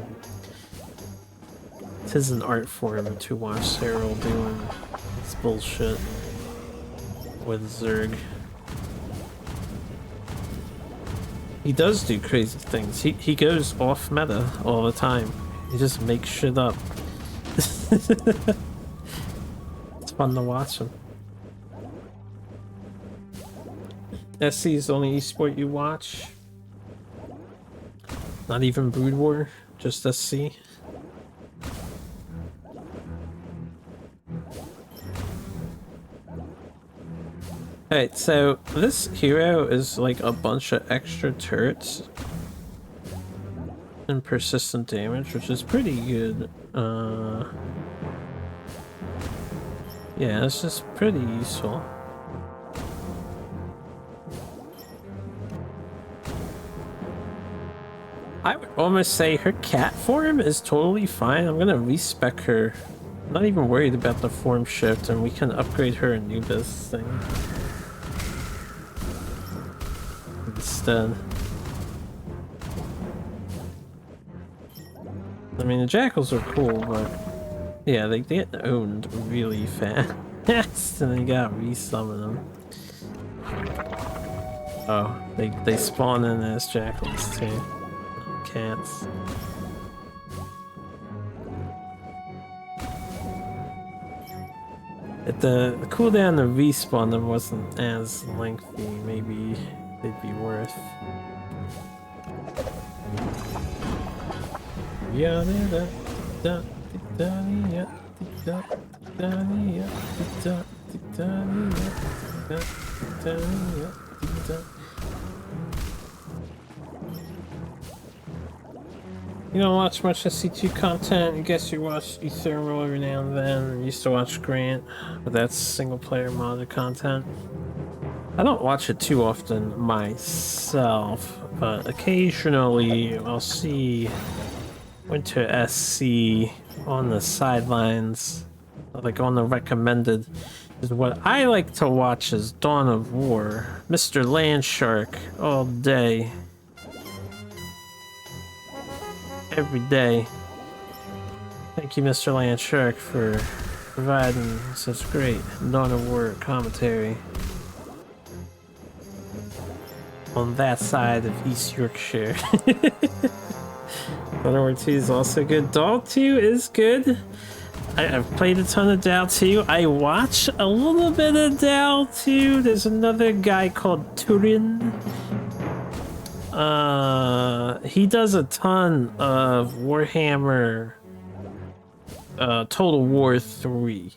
It is an art form to watch Cyril doing this bullshit with Zerg. He does do crazy things. He goes off meta all the time. He just makes shit up. It's fun to watch him. SC is the only esport you watch? Not even Brood War? Just SC? Alright, so this hero is like a bunch of extra turrets and persistent damage, which is pretty good. Yeah, it's just pretty useful. I would almost say her cat form is totally fine. I'm gonna respec her. I'm not even worried about the form shift, and we can upgrade her Anubis thing instead. I mean, the jackals are cool, but yeah, they get owned really fast, and then you gotta resummon them. Oh, they spawn in as jackals too. Cats. If the cooldown to respawn them wasn't as lengthy, maybe they'd be worth. Yeah, you don't watch much SC2 content. I guess you watch Ethermal every now and then. I used to watch Grant, but that's single player modded content. I don't watch it too often myself, but occasionally I'll see Winter SC on the sidelines, like on the recommended. Is what I like to watch is Dawn of War, Mr. Landshark all day. Every day. Thank you, Mr. Landshark, for providing such great Dawn of War commentary on that side of East Yorkshire. Dawn of War 2 is also good. Dawn 2 is good. I've played a ton of DAO 2. I watch a little bit of DAO 2. There's another guy called Turin. He does a ton of Warhammer Total War 3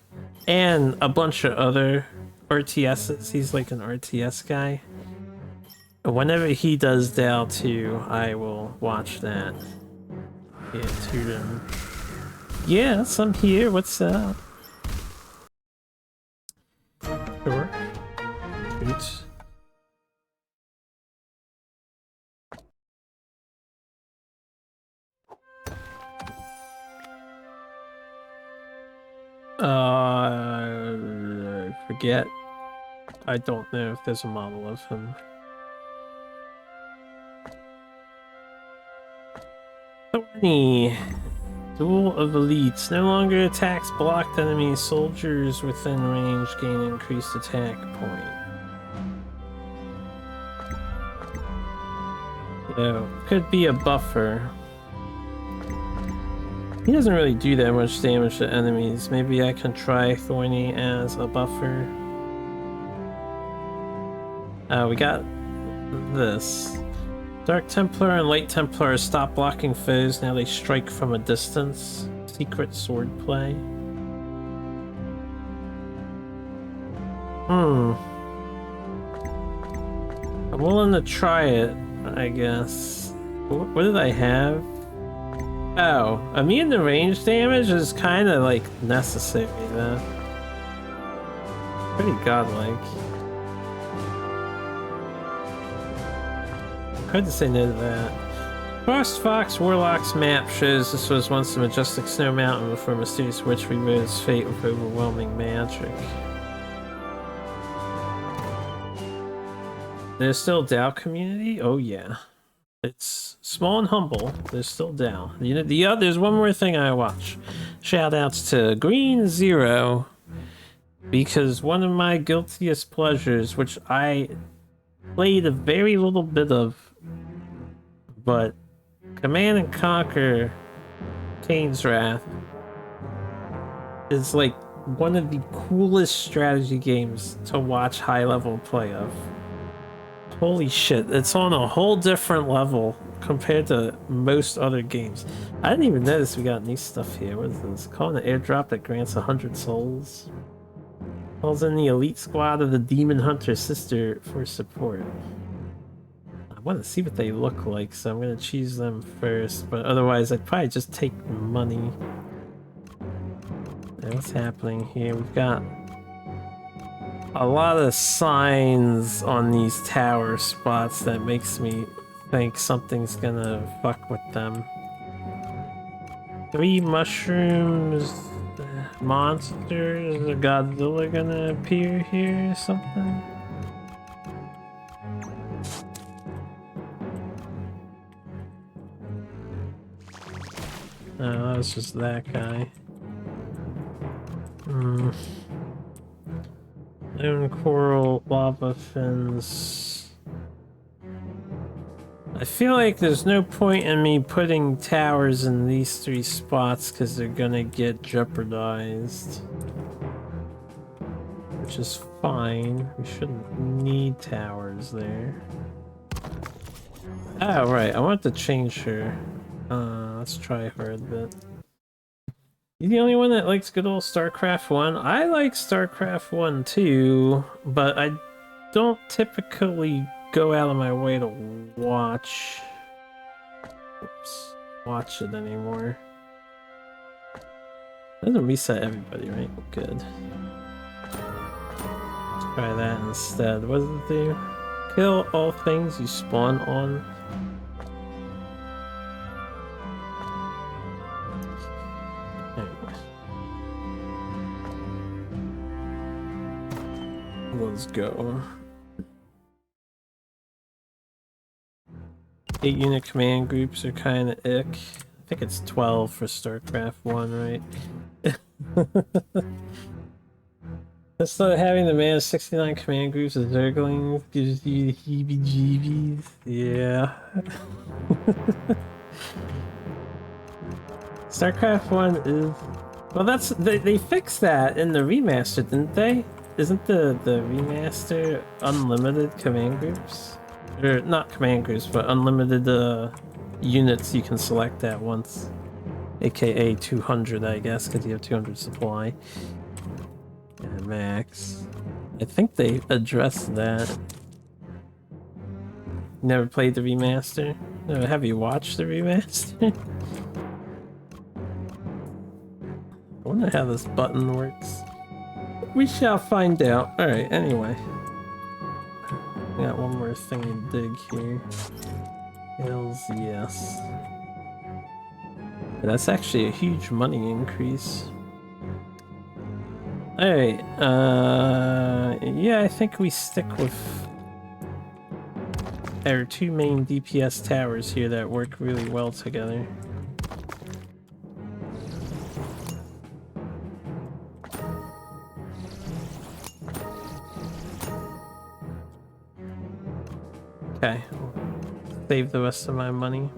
and a bunch of other RTSs. He's like an RTS guy. Whenever he does DAO 2, I will watch that. Yeah, Turin. Yes, I'm here. What's up? Sure. Oops. I forget. I don't know if there's a model of him. Thorny. Duel of Elites. No longer attacks blocked enemy soldiers within range gain increased attack point. So, could be a buffer. He doesn't really do that much damage to enemies. Maybe I can try Thorny as a buffer. We got this. Dark Templar and Light Templar stop blocking foes, now they strike from a distance. Secret sword play. I'm willing to try it, I guess. What did I have? Oh, immune to range damage is kind of like necessary though. Pretty godlike. Hard to say no to that. Frost Fox Warlock's map shows this was once a majestic snow mountain before a mysterious witch rewrote its fate with overwhelming magic. There's still DAO community? Oh yeah. It's small and humble. There's still DAO. You know, there's one more thing I watch. Shout outs to Green Zero, because one of my guiltiest pleasures, which I played a very little bit of, but Command and Conquer Kane's Wrath is like one of the coolest strategy games to watch high level play of. Holy shit, it's on a whole different level compared to most other games. I didn't even notice we got new stuff here. What is this? Calling an airdrop that grants 100 souls. Calls in the elite squad of the Demon Hunter sister for support. I want to see what they look like, so I'm going to choose them first, but otherwise I'd probably just take money. Now, what's happening here? We've got a lot of signs on these tower spots that makes me think something's gonna fuck with them. 3 mushrooms, monsters, is a Godzilla gonna appear here or something? No, that was just that guy. Lone coral, lava fins. I feel like there's no point in me putting towers in these 3 spots because they're gonna get jeopardized. Which is fine. We shouldn't need towers there. Oh, right. I want to change her. Let's try her a bit. You the only one that likes good old StarCraft 1? I like StarCraft 1 too, but I don't typically go out of my way to watch it anymore. Doesn't reset everybody, right? Good. Let's try that instead. What does it do? Kill all things you spawn on. Let's go. 8-unit command groups are kind of ick. I think it's 12 for StarCraft 1, right? Instead of having to manage 69 command groups of Zerglings gives you the heebie-jeebies. Yeah. StarCraft 1 is... Well, that's... They fixed that in the remaster, didn't they? Isn't the remaster unlimited command groups? Or not command groups, but unlimited units you can select at once. AKA 200, I guess, because you have 200 supply. Yeah, max. I think they addressed that. Never played the remaster? No, have you watched the remaster? I wonder how this button works. We shall find out. Alright, anyway. Got one more thing to dig here. Hells yes. That's actually a huge money increase. Alright, yeah, I think we stick with our 2 main DPS towers here that work really well together. Okay, save the rest of my money.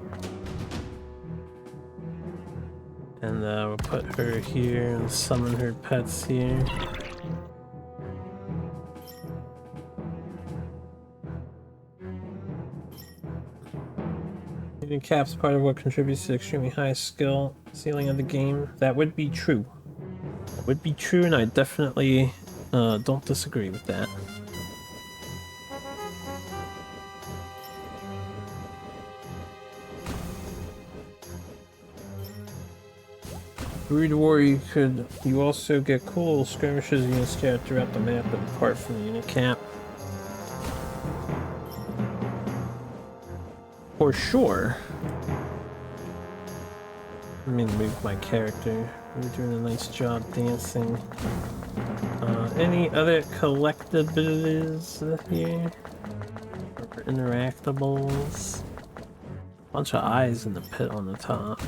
And we'll put her here and summon her pets here. Shooting cap's part of what contributes to the extremely high skill ceiling of the game. That would be true. That would be true, and I definitely don't disagree with that. Brood War, you also get cool skirmishes you can scout throughout the map, but apart from the unit cap. For sure. Let me move my character. You're doing a nice job dancing. Any other collectibles here? Or interactables? Bunch of eyes in the pit on the top.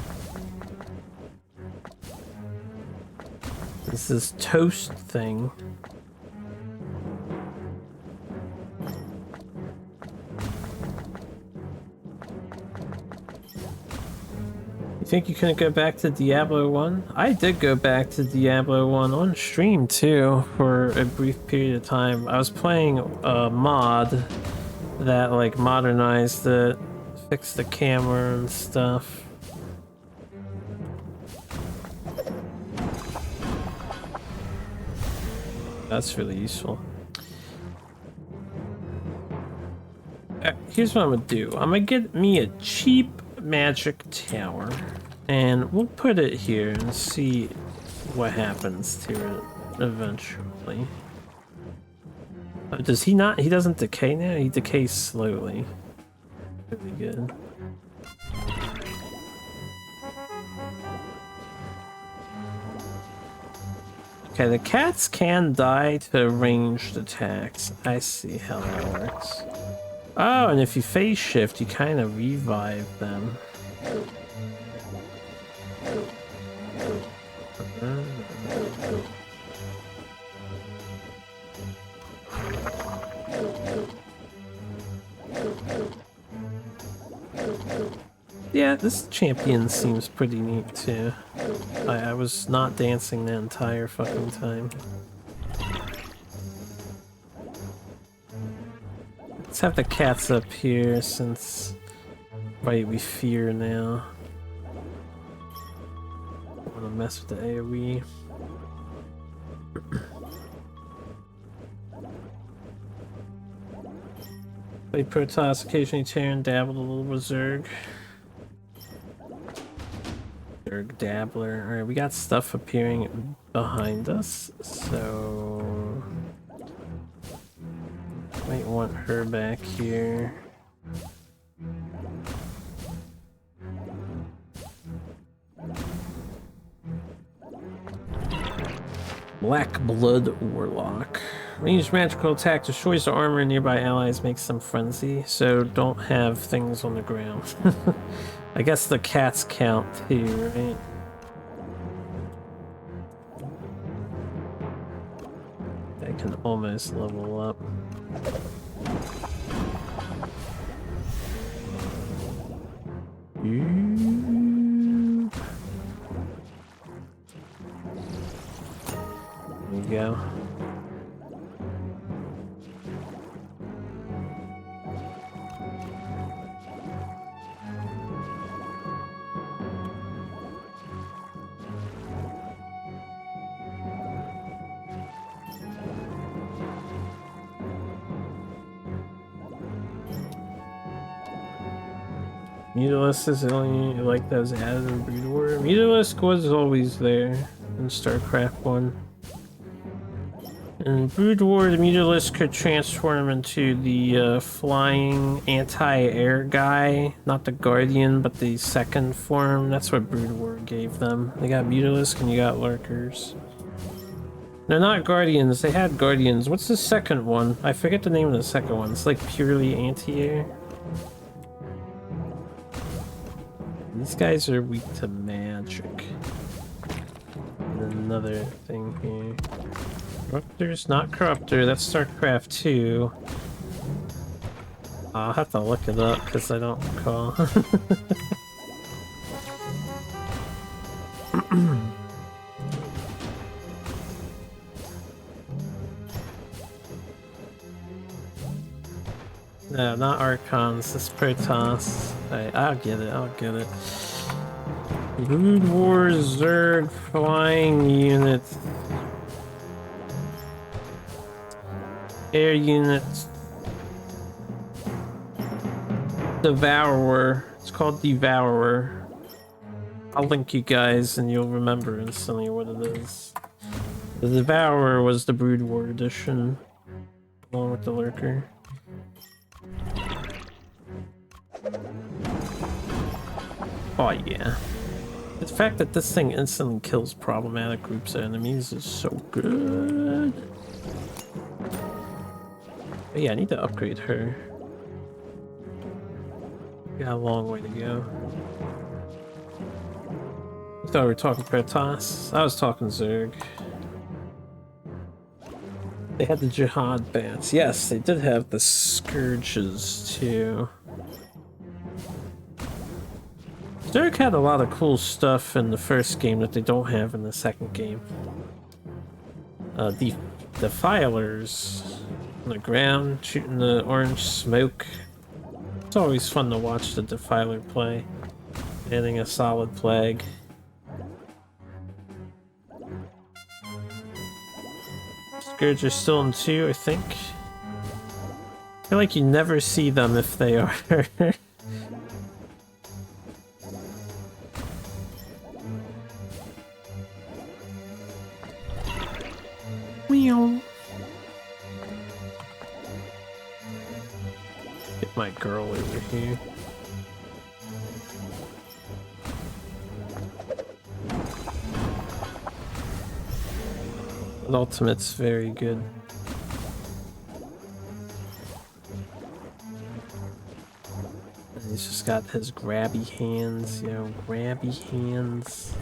This is toast thing. You think you couldn't go back to Diablo 1? I did go back to Diablo 1 on stream too for a brief period of time. I was playing a mod that like modernized it, fixed the camera and stuff. That's really useful. Here's what I'm gonna do. I'm gonna get me a cheap magic tower, and we'll put it here and see what happens to it eventually. Does he not? He doesn't decay now? He decays slowly. Really good. Okay, the cats can die to ranged attacks. I see how that works. Oh, and if you phase shift, you kind of revive them. Yeah, this champion seems pretty neat too. I was not dancing the entire fucking time. Let's have the cats up here since right we fear now. I wanna mess with the AoE. Play Protoss, occasionally Terran, dabbled a little with Zerg. Zerg Dabbler. Alright, we got stuff appearing behind us, so might want her back here. Black Blood Warlock. Ranged magical attack destroys the armor and nearby allies, makes them frenzy, so don't have things on the ground. I guess the cats count too, right? They can almost level up. There you go. Mutalisk is only like that was added in Brood War. Mutalisk was always there in StarCraft 1. In Brood War, the Mutalisk could transform into the flying anti-air guy. Not the Guardian, but the second form. That's what Brood War gave them. They got Mutalisk and you got Lurkers. They're not Guardians, they had Guardians. What's the second one? I forget the name of the second one. It's like purely anti-air. These guys are weak to magic. And another thing here. Corruptor's not Corruptor, that's StarCraft 2. I'll have to look it up because I don't recall. No, not Archons, it's Protoss. Alright, I'll get it. Brood War Zerg flying units. Air units. Devourer. It's called Devourer. I'll link you guys and you'll remember instantly what it is. The Devourer was the Brood War edition, along with the Lurker. Oh yeah. The fact that this thing instantly kills problematic groups of enemies is so good. But yeah, I need to upgrade her. Got a long way to go. I thought we were talking Protoss. I was talking Zerg. They had the Jihad bats. Yes, they did have the Scourges too. Zerg had a lot of cool stuff in the first game that they don't have in the second game. The Defilers on the ground, shooting the orange smoke. It's always fun to watch the Defiler play. Adding a solid plague. Scourge are still in 2, I think. I feel like you never see them if they are. Meow. Get my girl over here. The ultimate's very good. And he's just got his grabby hands, you know, grabby hands.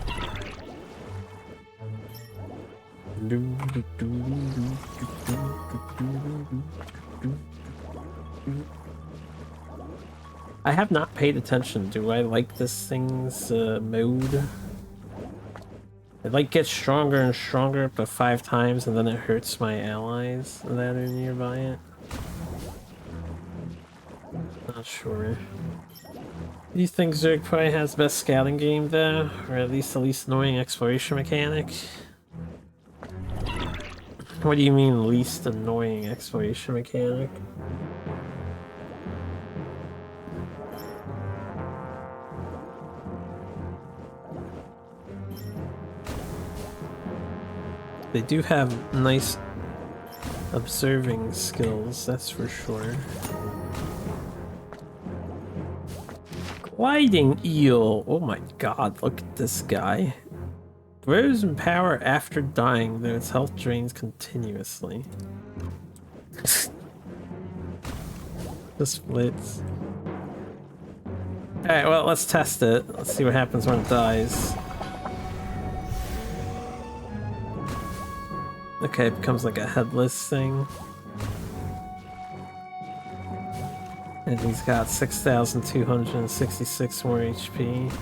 I have not paid attention. Do I like this thing's mode? It like gets stronger and stronger up to 5 times, and then it hurts my allies that are nearby it. Not sure. Do you think Zerg probably has the best scouting game though? Or at least the least annoying exploration mechanic? What do you mean least annoying exploration mechanic? They do have nice observing skills, that's for sure. Gliding eel! Oh my god, look at this guy. Grows in power after dying, though its health drains continuously. Just splits. Alright, well, let's test it. Let's see what happens when it dies. Okay, it becomes like a headless thing. And he's got 6,266 more HP.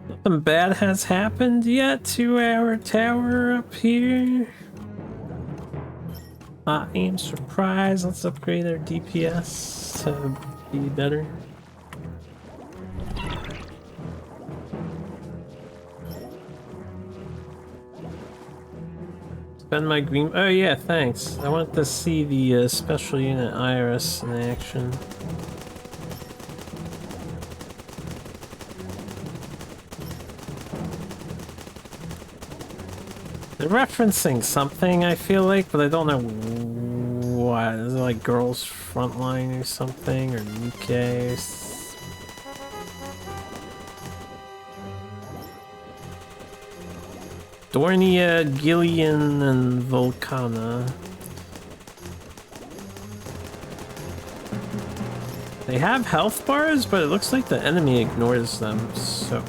Nothing bad has happened yet to our tower up here. I am surprised. Let's upgrade our DPS to be better. Spend my green. Oh yeah, thanks. I want to see the special unit Iris in action. They're referencing something, I feel like, but I don't know what. Is it like Girls Frontline or something, or UK or Dornia, Gillian, and Volcana. They have health bars, but it looks like the enemy ignores them, so...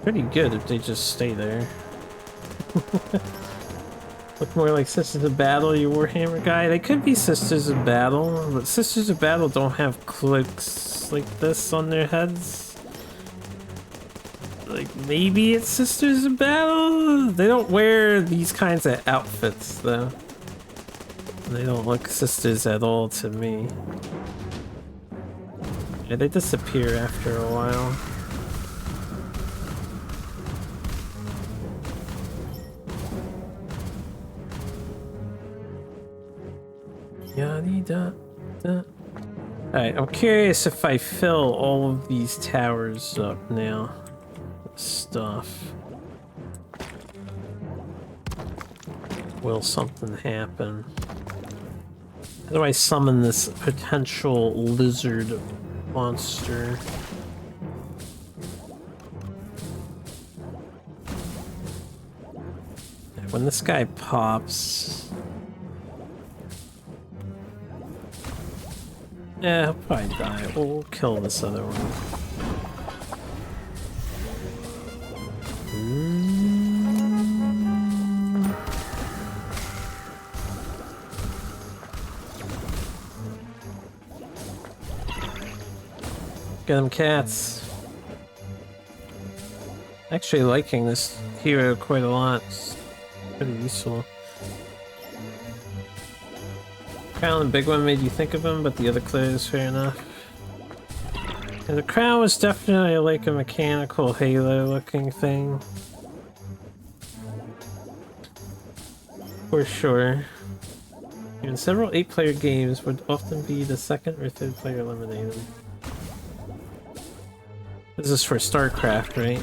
Pretty good if they just stay there. Look more like Sisters of Battle, you Warhammer guy. They could be Sisters of Battle, but Sisters of Battle don't have cloaks like this on their heads. Like, maybe it's Sisters of Battle? They don't wear these kinds of outfits, though. They don't look sisters at all to me. Yeah, they disappear after a while. Alright, I'm curious if I fill all of these towers up now with stuff. Will something happen? How do I summon this potential lizard monster? When this guy pops... Yeah, he'll probably die. We'll kill this other one. Get them cats. Actually liking this hero quite a lot. It's pretty useful. Crown, the big one, made you think of him, but the other clothes, fair enough. And the crown was definitely like a mechanical halo looking thing. For sure. In several 8-player games would often be the second or third player eliminated. This is for StarCraft, right?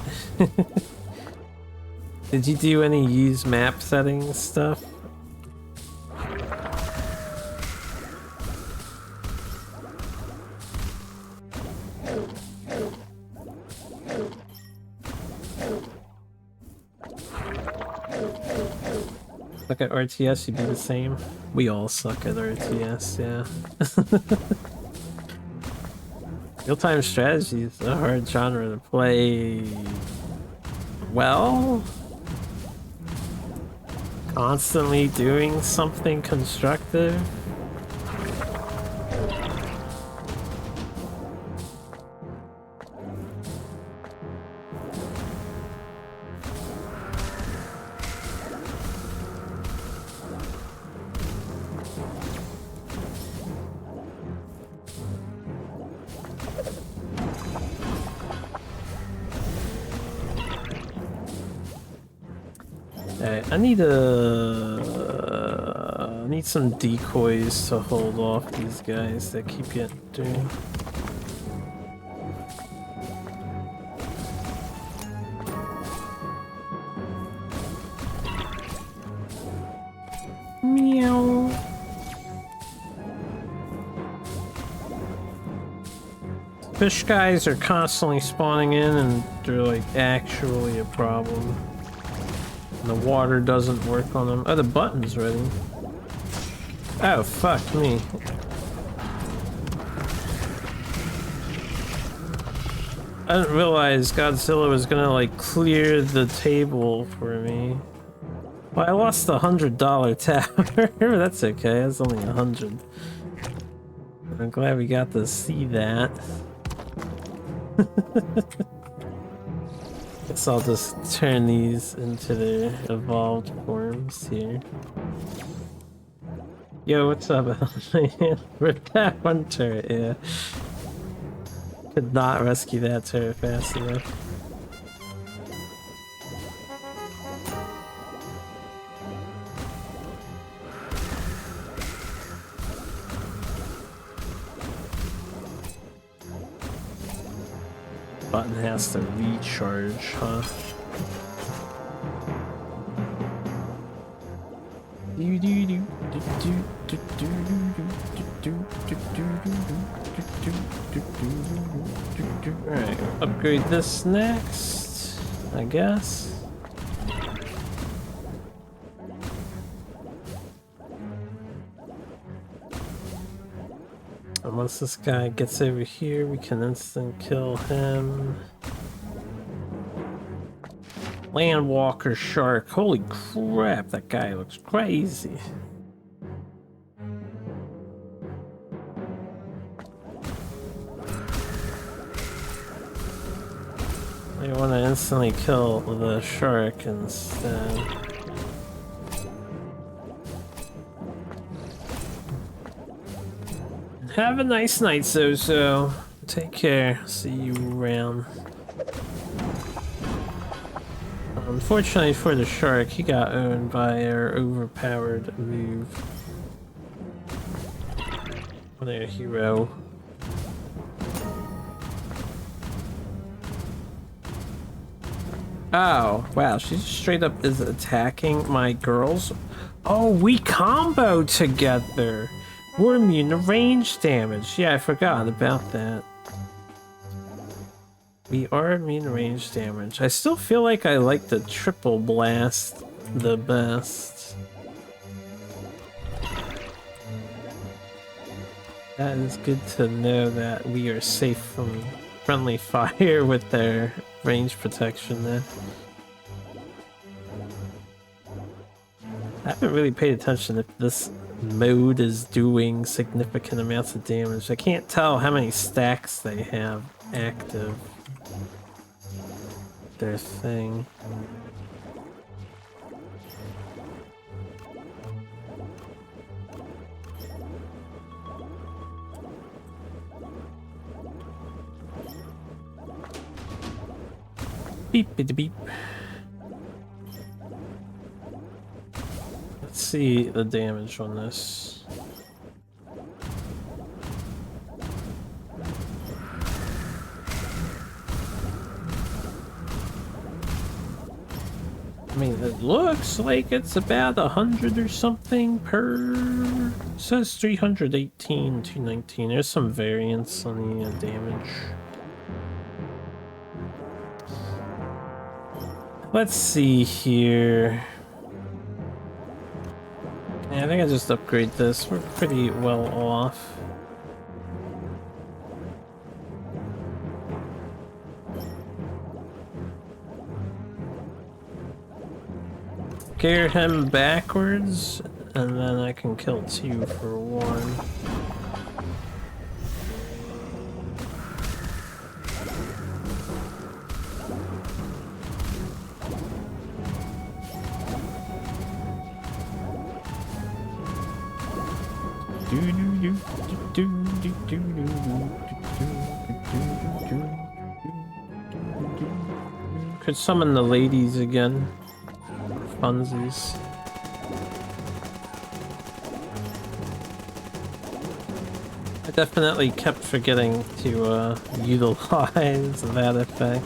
Did you do any use map settings stuff? Look at RTS, you'd be the same. We all suck at RTS, yeah. Real-time strategy is a hard genre to play well. Constantly doing something constructive. Alright, I need some decoys to hold off these guys that keep getting through. Meow. Fish guys are constantly spawning in and they're like actually a problem. The water doesn't work on them. Oh, the button's ready. Oh, fuck me. I didn't realize Godzilla was gonna like clear the table for me. Well, I lost the $100 tower. That's okay, that's only 100. I'm glad we got to see that. Guess I'll just turn these into their evolved forms here. Yo, what's up, man? Rip that one turret, yeah. Could not rescue that turret fast enough. Button has to recharge, huh? Alright, upgrade this next, I guess. And once this guy gets over here, we can instant kill him. Landwalker shark. Holy crap, that guy looks crazy. I want to instantly kill the shark instead. Have a nice night, Zozo. Take care. See you around. Unfortunately for the shark, he got owned by our overpowered move. Their hero. Oh, wow, she straight up is attacking my girls. Oh, we combo together. We're immune to range damage. Yeah, I forgot about that. We are immune to range damage. I still feel like I like the triple blast the best. That is good to know that we are safe from friendly fire with their range protection there. I haven't really paid attention if this mode is doing significant amounts of damage. I can't tell how many stacks they have active. Their thing. Beep beep beep. Let's see the damage on this. I mean, it looks like it's about 100 or something per. It says 318, 219. There's some variance on the damage. Let's see here. Yeah, I think I just upgrade this. We're pretty well off. scare him backwards, and then I can kill 2 for 1. Could summon the ladies again. Funsies. I definitely kept forgetting to utilize that effect.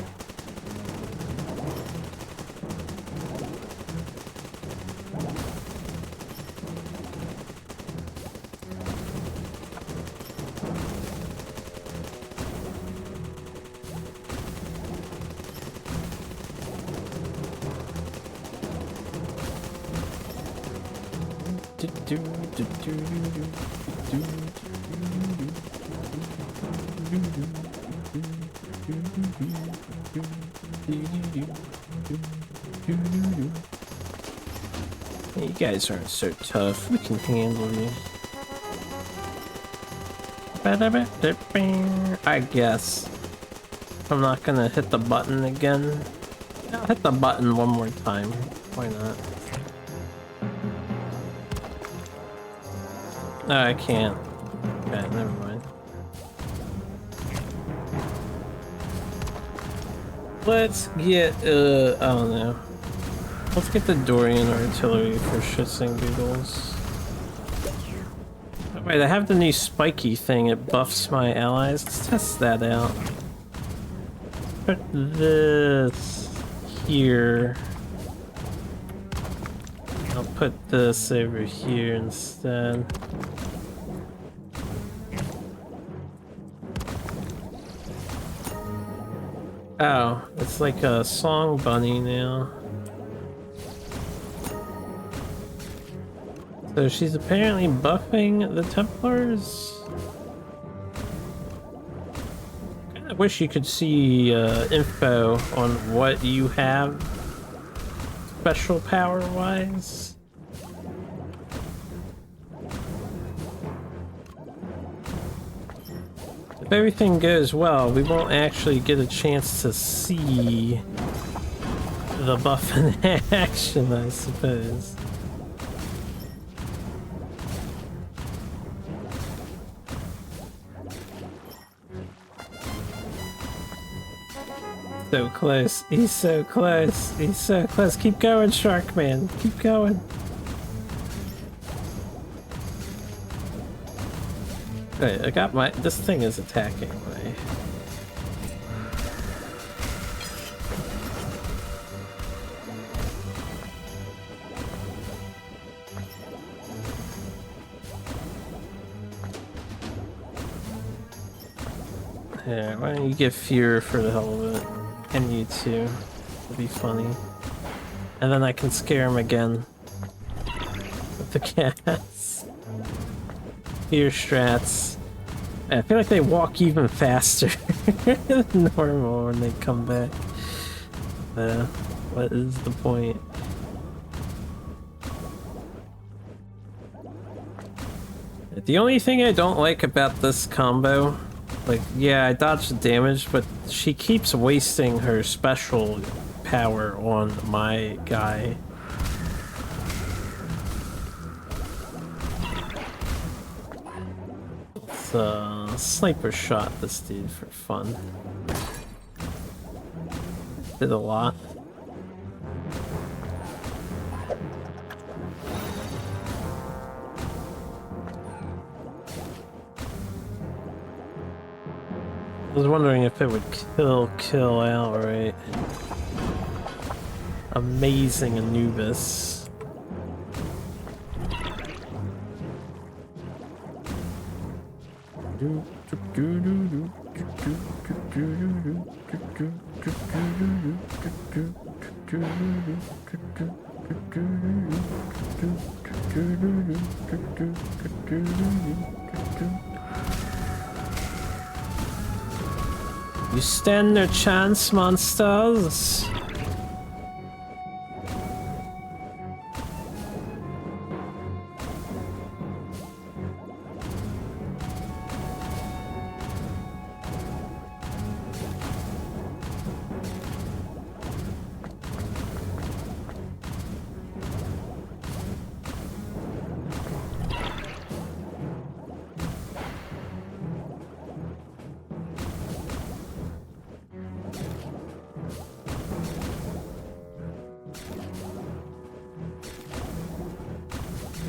You guys aren't so tough. We can handle you. I guess. I'm not gonna hit the button again. I'll hit the button one more time. Why not? No, I can't. Okay, never mind. Let's get, I don't know. Let's get the Dorian artillery for shits and giggles. Wait, I have the new spiky thing. It buffs my allies. Let's test that out. Put this here. I'll put this over here instead. Oh, it's like a song bunny now. So she's apparently buffing the Templars? I wish you could see info on what you have special power-wise. If everything goes well, we won't actually get a chance to see the buff in action, I suppose. So close. He's so close. He's so close. Keep going, Sharkman. Keep going. Wait, I got my... This thing is attacking me. Yeah, why don't you get Fear for the hell of it? And you too. It'll be funny. And then I can scare him again. With the cats. Fear strats. I feel like they walk even faster than normal when they come back. What is the point? The only thing I don't like about this combo, like, yeah, I dodged the damage, but she keeps wasting her special power on my guy. Let's sniper shot this dude for fun. Did a lot. I was wondering if it would kill outright. Amazing Anubis. You stand no chance, monsters.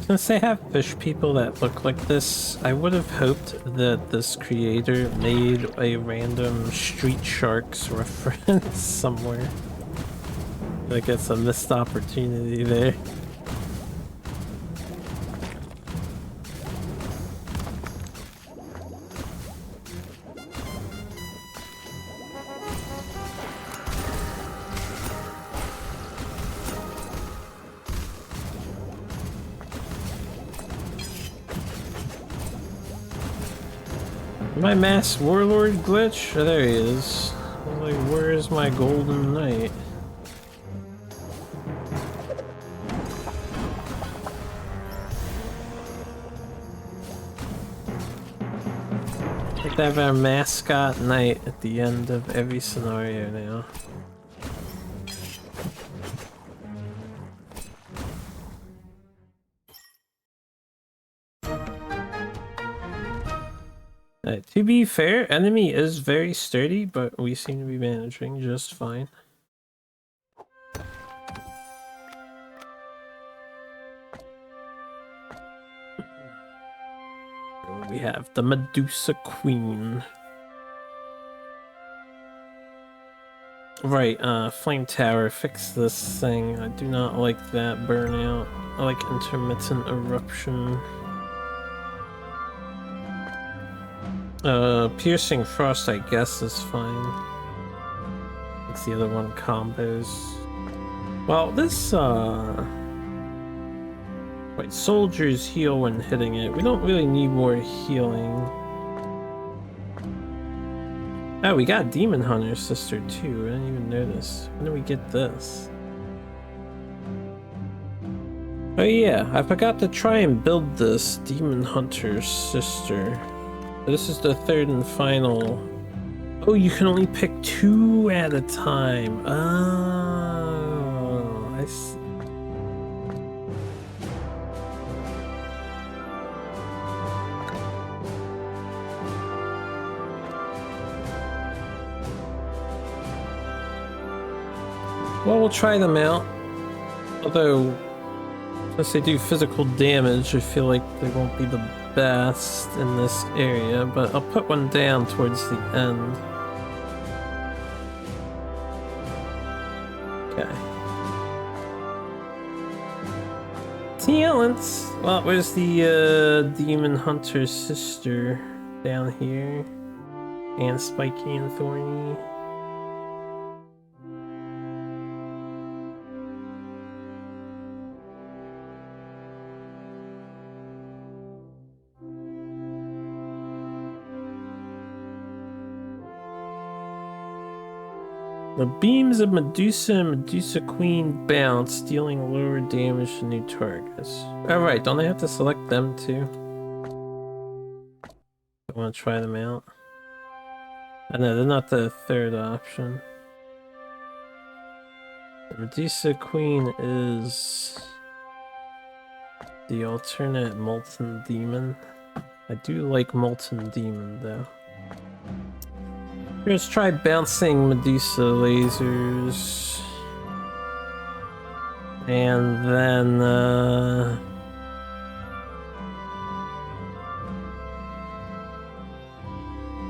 Since they have fish people that look like this, I would have hoped that this creator made a random Street Sharks reference somewhere. Like it's a missed opportunity there. My mass warlord glitch? Oh, there he is. I was like, where is my golden knight? Like to have our mascot knight at the end of every scenario now. To be fair, enemy is very sturdy, but we seem to be managing just fine. We have the Medusa Queen. Right, Flame Tower, fix this thing. I do not like that burnout. I like intermittent eruption. Piercing Frost, I guess, is fine. It's the other one combos. Well, this, wait, soldiers heal when hitting it. We don't really need more healing. Oh, we got Demon Hunter's sister, too. I didn't even notice. When did we get this? Oh yeah, I forgot to try and build this Demon Hunter's sister. This is the third and final. Oh, you can only pick 2 at a time. Oh, I see. Well, we'll try them out. Although, since they do physical damage, I feel like they won't be the best in this area, but I'll put one down towards the end. Okay. Talents! Well, where's the Demon Hunter's sister? Down here. And Spiky and Thorny. The beams of Medusa and Medusa Queen bounce, dealing lower damage to new targets. Alright, don't I have to select them too? I want to try them out. I know, they're not the third option. The Medusa Queen is the alternate Molten Demon. I do like Molten Demon though. Let's try bouncing Medusa lasers. And then,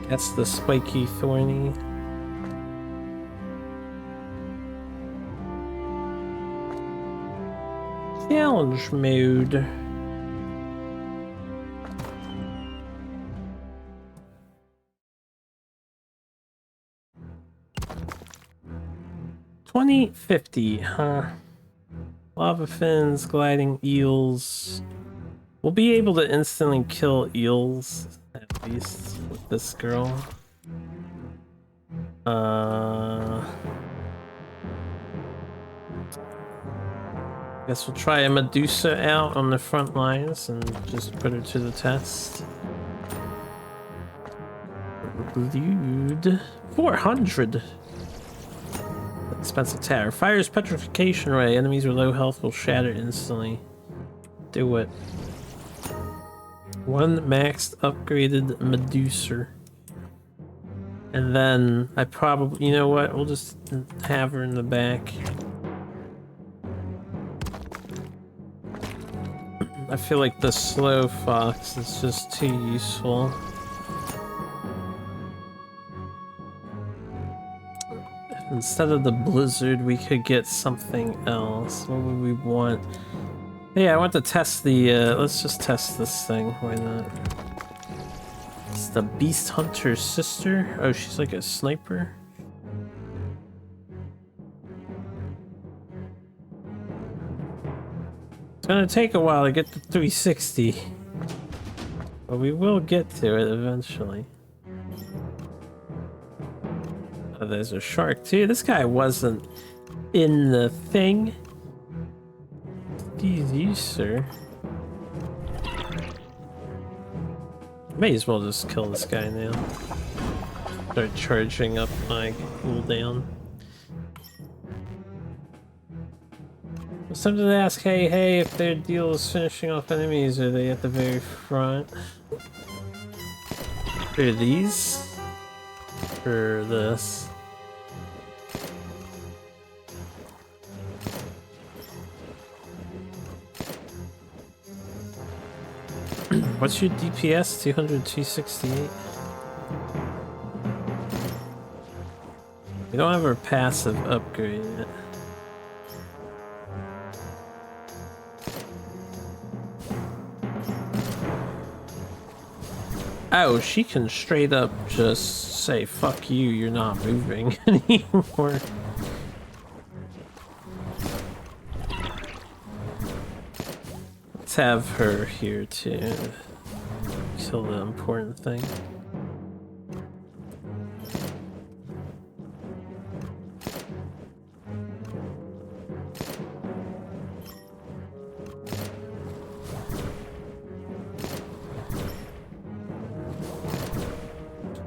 that's the Spiky Thorny. Challenge mode. $20.50, huh? Lava fins, gliding eels. We'll be able to instantly kill eels, at least, with this girl. Guess we'll try a Medusa out on the front lines and just put her to the test. Dude, 400. Expensive tower. Fires petrification ray. Enemies with low health will shatter instantly. Do it. 1 maxed upgraded Medusa. And then I probably, you know what? We'll just have her in the back. I feel like the slow fox is just too useful. Instead of the blizzard, we could get something else. What would we want? Yeah, I want to test the, let's just test this thing. Why not? It's the Beast Hunter's sister. Oh, she's like a sniper. It's gonna take a while to get to 360. But we will get to it eventually. Oh, there's a shark too. This guy wasn't in the thing. Excuse you, sir. May as well just kill this guy now. Start charging up my cooldown. Something to ask, hey, if their deal is finishing off enemies, are they at the very front? Are these? For this. What's your DPS? 200, 268? We don't have our passive upgrade yet. Oh, she can straight up just say, fuck you, you're not moving anymore. Let's have her here to kill the important thing.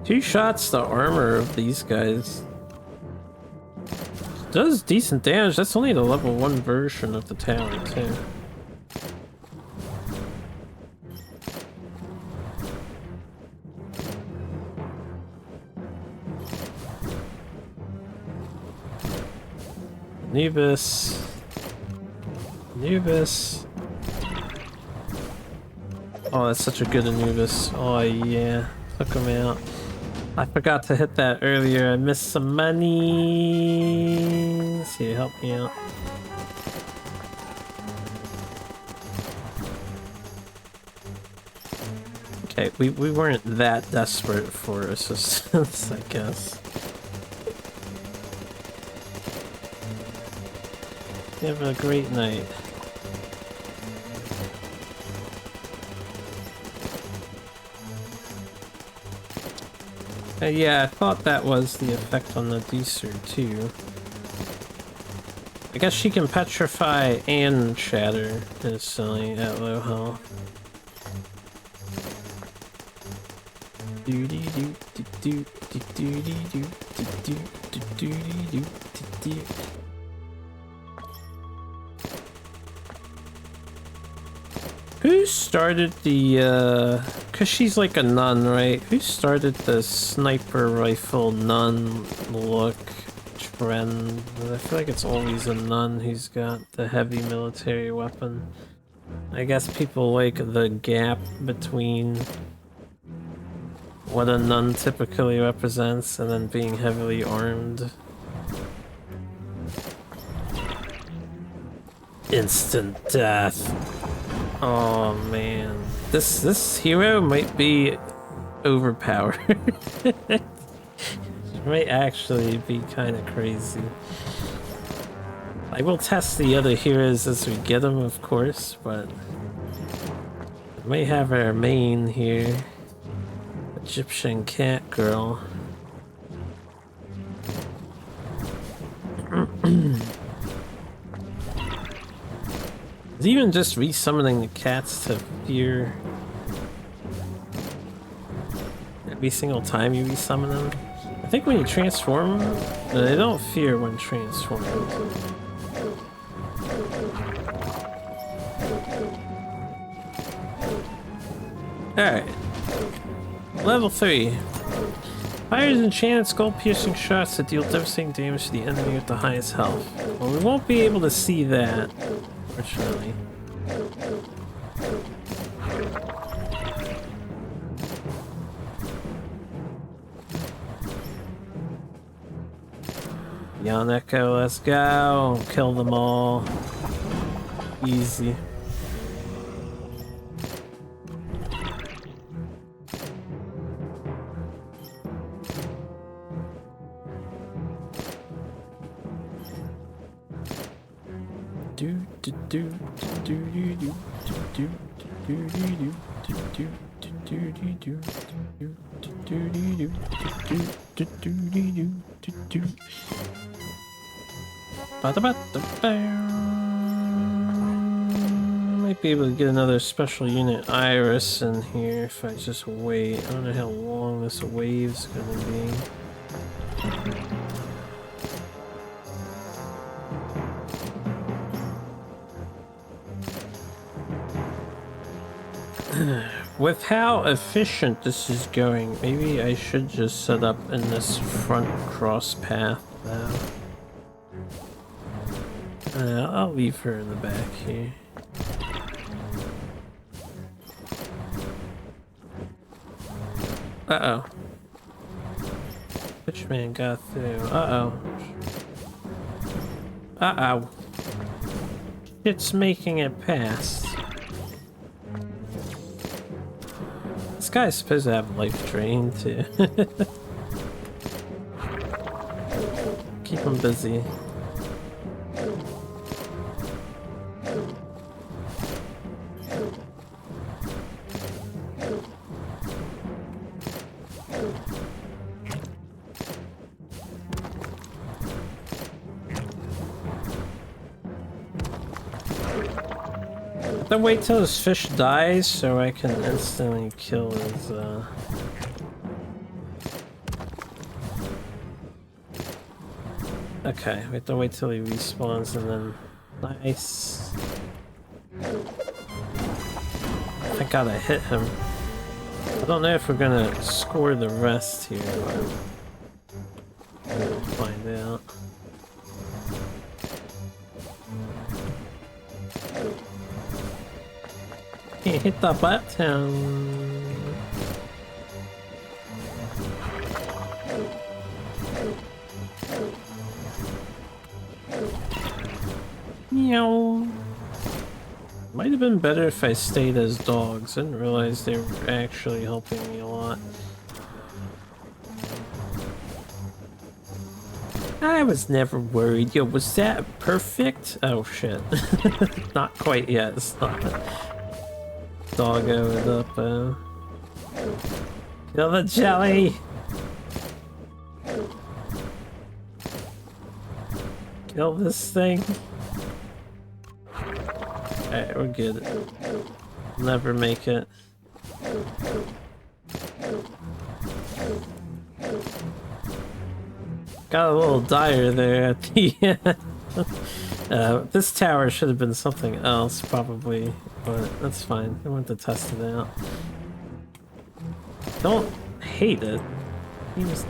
Two shots the armor of these guys. Does decent damage. That's only the level 1 version of the tower too. Anubis. Anubis. Oh, that's such a good Anubis. Oh yeah. Took him out. I forgot to hit that earlier. I missed some money. See, help me out. Okay, we weren't that desperate for assistance, I guess. Have a great night. Yeah, I thought that was the effect on the Deezer too. I guess she can petrify and shatter instantly at low health. Who started the, cause she's like a nun, right? Who started the sniper rifle nun look trend? I feel like it's always a nun who's got the heavy military weapon. I guess people like the gap between what a nun typically represents and then being heavily armed. Instant death. Oh man, this hero might be overpowered. It might actually be kind of crazy. I will test the other heroes as we get them, of course, but we might have our main here, Egyptian cat girl. Even just resummoning the cats to fear every single time you resummon them. I think when you transform them, they don't fear when transformed. Alright. Level 3. Fires enchanted skull-piercing shots that deal devastating damage to the enemy with the highest health. Well, we won't be able to see that. Unfortunately. Beyond Echo, let's go. Kill them all. Easy. Might be able to get another special unit Iris in here if I just wait. I don't know how long this wave's gonna be. With how efficient this is going, maybe I should just set up in this front cross path now. I'll leave her in the back here. Uh-oh. Pitchman got through. Uh-oh. Uh-oh. It's making it past. This guy's supposed to have life drain too. Keep him busy. Then wait till his fish dies so I can instantly kill his Okay, we have to wait till he respawns and then nice. I gotta hit him. I don't know if we're gonna score the rest here, but we'll find out. Can't hit the button. Meow. Might have been better if I stayed as dogs. I didn't realize they were actually helping me a lot. I was never worried. Yo, was that perfect? Oh shit. Not quite yet. It's not. Doggo it up. Kill the jelly! Kill this thing. Alright, we're good. Never make it. Got a little dire there at the end. This tower should have been something else, probably, but that's fine. I want to test it out. Don't hate it. Seems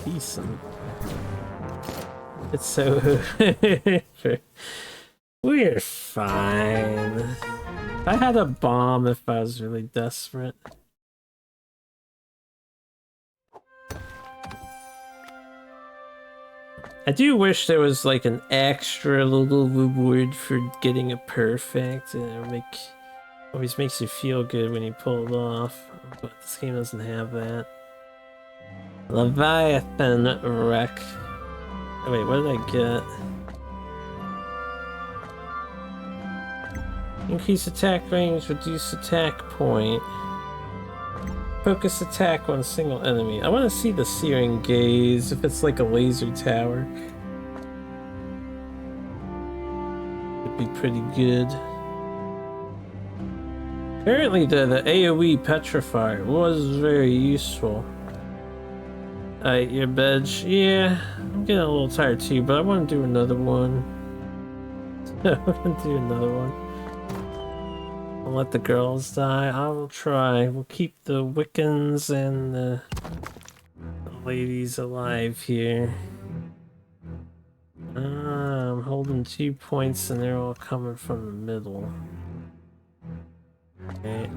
decent. It's so... We're fine. I had a bomb if I was really desperate. I do wish there was like an extra little reward for getting it perfect. Always makes you feel good when you pull it off, but this game doesn't have that. Leviathan wreck. Oh, wait, what did I get? Increase attack range, reduce attack point. Focus attack on a single enemy. I want to see the Searing Gaze, if it's like a laser tower. It'd be pretty good. Apparently the AoE Petrifier was very useful. Alright, your bedge. Yeah, I'm getting a little tired too, but I want to do another one. I want to do another one. I'll let the girls die. I will try. We'll keep the Wiccans and the ladies alive here. I'm holding 2 points and they're all coming from the middle. Okay.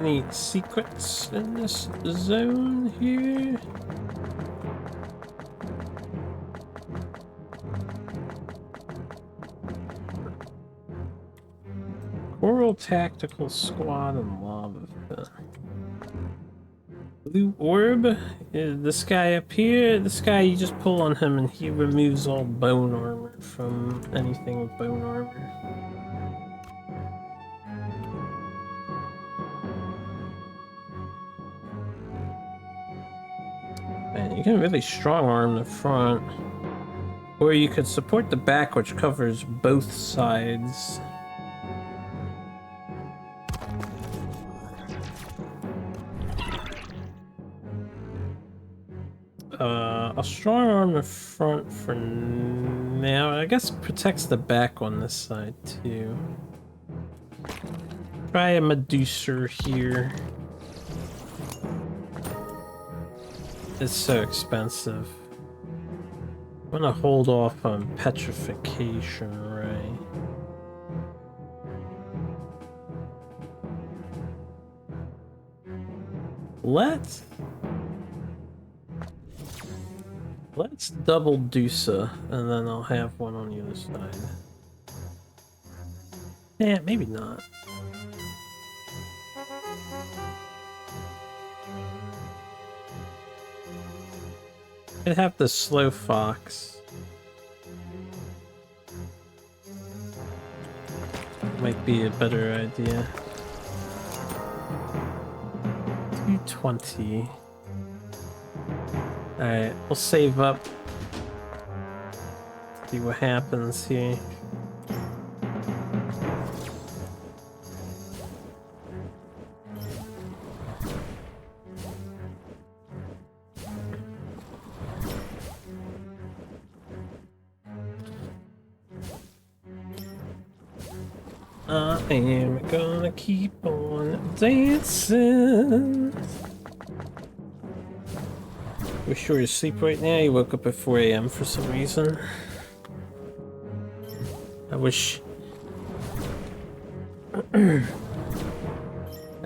Any secrets in this zone here? Coral Tactical Squad and Lava Pit. Blue Orb? This guy up here? This guy, you just pull on him and he removes all bone armor from anything with bone armor. Man, you can really strong arm the front. Or you could support the back, which covers both sides. I'll strong arm the front for now. I guess it protects the back on this side too. Try a Medusa here. It's so expensive. I'm gonna hold off on petrification, right? Let's double Dusa, and then I'll have one on the other side. Yeah, maybe not. I'd have the slow fox. Might be a better idea. 220. Alright, we'll save up. See what happens here. I am gonna keep on dancing. You're sure you're asleep right now? You woke up at 4 AM for some reason. I wish...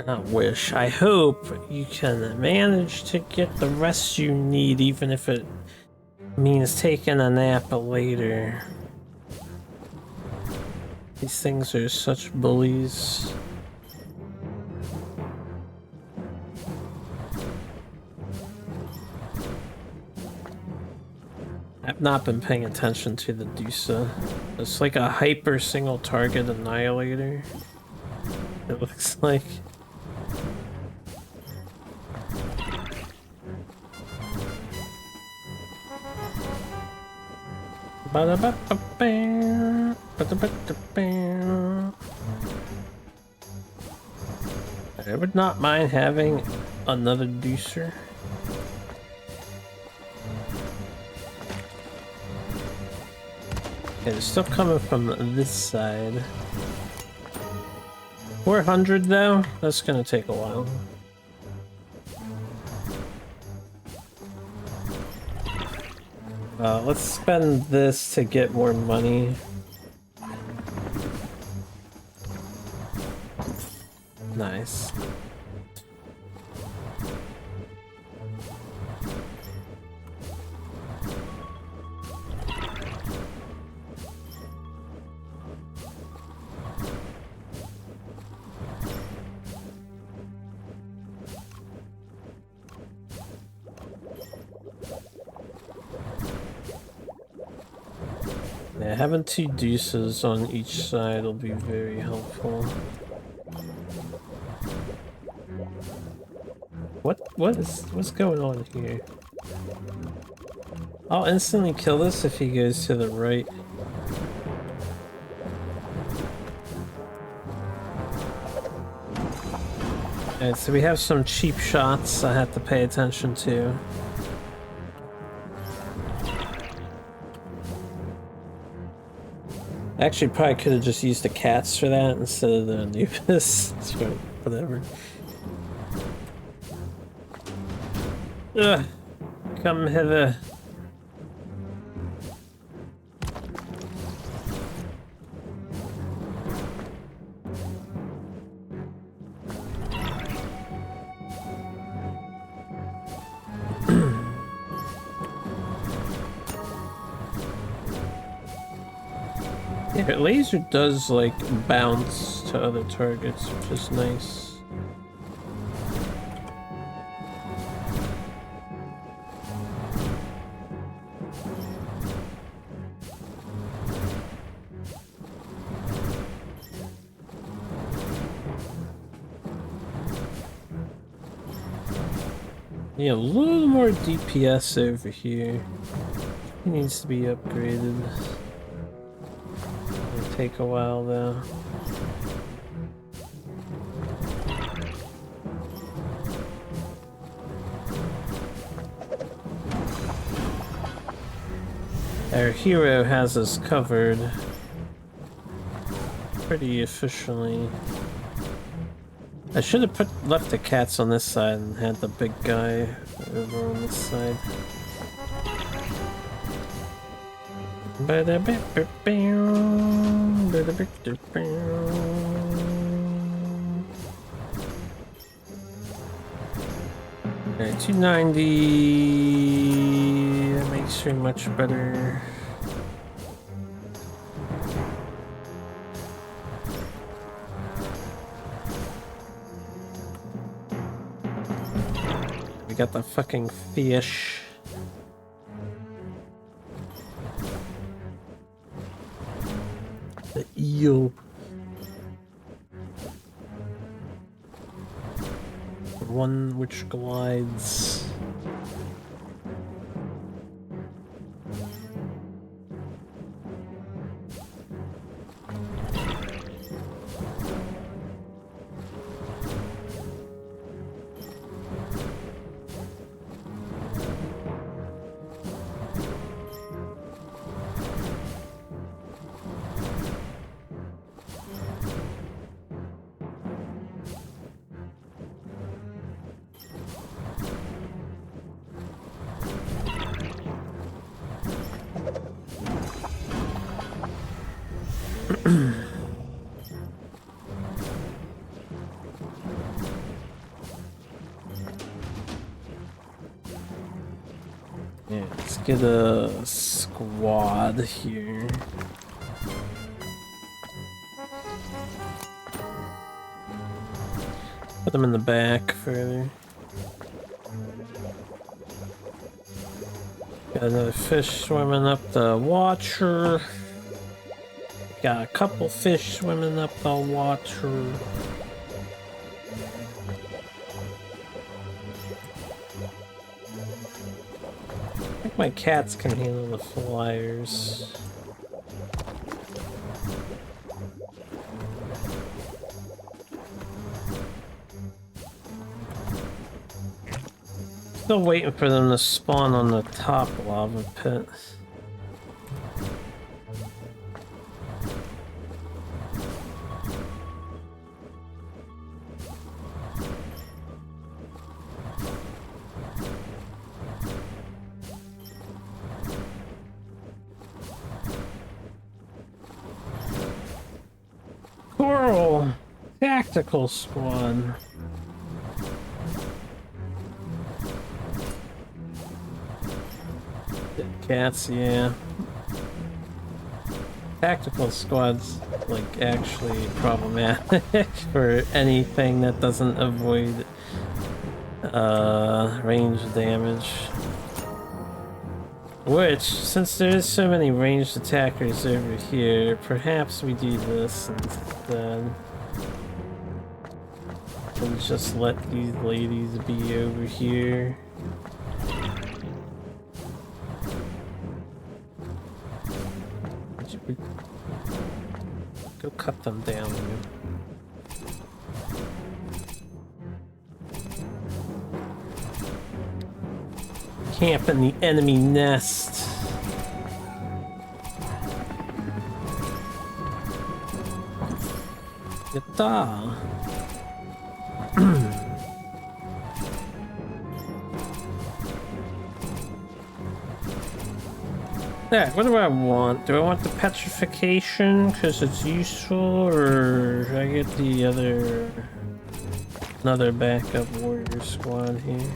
Not wish. I hope you can manage to get the rest you need, even if it means taking a nap later. These things are such bullies. I've not been paying attention to the Dusa. It's like a hyper single target annihilator. It looks like. I would not mind having another Deucer. Okay, they're still coming from this side. 400 though? That's gonna take a while. Let's spend this to get more money. Nice. Yeah, having two deuces on each side will be very helpful. What's going on here? I'll instantly kill this if he goes to the right. Alright, so we have some cheap shots I have to pay attention to. Actually, probably could have just used the cats for that instead of the Anubis. Whatever. Ugh. Come hither. Yeah, her laser does like bounce to other targets, which is nice. Yeah, a little more DPS over here. It needs to be upgraded. It'll take a while though. Our hero has us covered pretty efficiently. I should have left the cats on this side and had the big guy over on this side. Alright, 290. That makes her much better. Got the fucking fish. The eel. One which glides. Yeah, let's get a squad here. Put them in the back further. Got another fish swimming up the water. Got a couple fish swimming up the water. I think my cats can handle the flyers. Still waiting for them to spawn on the top lava pit. Coral Tactical Squad. Cats, yeah. Tactical squad's like actually problematic for anything that doesn't avoid range damage. Which, since there's so many ranged attackers over here, perhaps we do this instead. And just let these ladies be over here. Go cut them down. Camp in the enemy nest. Yatta. Yeah, what do I want? Do I want the petrification because it's useful, or should I get the another backup warrior squad here?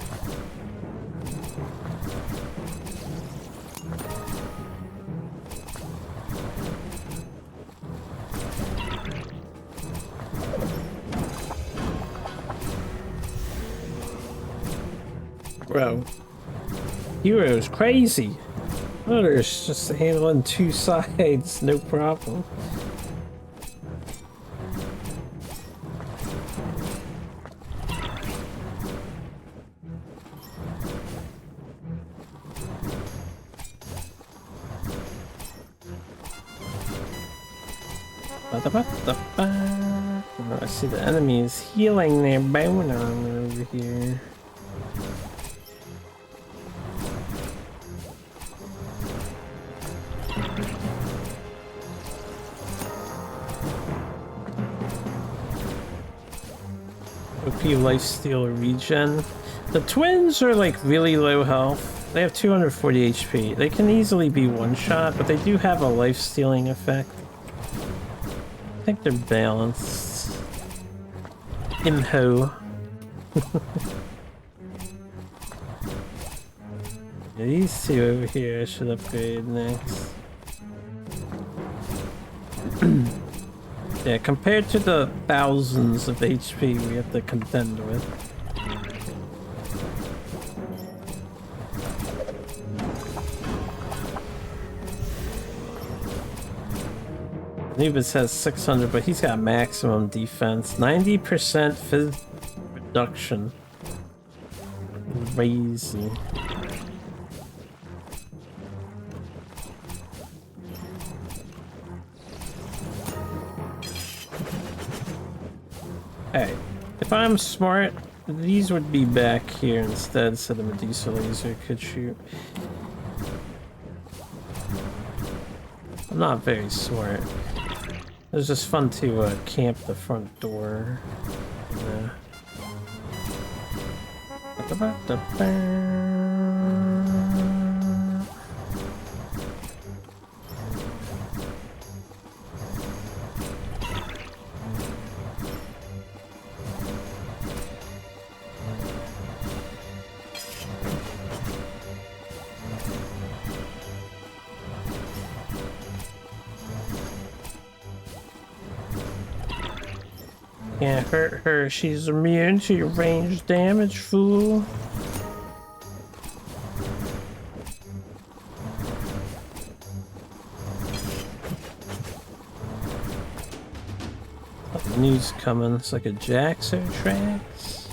Bro. Hero's crazy. Others just handling two sides, no problem. I see the enemy is healing their bone armor over here. OP lifesteal regen. The twins are like really low health. They have 240 HP. They can easily be one shot, but they do have a life stealing effect. I think they're balanced. Imho. Yeah, these two over here I should upgrade next. Yeah, compared to the thousands of HP we have to contend with. Anubis has 600, but he's got maximum defense. 90% phys reduction. Crazy. Hey, if I'm smart, these would be back here instead, so the Medusa laser could shoot. I'm not very smart. It was just fun to camp the front door. Yeah. Can't hurt her, she's immune to your ranged damage, fool. The news coming, it's like a Jaxo tracks.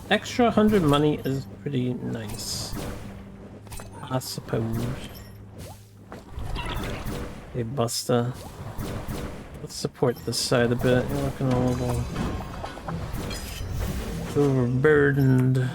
Extra 100 money is pretty nice, I suppose. Hey Busta, let's support this side a bit. You're looking a little overburdened.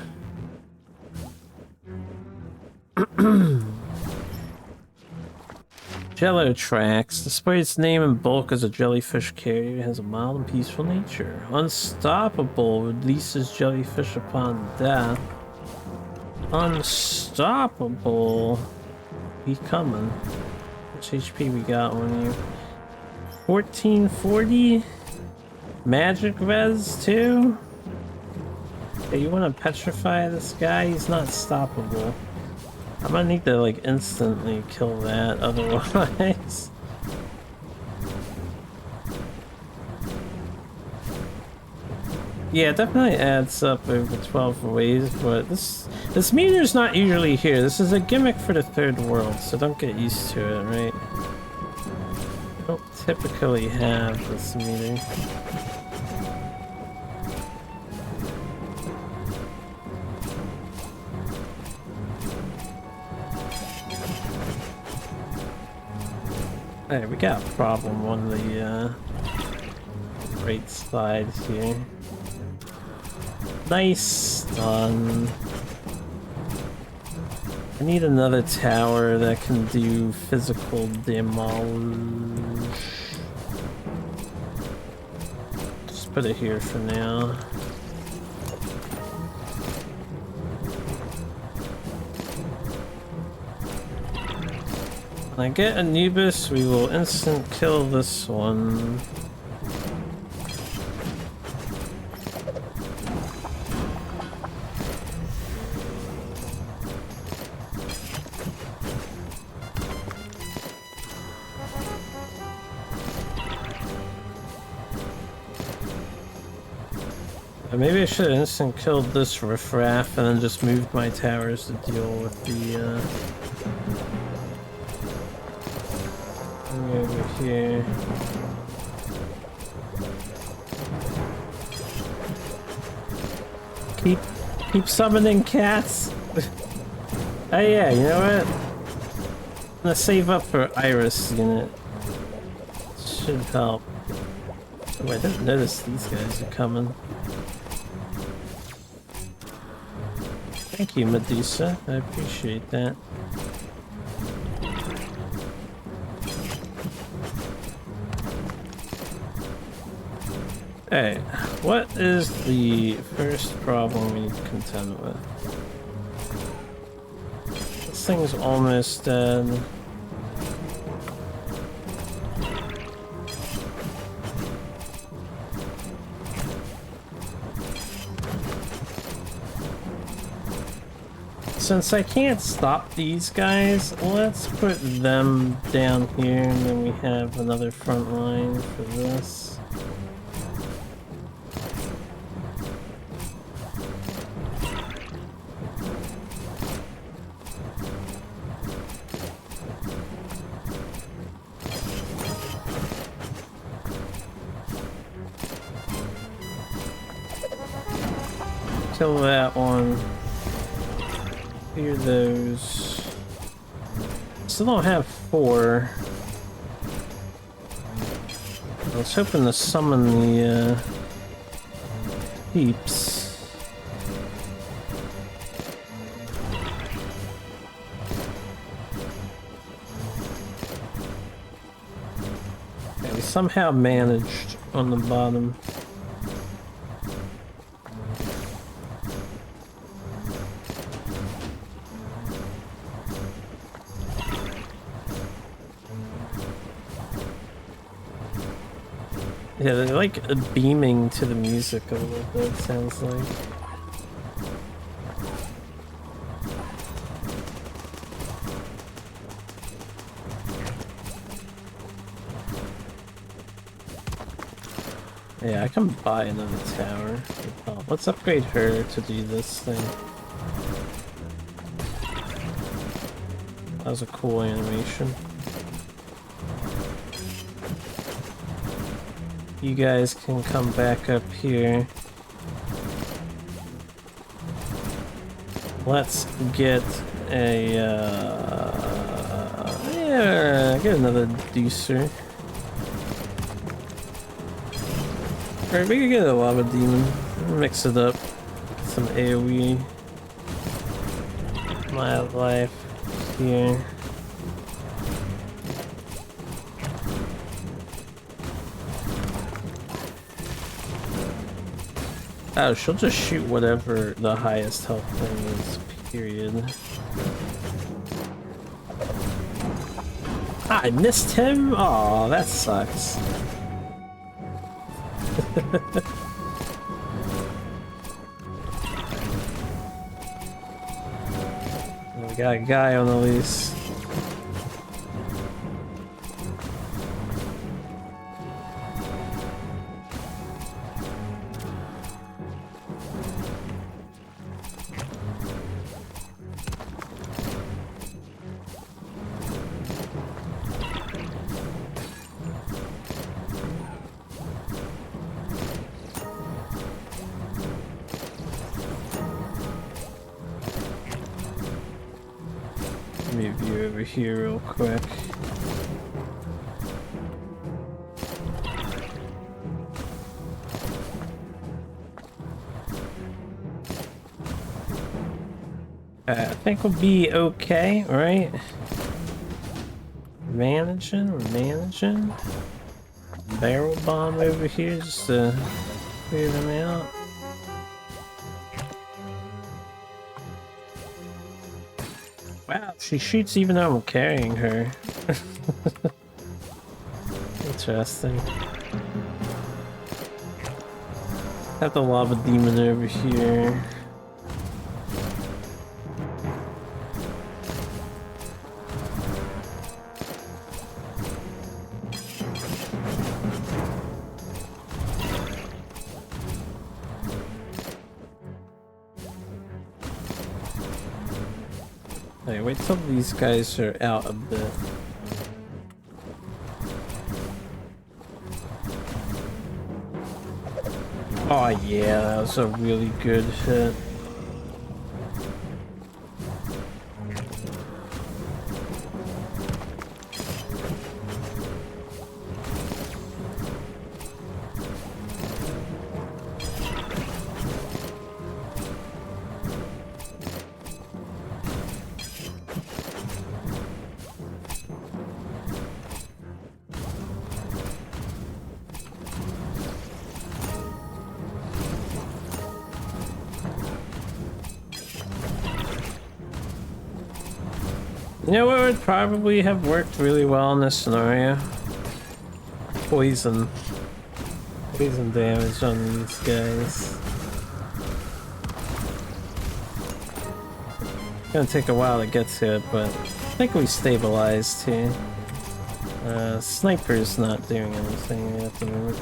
Jello tracks. Despite its name and bulk as a jellyfish carrier, it has a mild and peaceful nature. Unstoppable, releases jellyfish upon death. Unstoppable. Be coming. Which HP we got on you? 1440? Magic res too? Hey, you wanna petrify this guy? He's not stoppable. I'm gonna need to like instantly kill that otherwise. Yeah, it definitely adds up over 12 ways, but this meter's not usually here. This is a gimmick for the third world, so don't get used to it, right? I don't typically have this meter. Hey, we got a problem on the right side here. Nice stun. I need another tower that can do physical demolish. Just put it here for now. When I get Anubis, we will instant kill this one. Maybe I should have instant killed this riffraff and then just moved my towers to deal with the over here. Keep summoning cats. Oh yeah, you know what? I'm gonna save up for Iris unit. Should help. Oh, I didn't notice these guys are coming. Thank you, Medusa. I appreciate that. Hey, what is the first problem we need to contend with? This thing's almost dead. Since I can't stop these guys, let's put them down here and then we have another front line for this. Kill that one. Clear those. Still don't have 4. I was hoping to summon the peeps. Okay, we somehow managed on the bottom. Yeah, they're like beaming to the music a little bit, it sounds like. Yeah, I can buy another tower. Oh, let's upgrade her to do this thing. That was a cool animation. You guys can come back up here. Let's get a yeah, get another deucer. Alright, we can get a lava demon. Mix it up. Some AoE. My life here. Oh, she'll just shoot whatever the highest health thing is, period. I missed him? Aw, that sucks. We got a guy on the lease. Move you over here real quick. I think we'll be okay, right? We're managing. Barrel bomb over here just to clear them out. Wow, she shoots even though I'm carrying her. Interesting. Have the lava demon over here. Hey, wait till these guys are out a bit. Oh yeah, that was a really good hit. You know what would probably have worked really well in this scenario? Poison. Poison damage on these guys. Gonna take a while to get to it, but I think we stabilized here. Sniper's not doing anything at the moment.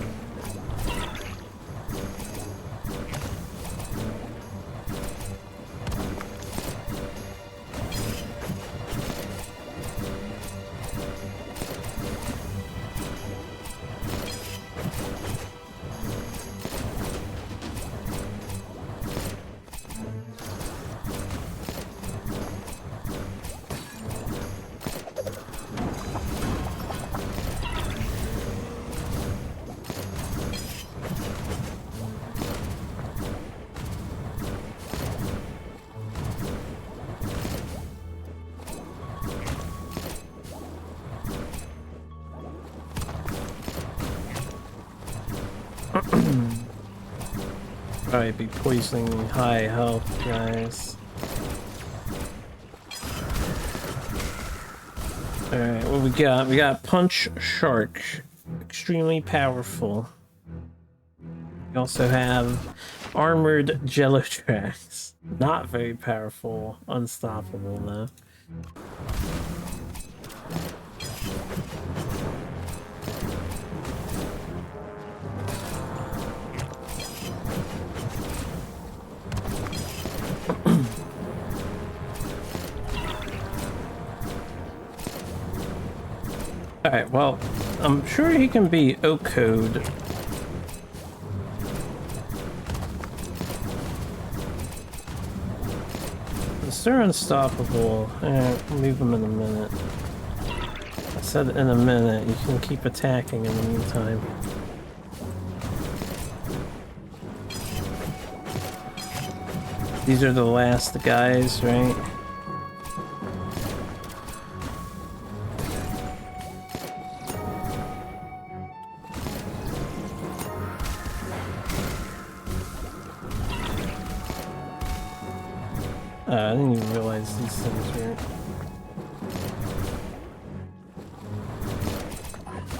Probably be poisoning high health guys. Alright, what we got? We got Punch Shark. Extremely powerful. We also have Armored Jello Tracks. Not very powerful. Unstoppable though. Alright, well, I'm sure he can be O-code. They're unstoppable. Alright, leave them in a minute. I said in a minute, you can keep attacking in the meantime. These are the last guys, right? I didn't even realize these things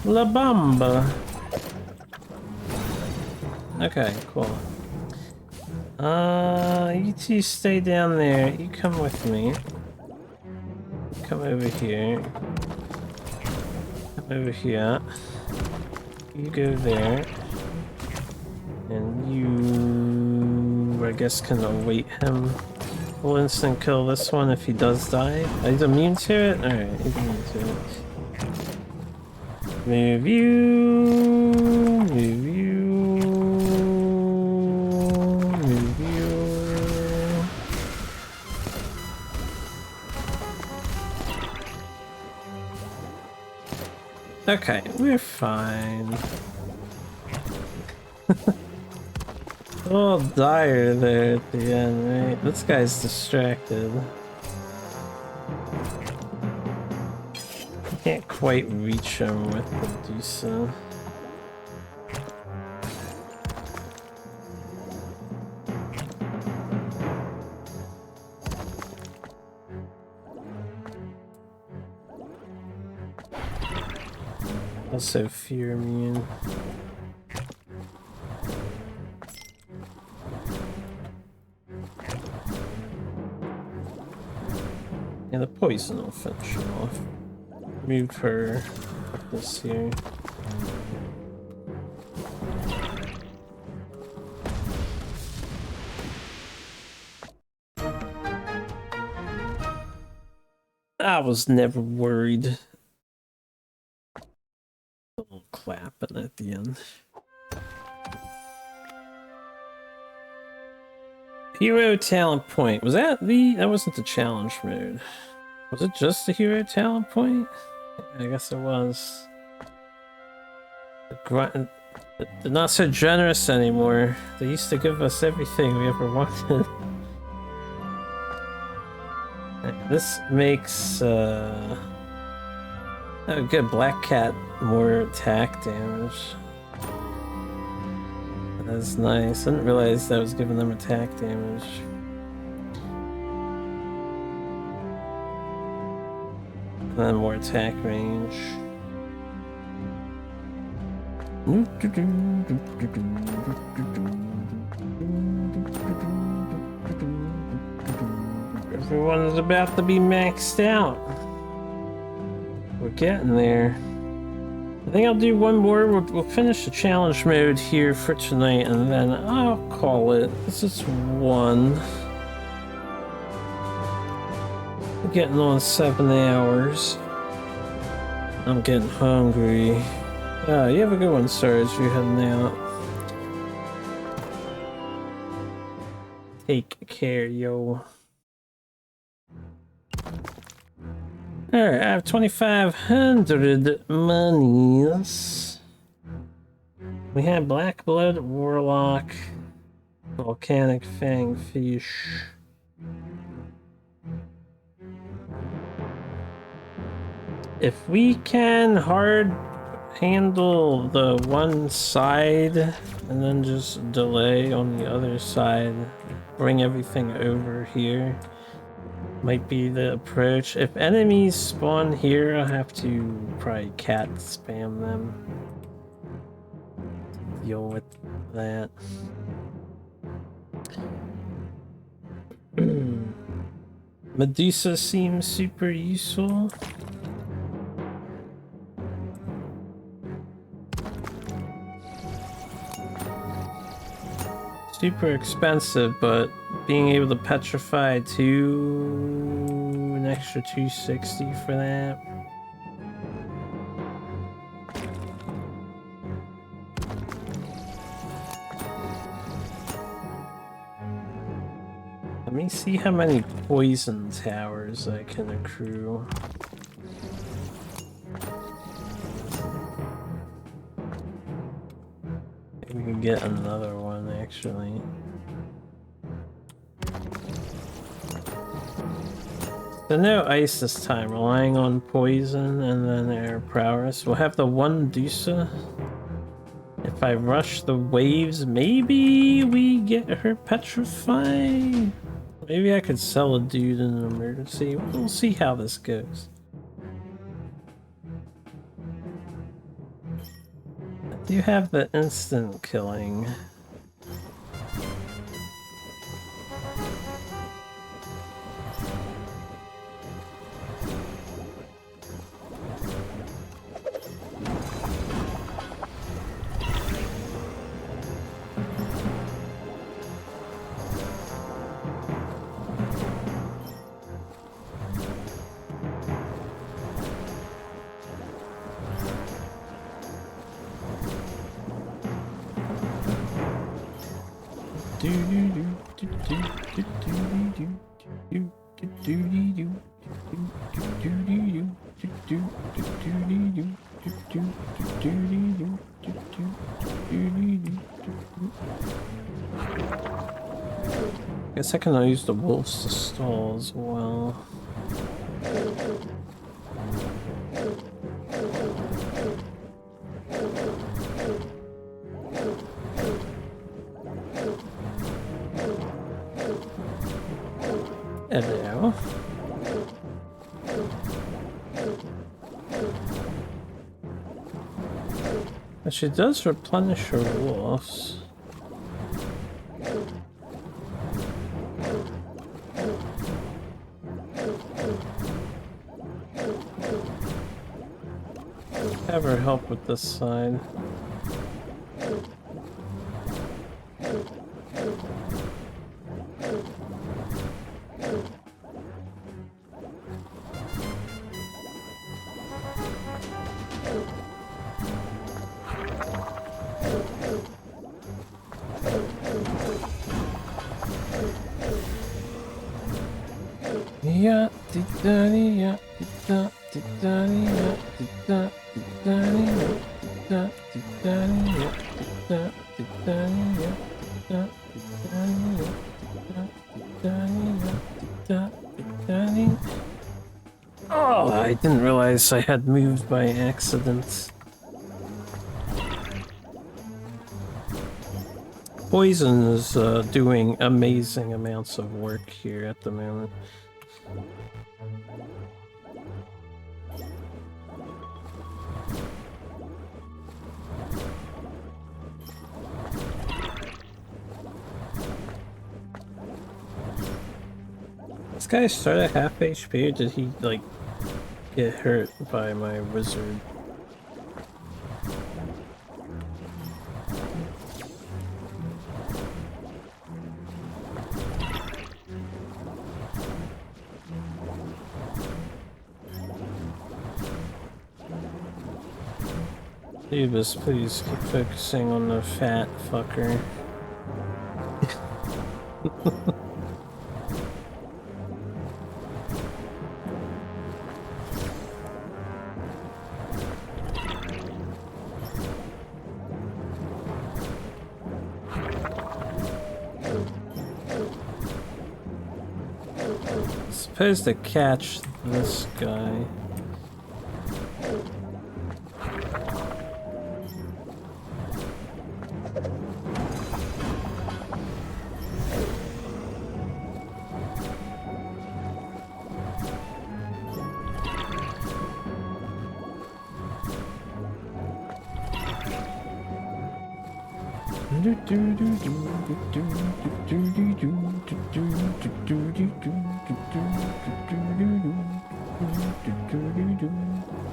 were... La Bamba! Okay, cool. You two stay down there. You come with me. Come over here. Come over here. You go there. And you... I guess can await him. We'll instant kill this one if he does die. He's immune to it? Alright, he's immune to it. Move you. Move you. Move you. Okay, we're fine. Oh, dire there at the end, right? This guy's distracted. Can't quite reach him with the Medusa. Also fear immune. Yeah, the poison will finish him off. Move her this here. I was never worried. A little clapping at the end. Hero talent point. Was that the... That wasn't the challenge mode. Was it just the hero talent point? I guess it was. They're not so generous anymore. They used to give us everything we ever wanted. This makes oh good, Black Cat more attack damage. That's nice. I didn't realize that was giving them attack damage. And then more attack range. Everyone's about to be maxed out. We're getting there. I think I'll do one more. We'll finish the challenge mode here for tonight, and then I'll call it. This is one. We're getting on 7 hours. I'm getting hungry. You have a good one, Sarge. You're heading out. Take care, yo. Alright, I have 2,500 monies. We have Black Blood Warlock, Volcanic Fangfish. If we can hard handle the one side and then just delay on the other side, bring everything over here, might be the approach. If enemies spawn here, I'll have to probably cat spam them. Deal with that. Medusa seems super useful. Super expensive, but being able to petrify an extra 260 for that. Let me see how many poison towers I can accrue. We can get another one, actually. So no ice this time, relying on poison and then air prowess. We'll have the one Dusa. If I rush the waves, maybe we get her petrified. Maybe I could sell a dude in an emergency. We'll see how this goes. I do have the instant killing. Guess I can use the wolves to stall as well. Hello. But she does replenish her wolves. Have her help with this side. Oh, I didn't realize I had moved by accident. Poison is doing amazing amounts of work here at the moment. This guy started at half HP, or did he, like, get hurt by my wizard? Davis, please keep focusing on the fat fucker. Supposed to catch this guy.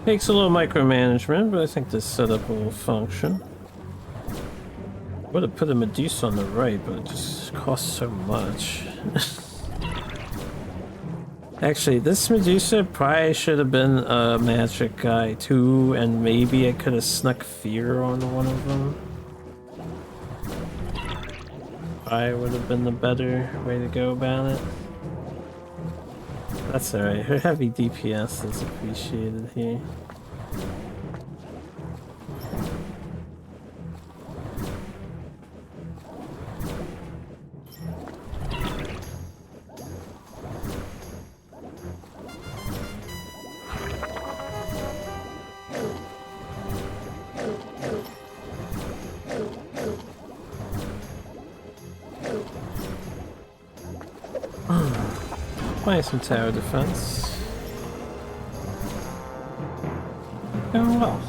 Takes a little micromanagement, but I think this setup will function. Would have put a Medusa on the right, but it just costs so much. Actually, this Medusa probably should have been a magic guy too, and maybe I could have snuck fear on one of them. I would have been the better way to go about it. That's alright, her heavy DPS is appreciated here. Playing some tower defense. Going well.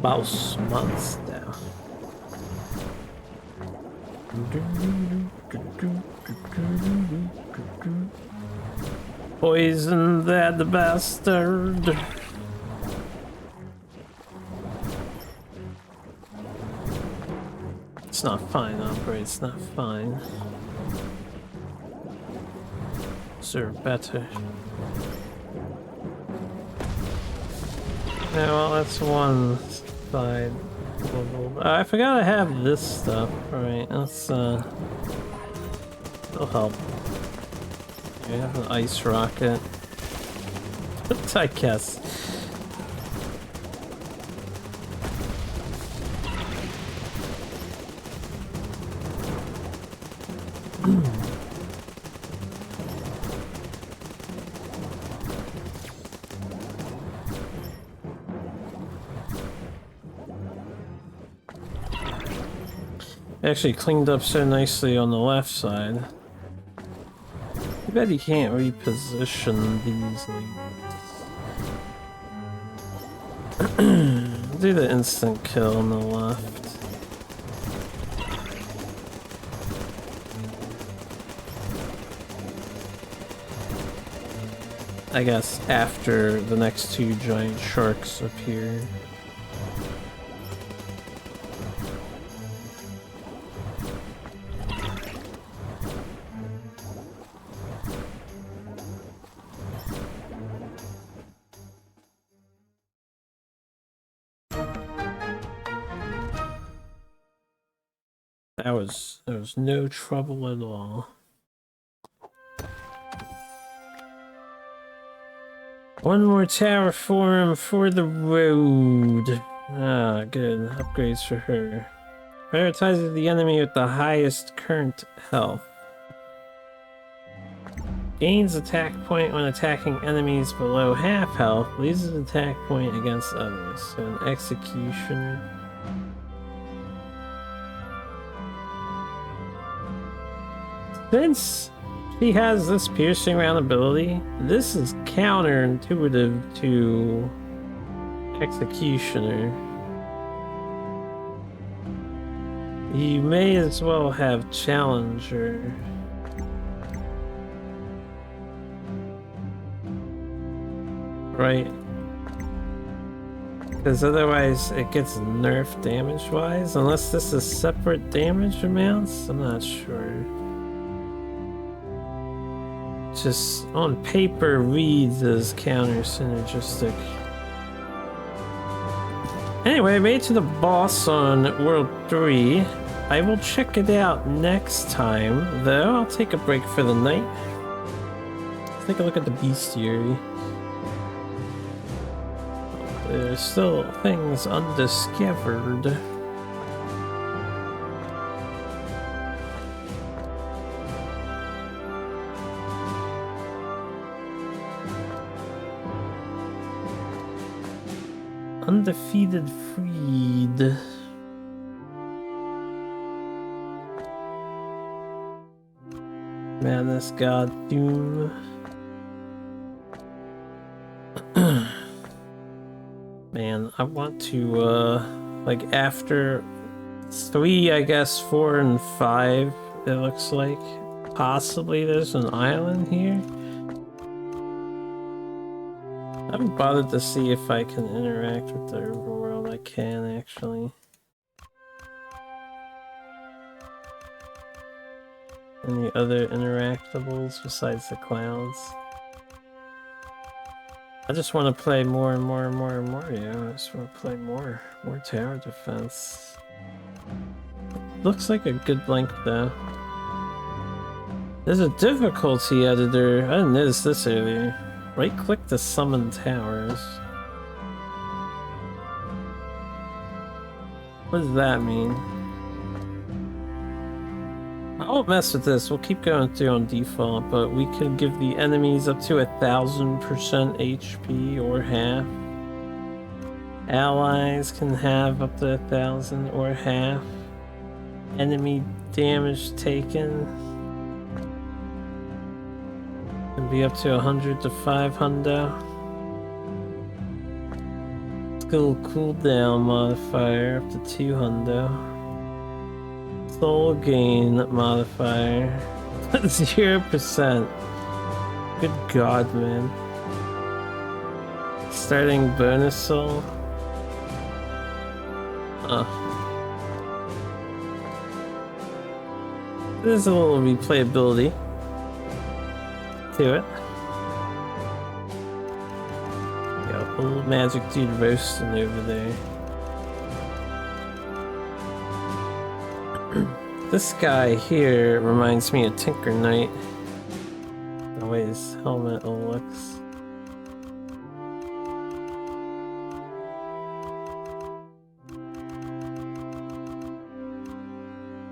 Boss monster. Poison that bastard. It's not fine, Ombre, it's not fine. Sir, better. Yeah, well, that's one side. I forgot I have this stuff. Alright, let's, it'll help. We have an ice rocket. I guess. Actually cleaned up so nicely on the left side. I bet he can't reposition these like... do the instant kill on the left. I guess after the next two giant sharks appear. That was no trouble at all. One more tower for him for the road. Ah, good. Upgrades for her. Prioritizes the enemy with the highest current health. Gains attack point when attacking enemies below half health. Loses attack point against others. So an executioner. Since he has this piercing round ability, this is counterintuitive to executioner. You may as well have challenger. Right? Because otherwise it gets nerfed damage wise, unless this is separate damage amounts. I'm not sure. Just on paper reads as counter synergistic. Anyway, I made it to the boss on World 3. I will check it out next time, though. I'll take a break for the night. Let's take a look at the bestiary. There's still things undiscovered. Undefeated Freed. Madness God Doom. Man, I want to like after 3, I guess 4 and 5, it looks like possibly there's an island here. I haven't bothered to see if I can interact with the overworld. I can, actually. Any other interactables besides the clouds? I just want to play more and more and more and more. Yeah, I just want to play more tower defense. Looks like a good length, though. There's a difficulty editor. I didn't notice this earlier. Right-click to summon towers. What does that mean? I won't mess with this. We'll keep going through on default, but we could give the enemies up to 1000% HP or half. Allies can have up to 1000 or half. Enemy damage taken can be up to 100 to 500. Skill cooldown modifier up to 200. Soul gain modifier 0%. Good god, man. Starting bonus soul. There's a little replayability to it. Got a little magic dude roasting over there. This guy here reminds me of Tinker Knight. The way his helmet looks.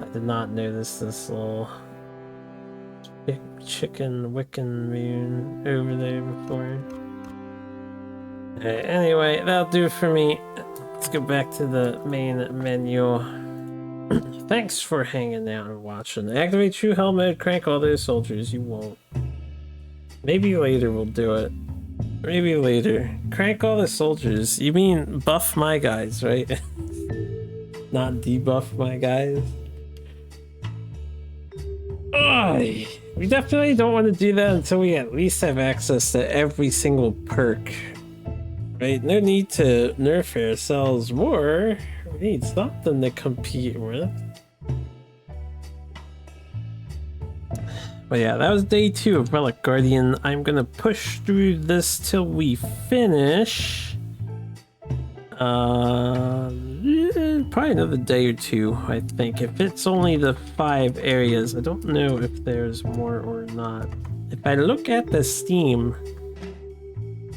I did not notice this little chicken Wiccan moon over there before. Alright, anyway, that'll do it for me. Let's go back to the main menu. Thanks for hanging out and watching. Activate True Hell mode, crank all those soldiers. You won't. Maybe later we'll do it. Maybe later. Crank all the soldiers. You mean buff my guys, right? Not debuff my guys. Ugh. We definitely don't want to do that until we at least have access to every single perk. Right? No need to nerf ourselves more. We need something to compete with. But yeah, that was day 2 of Relic Guardian. I'm gonna push through this till we finish. probably another day or two, I think. If it's only the 5 areas, I don't know if there's more or not. If I look at the Steam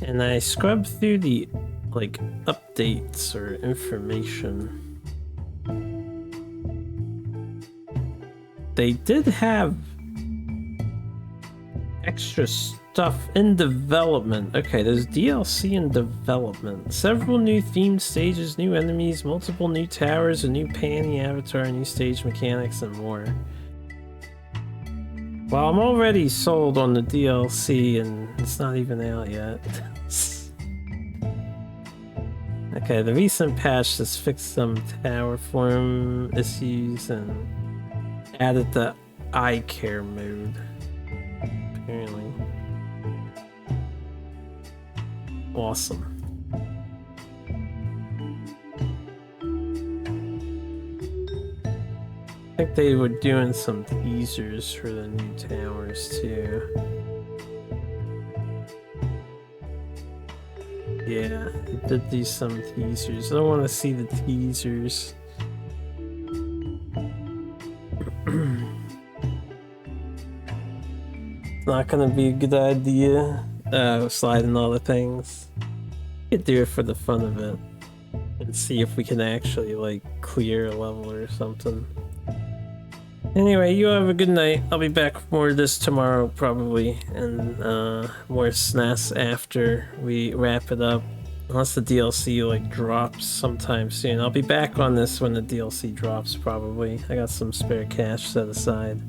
and I scrub through the like updates or information, they did have extra stuff in development. Okay, there's DLC in development. Several new themed stages, new enemies, multiple new towers, a new Panty avatar, new stage mechanics, and more. Well, I'm already sold on the DLC and it's not even out yet. Okay, the recent patch has fixed some tower form issues and added the eye care mode. Apparently. Awesome. I think they were doing some teasers for the new towers too. Yeah, they did do some teasers. I don't want to see the teasers. It's not gonna be a good idea. Sliding all the things. We could do it for the fun of it. And see if we can actually, like, clear a level or something. Anyway, you have a good night. I'll be back with more of this tomorrow, probably. And, more SNES after we wrap it up. Unless the DLC, like, drops sometime soon. I'll be back on this when the DLC drops, probably. I got some spare cash set aside.